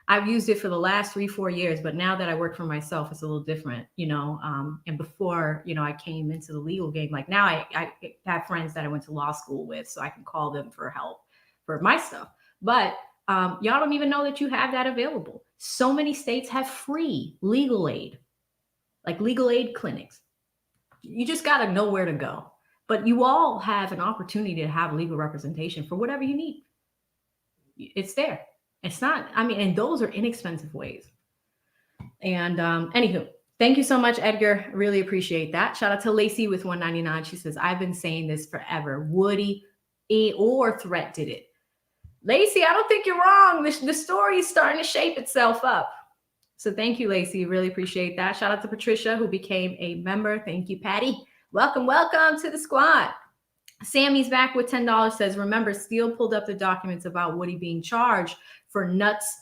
I've used it for the last 3-4 years, but now that I work for myself, it's a little different, and before, I came into the legal game, like now I have friends that I went to law school with, so I can call them for help for my stuff. But y'all don't even know that you have that available. So many states have free legal aid, like legal aid clinics. You just got to know where to go. But you all have an opportunity to have legal representation for whatever you need. It's there. It's not, and those are inexpensive ways. And anywho, thank you so much, Edgar. Really appreciate that. Shout out to Lacey with $1.99. She says, I've been saying this forever. Woody or Threat did it. Lacey, I don't think you're wrong. The story is starting to shape itself up. So thank you, Lacey. Really appreciate that. Shout out to Patricia, who became a member. Thank you, Patty. Welcome to the squad. Sammy's back with $10, says, remember, Steele pulled up the documents about Woody being charged for nuts,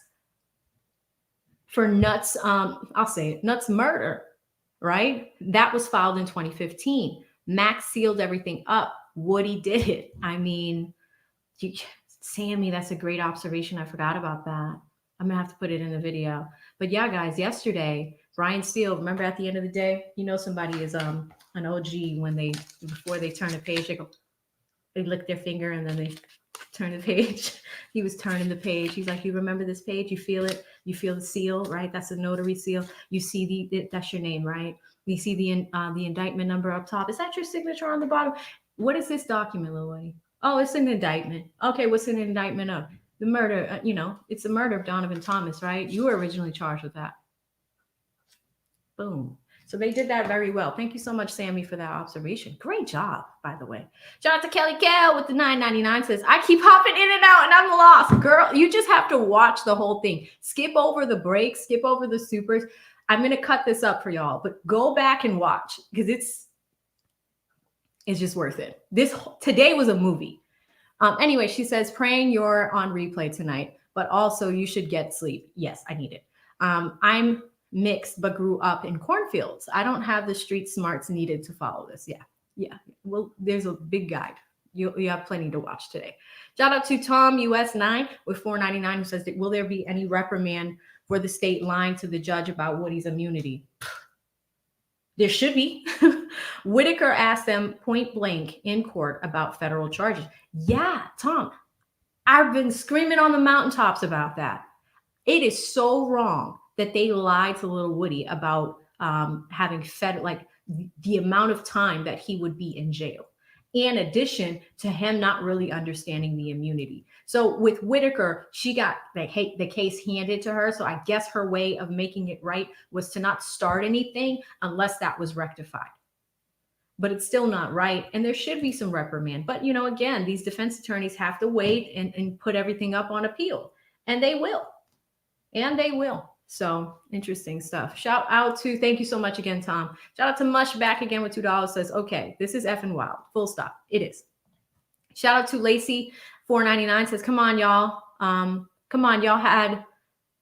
I'll say it, nuts murder, right? That was filed in 2015. Max sealed everything up. Woody did it. I mean, Sammy, that's a great observation. I forgot about that. I'm gonna have to put it in the video. But yeah, guys, yesterday, Brian Steele, remember at the end of the day, you know somebody is an OG when before they turn the page, they lick their finger and then they turn the page. He was turning the page. He's like, you remember this page? You feel it? You feel the seal, right? That's a notary seal. You see that's your name, right? You see the indictment number up top. Is that your signature on the bottom? What is this document, Lil Woody? Oh, it's an indictment. Okay, what's an indictment of? The murder, it's the murder of Donovan Thomas, right? You were originally charged with that. Boom. So they did that very well. Thank you so much, Sammy, for that observation. Great job, by the way. Shout out to Kelly Kell with the $9.99 says, I keep hopping in and out and I'm lost. Girl, you just have to watch the whole thing. Skip over the breaks, skip over the supers. I'm going to cut this up for y'all, but go back and watch because it's just worth it. Today was a movie. Anyway, she says, praying you're on replay tonight, but also you should get sleep. Yes, I need it. I'm mixed, but grew up in cornfields. I don't have the street smarts needed to follow this. Yeah. Well, there's a big guide. You have plenty to watch today. Shout out to Tom US9 with $4.99 who says, will there be any reprimand for the state lying to the judge about Woody's immunity? There should be. Whitaker asked them point blank in court about federal charges. Yeah, Tom, I've been screaming on the mountaintops about that. It is so wrong that they lied to Lil Woody about having the amount of time that he would be in jail, in addition to him not really understanding the immunity. So with Whitaker, she got the case handed to her. So I guess her way of making it right was to not start anything unless that was rectified. But it's still not right. And there should be some reprimand. But, again, these defense attorneys have to wait and put everything up on appeal. And they will. So interesting stuff. Shout out to, thank you so much again, Tom. Shout out to Mush back again with $2 says, okay, this is effing wild. Full stop. It is. Shout out to Lacey, $4.99 says, come on, y'all. Y'all had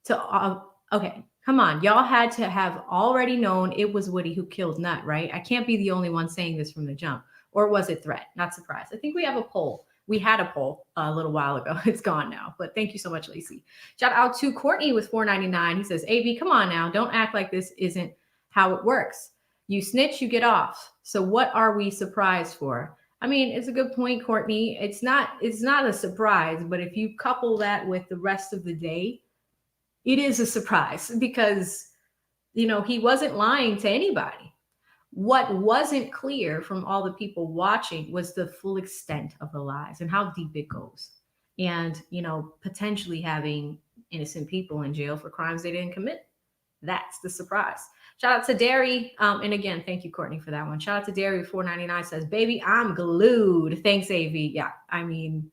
to, y'all had to have already known it was Woody who killed Nut, right? I can't be the only one saying this from the jump. Or was it threat? Not surprised. I think we have a poll. We had a poll a little while ago. It's gone now, but thank you so much, Lacey. Shout out to Courtney with $4.99. He says, AB, come on now. Don't act like this isn't how it works. You snitch, you get off. So what are we surprised for? I mean, it's a good point, Courtney. It's not a surprise, but if you couple that with the rest of the day, it is a surprise because, he wasn't lying to anybody. What wasn't clear from all the people watching was the full extent of the lies and how deep it goes. And, potentially having innocent people in jail for crimes they didn't commit. That's the surprise. Shout out to Derry. And again, thank you, Courtney, for that one. Shout out to Derry, $4.99 says, baby, I'm glued. Thanks, AV. Yeah, I mean,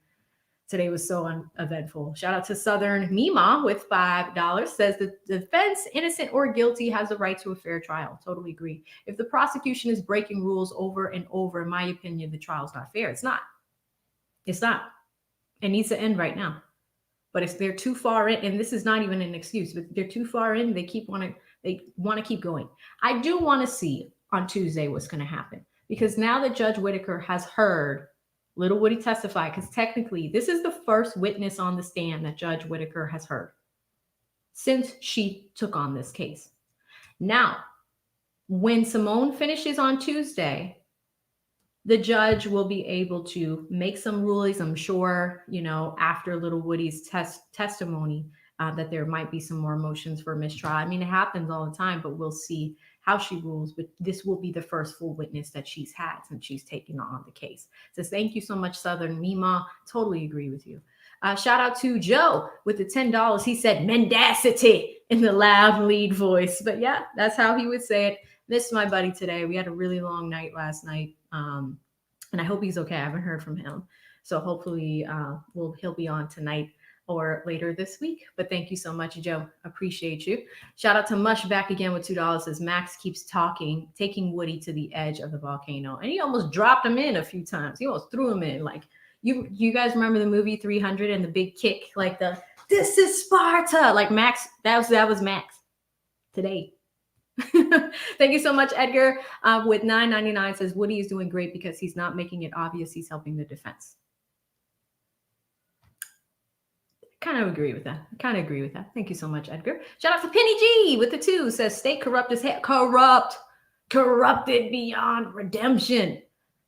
today was so uneventful. Shout out to Southern Mima with $5 says the defense, innocent or guilty, has the right to a fair trial. Totally agree. If the prosecution is breaking rules over and over, in my opinion, the trial's not fair. It's not. It needs to end right now. But if they're too far in, and this is not even an excuse, but they're too far in, they want to keep going. I do want to see on Tuesday what's going to happen because now that Judge Whitaker has heard Lil Woody testify, because technically this is the first witness on the stand that Judge Whitaker has heard since she took on this case. Now, when Simone finishes on Tuesday, the judge will be able to make some rulings. I'm sure, after Lil Woody's testimony, that there might be some more motions for mistrial. I mean, it happens all the time, but we'll see how she rules. But this will be the first full witness that she's had since she's taken on the case. Says, thank you so much, Southern Mima. Totally agree with you. Shout out to Joe with the $10. He said mendacity in the loud lead voice. But yeah, that's how he would say it. Missed my buddy today. We had a really long night last night. And I hope he's okay. I haven't heard from him. So hopefully he'll be on tonight. or later this week. But thank you so much, Joe. Appreciate you. Shout out to Mush back again with $2. Says Max keeps talking, taking Woody to the edge of the volcano. And he almost dropped him in a few times. He almost threw him in. Like, you guys remember the movie 300 and the big kick, like this is Sparta. Like Max, that was Max today. Thank you so much, Edgar. With $9.99 says Woody is doing great because he's not making it obvious he's helping the defense. Kind of agree with that. Thank you so much, Edgar. Shout out to Penny G with the 2. Says stay corrupt as hell. Corrupted beyond redemption.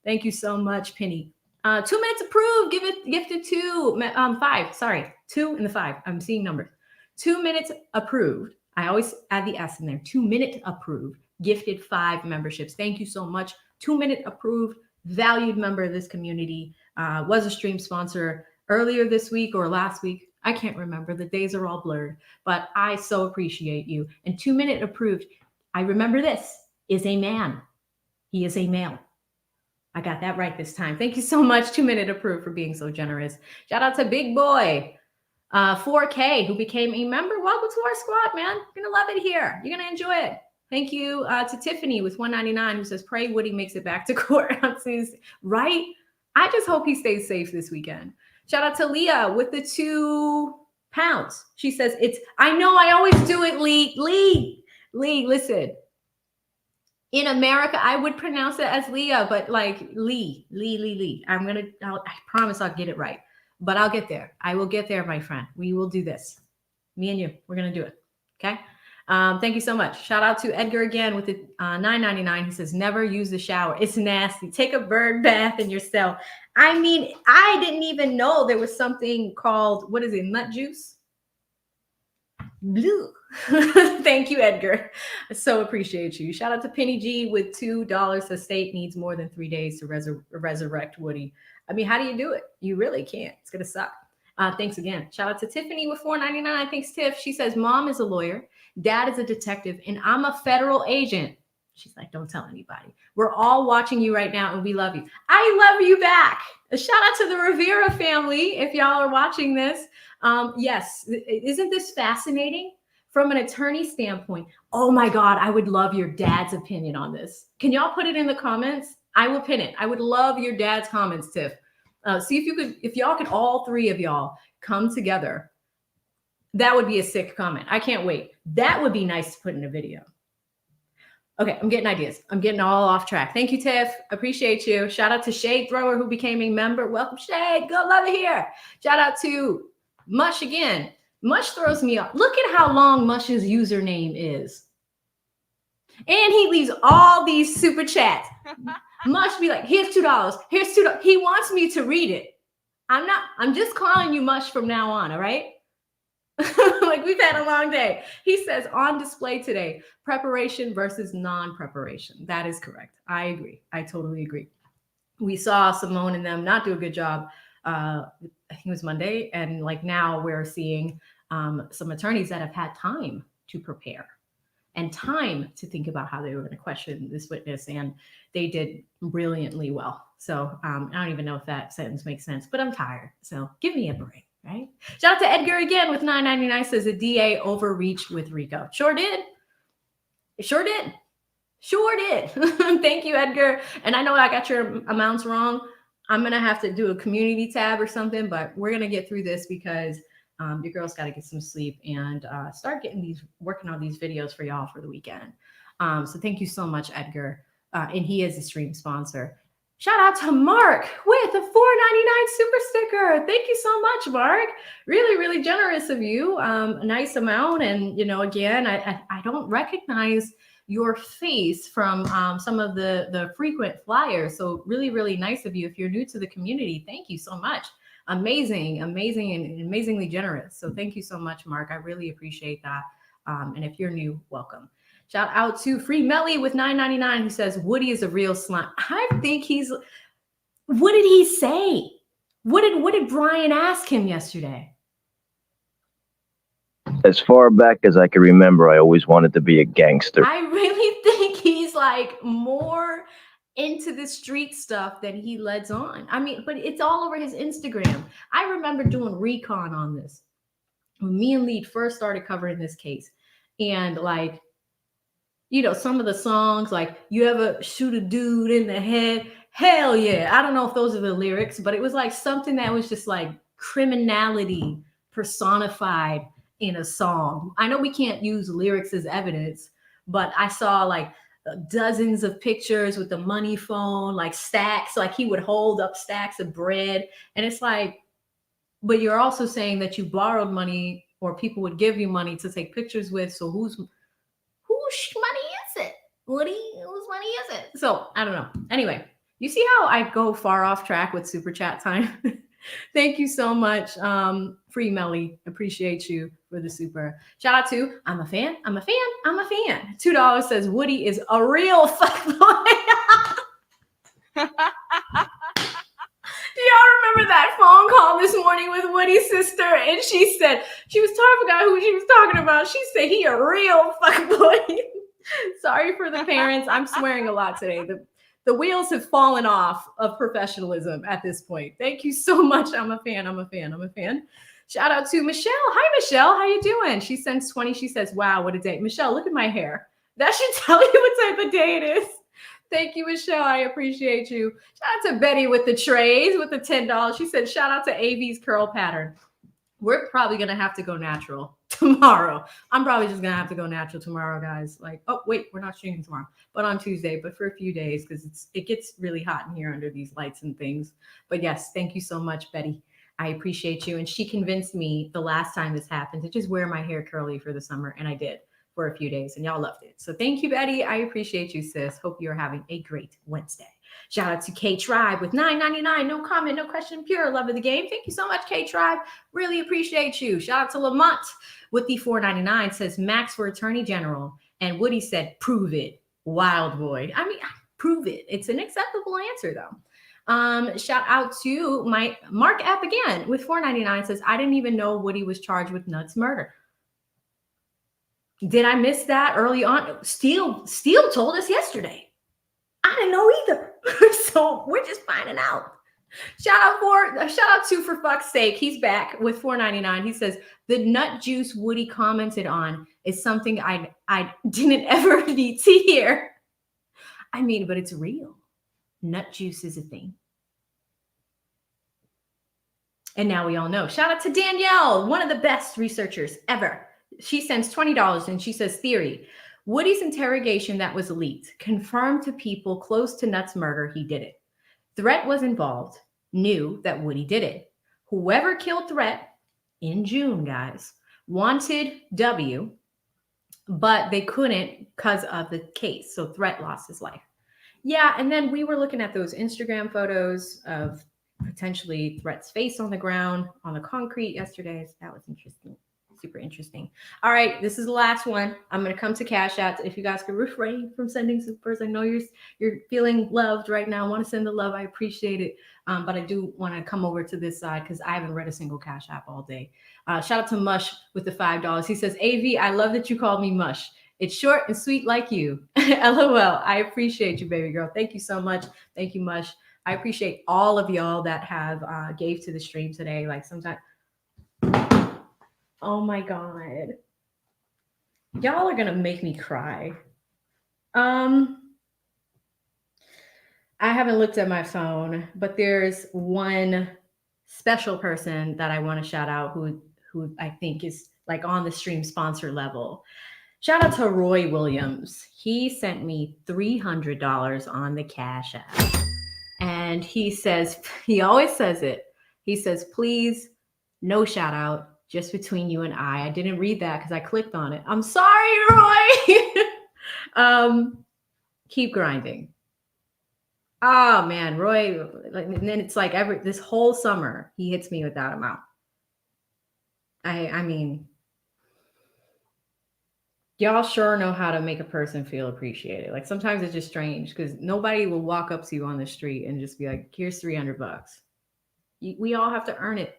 Thank you so much, Penny. 2 minutes approved. Gifted 2. 5. Sorry, 2 and the 5. I'm seeing numbers. 2 minutes approved. I always add the S in there. 2 minute approved. Gifted 5 memberships. Thank you so much. 2 minute approved. Valued member of this community. Was a stream sponsor earlier this week or last week. I can't remember. The days are all blurred, but I so appreciate you. And 2 minute approved. I remember this is a man. He is a male. I got that right this time. Thank you so much. 2 minute approved for being so generous. Shout out to Big Boy 4K who became a member. Welcome to our squad, man. You're gonna love it here. You're gonna enjoy it. Thank you to Tiffany with $1.99 who says, pray Woody makes it back to court on Tuesday. Right? I just hope he stays safe this weekend. Shout out to Leah with the £2. She says, I know I always do it, Lee, listen. In America, I would pronounce it as Leah, but like Lee. I promise I'll get it right, but I'll get there. I will get there, my friend. We will do this. Me and you, we're going to do it. Okay. Thank you so much. Shout out to Edgar again with the $9.99. He says, never use the shower. It's nasty. Take a bird bath in your cell. I mean, I didn't even know there was something called, what is it? Nut juice? Blue. Thank you, Edgar. I so appreciate you. Shout out to Penny G with $2. The state needs more than 3 days to resurrect Woody. I mean, how do you do it? You really can't. It's going to suck. Thanks again. Shout out to Tiffany with $4.99. Thanks, Tiff. She says, mom is a lawyer. Dad is a detective, and I'm a federal agent. She's like, don't tell anybody. We're all watching you right now, and we love you. I love you back. A shout out to the Rivera family, if y'all are watching this. Yes, isn't this fascinating? From an attorney standpoint, oh my God, I would love your dad's opinion on this. Can y'all put it in the comments? I will pin it. I would love your dad's comments, Tiff. See if y'all could, all 3 of y'all come together. That would be a sick comment. I can't wait. That would be nice to put in a video. Okay, I'm getting ideas. I'm getting all off track. Thank you, Tiff. Appreciate you. Shout out to Shade Thrower who became a member. Welcome, Shade. Go love it here. Shout out to Mush again. Mush throws me off. Look at how long Mush's username is. And he leaves all these super chats. Mush be like, here's $2. Here's $2. He wants me to read it. I'm just calling you Mush from now on, all right? Like we've had a long day. He says on display today, preparation versus non-preparation. That is correct. I agree. I totally agree. We saw Simone and them not do a good job. I think it was Monday. And like now we're seeing some attorneys that have had time to prepare and time to think about how they were going to question this witness. And they did brilliantly well. So I don't even know if that sentence makes sense, but I'm tired. So give me a break. Right? Shout out to Edgar again with $9.99 says the DA overreached with Rico. Sure did. Sure did. Sure did. Thank you, Edgar. And I know I got your amounts wrong. I'm going to have to do a community tab or something, but we're going to get through this because your girl's got to get some sleep and start working on these videos for y'all for the weekend. So thank you so much, Edgar. And he is a stream sponsor. Shout out to Mark with a $4.99 super sticker. Thank you so much, Mark. Really, really generous of you. A nice amount. And, you know, again, I don't recognize your face from some of the frequent flyers. So really, really nice of you. If you're new to the community, thank you so much. Amazing, amazing, and amazingly generous. So thank you so much, Mark. I really appreciate that. And if you're new, welcome. Shout out to Free Melly with $9.99 who says, Woody is a real slime. I think what did he say? What did Brian ask him yesterday? As far back as I can remember, I always wanted to be a gangster. I really think he's like more into the street stuff than he lets on. I mean, but it's all over his Instagram. I remember doing recon on this. when me and Lead first started covering this case, and like, you know, some of the songs, like "You ever shoot a dude in the head?" Hell yeah. I don't know if those are the lyrics, but it was like something that was just like criminality personified in a song. I know we can't use lyrics as evidence, but I saw like dozens of pictures with the money phone, like stacks, like he would hold up stacks of bread. And it's like, but you're also saying that you borrowed money or people would give you money to take pictures with. So whose money is it? Woody, whose money is it? So I don't know. Anyway, you see how I go far off track with super chat time? Thank you so much. Free Melly, appreciate you for the super. Shout out to I'm a fan, I'm a fan, I'm a fan. $2 says Woody is a real fuckboy. Do y'all remember that phone call this morning with Woody's sister? And she said, she was talking about who she was talking about. She said, he a real fuckboy. Sorry for the parents. I'm swearing a lot today. The wheels have fallen off of professionalism at this point. Thank you so much. I'm a fan. I'm a fan. I'm a fan. Shout out to Michelle. Hi, Michelle. How you doing? She sends 20. She says, wow, what a day. Michelle, look at my hair. That should tell you what type of day it is. Thank you, Michelle. I appreciate you. Shout out to Betty with the trays, with the $10. She said, shout out to AV's curl pattern. We're probably going to have to go natural tomorrow. I'm probably just going to have to go natural tomorrow, guys. Like, oh, wait, we're not streaming tomorrow, but on Tuesday, but for a few days because it gets really hot in here under these lights and things. But yes, thank you so much, Betty. I appreciate you. And she convinced me the last time this happened to just wear my hair curly for the summer. And I did for a few days and y'all loved it. So thank you, Betty. I appreciate you, sis. Hope you're having a great Wednesday. Shout out to K Tribe with $9.99. No comment, no question, pure love of the game. Thank you so much, K Tribe. Really appreciate you. Shout out to Lamont with the $4.99. Says Max for Attorney General. And Woody said, prove it, wild boy. I mean, prove it. It's an acceptable answer though. Shout out to my Mark App again with $4.99. Says, I didn't even know Woody was charged with Nuts murder. Did I miss that early on? Steele told us yesterday. I didn't know either. So we're just finding out. Shout out to for fuck's sake. He's back with $4.99. He says the nut juice Woody commented on is something I didn't ever need to hear. I mean, but it's real. Nut juice is a thing. And now we all know. Shout out to Danielle, one of the best researchers ever. She sends $20 and she says, theory, Woody's interrogation that was leaked confirmed to people close to Nuts' murder he did it. Threat was involved, knew that Woody did it. Whoever killed Threat in June, guys, wanted W, but they couldn't because of the case. So Threat lost his life. Yeah, and then we were looking at those Instagram photos of potentially Threat's face on the ground, on the concrete yesterday. So that was interesting. Super interesting. All right, this is the last one. I'm going to come to Cash Apps. If you guys could refrain from sending supers, I know you're feeling loved right now. I want to send the love. I appreciate it. But I do want to come over to this side because I haven't read a single Cash App all day. Shout out to Mush with the $5. He says, AV, I love that you called me Mush. It's short and sweet like you. LOL. I appreciate you, baby girl. Thank you so much. Thank you, Mush. I appreciate all of y'all that have gave to the stream today. Like sometimes. Oh my God. Y'all are going to make me cry. I haven't looked at my phone, but there's one special person that I want to shout out who I think is like on the stream sponsor level. Shout out to Roy Williams. He sent me $300 on the Cash App. And he says, he always says it. He says, please, no shout out. Just between you and I didn't read that because I clicked on it. I'm sorry, Roy. Keep grinding. Oh man, Roy. And then it's like this whole summer he hits me with that amount. I mean, y'all sure know how to make a person feel appreciated. Like sometimes it's just strange because nobody will walk up to you on the street and just be like, "Here's $300." We all have to earn it,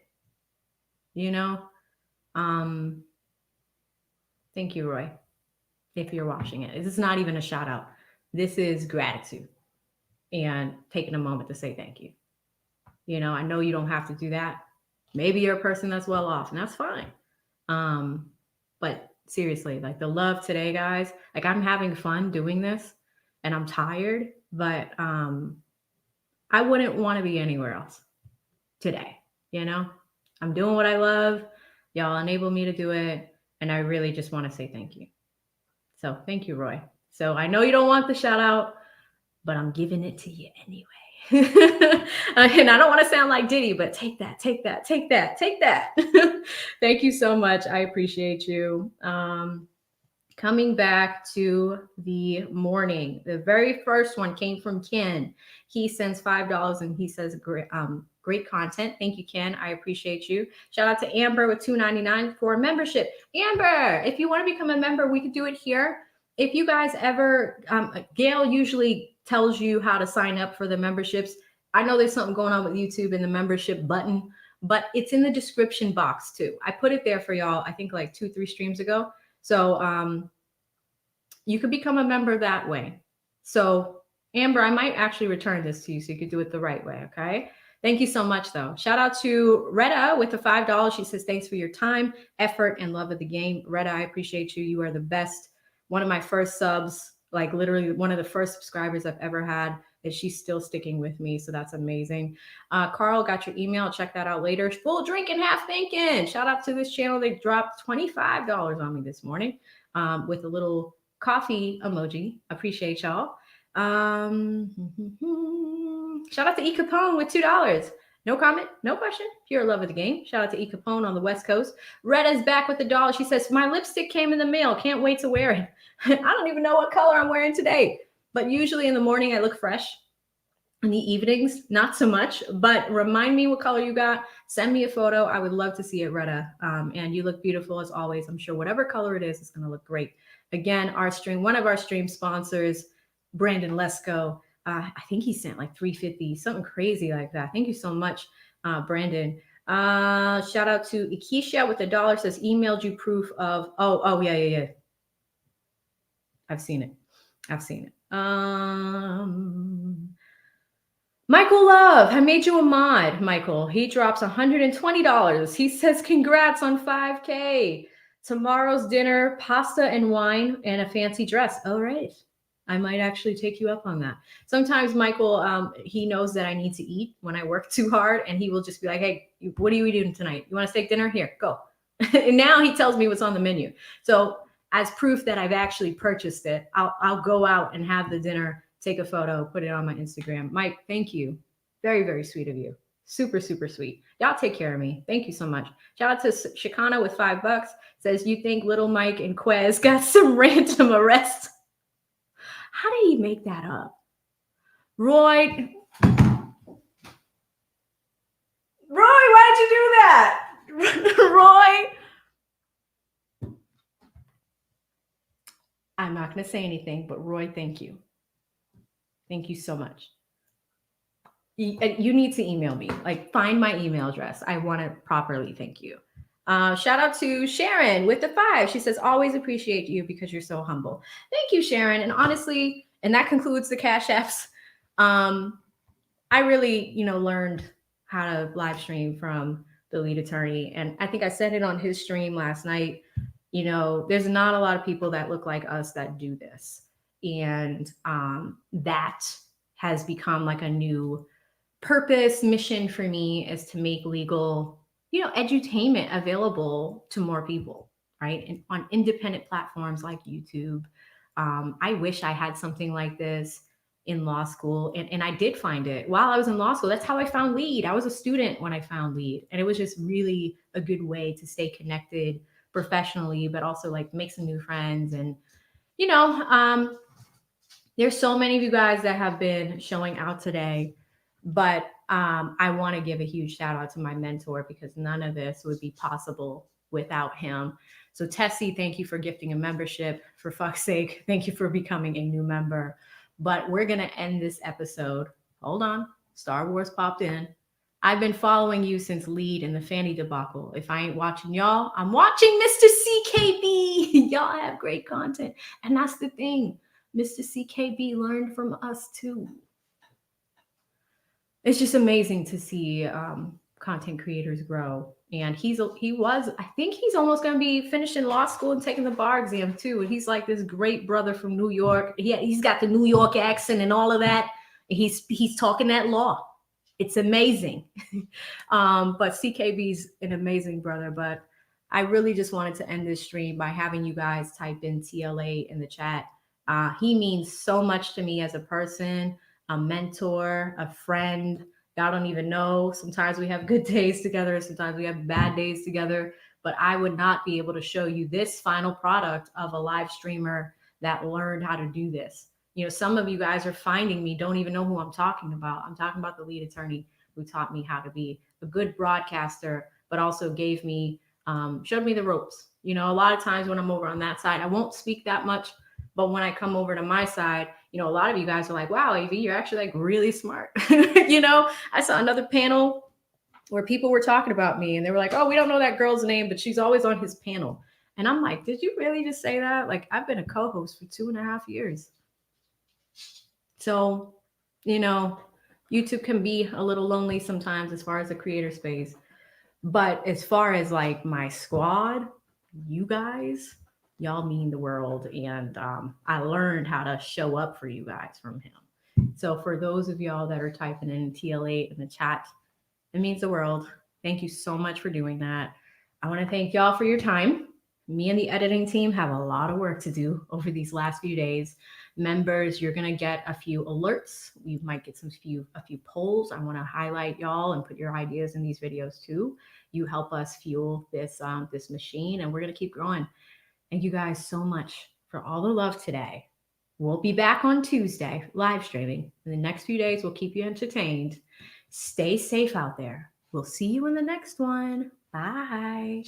you know. Thank you, Roy, if you're watching it. This is not even a shout out. This is gratitude and taking a moment to say thank you. You know, I know you don't have to do that. Maybe you're a person that's well off, and that's fine. But seriously, like the love today, guys, like I'm having fun doing this and I'm tired, but I wouldn't want to be anywhere else today. You know, I'm doing what I love. Y'all enable me to do it. And I really just want to say thank you. So thank you, Roy. So I know you don't want the shout out, but I'm giving it to you anyway. And I don't want to sound like Diddy, but take that, take that, take that, take that. Thank you so much. I appreciate you. Coming back to the morning, the very first one came from Ken. He sends $5 and he says, great content. Thank you, Ken. I appreciate you. Shout out to Amber with $2.99 for membership. Amber, if you want to become a member, we could do it here. If you guys ever, Gail usually tells you how to sign up for the memberships. I know there's something going on with YouTube and the membership button, but it's in the description box too. I put it there for y'all, I think like 2-3 streams ago. So you could become a member that way. So Amber, I might actually return this to you so you could do it the right way, okay? Thank you so much though. Shout out to Retta with the $5. She says, thanks for your time, effort, and love of the game. Retta, I appreciate you. You are the best. One of my first subs, like literally one of the first subscribers I've ever had, that she's still sticking with me. So that's amazing. Carl, got your email. Check that out later. Full drinking, half thinking. Shout out to this channel. They dropped $25 on me this morning with a little coffee emoji. Appreciate y'all. Shout out to E Capone with $2. No comment, no question. Pure love of the game. Shout out to E Capone on the West Coast. Retta's back with $1. She says, my lipstick came in the mail. Can't wait to wear it. I don't even know what color I'm wearing today. But usually in the morning, I look fresh. In the evenings, not so much. But remind me what color you got. Send me a photo. I would love to see it, Retta. And you look beautiful as always. I'm sure whatever color it is, it's going to look great. Again, one of our stream sponsors, Brandon Lesko. I think he sent like $350, something crazy like that. Thank you so much, Brandon. Shout out to Ikisha with $1. Says emailed you proof of. Oh yeah. I've seen it. Michael Love, I made you a mod. Michael, he drops $120. He says congrats on 5K. Tomorrow's dinner, pasta and wine and a fancy dress. All right. I might actually take you up on that. Sometimes Michael, he knows that I need to eat when I work too hard, and he will just be like, hey, what are you eating tonight? You want to steak dinner? Here, go. And now he tells me what's on the menu. So as proof that I've actually purchased it, I'll go out and have the dinner, take a photo, put it on my Instagram. Mike, thank you. Very, very sweet of you. Super, super sweet. Y'all take care of me. Thank you so much. Shout out to Shikana with $5. Says, you think Little Mike and Quez got some random arrests? How did he make that up? Roy, why did you do that? Roy. I'm not going to say anything, but Roy, thank you. Thank you so much. You need to email me. Like, find my email address. I want to properly thank you. Shout out to Sharon with the $5. She says, always appreciate you because you're so humble. Thank you, Sharon. And honestly, and that concludes the Cash Apps. I really, learned how to live stream from the lead attorney. And I think I said it on his stream last night. There's not a lot of people that look like us that do this. And that has become like a new purpose, mission for me, is to make legal edutainment available to more people, right? And on independent platforms like YouTube. I wish I had something like this in law school. And I did find it while I was in law school. That's how I found Lead. I was a student when I found Lead. And it was just really a good way to stay connected professionally, but also like make some new friends. And, there's so many of you guys that have been showing out today. But I want to give a huge shout out to my mentor, because none of this would be possible without him. So Tessie, thank you for gifting a membership. For fuck's sake, thank you for becoming a new member. But we're going to end this episode. Hold on. Star Wars popped in. I've been following you since Lead and the Fanny debacle. If I ain't watching y'all, I'm watching Mr. CKB. Y'all have great content. And that's the thing. Mr. CKB learned from us too. It's just amazing to see content creators grow. And he was, I think he's almost going to be finishing law school and taking the bar exam too. And he's like this great brother from New York. He's got the New York accent and all of that. He's talking that law. It's amazing. But CKB's an amazing brother. But I really just wanted to end this stream by having you guys type in TLA in the chat. He means so much to me as a person, a mentor, a friend. Y'all don't even know. Sometimes we have good days together. Sometimes we have bad days together. But I would not be able to show you this final product of a live streamer that learned how to do this. You know, some of you guys are finding me, don't even know who I'm talking about. I'm talking about the lead attorney who taught me how to be a good broadcaster, but also gave me, showed me the ropes. You know, a lot of times when I'm over on that side, I won't speak that much. But when I come over to my side, you know, a lot of you guys are like, wow, AV, you're actually like really smart. You know, I saw another panel where people were talking about me and they were like, oh, we don't know that girl's name, but she's always on his panel. And I'm like, did you really just say that? Like, I've been a co-host for 2.5 years. So, you know, YouTube can be a little lonely sometimes as far as the creator space. But as far as like my squad, you guys, y'all mean the world. And I learned how to show up for you guys from him. So for those of y'all that are typing in TL8 in the chat, it means the world. Thank you so much for doing that. I want to thank y'all for your time. Me and the editing team have a lot of work to do over these last few days. Members, you're going to get a few alerts. We might get a few polls. I want to highlight y'all and put your ideas in these videos too. You help us fuel this this machine, and we're going to keep growing. Thank you guys so much for all the love today. We'll be back on Tuesday, live streaming. In the next few days, we'll keep you entertained. Stay safe out there. We'll see you in the next one. Bye.